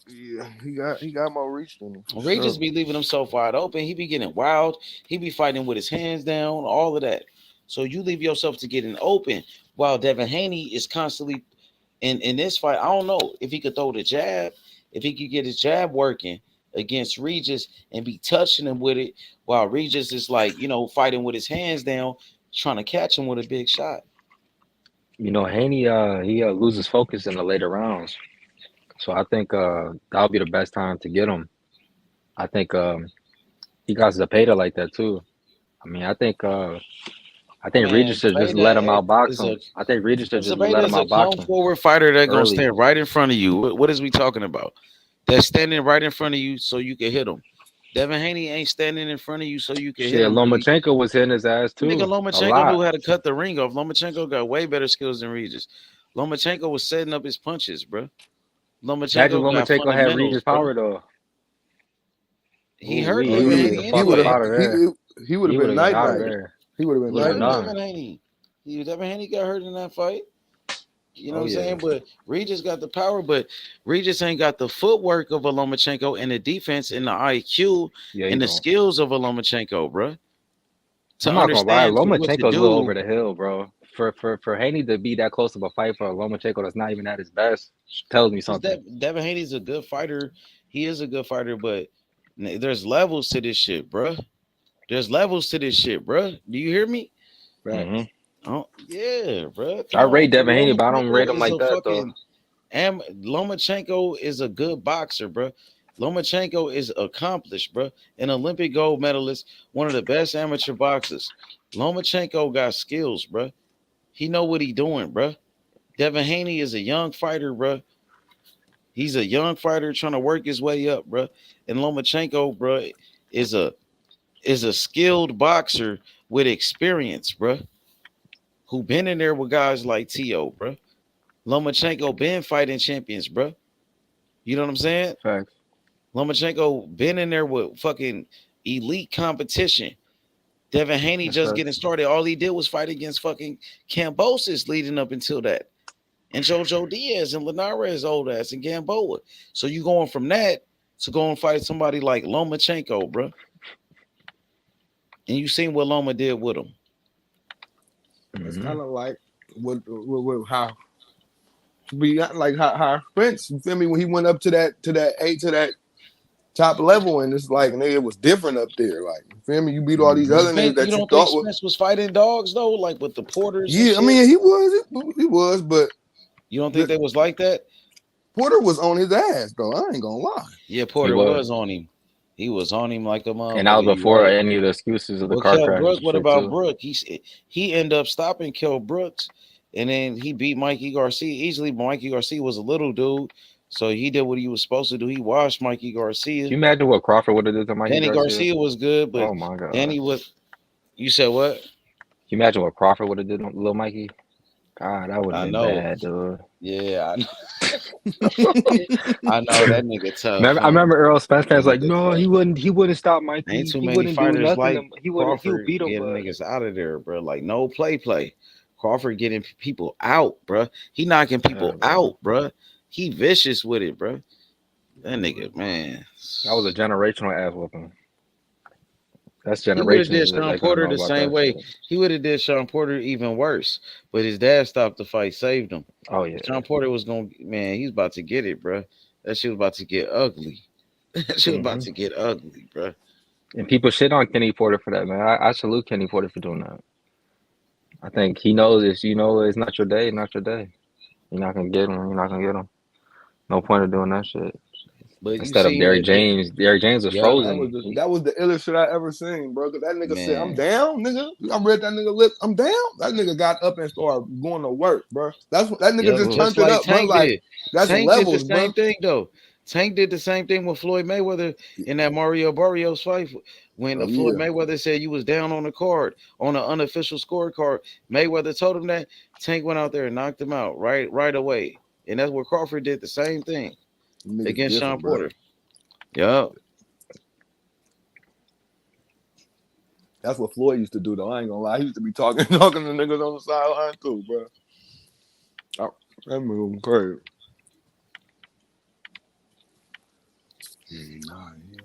Yeah, he got more reach than him for Regis sure. be leaving himself wide open. He be getting wild. He be fighting with his hands down, all of that. So you leave yourself to getting open while Devin Haney is constantly in this fight. I don't know if he could throw the jab, if he could get his jab working against Regis and be touching him with it while Regis is like, fighting with his hands down, trying to catch him with a big shot. Haney he loses focus in the later rounds. So I think that'll be the best time to get him. I think he got Zepeda like that too. I mean, I think Man, Regis should just let him Zepeda outbox is a him. I think Regis should just Zepeda let him is a outbox come him forward fighter that's gonna early. stand right in front of you. What is we talking about? That's standing right in front of you so you can hit him. Devin Haney ain't standing in front of you so you can hit Shit, him. Really, Lomachenko was hitting his ass nigga, too, a Lomachenko lot. knew how to cut the ring off. Lomachenko got way better skills than Regis. Lomachenko was setting up his punches, bro. Imagine Lomachenko got Lomachenko had fundamentals, Regis bro. power though. He Ooh, hurt Oh, Devin he would Haney have he fucked would up anyway. have out of there. he would He have would been have been night out of night. there. He would have He been night Would have hurt night. done. Devin Haney. Devin Haney got hurt in that fight. You know Oh what I'm yeah. saying? But Regis got the power, but Regis ain't got the footwork of a Lomachenko and the defense and the IQ Yeah, he and the don't. skills of a Lomachenko, bro. To I'm not gonna lie, understand what to Lomachenko's a little do. over the hill, bro. For Haney to be that close of a fight for a Lomachenko that's not even at his best tells me Because something. Devin Haney's a good fighter. He is a good fighter, but there's levels to this shit, bro. There's levels to this shit, bro. Do you hear me? Hmm Oh, yeah, bro. I Come on. rate Devin Haney, but I don't rate him like that though. Lomachenko is a good boxer, bro. Lomachenko is accomplished, bro. An Olympic gold medalist, one of the best amateur boxers. Lomachenko got skills, bro. He know what he doing, bro. Devin Haney is a young fighter, bro. He's a young fighter trying to work his way up, bro. And Lomachenko, bro, is a skilled boxer with experience, bro. Who been in there with guys like T.O., bro. Lomachenko been fighting champions, bro. You know what I'm saying? Facts. Lomachenko been in there with fucking elite competition. Devin Haney That's just facts. getting started. All he did was fight against fucking Cambosis leading up until that. And Jojo Diaz and Linares old ass and Gamboa. So you going from that to go and fight somebody like Lomachenko, bro. And you seen what Loma did with him. It's kind of like what how we got like how Spence. You feel me? When he went up to that top level, and it's like nigga, it was different up there. Like you feel me? You beat all these other niggas that You you don't think thought were. Spence was fighting dogs though, like with the Porters? And Yeah, I shit? mean he was, but you don't think they was like that? Porter was on his ass though. I ain't gonna lie. Yeah, Porter was on him. He was on him like a motherfucker. And that was before any of the excuses of the car Kell crash. Brooks, what shit, about too. Brooks? He ended up stopping Kell Brooks, and then he beat Mikey Garcia easily. But Mikey Garcia was a little dude, so he did what he was supposed to do. He washed Mikey Garcia. Can you imagine what Crawford would have did to Mikey Danny Garcia was good, but oh my god, Danny was. You said what? Can you imagine what Crawford would have did to Lil Mikey? God, that would have been bad, dude. Yeah, I know. I know that nigga tough. I remember Errol Spence fans like, no, he wouldn't stop Mikey. Ain't too He many wouldn't do fighters nothing. like He'll Crawford beat him, getting but niggas out of there, bro. Like no play. Crawford getting people out, bro. He knocking people out, bro. He vicious with it, bro. That nigga, man. That was a generational ass whooping. That's He would have generations. did Sean Porter the same way. He would have did Sean Porter even worse, but his dad stopped the fight, saved him. Oh yeah, Sean Porter was he's about to get it, bro. That shit was about to get ugly. That shit was about to get ugly, bro. And people shit on Kenny Porter for that, man. I salute Kenny Porter for doing that. I think he knows it's it's not your day, not your day. You're not gonna get him. You're not gonna get him. No point of doing that shit. But instead of Derrick James, Derrick James was frozen. That was the illest shit I ever seen, bro. That nigga said, "I'm down, nigga." I read that nigga lip. I'm down. That nigga got up and started going to work, bro. That's what that nigga just turned it up, bro. Like that's Tank levels, did the bro. same thing though. Tank did the same thing with Floyd Mayweather in that Mario Barrios fight when Floyd Mayweather said you was down on the card on an unofficial scorecard. Mayweather told him that. Tank went out there and knocked him out right away, and that's what Crawford did the same thing against Sean Porter. Yup. That's what Floyd used to do, though. I ain't gonna lie. He used to be talking to niggas on the sideline too, bro. That move crazy. Nah, yeah.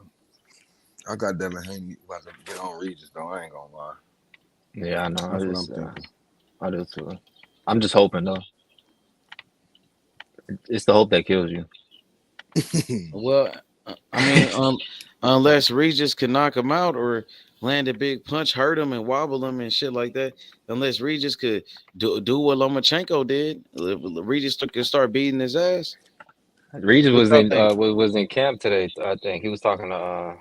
I got Devin Haney about to get on Regis, though. I ain't gonna lie. Yeah, I know. That's what I'm thinking. I do too. I'm just hoping though. It's the hope that kills you. Well, I mean, unless Regis could knock him out or land a big punch, hurt him and wobble him and shit like that. Unless Regis could do what Lomachenko did, Regis could start beating his ass. Regis What was y'all in think? was in camp today. I think he was talking to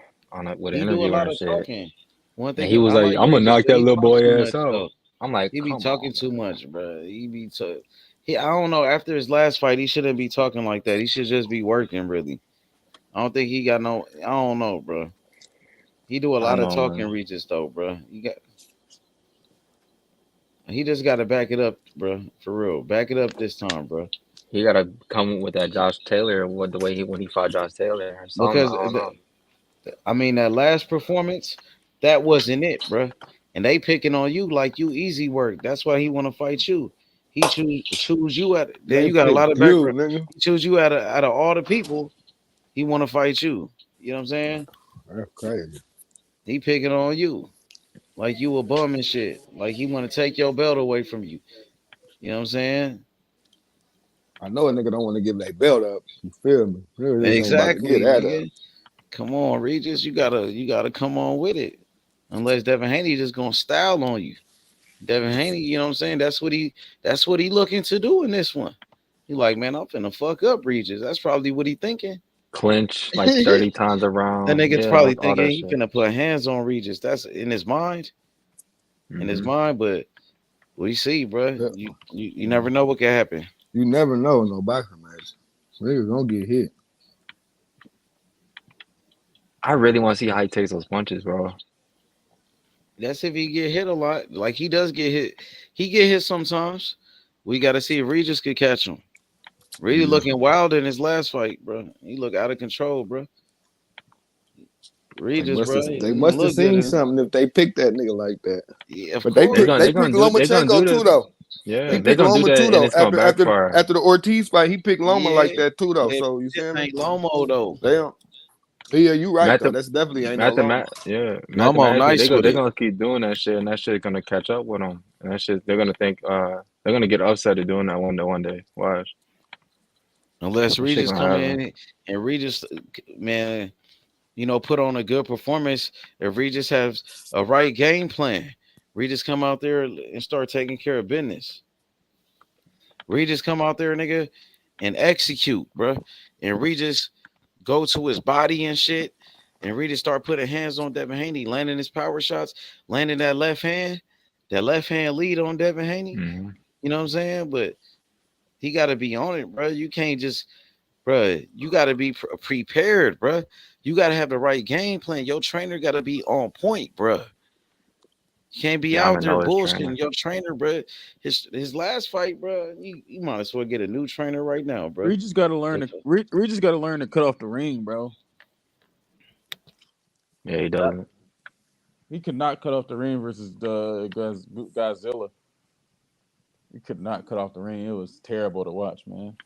with an He do a interviewer lot and of shit. talking. One And thing he was I like, like "I'm gonna Regis, knock but that he little talk boy too ass much out." though. I'm like, He be "Come talking on, too man." much, bro. I don't know. After his last fight, he shouldn't be talking like that. He should just be working. Really, I don't think he got no. I don't know, bro. He do a I lot don't of know, talking, man. Regis though, bro. He just got to back it up, bro. For real, back it up this time, bro. He gotta come with that Josh Taylor the way when he fought Josh Taylor or something. I Because don't know. I mean, that last performance, that wasn't it, bro. And they picking on you like you easy work. That's why he want to fight you. He choose you at. Then They you got a lot picked of you, background. nigga. He choose you out of all the people. He want to fight you. You know what I'm saying? That's crazy. He picking on you like you a bum and shit. Like he want to take your belt away from you. You know what I'm saying? I know a nigga don't want to give that belt up. You feel me? Nigga just ain't about to get Exactly, that up. nigga. Come on, Regis. You gotta come on with it. Unless Devin Haney just gonna style on you. Devin Haney, you know what I'm saying? That's what he looking to do in this one. He like, man, I'm finna fuck up Regis. That's probably what he thinking. Clinch like That 30 times around. nigga's Yeah, probably all thinking that he shit. finna put hands on Regis. That's in his mind. In his Mm-hmm. mind, but we see, bro. Yeah. You never know what can happen. You never know no boxing match. Niggas gonna get hit. I really want to see how he takes those punches, bro. That's if he get hit a lot. Like he does get hit. He get hit sometimes. We got to see if Regis could catch him. Really looking wild in his last fight, bro. He look out of control, bro. Regis, bro, They he must have look good. seen something if they picked that nigga like that. Yeah, of But course. They're they gonna picked do Lomachenko too that. though. Yeah, He they're picked gonna do Loma that, too and though. it's gonna backfire. After the Ortiz fight, he picked Loma Yeah, like that too though. this So you feel me? ain't Lomo though. They don't. Yeah, you right though. That's definitely ain't no Loma. Lomo Mathematically, nice with they're it. gonna keep doing that shit, and that shit gonna catch up with them. And that shit, they're gonna think, they're gonna get upset at doing that one day. Watch. Unless That shit Regis gonna come happen. in and Regis, man, put on a good performance. If Regis has a right game plan, Regis come out there and start taking care of business. Regis come out there, nigga, and execute, bro. And Regis go to his body and shit. And Regis start putting hands on Devin Haney, landing his power shots, landing that left hand lead on Devin Haney. Mm-hmm. You know what I'm saying? But he got to be on it, bro. You can't just, bro. You got to be prepared, bro. You got to have the right game plan. Your trainer got to be on point, bro. You can't be Yeah, I out don't there know his bullshitting trainer. your trainer, bro. His last fight, bro. You might as well get a new trainer right now, bro. Regis got to learn to cut off the ring, bro. Yeah, he doesn't. He could not cut off the ring versus the Godzilla. He could not cut off the ring. It was terrible to watch, man.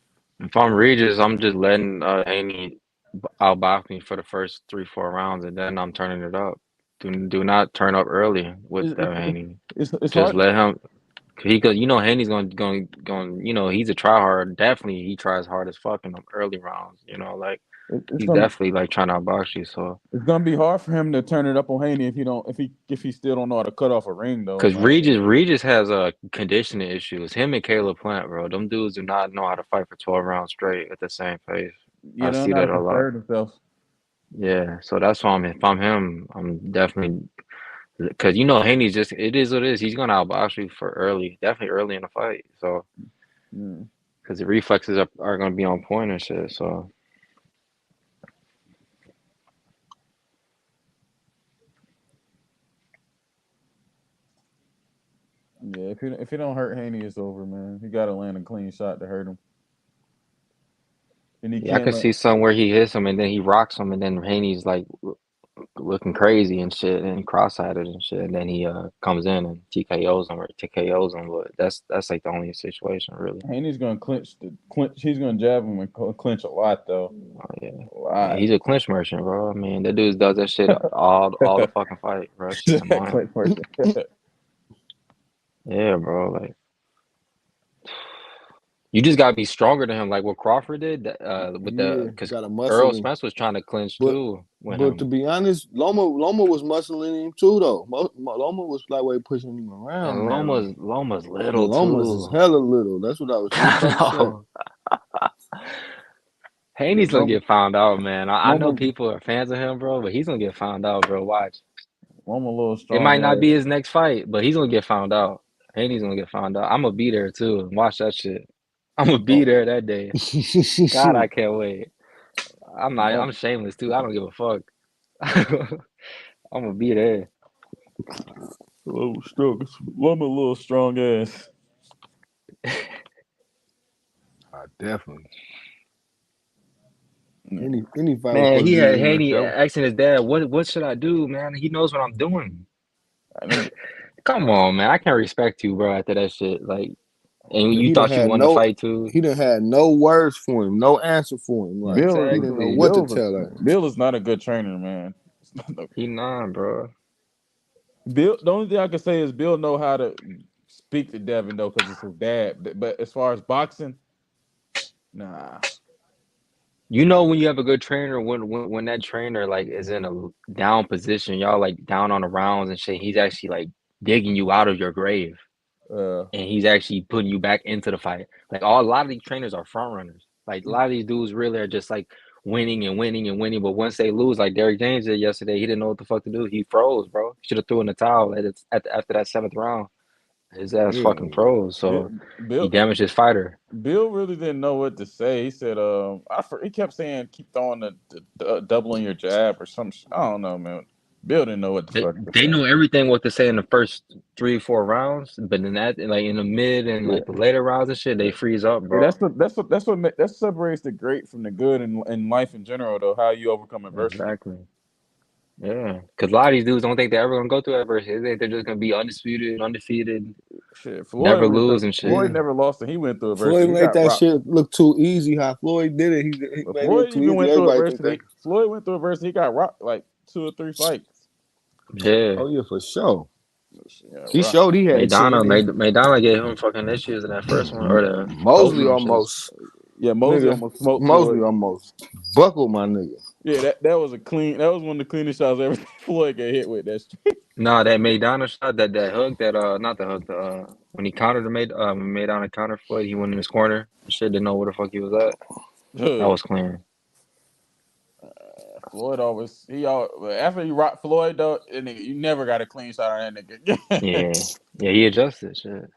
If I'm Regis, I'm just letting Haney outbox me for the first 3-4 rounds, and then I'm turning it up. Do not turn up early with It's, Haney. it's Just hard. let him. Because Haney's going. He's a try hard. Definitely, he tries hard as fuck in the early rounds. Like It's he's gonna definitely like trying to outbox you. So it's gonna be hard for him to turn it up on Haney if he still don't know how to cut off a ring though. because Like Regis has conditioning issues. Him and Caleb Plant, bro. Them dudes do not know how to fight for 12 rounds straight at the same pace. I don't see know how that to a lot. prepare himself. Yeah, so that's why if I'm him, I'm definitely because Haney's just it is what it is. He's gonna outbox you for definitely early in the fight. So because the reflexes are gonna be on point and shit. So Yeah, if he don't hurt Haney, it's over, man. He got to land a clean shot to hurt him. And he yeah, I can't could let see somewhere he hits him and then he rocks him and then Haney's like looking crazy and shit and cross-eyed and shit, and then he comes in and TKOs him or TKOs him. But that's like the only situation really. Haney's gonna clinch. He's gonna jab him and clinch a lot though. Oh, yeah. A lot. He's a clinch merchant, bro. I mean, that dude does that shit all the fucking fight, bro. It's just annoying. Clinch merchant. Yeah, bro. Like, you just gotta be stronger than him, like what Crawford did. Because Errol Spence was trying to clinch too. But to be honest, Loma was muscling him too, though. Loma was lightweight pushing him around. And Loma's little Loma's too. is hella little. That's what I was just about to say. Haney's gonna get found out, man. I know people are fans of him, bro, but he's gonna get found out, bro. Watch. Loma a little strong. It might not be his next fight, but he's gonna get found out. Haney's gonna get found out. I'm gonna be there too and watch that shit. I'm gonna be there that day. God, I can't wait. I'm shameless too. I don't give a fuck. I'm gonna be there. Loma a little strong ass. Definitely. Any fight. Man, he had Haney asking his dad, "What should I do, man?" He knows what I'm doing. Come on, man. I can't respect you, bro. After that shit, like, and you thought you won the fight too. He didn't have no words for him, no answer for him. Like, Bill, he didn't know what to tell her. Bill is not a good trainer, man. He not, bro. Bill. The only thing I can say is Bill know how to speak to Devin though, because it's his dad. But as far as boxing, nah. You know when you have a good trainer, when that trainer like is in a down position, y'all like down on the rounds and shit, he's actually like digging you out of your grave. And he's actually putting you back into the fight. Like a lot of these trainers are front runners. Like a lot of these dudes really are just like winning and winning and winning. But once they lose, like Derrick James did yesterday, he didn't know what the fuck to do. He froze, bro. Should have threw in the towel after that 7th round. His ass fucking froze. So he damaged his fighter. Bill really didn't know what to say. He said, he kept saying, keep throwing the doubling your jab or some shit. I don't know, man. Bill didn't know what the fuck. They know everything what to say in the first 3-4 rounds, but in that, like in the mid and like the later rounds and shit, they freeze up, bro. Yeah, that separates the great from the good in life in general, though. How you overcome adversity. Exactly. Yeah, because a lot of these dudes don't think they're ever gonna go through adversity. They think they're just gonna be undisputed, undefeated, shit. Floyd never lose and shit. Floyd never lost, and he went through adversity. Floyd made that shit look too easy. How Floyd did it, he made Floyd it too easy. went through adversity. Floyd went through adversity. He got rocked like 2 or 3 fights. Yeah. Oh yeah, for sure. Yeah, he showed he had Maidana gave him fucking issues in that first one. Or the Mosley almost. Yeah, Mosley almost smoked Mosley almost buckled my nigga. Yeah, that was one of the cleanest shots ever Floyd got hit with. That straight. Nah, that Maidana shot, that hook, not the hook, when he countered Maidana counter Floyd, he went in his corner. Shit, didn't know where the fuck he was at. That was clean. Floyd after you rock Floyd though, nigga, you never got a clean shot on that nigga. yeah, he adjusted shit.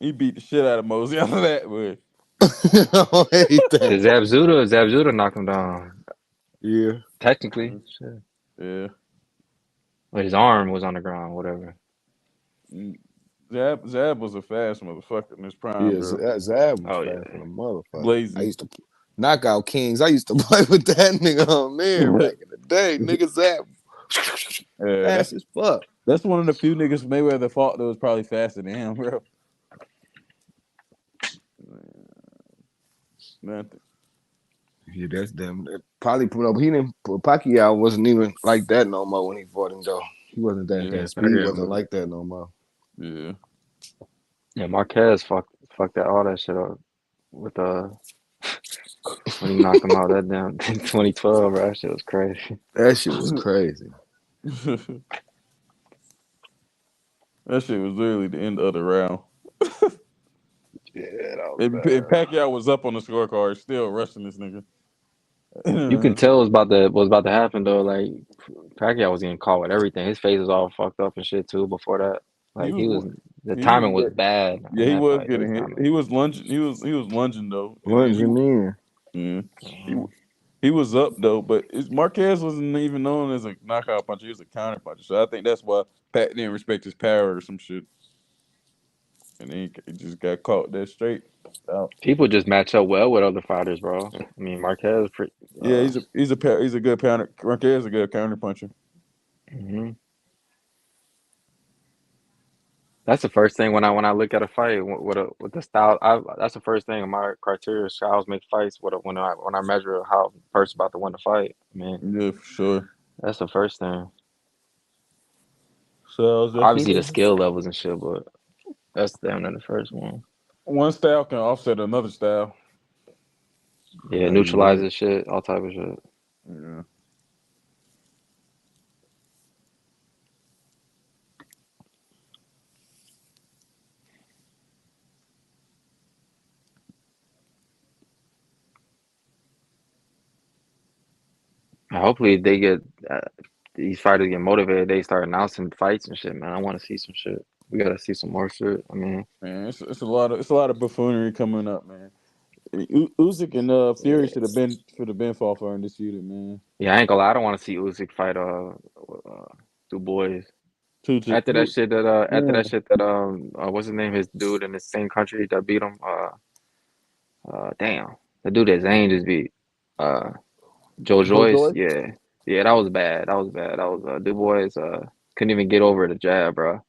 He beat the shit out of Mosley after that, but Zabzuda knocked him down. Yeah, technically. Shit. Yeah, but his arm was on the ground, whatever. Zab was a fast motherfucker in his prime. Yeah, Zab was fast in a motherfucker. Blazing. I used to knockout kings. I used to play with that nigga on there back in the day. Nigga Zab fast as fuck. That's one of the few niggas Mayweather fought that was probably faster than him, bro. Nothing. Yeah, that's them. Probably put up. He didn't. Pacquiao wasn't even like that no more when he fought him though. He wasn't that. That speed wasn't like that no more. Yeah. Yeah, Marquez fucked all that shit up with when he knocked him out that damn 2012. Bro, that shit was crazy. That shit was crazy. That shit was literally the end of the round. Yeah, that was if Pacquiao was up on the scorecard, still rushing this nigga. You can tell what was about to happen though. Like Pacquiao was getting caught with everything. His face was all fucked up and shit too before that. Like the timing was bad. Yeah, he was getting hit. He was lunging. He was lunging though. Lunging in. Yeah. He was up though, but Marquez wasn't even known as a knockout puncher. He was a counter puncher. So I think that's why Pat didn't respect his power or some shit. And he just got caught that straight. People just match up well with other fighters, bro. I mean, Marquez. Yeah, he's a good counter. Marquez is a good counter puncher. Mm-hmm. That's the first thing when I look at a fight with the style. That's the first thing in my criteria. Styles make fights. When I measure how a person about to win the fight. I mean, yeah, for sure. That's the first thing. So Obviously the skill levels and shit, but that's damn near the first one. One style can offset another style. Yeah, neutralizes shit, all type of shit. Yeah. Hopefully they get these fighters get motivated. They start announcing fights and shit, man. I want to see some shit. We gotta see some more shit. I mean, man, it's a lot of buffoonery coming up, man. Usyk and Fury should have been fought for undisputed, man. Yeah, I ain't gonna lie. I don't want to see Usyk fight Du Bois. After that shit what's his name? His dude in the same country that beat him. Damn, the dude that Zayn just beat. Joe Joyce, yeah, that was bad. That was Du Bois couldn't even get over the jab, bro.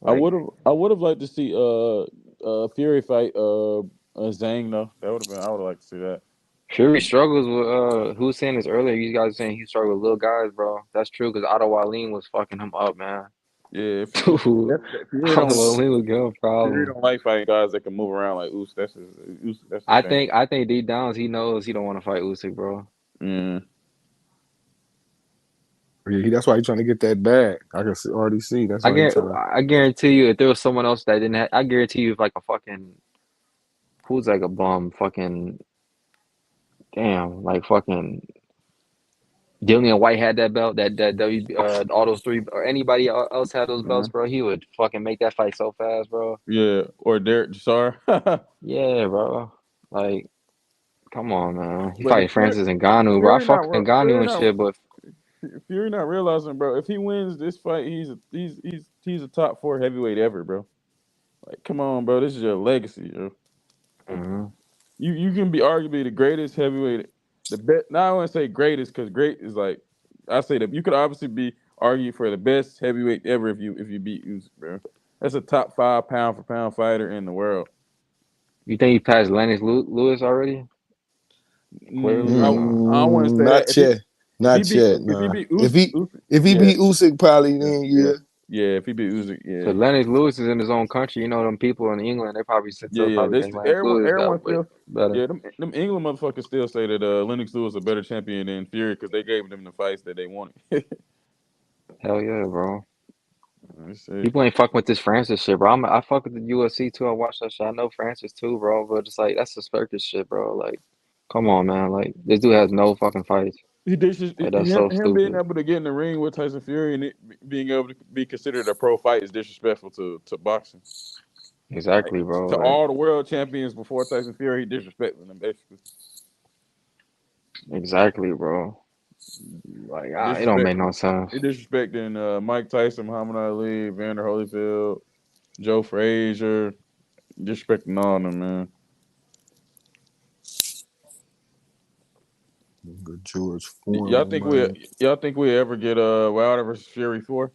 Like, I would have liked to see Fury fight Zhang though. I would have liked to see that. Fury struggles with who was saying this earlier? You guys were saying he struggled with little guys, bro. That's true because Otto Wallin was fucking him up, man. Yeah, Fury was giving problems. Fury don't like fighting guys that can move around like Usyk. That's his I thing. think deep down he knows he don't want to fight Usyk, bro. Mm. Yeah, that's why he's trying to get that bag. I can already see. That's why I guarantee you, if there was someone else that didn't have, I guarantee you, if like a fucking who's like a bum, fucking damn, like fucking Dillian White had that belt, all those three, or anybody else had those belts, bro, he would fucking make that fight so fast, bro. Yeah, or Derek Chisar. Yeah, bro. Like, come on, man. He fighting Francis Ngannou, bro. I fuck Ngannou and shit, but Fury not realizing, bro. If he wins this fight, he's a top 4 heavyweight ever, bro. Like, come on, bro. This is your legacy, yo. Mm-hmm. You can be arguably the greatest heavyweight, the best. Now I want to say greatest because great is like I say that you could obviously be argued for the best heavyweight ever if you beat Usyk, bro. That's a top 5 pound for pound fighter in the world. You think he passed Lennox Lewis already? Clearly, I don't want to say not that. Yet. Not yet. If he beat Usyk, probably then yeah. If he beat Usyk, yeah. So Lennox Lewis is in his own country. You know, them people in England, they probably think Lennox everyone Lewis better. Yeah, them England motherfuckers still say that Lennox Lewis is a better champion than Fury because they gave them the fights that they wanted. Hell yeah, bro. People ain't fucking with this Francis shit, bro. I fuck with the UFC too. I watch that shit. I know Francis too, bro. But it's like that's the circus shit, bro. Like, come on, man. Like this dude has no fucking fights. That's so stupid. Being able to get in the ring with Tyson Fury and being able to be considered a pro fight is disrespectful to boxing. Exactly, bro. To all the world champions before Tyson Fury, he disrespecting them basically. Exactly, bro. Like, it don't make no sense. He disrespecting Mike Tyson, Muhammad Ali, Evander Holyfield, Joe Frazier, disrespecting all of them, man. Good George Foreman. Y'all think we ever get Wilder versus Fury 4?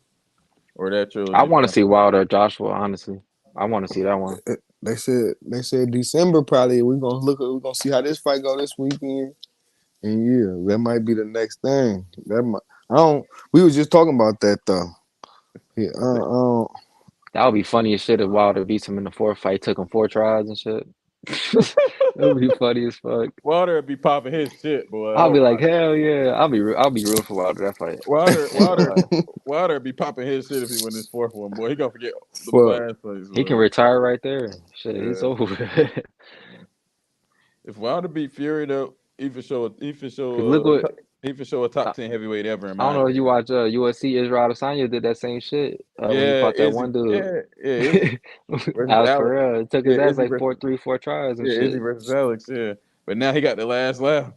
Or that trilogy? I want to see Wilder Joshua, honestly. I want to see that one. They said December probably. We're gonna see how this fight go this weekend. And yeah, that might be the next thing. We was just talking about that though. Yeah, that would be funny as shit if Wilder beats him in the 4th fight, took him 4 tries and shit. That would be funny as fuck. Wilder would be popping his shit, boy. I'll be like, hell yeah. I'll be real for Wilder that fight. Wilder would be popping his shit if he win this 4th one, boy. He gonna forget the last place. He can retire right there. Shit, it's over. If Wilder beat Fury though, he for sure a top 10 heavyweight ever. I don't know if you watch USC. Israel Adesanya did that same shit. When he fought that one dude. Alex Pereira took his ass like 4 tries and shit. Izzy versus Alex, yeah. But now he got the last laugh.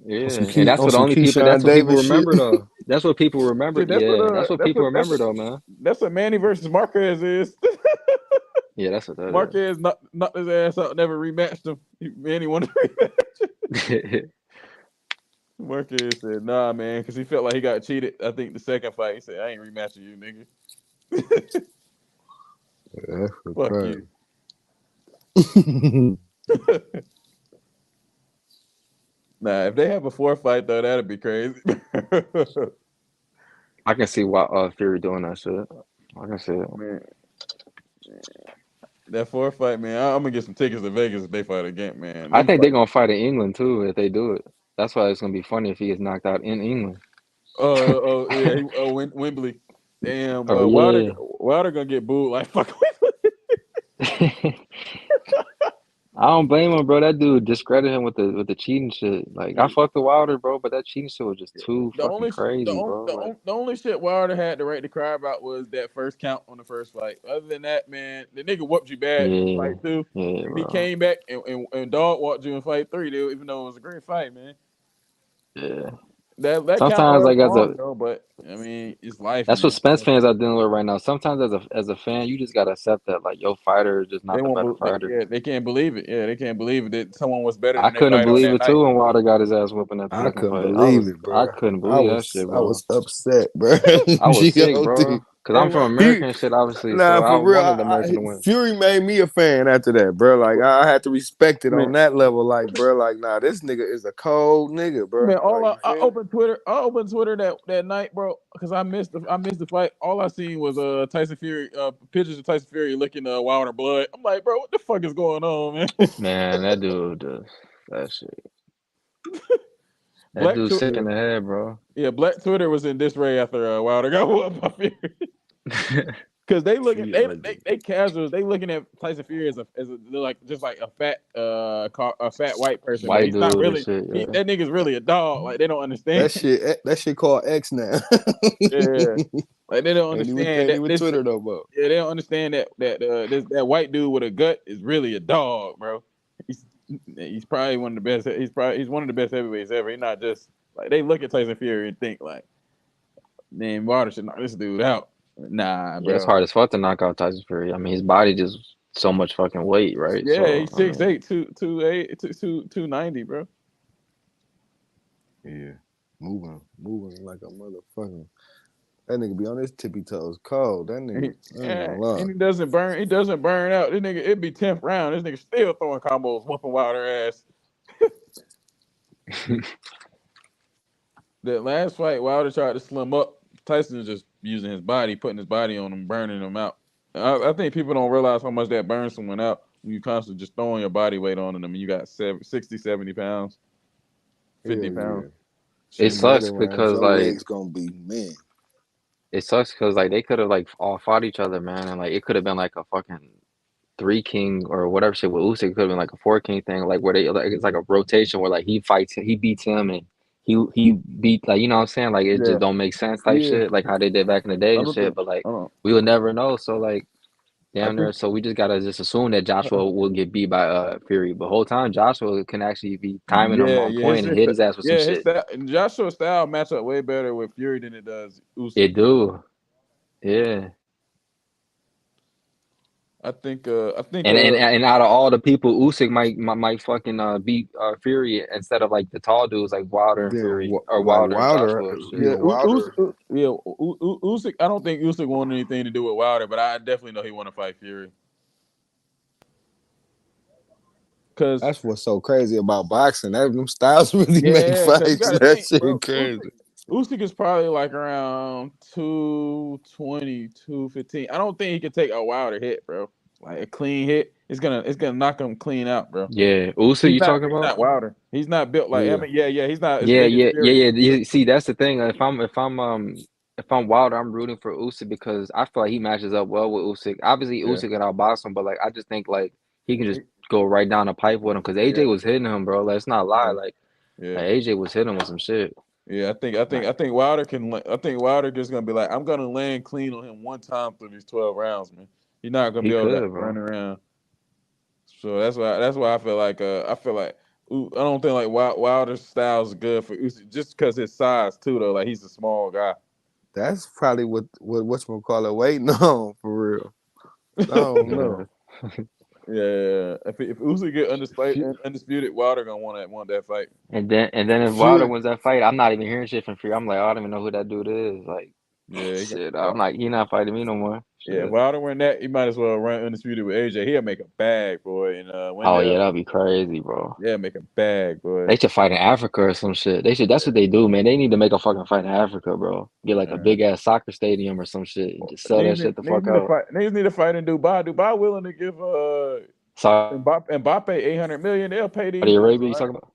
Yeah, and that's what only people. That's what people remember though. That's what people remember. That's what people remember though, man. That's what Manny versus Marquez is. Yeah, that's what that Marquez knocked his ass out, never rematched him. He wanted to rematch. is. Marquez said, "Nah, man," because he felt like he got cheated. I think the second fight, he said, "I ain't rematching you, nigga." That's Fuck crazy. you. Nah, if they have a 4th fight though, that'd be crazy. I can see why Fury doing that shit. I can see it. Man, that 4th fight, man. I'm gonna get some tickets to Vegas if they fight again, man. I Them think they're fight. gonna fight in England too if they do it. That's why it's gonna be funny if he gets knocked out in England. Yeah, Wembley. Damn, Oh Wilder gonna get booed like fuck. yeah. I don't blame him, bro. That dude discredited him with the cheating shit. Like I fucked with Wilder, bro, but that cheating shit was just too The fucking only crazy, bro. Like the only shit Wilder had the right to cry about was that first count on the first fight. Other than that, man, the nigga whooped you bad in yeah, fight 2, yeah, and he bro. came back and dog walked you in fight 3, dude. Even though it was a great fight, man. Yeah. That count Sometimes was like long though, but I mean, it's life, that's what man. Spence fans are dealing with right now. Sometimes as a fan, you just gotta accept that like your fighter is just They not the won't. better fighter. Yeah, they can't believe it. Yeah, they can't believe it that someone was better I than their couldn't fighter on believe that it night. too when Wilder got his ass whooping at the I second couldn't fight. believe it, I bro. couldn't I believe that was shit, I bro. was upset, bro. I was sick, God. bro. Cause Hey, I'm what? from America and shit, obviously. Nah, So I for real. wanted American to win. Fury made me a fan after that, bro. Like I had to respect it Man, on that level. Like, bro, like, nah, this nigga is a cold nigga, bro. man, Like, you I feel me? opened Twitter. I opened Twitter that night, bro, because I missed the fight. All I seen was Tyson Fury pictures of Tyson Fury licking Wilder blood. I'm like, bro, what the fuck is going on, man? Man, that dude does that shit. That Black dude's sick in Twitter, the head, bro. yeah, Black Twitter was in disarray after Wilder got whooped by Fury. Because they looking Fury ugly. they casuals, they looking at Tyson Fury as they're like just like a fat a fat white person, but White he's not dude and really. shit, yeah. That nigga's really a dog. Like they don't understand. That shit called X now. Yeah, like they don't understand ain't that even this. Twitter no more. Yeah, they don't understand that white dude with a gut is really a dog, bro. He's probably one of the best. He's one of the best heavyweights ever. He's not just like they look at Tyson Fury and think like, man, Wilder should knock this dude out. Nah, Yeah, it's bro. hard as fuck to knock out Tyson Fury. I mean, his body just so much fucking weight, right? Yeah, So he's I mean, 6'8", 290, bro. Yeah, moving like a motherfucker. That nigga be on his tippy toes cold. That nigga, I ain't gonna lie. And he doesn't burn. He doesn't burn out. This nigga, it'd be 10th round. This nigga still throwing combos, whooping Wilder ass. That last fight, Wilder tried to slim up. Tyson is just using his body, putting his body on him, burning him out. I think people don't realize how much that burns someone out when you constantly just throwing your body weight on them and you got 60, 70 pounds, 50 Hell pounds. yeah. it Them later sucks rounds, because your like legs gonna be man. it sucks because like they could have like all fought each other, man, and like it could have been like a fucking 3 king or whatever shit with Usyk. It could have been like a 4 king thing, like where they like it's like a rotation where like he beats him and he beat like you know what I'm saying, like it Yeah, just don't make sense type yeah. shit, like how they did back in the day I and don't shit. think. But like I don't. we would never know, so like I down there, think. so we just gotta just assume that Joshua will get beat by Fury. But whole time Joshua can actually be timing him Yeah, on yeah. point and hit his ass with some His shit. style, Joshua style match up way better with Fury than it does Usyk. It do, yeah. I think. I think. And out of all the people, Usyk might fucking beat Fury instead of like the tall dudes like Wilder and Then Fury or like Wilder and Wilder, Joshua and shit. yeah, Wilder. Usyk. I don't think Usyk want anything to do with Wilder, but I definitely know he want to fight Fury. Cause That's what's so crazy about boxing. That them styles really make yeah, cause you fights. got to That think, shit bro. crazy. Usyk is probably like around 220, 215. I don't think he can take a Wilder hit, bro. Like a clean hit, it's gonna knock him clean out, bro. Yeah, Usyk, you talking He's about? not Wilder. He's not built like. I Yeah. mean, yeah. He's not as Yeah, big as yeah, yeah, Fury. yeah. See, that's the thing. If I'm Wilder, I'm rooting for Usyk because I feel like he matches up well with Usyk. Obviously, Yeah, Usyk can outbox him, but like I just think like he can just go right down the pipe with him because yeah, AJ was hitting him, bro. Let's not lie. yeah, yeah. Like AJ was hitting him with some shit. Yeah, Like I think Wilder can. I think Wilder just gonna be like, I'm gonna land clean on him one time through these 12 rounds, man. He's not gonna he be able to could, run bro. around. So that's why I feel like I don't think like Wilder's style is good for Usyk just because his size too though. Like he's a small guy. That's probably what whatchamacallit waiting on for real. I don't Yeah. know. Yeah, if Usyk get undisputed, Wilder gonna want that fight. And then if Wilder wins that fight, I'm not even hearing shit from Fury. I'm like, I don't even know who that dude is. Like, Yeah, shit. I'm like, he not fighting me no more. Shit. Yeah, if Wilder win that, he might as well run undisputed with AJ. He'll make a bag, boy. And Oh yeah, that'd be crazy, bro. Yeah, make a bag, boy. They should fight in Africa or some shit. They should. That's what they do, man. They need to make a fucking fight in Africa, bro. Get like a big ass soccer stadium or some shit. And just sell that shit the fuck out. Niggas need to fight in Dubai. Dubai willing to give Saudi Mbappe 800 million. They'll pay these. Arabia, you talking about?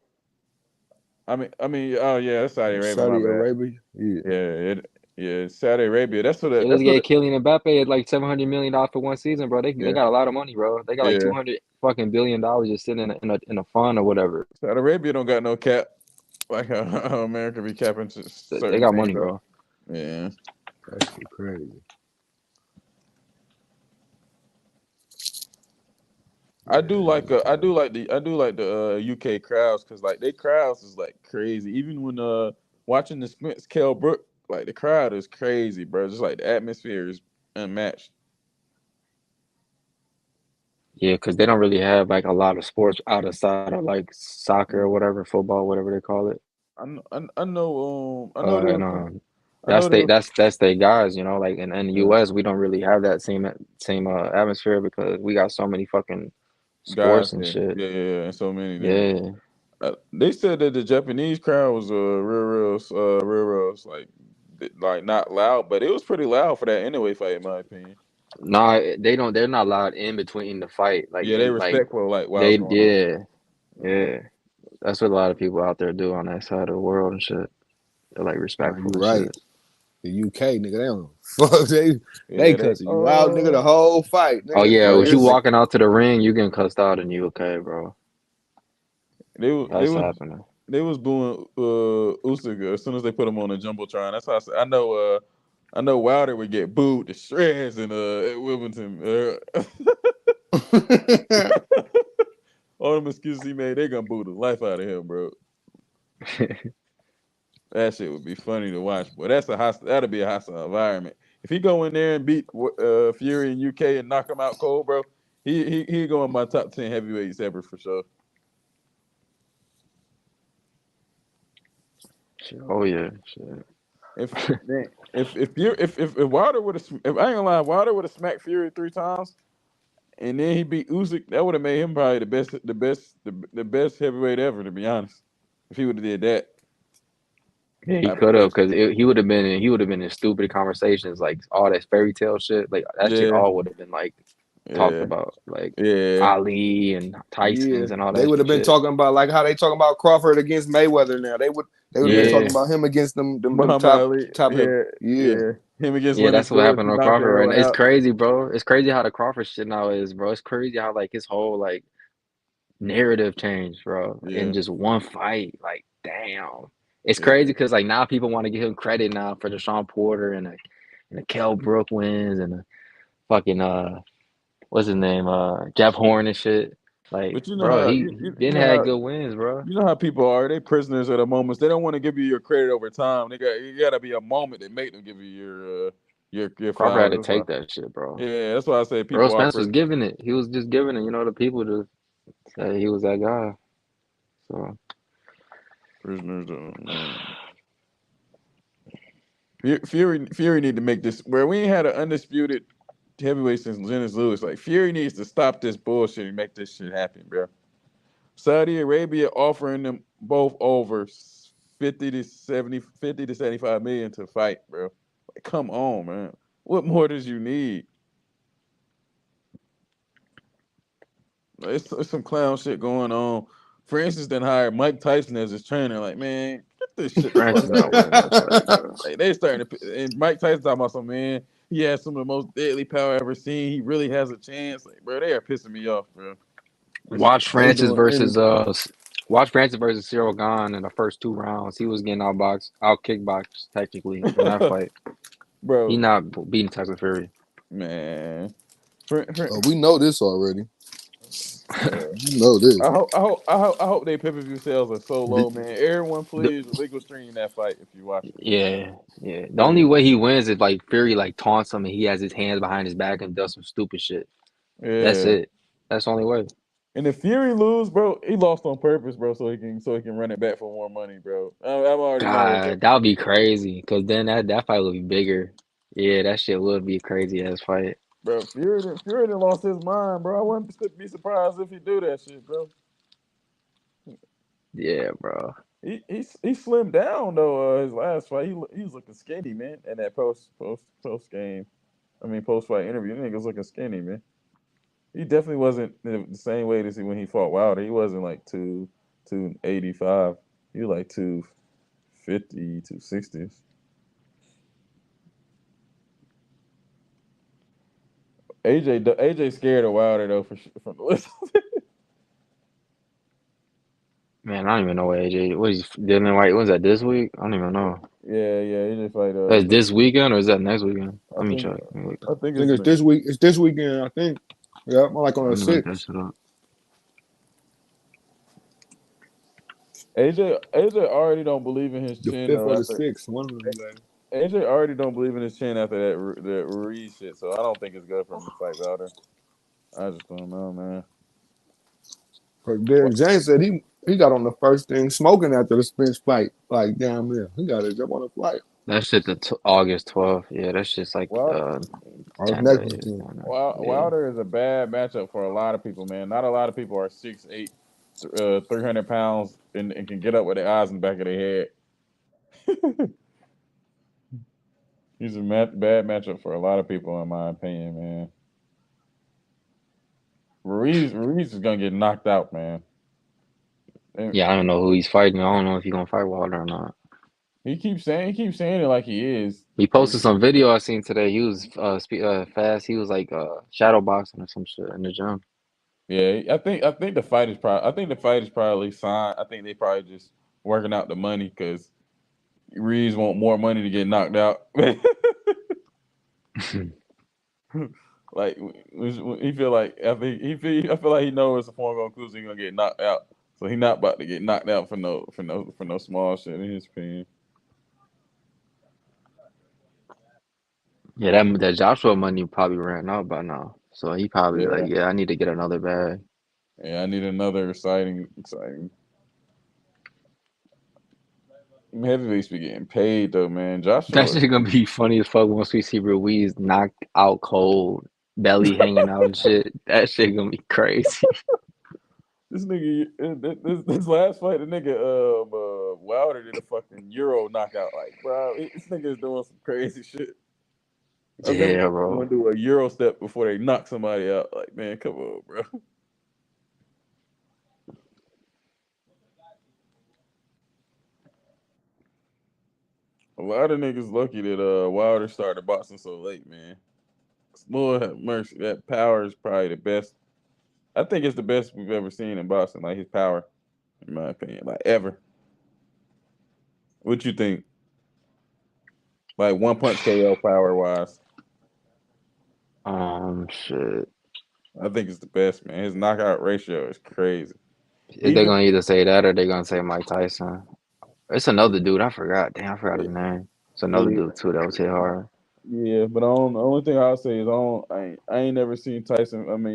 Oh yeah, that's Saudi Arabia. Saudi my bad. Arabia, yeah, Saudi Arabia. That's what. They just get Kylian Mbappe at like $700 million for one season, bro. They got a lot of money, bro. They got like $200 fucking billion just sitting in a fund or whatever. Saudi Arabia don't got no cap like how America be capping. They got money, bro. Yeah, that's crazy. I do like the UK crowds because like they crowds is like crazy. Even when watching the Spence Kell Brook, like the crowd is crazy, bro. Just like the atmosphere is unmatched. Yeah, because they don't really have like a lot of sports outside of like soccer or whatever, football, whatever they call it. I know. That's they guys, you know. Like in the US, we don't really have that same atmosphere because we got so many fucking sports and shit. Yeah, and so many. Yeah. They said that the Japanese crowd was real like not loud, but it was pretty loud for that anyway fight, in my opinion. Nah, they're not allowed in between the fight. Like they respectful. Like yeah. That's what a lot of people out there do on that side of the world and shit. They're like respectful. You're right. Shit. The UK, nigga, they don't fuck. They cussing you out, nigga, the whole fight. Nigga. Oh yeah, if you walking out to the ring, you getting cussed out in the UK, bro. That's happening. They was booing Usyk as soon as they put him on the jumbotron. That's how I said. I know Wilder would get booed to shreds in at Wilmington. All them excuses he made, they gonna boo the life out of him, bro. That shit would be funny to watch, boy. That'll be a hostile environment. If he go in there and beat Fury in UK and knock him out cold, bro, he go in my top 10 heavyweights ever for sure. Oh yeah, shit. If Wilder would have, if I ain't gonna lie, Wilder would have smacked Fury 3 times, and then he beat Usyk, that would have made him probably the best heavyweight ever, to be honest. If he would have did that. Yeah, he could have, because he would have been in stupid conversations, like all that fairy tale shit. Like that shit all would have been like talked about, like Ali and Tyson's and all that. They would have been talking about like how they talking about Crawford against Mayweather now. They would have been talking about him against them top him against that's what happened on Crawford. And it's crazy, bro. It's crazy how the Crawford shit now is, bro. It's crazy how like his whole like narrative changed, bro, in just one fight. Like, damn. It's crazy because like now people want to give him credit now for the Sean Porter and the Kell Brook wins and the fucking what's his name, Jeff Horn and shit. Like, but you know bro, how, he didn't have good wins, bro. You know how people are. They prisoners at the moments. They don't want to give you your credit over time. You gotta be a moment that make them give you your Crawford had to take that shit, bro. Yeah, that's why I say people. Errol Spence was giving it. He was just giving it, the people to say he was that guy. So prisoners. Fury need to make this where we ain't had an undisputed heavyweight since Lennox Lewis. Like Fury needs to stop this bullshit and make this shit happen, bro. Saudi Arabia offering them both over 50 to 75 million to fight, bro. Like, come on, man. What more does you need? It's some clown shit going on. Francis then hired Mike Tyson as his trainer. Like, man, get this shit. Francis not winning that fight, bro. Like, they starting to, and Mike Tyson talking about some, man, he has some of the most deadly power I've ever seen. He really has a chance. Like, bro, they are pissing me off, bro. Watch Francis versus Cyril Gane in the first 2 rounds. He was getting out kickboxed technically in that fight. Bro, he not beating Tyson Fury. Man, we know this already. You know this. I hope they pay-per-view sales are so low, man. Everyone, please legal stream that fight if you watch it. Yeah. The only way he wins is like Fury like taunts him and he has his hands behind his back and does some stupid shit. Yeah. That's it. That's the only way. And if Fury lose, bro, he lost on purpose, bro, so he can run it back for more money, bro. I'm already knowing, bro. God, that would be crazy. Cause then that fight would be bigger. Yeah, that shit would be a crazy ass fight. Bro, Fury done lost his mind, bro. I wouldn't be surprised if he do that shit, bro. Yeah, bro. He slimmed down though. His last fight, he was looking skinny, man. In that post game, post fight interview, the nigga was looking skinny, man. He definitely wasn't the same weight as when he fought Wilder. He wasn't like 285. He was like 250, 260s. AJ scared of Wilder though from the list. Man, I don't even know what AJ. What is Dylan White? Was that this week? I don't even know. Yeah, AJ fight. That's this weekend or is that next weekend? Let me check. I think it's this week. It's this weekend. I think. Yeah, I'm like on the 6th. AJ already don't believe in his chin. The 5th or the 6th. One of them days. AJ already don't believe in his chin after that Ruiz shit, so I don't think it's good for him to fight Wilder. I just don't know, man. But Derek James said he got on the first thing smoking after the Spence fight. Like damn, yeah, he got to jump on the flight. That shit August 12th. Yeah, that's just like 10 days. Wilder is a bad matchup for a lot of people, man. Not a lot of people are 6'8", 300 pounds and can get up with their eyes in the back of their head. He's a bad matchup for a lot of people, in my opinion, man. Ruiz is gonna get knocked out, man. Yeah, I don't know who he's fighting. I don't know if he's gonna fight Wilder or not. He keeps saying it like he is. He posted some video I seen today. He was fast. He was like shadow boxing or some shit in the gym. Yeah, I think the fight is probably signed. I think they probably just working out the money because Reeves want more money to get knocked out. Like he feel like I feel like he knows if foregone conclusion he's gonna get knocked out, so he not about to get knocked out for no small shit in his opinion. Yeah, that Joshua money probably ran out by now, so he probably I need to get another bag. Yeah, I need another exciting. Heavyweights be getting paid though, man. Joshua, that shit gonna be funny as fuck once we see Ruiz knocked out cold, belly hanging out and shit. That shit gonna be crazy. This nigga, this last fight, the nigga Wilder did a fucking Euro knockout. Like, bro, this nigga is doing some crazy shit. Yeah, bro. Gonna do a Euro step before they knock somebody out. Like, man, come on, bro. A lot of niggas lucky that Wilder started boxing so late, man. Lord have mercy. That power is probably the best. I think it's the best we've ever seen in boxing. Like his power, in my opinion, like ever. What you think? Like one punch KO power wise. Shit. I think it's the best, man. His knockout ratio is crazy. They're gonna either say that or they're gonna say Mike Tyson. It's another dude. I forgot. Damn, I forgot his name. It's another dude too that was hit hard. Yeah, but the only thing I'll say is I ain't never seen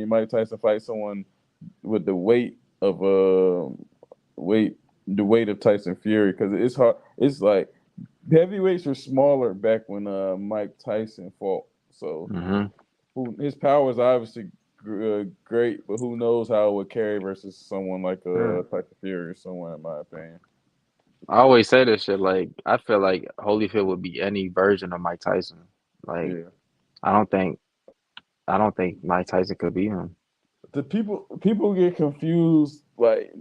Mike Tyson fight someone with the weight of Tyson Fury, because it's hard. It's like heavyweights were smaller back when Mike Tyson fought. So his power is obviously great, but who knows how it would carry versus someone like Tyson Fury or someone, in my opinion. I always say this shit. Like, I feel like Holyfield would be any version of Mike Tyson. Like, I don't think Mike Tyson could be him. The people get confused. Like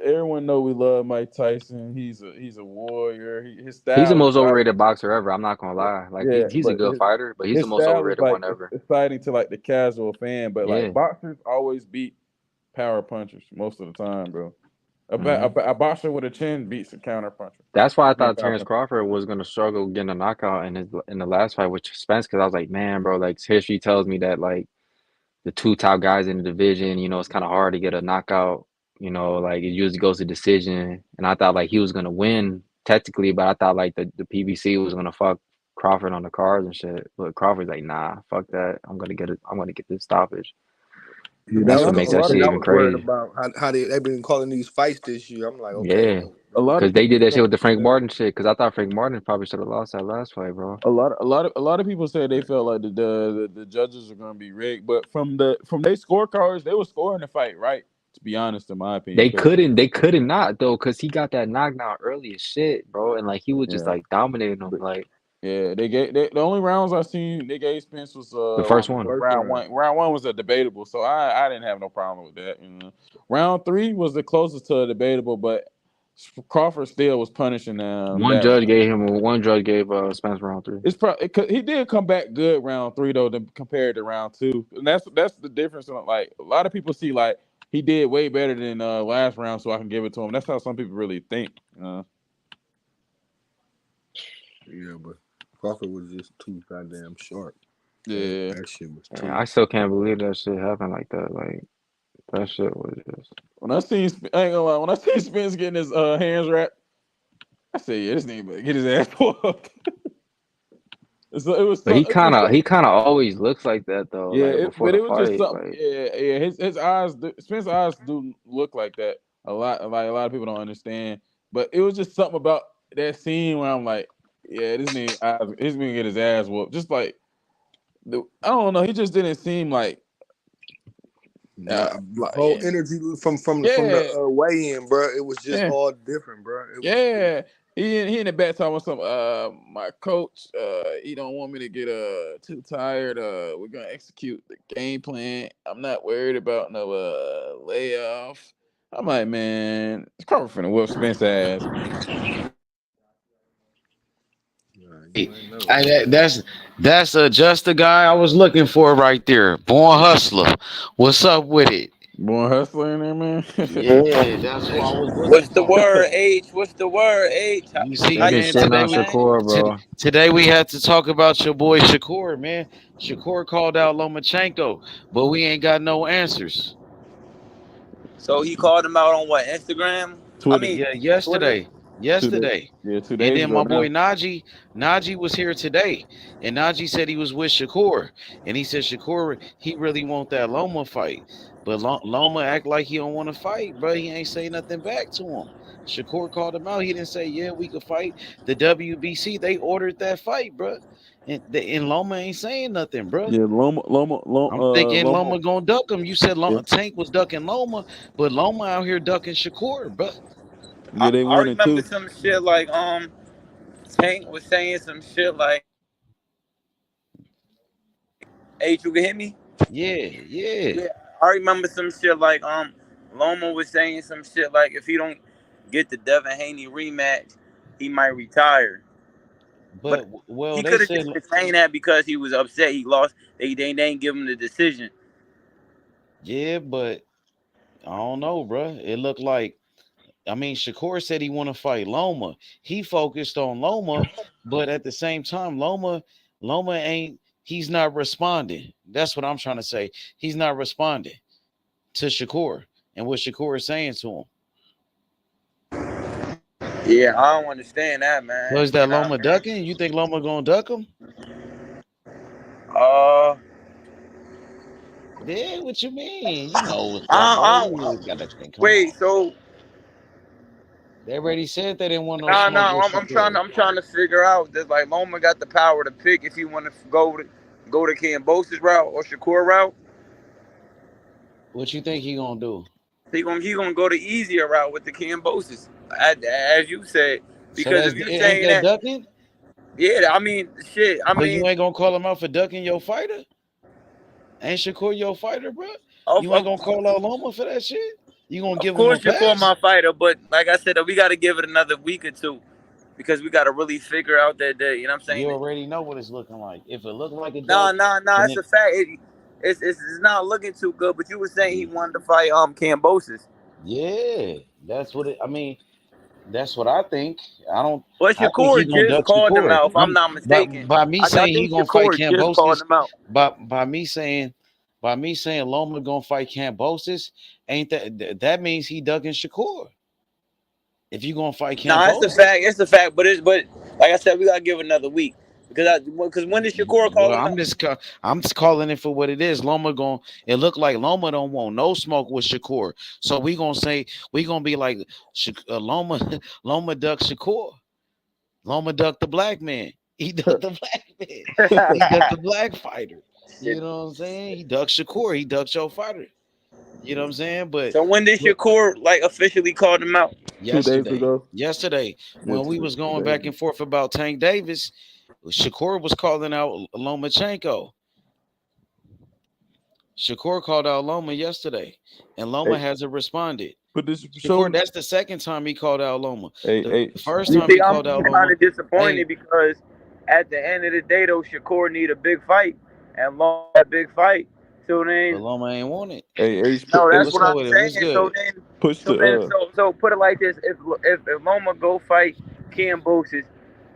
everyone know we love Mike Tyson. He's a warrior. His style. He's the most overrated boxer ever. I'm not gonna lie. Like he's a good fighter, but he's the most overrated one ever. Exciting to like the casual fan, but like boxers always beat power punchers most of the time, bro. A boxer with a chin beats a counter puncher. That's why I thought Terence Crawford was gonna struggle getting a knockout in the last fight with Spence, because I was like, man, bro, like history tells me that like the two top guys in the division, you know, it's kind of hard to get a knockout. You know, like it usually goes to decision, and I thought like he was gonna win technically, but I thought like the PBC was gonna fuck Crawford on the cards and shit. But Crawford's like, nah, fuck that. I'm gonna get this stoppage. Yeah, And that that's was what the makes only that thing shit I even was worried crazy. about. How they've been calling these fights this year. I'm like, okay, Yeah, A lot of because they people did that say, shit with the Frank Martin shit. Because I thought Frank Martin probably should have lost that last fight, bro. a lot of people said they felt like the judges are gonna be rigged, but from their scorecards, they were scoring the fight right. To be honest, in my opinion, They couldn't not though, because he got that knockdown early as shit, bro, and like he was just yeah, like dominating him, like yeah, the only rounds I seen they gave Spence was the first one. round one. Round one was a debatable, so I didn't have no problem with that. You know, round three was the closest to a debatable, but Crawford still was punishing One that judge round. gave Spence round 3. It's probably he did come back good round three though, compared to round two, and that's the difference. Like a lot of people see like he did way better than last round, so I can give it to him. That's how some people really think. yeah, but Crawford was just too goddamn sharp. Yeah, That shit was too. I still can't believe that shit happened like that. Like that shit was just. When I ain't gonna lie, when I see Spence getting his hands wrapped, I said, yeah, this nigga better get his ass whooped. So it was. But he It was kind of always looks like that though. yeah, Like before but the it was just fight, something. like Yeah. His eyes, Spence's eyes do look like that a lot. Like a lot of people don't understand. But it was just something about that scene where I'm like, yeah, this nigga eyes, he's gonna get his ass whooped. Just like, I don't know, he just didn't seem like. Nah, whole energy from the Yeah, weigh-in, bro. It was just yeah. all different, bro. It was. Yeah, he in the back talking about some. My coach, he don't want me to get too tired. We're gonna execute the game plan. I'm not worried about no layoff. I'm like, man, Crawford finna whoop Spence ass, man. That's just the guy I was looking for right there. Born hustler. What's up with it? Born hustler in there, man. Yeah, that's what I was looking What's the for. word, H? What's the word, H? You see, How they been you man, shitting feeling, on today man? Shakur, bro. today we had to talk about your boy Shakur, man. Shakur called out Lomachenko, but we ain't got no answers. So he called him out on what, Instagram? I Twitter. mean, Yeah, Twitter. yesterday. 2 And days then ago my boy now. Najee was here today, and Najee said he was with Shakur, and he said Shakur he really want that Loma fight, but Loma act like he don't want to fight, bro. He ain't say nothing back to him. Shakur called him out. He didn't say yeah we could fight. The WBC they ordered that fight, bro, and Loma ain't saying nothing, bro. Yeah, I'm thinking Loma. Loma gonna duck him. You said Yeah, Tank was ducking Loma, but Loma out here ducking Shakur, bro. yeah, they I winning remember too. some shit like Tank was saying some shit like, H, you can hit me? Yeah. Yeah, I remember some shit like Loma was saying some shit like if he don't get the Devin Haney rematch, he might retire. But But well, he they could have said just been saying that because he was upset he lost. They didn't give him the decision. yeah, but I don't know, bro. It looked like I mean Shakur said he want to fight Loma. He focused on Loma, but at the same time, Loma ain't he's not responding. That's what I'm trying to say. He's not responding to Shakur and what Shakur is saying to him. Yeah, I don't understand that, So man. is that You know Loma what I mean? ducking? You think Loma gonna duck him? Uh, Yeah, what you mean? You know what's up, bro. I, You I, always gotta think. Come wait. on. So They already said they didn't want no no, smoke no, with I'm Shakur. trying to figure out that like Loma got the power to pick if he want to go to Cambosis route or Shakur route. What you think he gonna do? He gonna go the easier route with the Cambosis, as you said. So Because that's if you ain't saying that that, ducking? yeah, I mean, shit. I So you mean, ain't gonna call him out for ducking your fighter? Ain't Shakur your fighter, bro? of, You ain't of, gonna call out Loma for that shit? You gonna of give him a course you're for pass? my fighter, but like I said, we got to give it another week or two because we got to really figure out that day. You know what I'm You saying? already know what it's looking like. If it look like a duck, No, no, no. then It's a fact. It's not looking too good. But you were saying he wanted to fight Cambosis. yeah, that's what it. I mean, that's what I think. I don't. But I think he Shakur gonna just duck called him Shakur. out, if I'm I'm not mistaken. by me I saying he think gonna fight Shakur just called Cambosis. him out. By me saying, Loma gonna fight Cambosis, ain't that means he ducking Shakur? If you gonna fight No, it's a Cambosis, fact. It's a fact. But like I said, we gotta give it another week Because when did Shakur call him out? I'm just calling it for what it is. It looked like Loma don't want no smoke with Shakur. So we gonna be like Loma duck Shakur. Loma ducked the black man. He ducked the black man. He ducked the black fighter. You know what I'm saying? He ducked Shakur. He ducked your fighter. You know what I'm saying? But so when did Shakur officially call him out? Yesterday. 2 days ago. Yesterday, when we was going back and forth about Tank Davis, Shakur was calling out Lomachenko. Shakur called out Loma yesterday, and Loma hasn't responded. But this Shakur, that's the second time he called out Loma. The first time he called out Loma. I'm kind of disappointed because at the end of the day, though, Shakur need a big fight, and Loma a big fight. So then, but Loma ain't want it. No, that's what I'm saying. So then, so put it like this: if Loma go fight Kambosos,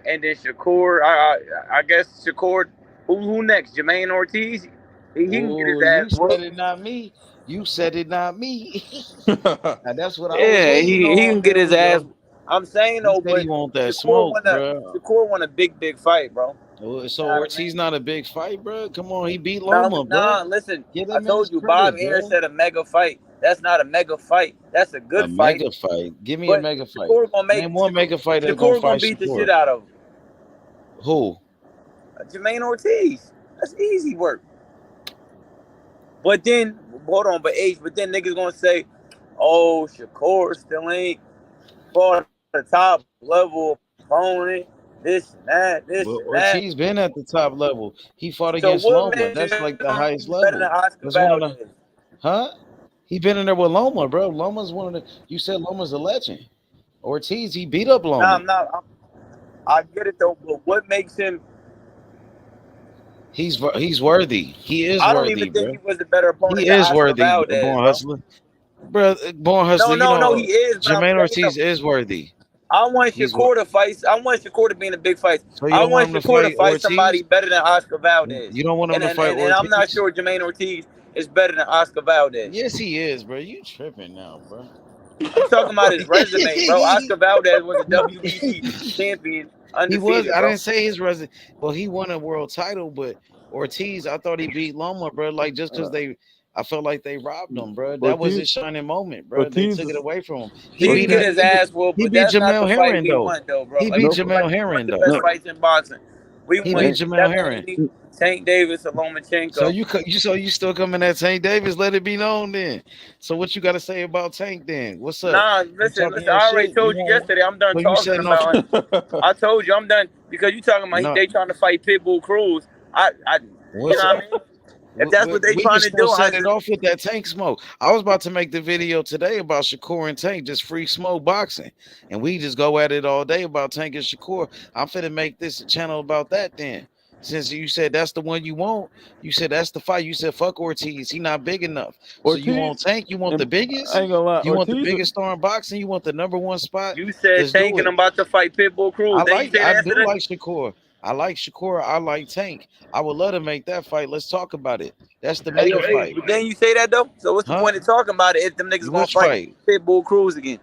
and then Shakur, I guess Shakur, who next? Jermaine Ortiz. He can get his ass. You said it, not me. You said it, not me. Now, that's what I was. Yeah, he can get his ass. I'm saying though, but he want that smoke, bro. Shakur want a big fight, bro. So Ortiz not a big fight, bro. Come on, he beat Loma, bro. Nah, listen, I told you, Bob Ayer said a mega fight. That's not a mega fight. That's a good fight. Mega fight. Give me a mega fight. Name one mega fight that's Shakur gonna beat the shit out of him. Who? Jermaine Ortiz. That's easy work. But then, hold on, but then niggas gonna say, oh, Shakur still ain't fought the top level opponent. This and that, and that. Ortiz been at the top level. He fought against Loma. That's like the highest level. Huh? He been in there with Loma, bro. Loma's one of the. You said Loma's a legend. Ortiz, he beat up Loma. I get it though, but what makes him? He's worthy. He is worthy. I don't even think he was a better opponent. He is worthy. Born Hustler, bro. Born Hustler. No, he is. Jermaine Ortiz is worthy. I want Shakur to fight. I want Shakur to be in a big fight. So I want Shakur to fight somebody better than Oscar Valdez. You don't want him to fight Ortiz? And I'm not sure Jermaine Ortiz is better than Oscar Valdez. Yes, he is, bro. You tripping now, bro. I'm talking about his resume, bro. Oscar Valdez was a WBC champion, undefeated. He was. I didn't say his resume. Well, he won a world title, but Ortiz, I thought he beat Loma, bro. Like just because I felt like they robbed him, bro. That was his shining moment, bro. They took it away from him. He beat his ass whooped. He beat Jamel Herring, though. He beat Jamel Herring, though. The best fights in boxing. He beat Jamel Herring. Tank Davis or Lomachenko. So you still coming at Tank Davis? Let it be known then. So what you got to say about Tank then? What's up? Nah, listen. I already told you yesterday. I'm done talking about. I told you I'm done because you talking about they trying to fight Pitbull Cruz. You know what I mean? If that's what they trying to do, set it off with that Tank smoke. I was about to make the video today about Shakur and Tank, just free smoke boxing, and we just go at it all day about Tank and Shakur. I'm finna make this a channel about that then. Since you said that's the one you want, you said that's the fight. You said fuck Ortiz, he not big enough. Ortiz, so you want Tank? You want the biggest? I ain't gonna lie. You want the biggest star in boxing? You want the #1 spot? You said Tank and I'm about to fight Pitbull Cruz. I do like Shakur. I like Shakur. I like Tank. I would love to make that fight. Let's talk about it. That's the mega fight. But then you say that though. So what's the point of talking about it if them niggas gonna fight Pitbull Cruz again?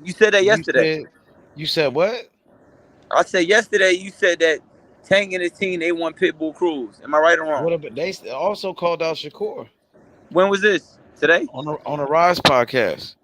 You said that yesterday. You said what? I said yesterday. You said that Tank and his team they want Pitbull Cruz. Am I right or wrong? What? They also called out Shakur. When was this? Today? On a Rise podcast.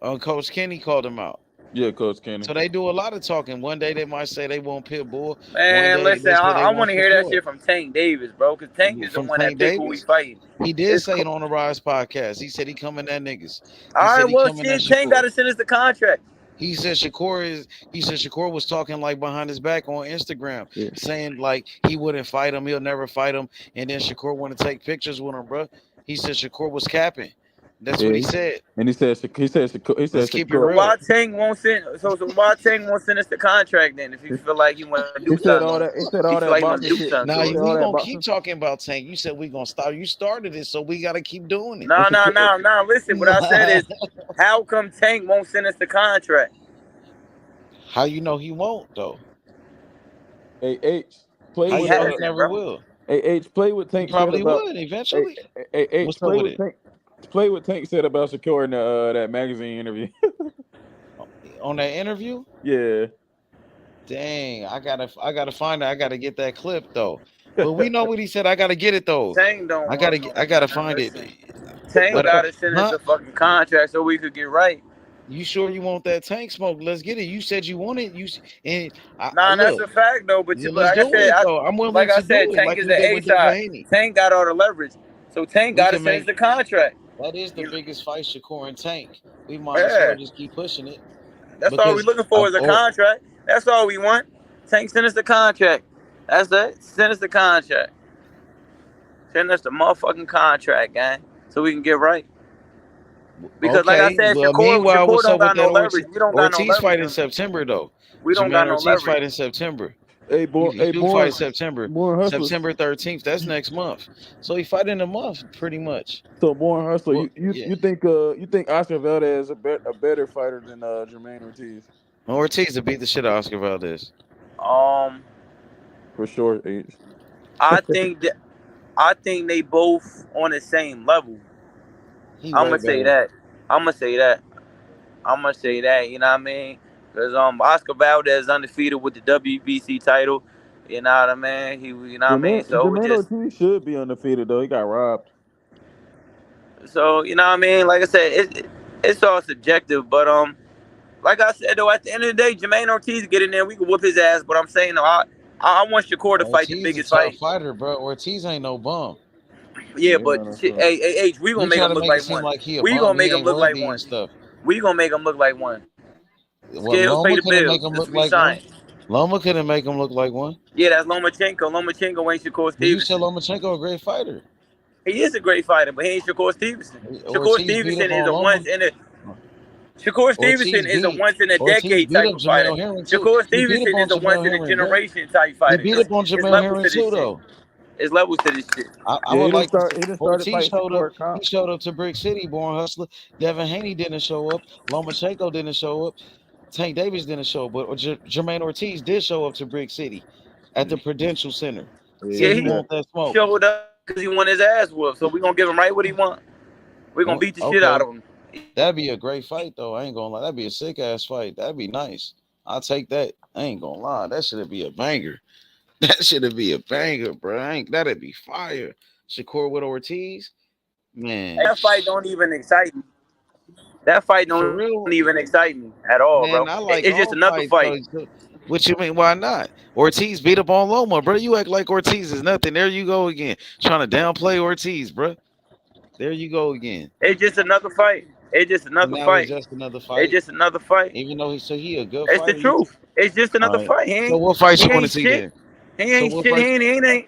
Coach Kenny called him out. Yeah, Coach Kenny. So they do a lot of talking. One day they might say they want Pitbull. Man, listen, I want to hear that shit from Tank Davis, bro, because Tank is the one that Pitbull we fighting. He did say it on the Rise podcast. He said he coming at niggas. All right, well, shit, Tank got to send us the contract. He said Shakur was talking like behind his back on Instagram, saying like he wouldn't fight him, he'll never fight him, and then Shakur want to take pictures with him, bro. He said Shakur was capping. That's what he said. And he said Let's keep it real. Why Tank won't send? So why Tank won't send us the contract then? If you feel like you want to do something, he said all that boxing shit. Nah, we gonna keep talking about Tank. You said we gonna stop. You started it, so we gotta keep doing it. No. Listen, what I said is, how come Tank won't send us the contract? How you know he won't though? Hey H, play with Tank. Never will. Hey H, play with Tank. He probably would eventually. Hey H, play with Tank. Play what Tank said about Shakur in that magazine interview. On that interview? Yeah. Dang, I gotta find it. I gotta get that clip though. But we know what he said. I gotta get it though. Tank don't I want gotta no. find it. Listen, Tank But gotta send us a fucking contract so we could get right. You sure you want that Tank smoke? Let's get it. You said you want it. Nah, that's Look, a fact though. But let's like I do said, it though. I'm willing like I to do said, it, Tank like is we the did A with side. Haney. Tank got all the leverage, so Tank We gotta can send us make the contract. that is the biggest fight, Shakur and Tank. We might as Yeah, well just keep pushing it that's all we because looking for is a contract. That's all we want. Tank, send us the contract. That's it. Send us the contract. Send us the motherfucking contract, gang, so we can get right. Because like I okay. said, Well, Shakur, meanwhile, Shakur what's don't up with got no that leverage. We don't got no Ortiz leverage. fight in September though? We don't got Jermaine no Ortiz leverage. fight in September. Hey, He do fight Born September. Hustler. September 13th. That's next month. So he fight in a month, pretty much. So Born Hustler, Well, you think Oscar Valdez is a better fighter than Jermaine Ortiz? Ortiz to beat the shit out of Oscar Valdez. For sure, H. I think they both on the same level. I'm gonna say that. I'm gonna say that. You know what I mean? Because Oscar Valdez is undefeated with the WBC title. You know what I mean? You know what I mean? Jermaine Ortiz should be undefeated though. He got robbed. So you know what I mean? Like I said, it's all subjective. But like I said though, at the end of the day, Jermaine Ortiz get in there, we can whoop his ass. But I'm saying though, I want Shakur to fight the biggest Ortiz a tough fight. fighter, bro. Ortiz ain't no bum. Yeah, but shit, hey, we gonna make him look like one. We gonna make him look like one. We gonna make him look like one. Well, Scales pay Loma the couldn't make bills. him This look we like one. signed. Loma couldn't make him look like one. Yeah, that's Lomachenko. Lomachenko ain't Shakur But you said Stevenson. Lomachenko a great fighter. He is a great fighter, but he ain't Shakur Stevenson. Shakur Stevenson is a once in a Shakur Stevenson is a once in a decade type of fighter. Shakur Stevenson is a once in a generation type fighter. He beat up on Jamel Herring too, though. It's levels to this shit. I would like to. Ortiz showed up. He showed up to Brick City, Born Hustler. Devin Haney didn't show up. Lomachenko didn't show up. Tank Davis didn't show up, but Jermaine Ortiz did show up to Brick City at the Prudential Center. Yeah, he want that smoke. Showed up because he want his ass whooped. So we gonna give him right what he want. We gonna beat the shit out of him. That'd be a great fight, though. I ain't gonna lie. That'd be a sick ass fight. That'd be nice. I'll take that. I ain't gonna lie. That should be a banger. That should be a banger, bro. That'd be fire. Shakur with Ortiz, man. That fight don't even excite me. That fight don't even excite me at all, Man, bro. I like It's just another fight. What you mean? Why not? Ortiz beat up on Loma, bro. You act like Ortiz is nothing. There you go again, trying to downplay Ortiz, bro. There you go again. It's just another fight. It's just another fight. It's just another fight. It's just another fight. Even though he a good it's fighter. It's the truth. It's just another fight. So what fight you want to see then? He ain't shit.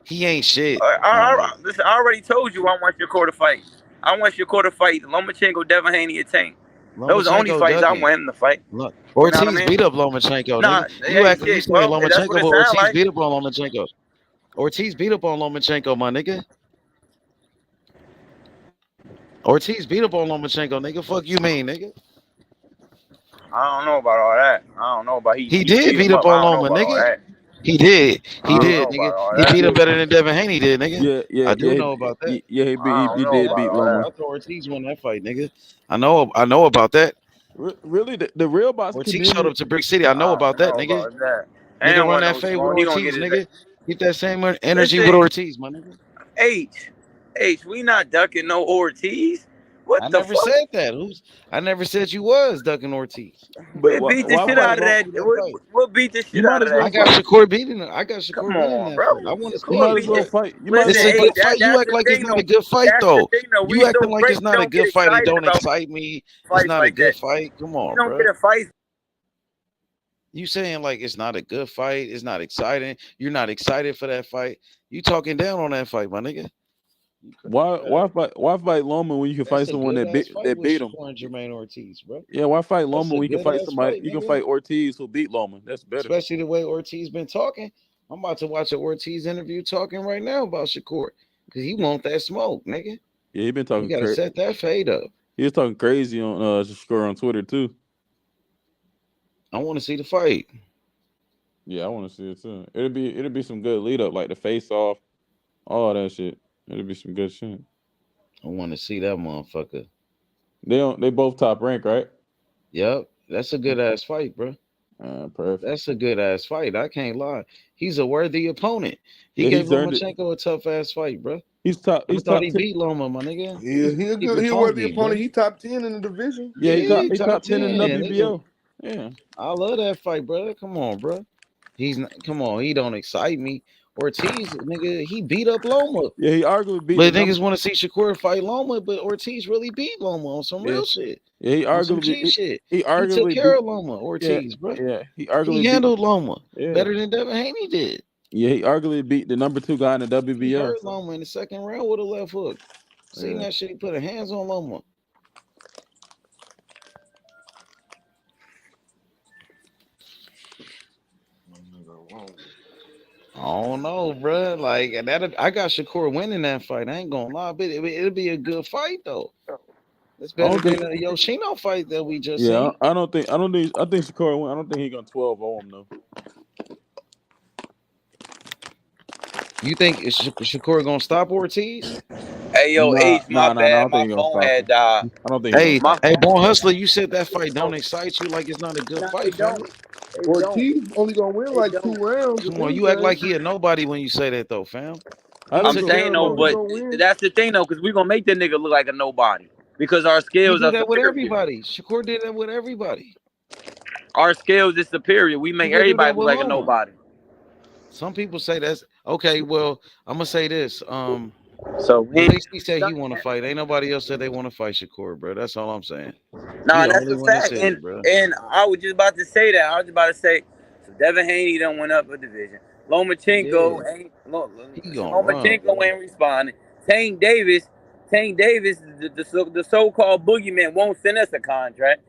He ain't shit. Listen, I already told you I want Shakur to fight. I want Shakur to fight Lomachenko, Devin Haney, and Tank. Those are the only fights I want him to fight. Look, Ortiz beat up Lomachenko. Nah, you act like you saying Lomachenko, but Ortiz beat up on Lomachenko. Ortiz beat up on Lomachenko, my nigga. Ortiz beat up on Lomachenko, nigga. Fuck you mean, nigga? I don't know about all that. I don't know about he did beat up on Loma, nigga. He did, nigga. He beat him better than Devin Haney did, nigga. Yeah, I do know about that. Yeah, he did beat Loma. I thought Ortiz won that fight, nigga. I know about that. Really, the real box Ortiz showed up to Brick City. I know about that, nigga. Nigga run that fade with Ortiz, nigga. Keep that same energy with Ortiz, my nigga. H, we not ducking no Ortiz. I never said that. I never said you was ducking Ortiz. But beat the shit out of that. We'll beat the shit out of that. I got Shakur beating him. I got Shakur beating that bro. fight. I want to see you might as well fight. It's a good fight. You act like it's not a good fight, though. You acting like it's not a good fight. It don't excite me. It's not a good fight. Come on, bro. You saying like it's not a good fight. It's not exciting. You're not excited for that fight. You talking down on that fight, my nigga. Why fight Loma when you can fight someone that beat him? Jermaine Ortiz, bro. Yeah, why fight Loma when you can fight somebody? You can fight Ortiz who beat Loma. That's better. Especially the way Ortiz been talking. I'm about to watch an Ortiz interview talking right now about Shakur because he want that smoke, nigga. Yeah, he been talking. You gotta set that fade up. He was talking crazy on Shakur on Twitter too. I want to see the fight. Yeah, I want to see it too. It'll be some good lead up, like the face off, all that shit. It'll be some good shit. I want to see that motherfucker. They both top rank, right? Yep, that's a good ass fight, bro. Perfect. That's a good ass fight. I can't lie. He's a worthy opponent. He Yeah, gave he's earned it. Lomachenko a tough ass fight, bro. He's top. I He's thought top he 10. beat Loma, my nigga. He a good. He a worthy opponent. He top 10 in the division. Yeah, Yeah, he top 10 in the nigga. WBO. Yeah, I love that fight, bro. Come on, bro. He's not. Come on, he don't excite me. Ortiz, nigga, he beat up Loma. yeah, he arguably beat. But niggas want to see Shakur fight Loma, but Ortiz really beat Loma on some Yeah. real shit. Yeah, he On some arguably G shit. he He arguably took care beat. of Loma, Ortiz, bro. Yeah, he arguably He handled Loma Yeah. better than Devin Haney did. Yeah, he arguably beat the number 2 guy in the He WBO. hurt Loma in the second round with a left hook. Seen that shit? He put hands on Loma. I don't know, bro. Like that, I got Shakur winning that fight. I ain't gonna lie, but it'll be a good fight though. It's better than the Yoshino fight that we just seen. I think Shakur win. I don't think he gonna 12-0 him though. You think Shakur gonna stop Ortiz? Hey yo, H, my bad. My phone had died. I don't think. Hey, Born Hustler, you said that fight don't excite you like it's not a good fight, family. Ortiz only gonna win like 2 rounds. Come on, you act like he a nobody when you say that though, fam. I'm saying no, but that's the thing though, because we gonna make that nigga look like a nobody because our He skills did are that with superior. everybody. Shakur did that with everybody. Our skills is superior. We make everybody look like a nobody. Some people say that's okay. Well, I'm gonna say this. So at least he said he want to fight. Ain't nobody else said they want to fight Shakur, bro. That's all I'm saying. Nah, He the that's only a one that fact. said it, bro. And I was just about to say that. I was about to say, so Devin Haney done went up a division. Lomachenko ain't responding. Tank Davis, the so-called boogeyman won't send us a contract.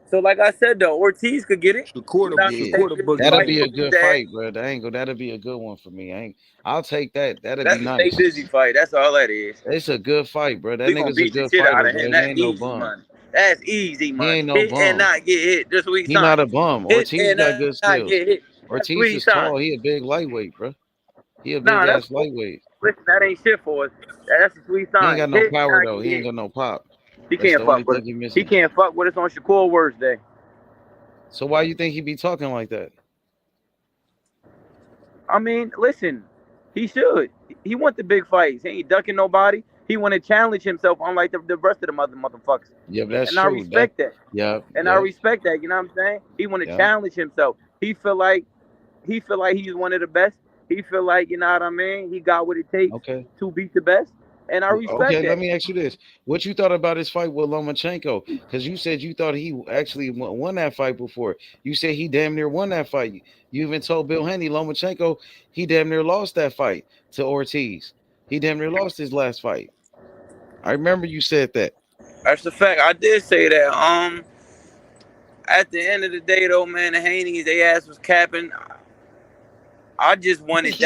So like I said though, Ortiz could get it. That'll be a good fight, bro. That'll be a good one for me. I'll take that. That'll be nice. That's a busy fight. That's all that is. It's a good fight, bro. That We gonna nigga's a beat the good shit out fighter, of him. bro. He That's ain't no easy bum. money. That's easy money. He ain't no Hit bum. and not get hit. Just what He not a bum. Ortiz got good skills. Get hit. Ortiz is tall. He a big lightweight, bro. He a big ass lightweight. Listen, that ain't shit for us. That's a sweet sign. He ain't got no power though. He ain't got no pop. He can't fuck with us. He can't fuck with us on Shakur worst day. So why you think he be talking like that? I mean, listen, he should. He want the big fights. He ain't ducking nobody. He want to challenge himself, unlike the rest of the motherfuckers. Yeah, that's and true. I respect that. Yeah, I respect that. You know what I'm saying? He want to challenge himself. He feel like he's one of the best. He feel like, you know what I mean? He got what it takes to beat the best. And I respect that. Okay, let me ask you this. What you thought about his fight with Lomachenko? Because you said you thought he actually won that fight before. You said he damn near won that fight. You even told Bill Haney, Lomachenko, he damn near lost that fight to Ortiz. He damn near lost his last fight. I remember you said that. That's the fact. I did say that. At the end of the day, though, man, the Haney's, they ass was capping. I just wanted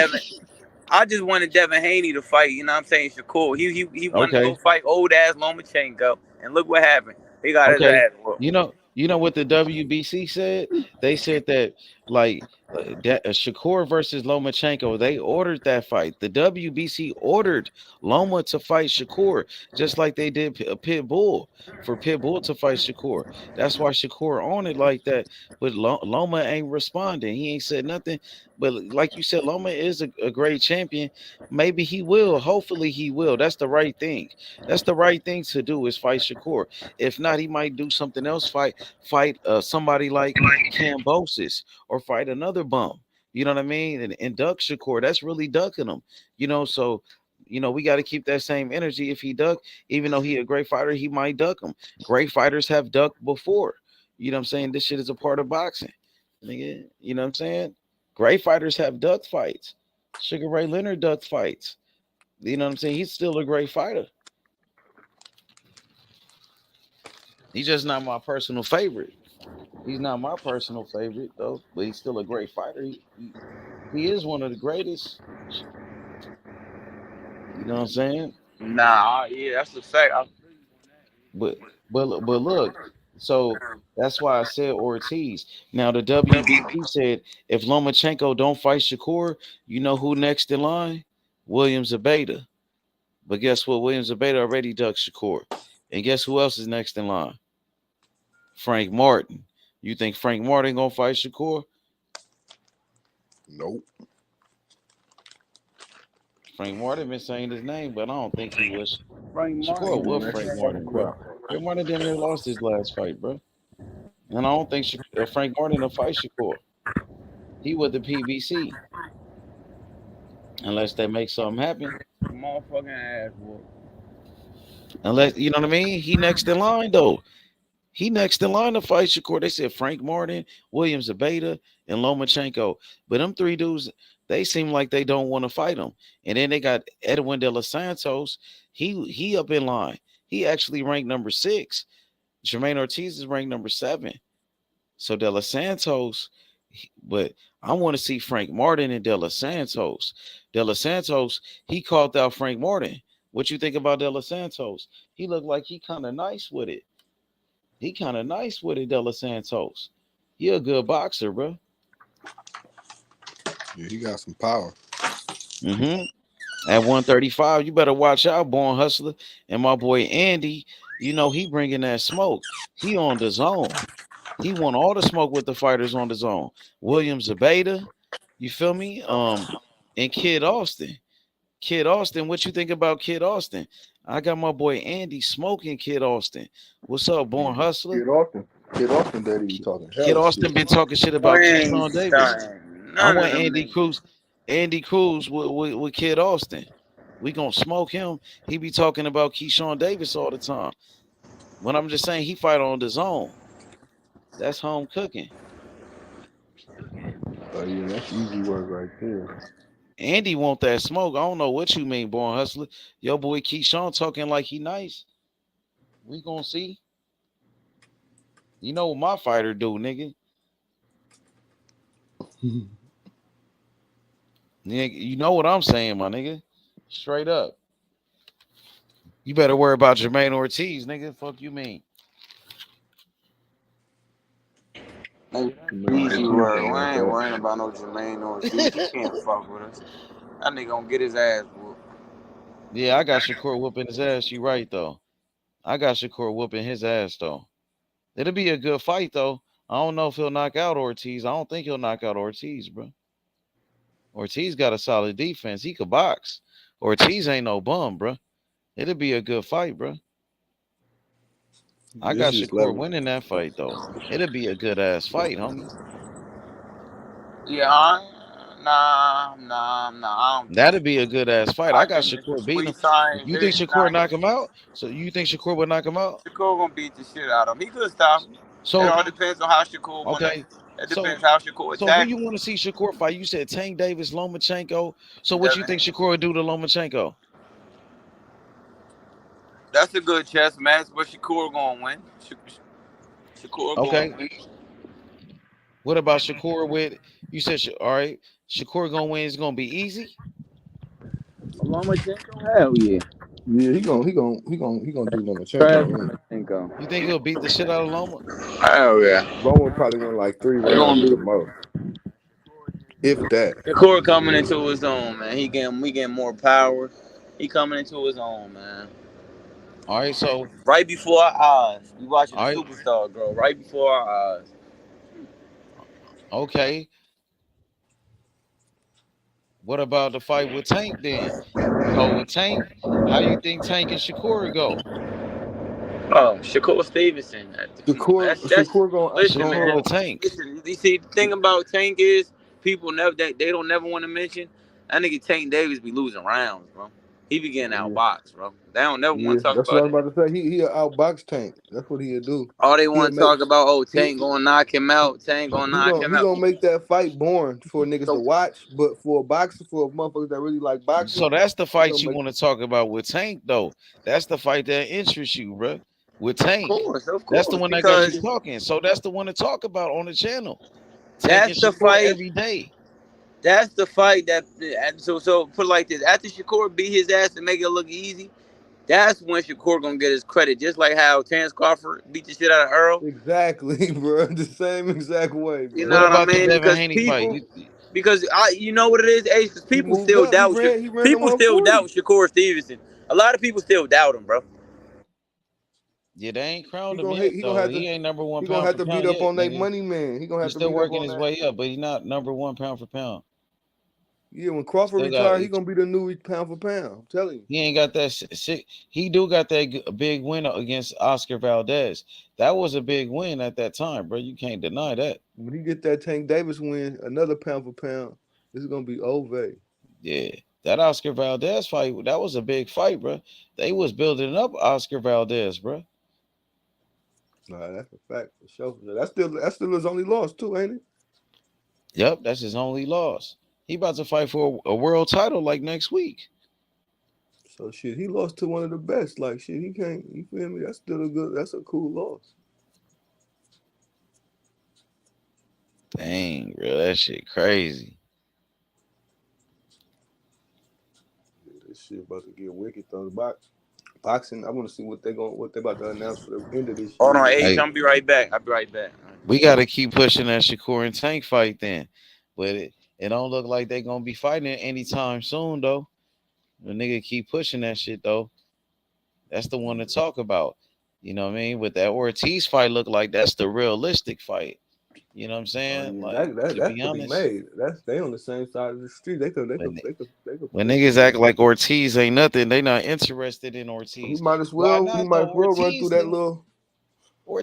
Devin Haney to fight, you know what I'm saying, Shakur. He wanted to go fight old ass Lomachenko, and look what happened. He got his ass whooped. You know what the WBC said? They said that Shakur versus Lomachenko, they ordered that fight. The WBC ordered Loma to fight Shakur, just like they did Pitbull for Pitbull to fight Shakur. That's why Shakur on it like that. But Loma ain't responding. He ain't said nothing. But like you said, Loma is a great champion. Maybe he will. Hopefully he will. That's the right thing. That's the right thing to do is fight Shakur. If not, he might do something else. Fight somebody like Kambosos or fight another bum. You know what I mean? And duck Shakur. That's really ducking him. So we got to keep that same energy. If he duck, even though he a great fighter, he might duck him. Great fighters have ducked before. You know what I'm saying? This shit is a part of boxing. You know what I'm saying? Great fighters have duck fights. Sugar Ray Leonard duck fights. You know what I'm saying? He's still a great fighter. He's just not my personal favorite. He's not my personal favorite, though, but he's still a great fighter. He is one of the greatest. You know what I'm saying? Nah, yeah, that's a fact. But look, so that's why I said Ortiz. Now the WBC said if Lomachenko don't fight Shakur, you know who next in line? William Zabata. But guess what? William Zabata already ducked Shakur. And guess who else is next in line? Frank Martin. You think Frank Martin gonna fight Shakur? Nope. Frank Martin been saying his name, but I don't think he was. Frank Shakur Martin, with Frank Martin, bro. Frank Martin damn near lost his last fight, bro. And I don't think Frank Martin will fight Shakur. He with the PBC. Unless they make something happen. motherfucking ass whoop. Unless, you know what I mean? He next in line, though. He next in line to fight Shakur. They said Frank Martin, William Zabata, and Lomachenko. But them three dudes, they seem like they don't want to fight him. And then they got Edwin De Los Santos. He up in line. He actually ranked number 6. Jermaine Ortiz is ranked number 7. So De Los Santos, but I want to see Frank Martin and De Los Santos. De Los Santos, he called out Frank Martin. What you think about De Los Santos? He looked like he kind of nice with it. He kind of nice with it, De Los Santos. He a good boxer, bro. Yeah, he got some power. Mm-hmm. At 135, you better watch out, Born Hustler. And my boy Andy, you know, he bringing that smoke. He on the zone. He want all the smoke with the fighters on the zone. William Zabata, you feel me? And Kid Austin. Kid Austin, what you think about Kid Austin? I got my boy Andy smoking Kid Austin. What's up, Born Hustler? Kid Austin, daddy, you talking hell Kid Austin shit. been talking shit about Keyshawn Davis. I want Andy Cruz with Kid Austin. We gonna smoke him. He be talking about Keyshawn Davis all the time. When I'm just saying he fight on the zone. That's home cooking. Oh yeah, that's easy work right there. Andy want that smoke. I don't know what you mean, Born Hustler. Your boy Keyshawn talking like he nice. We gonna see. You know what my fighter do, nigga. You know what I'm saying, my nigga. Straight up. You better worry about Jermaine Ortiz, nigga. Fuck you mean. Easy word. We ain't worrying about no Jermaine Ortiz. He can't fuck with us. That nigga gonna get his ass whooped. Yeah, I got Shakur whooping his ass. You right, though. I got Shakur whooping his ass, though. It'll be a good fight, though. I don't know if he'll knock out Ortiz. I don't think he'll knock out Ortiz, bro. Ortiz got a solid defense. He could box. Ortiz ain't no bum, bro. It'll be a good fight, bro. I got Shakur winning that fight, though. It'll be a good-ass fight, homie. Yeah, nah. That'd be a good-ass fight. I got Shakur beating him. You think Shakur knock him out? So you think Shakur would knock him out? Shakur gonna beat the shit out of him. He could stop him. So it all depends on how Shakur wanna. Okay. It depends how Shakur attack. So who you want to see Shakur fight? You said Tank Davis, Lomachenko. So what you think Shakur would do to Lomachenko? That's a good chess match, but Shakur gonna win. Shakur gonna win. What about Shakur with? You said all right. Shakur gonna win. It's gonna be easy. Lomachenko, hell yeah. Yeah, he gonna do Lomachenko. You think he'll beat the shit out of Loma? Hell yeah. Loma probably win like 3 rounds at the most. If that. Shakur coming into his own, man. He getting more power. He coming into his own, man. All right, so right before our eyes, we watching superstar grow right before our eyes. Okay. What about the fight with Tank then? So with Tank, how you think Tank and Shakur go? Oh, Shakur Stevenson. Shakur gonna listen, man. Tank. Listen, you see, the thing about Tank is people they don't never want to mention that nigga Tank Davis be losing rounds, bro. He be getting outboxed, bro. They don't never want to talk that's about what I was about to say. He'll outbox Tank. That's what he'll do. All they want to talk about, Tank gonna knock him out. Tank gonna knock him out. He gonna make that fight boring for niggas to watch, but for a boxer, for motherfuckers that really like boxing. So that's the fight you want to talk about with Tank, though. That's the fight that interests you, bro. With Tank. Of course. That's the one that got you talking. So that's the one to talk about on the channel. That's the fight every day. That's the fight that so put it like this. After Shakur beat his ass and make it look easy, that's when Shakur gonna get his credit. Just like how Terence Crawford beat the shit out of Errol. Exactly, bro. The same exact way, bro. You know what I mean? Because you know what it is, Ace? Because people still doubt Shakur Stevenson. A lot of people still doubt him, bro. Yeah, they ain't crowned He him gonna yet, he gonna though. have to He ain't number one he gonna pound have for to beat pound up yet, on that nigga. money man. He gonna have He's to still beat up working on his that. way up, but he's not number one pound for pound. Yeah, when Crawford Still got retire, he gonna be the new pound for pound. I'm telling you. he ain't got that shit. He do got that big win against Oscar Valdez. That was a big win at that time, bro. You can't deny that. When he get that Tank Davis win, another pound for pound, this is gonna be over. Yeah, that Oscar Valdez fight, that was a big fight, bro. They was building up Oscar Valdez, bro. Nah, that's a fact for sure. That's still his only loss too, ain't it? Yep, that's his only loss. He about to fight for a world title like next week. So shit, he lost to one of the best. Like shit, he can't. You feel me? That's still a good. That's a cool loss. Dang, bro, that shit crazy. Yeah, this shit about to get wicked though. Boxing. I want to see what they about to announce for the end of this Hold year. on, Hey, H. I'll be right back. I'll be right back. we got to keep pushing that Shakur and Tank fight then, but it don't look like they gonna be fighting it anytime soon though. The nigga keep pushing that shit though. That's the one to talk about. You know what I mean? With that Ortiz fight, look like that's the realistic fight. You know what I'm Oh saying? yeah, Like, to that be could be honest, made. They on the same side of the street. They could when put when that niggas shit act on. like Ortiz ain't nothing, they not interested in He Ortiz. might as Why well. He not might though? as well run through that little.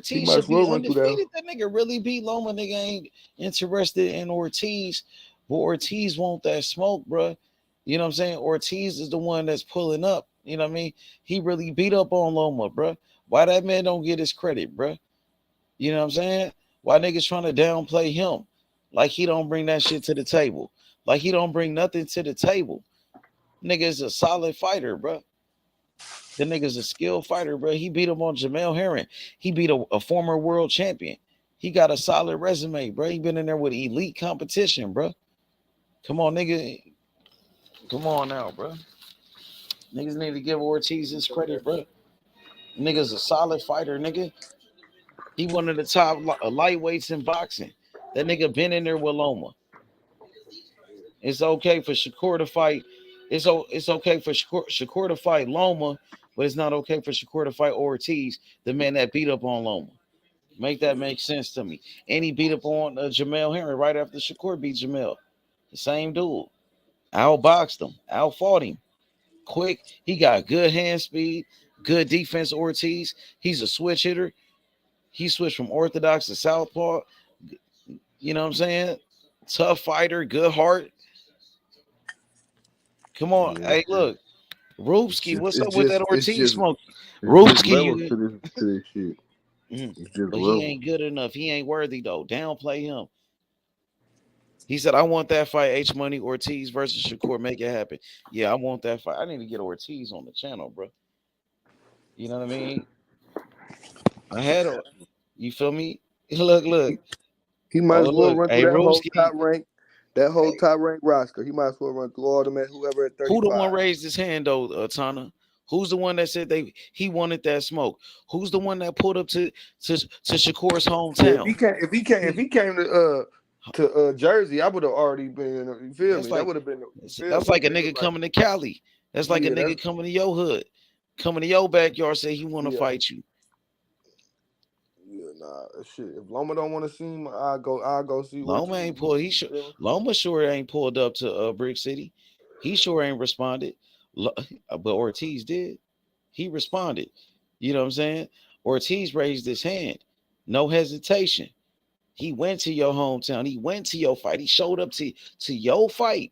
He Ortiz might should as well be run through that. undefeated. That nigga really beat Loma. Nigga ain't interested in Ortiz, but Ortiz want that smoke, bro. You know what I'm saying? Ortiz is the one that's pulling up. You know what I mean? He really beat up on Loma, bro. Why that man don't get his credit, bro? You know what I'm saying? Why niggas trying to downplay him? Like he don't bring that shit to the table. Like he don't bring nothing to the table. Nigga is a solid fighter, bro. The nigga's a skilled fighter, bro. He beat him on Jamel Herring. He beat a former world champion. He got a solid resume, bro. He been in there with elite competition, bro. Come on, nigga. Come on now, bro. Niggas need to give Ortiz his credit, bro. Nigga's a solid fighter, nigga. He one of the top lightweights in boxing. That nigga been in there with Loma. It's okay for Shakur to fight. It's okay for Shakur to fight Loma, but it's not okay for Shakur to fight Ortiz, the man that beat up on Loma. Make that make sense to me. And he beat up on Jamel Henry right after Shakur beat Jamel. The same dude. Outboxed him. Outfought him. Quick. He got good hand speed, good defense. Ortiz. He's a switch hitter. He switched from orthodox to southpaw. You know what I'm saying? Tough fighter, good heart. Come on. Yeah, Hey, look. Rubski, what's up with that it's Ortiz just smoke? it's just Rubski, levels you. to this shit. It's just But he levels. ain't good enough. He ain't worthy, though. Downplay him. He said, I want that fight, H Money Ortiz versus Shakur. Make it happen. Yeah, I want that fight. I need to get Ortiz on the channel, bro. You know what I mean? I had a, you feel me? Look. He might Oh, as well look. run through Hey, that whole Rubski. top rank roster. He might as well run through all them at whoever at Who the one 35. raised his hand, though, Tana? Who's the one that said he wanted that smoke? Who's the one that pulled up to Shakur's Yeah, hometown? if he came to Jersey, I would have already been. You feel That's me? That like would have been. You feel that's me? like a Nigga, nigga like coming to Cali. That's like a yeah, nigga coming to your hood, coming to your backyard, say he want to yeah. fight you. Yeah, nah, shit. If Loma don't want to see him, I'll go see Loma Ortiz. ain't pulled. Loma sure ain't pulled up to Brick City. He sure ain't responded. But Ortiz did. He responded. You know what I'm saying? Ortiz raised his hand, no hesitation. He went to your hometown. He went to your fight. He showed up to your fight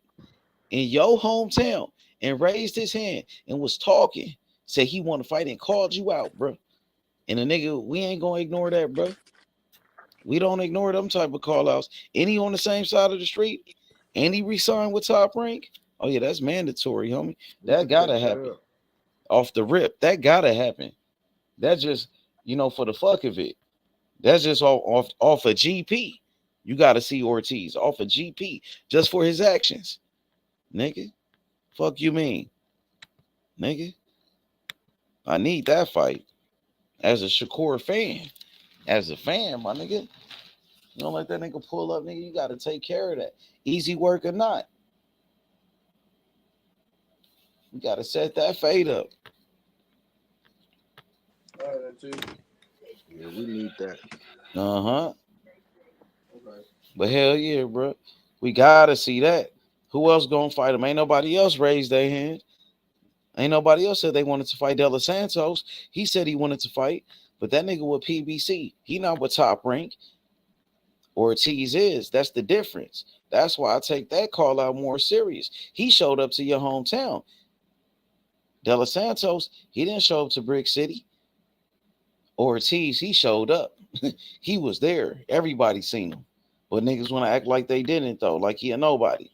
in your hometown and raised his hand and was talking. Said he want to fight and called you out, bro. And the nigga, we ain't gonna ignore that, bro. We don't ignore them type of call outs. Any on the same side of the street, and he re-signed with Top Rank. Oh yeah, that's mandatory, homie. We That could take gotta that happen up. off the rip. That gotta happen. That's just for the fuck of it. That's just off a GP. You gotta see Ortiz off a GP just for his actions, nigga. Fuck you mean, nigga? I need that fight as a Shakur fan. As a fan, my nigga. You don't let that nigga pull up, nigga. You gotta take care of that. Easy work or not. You gotta set that fade up. Yeah, we need that. Uh-huh. Okay. But hell yeah, bro. We gotta see that. Who else gonna fight him? Ain't nobody else raised their hand. Ain't nobody else said they wanted to fight De Los Santos. He said he wanted to fight, but that nigga with PBC. He not with Top Rank. Ortiz is. That's the difference. That's why I take that call out more serious. He showed up to your hometown. De Los Santos, he didn't show up to Brick City. Ortiz, he showed up. He was there. Everybody seen him. But niggas want to act like they didn't, though. Like he a nobody.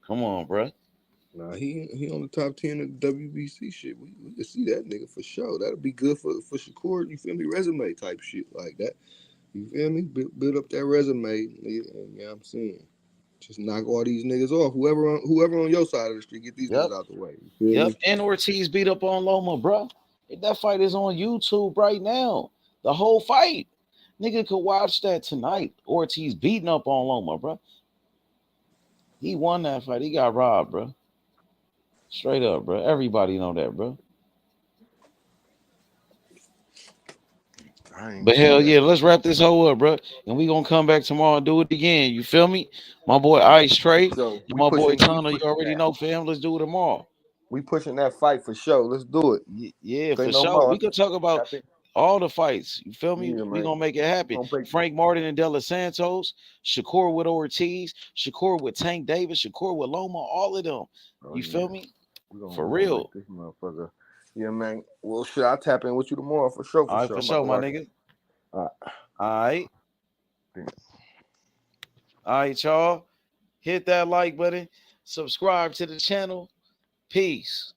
Come on, bro. Nah, he on the top 10 of the WBC shit. We can see that nigga for sure. That'll be good for Shakur, you feel me? Resume type shit like that. You feel me? Build up that resume, nigga. And yeah, I'm saying. Just knock all these niggas off. Whoever on your side of the street, get these niggas out the way. You feel me? And Ortiz beat up on Loma, bro. That fight is on YouTube right now. The whole fight. Nigga could watch that tonight. Ortiz beating up on Loma, bro. He won that fight. He got robbed, bro. Straight up, bro. Everybody know that, bro. But hell yeah, let's wrap this whole up, bro. And we gonna come back tomorrow and do it again. You feel me? My boy Ice Trey and my boy Tunnel. You already know, fam. Let's do it tomorrow. We pushing that fight for sure. Let's do it. Yeah, for sure. We could talk about all the fights. You feel me? We gonna make it happen. Frank Martin and De Los Santos, Shakur with Ortiz, Shakur with Tank Davis, Shakur with Loma, all of them. You feel me? For real. This motherfucker. Yeah, man. Well, shit, I'll tap in with you tomorrow for sure. All right, for sure, my nigga. All right. All right, y'all. Hit that like button. Subscribe to the channel. Peace.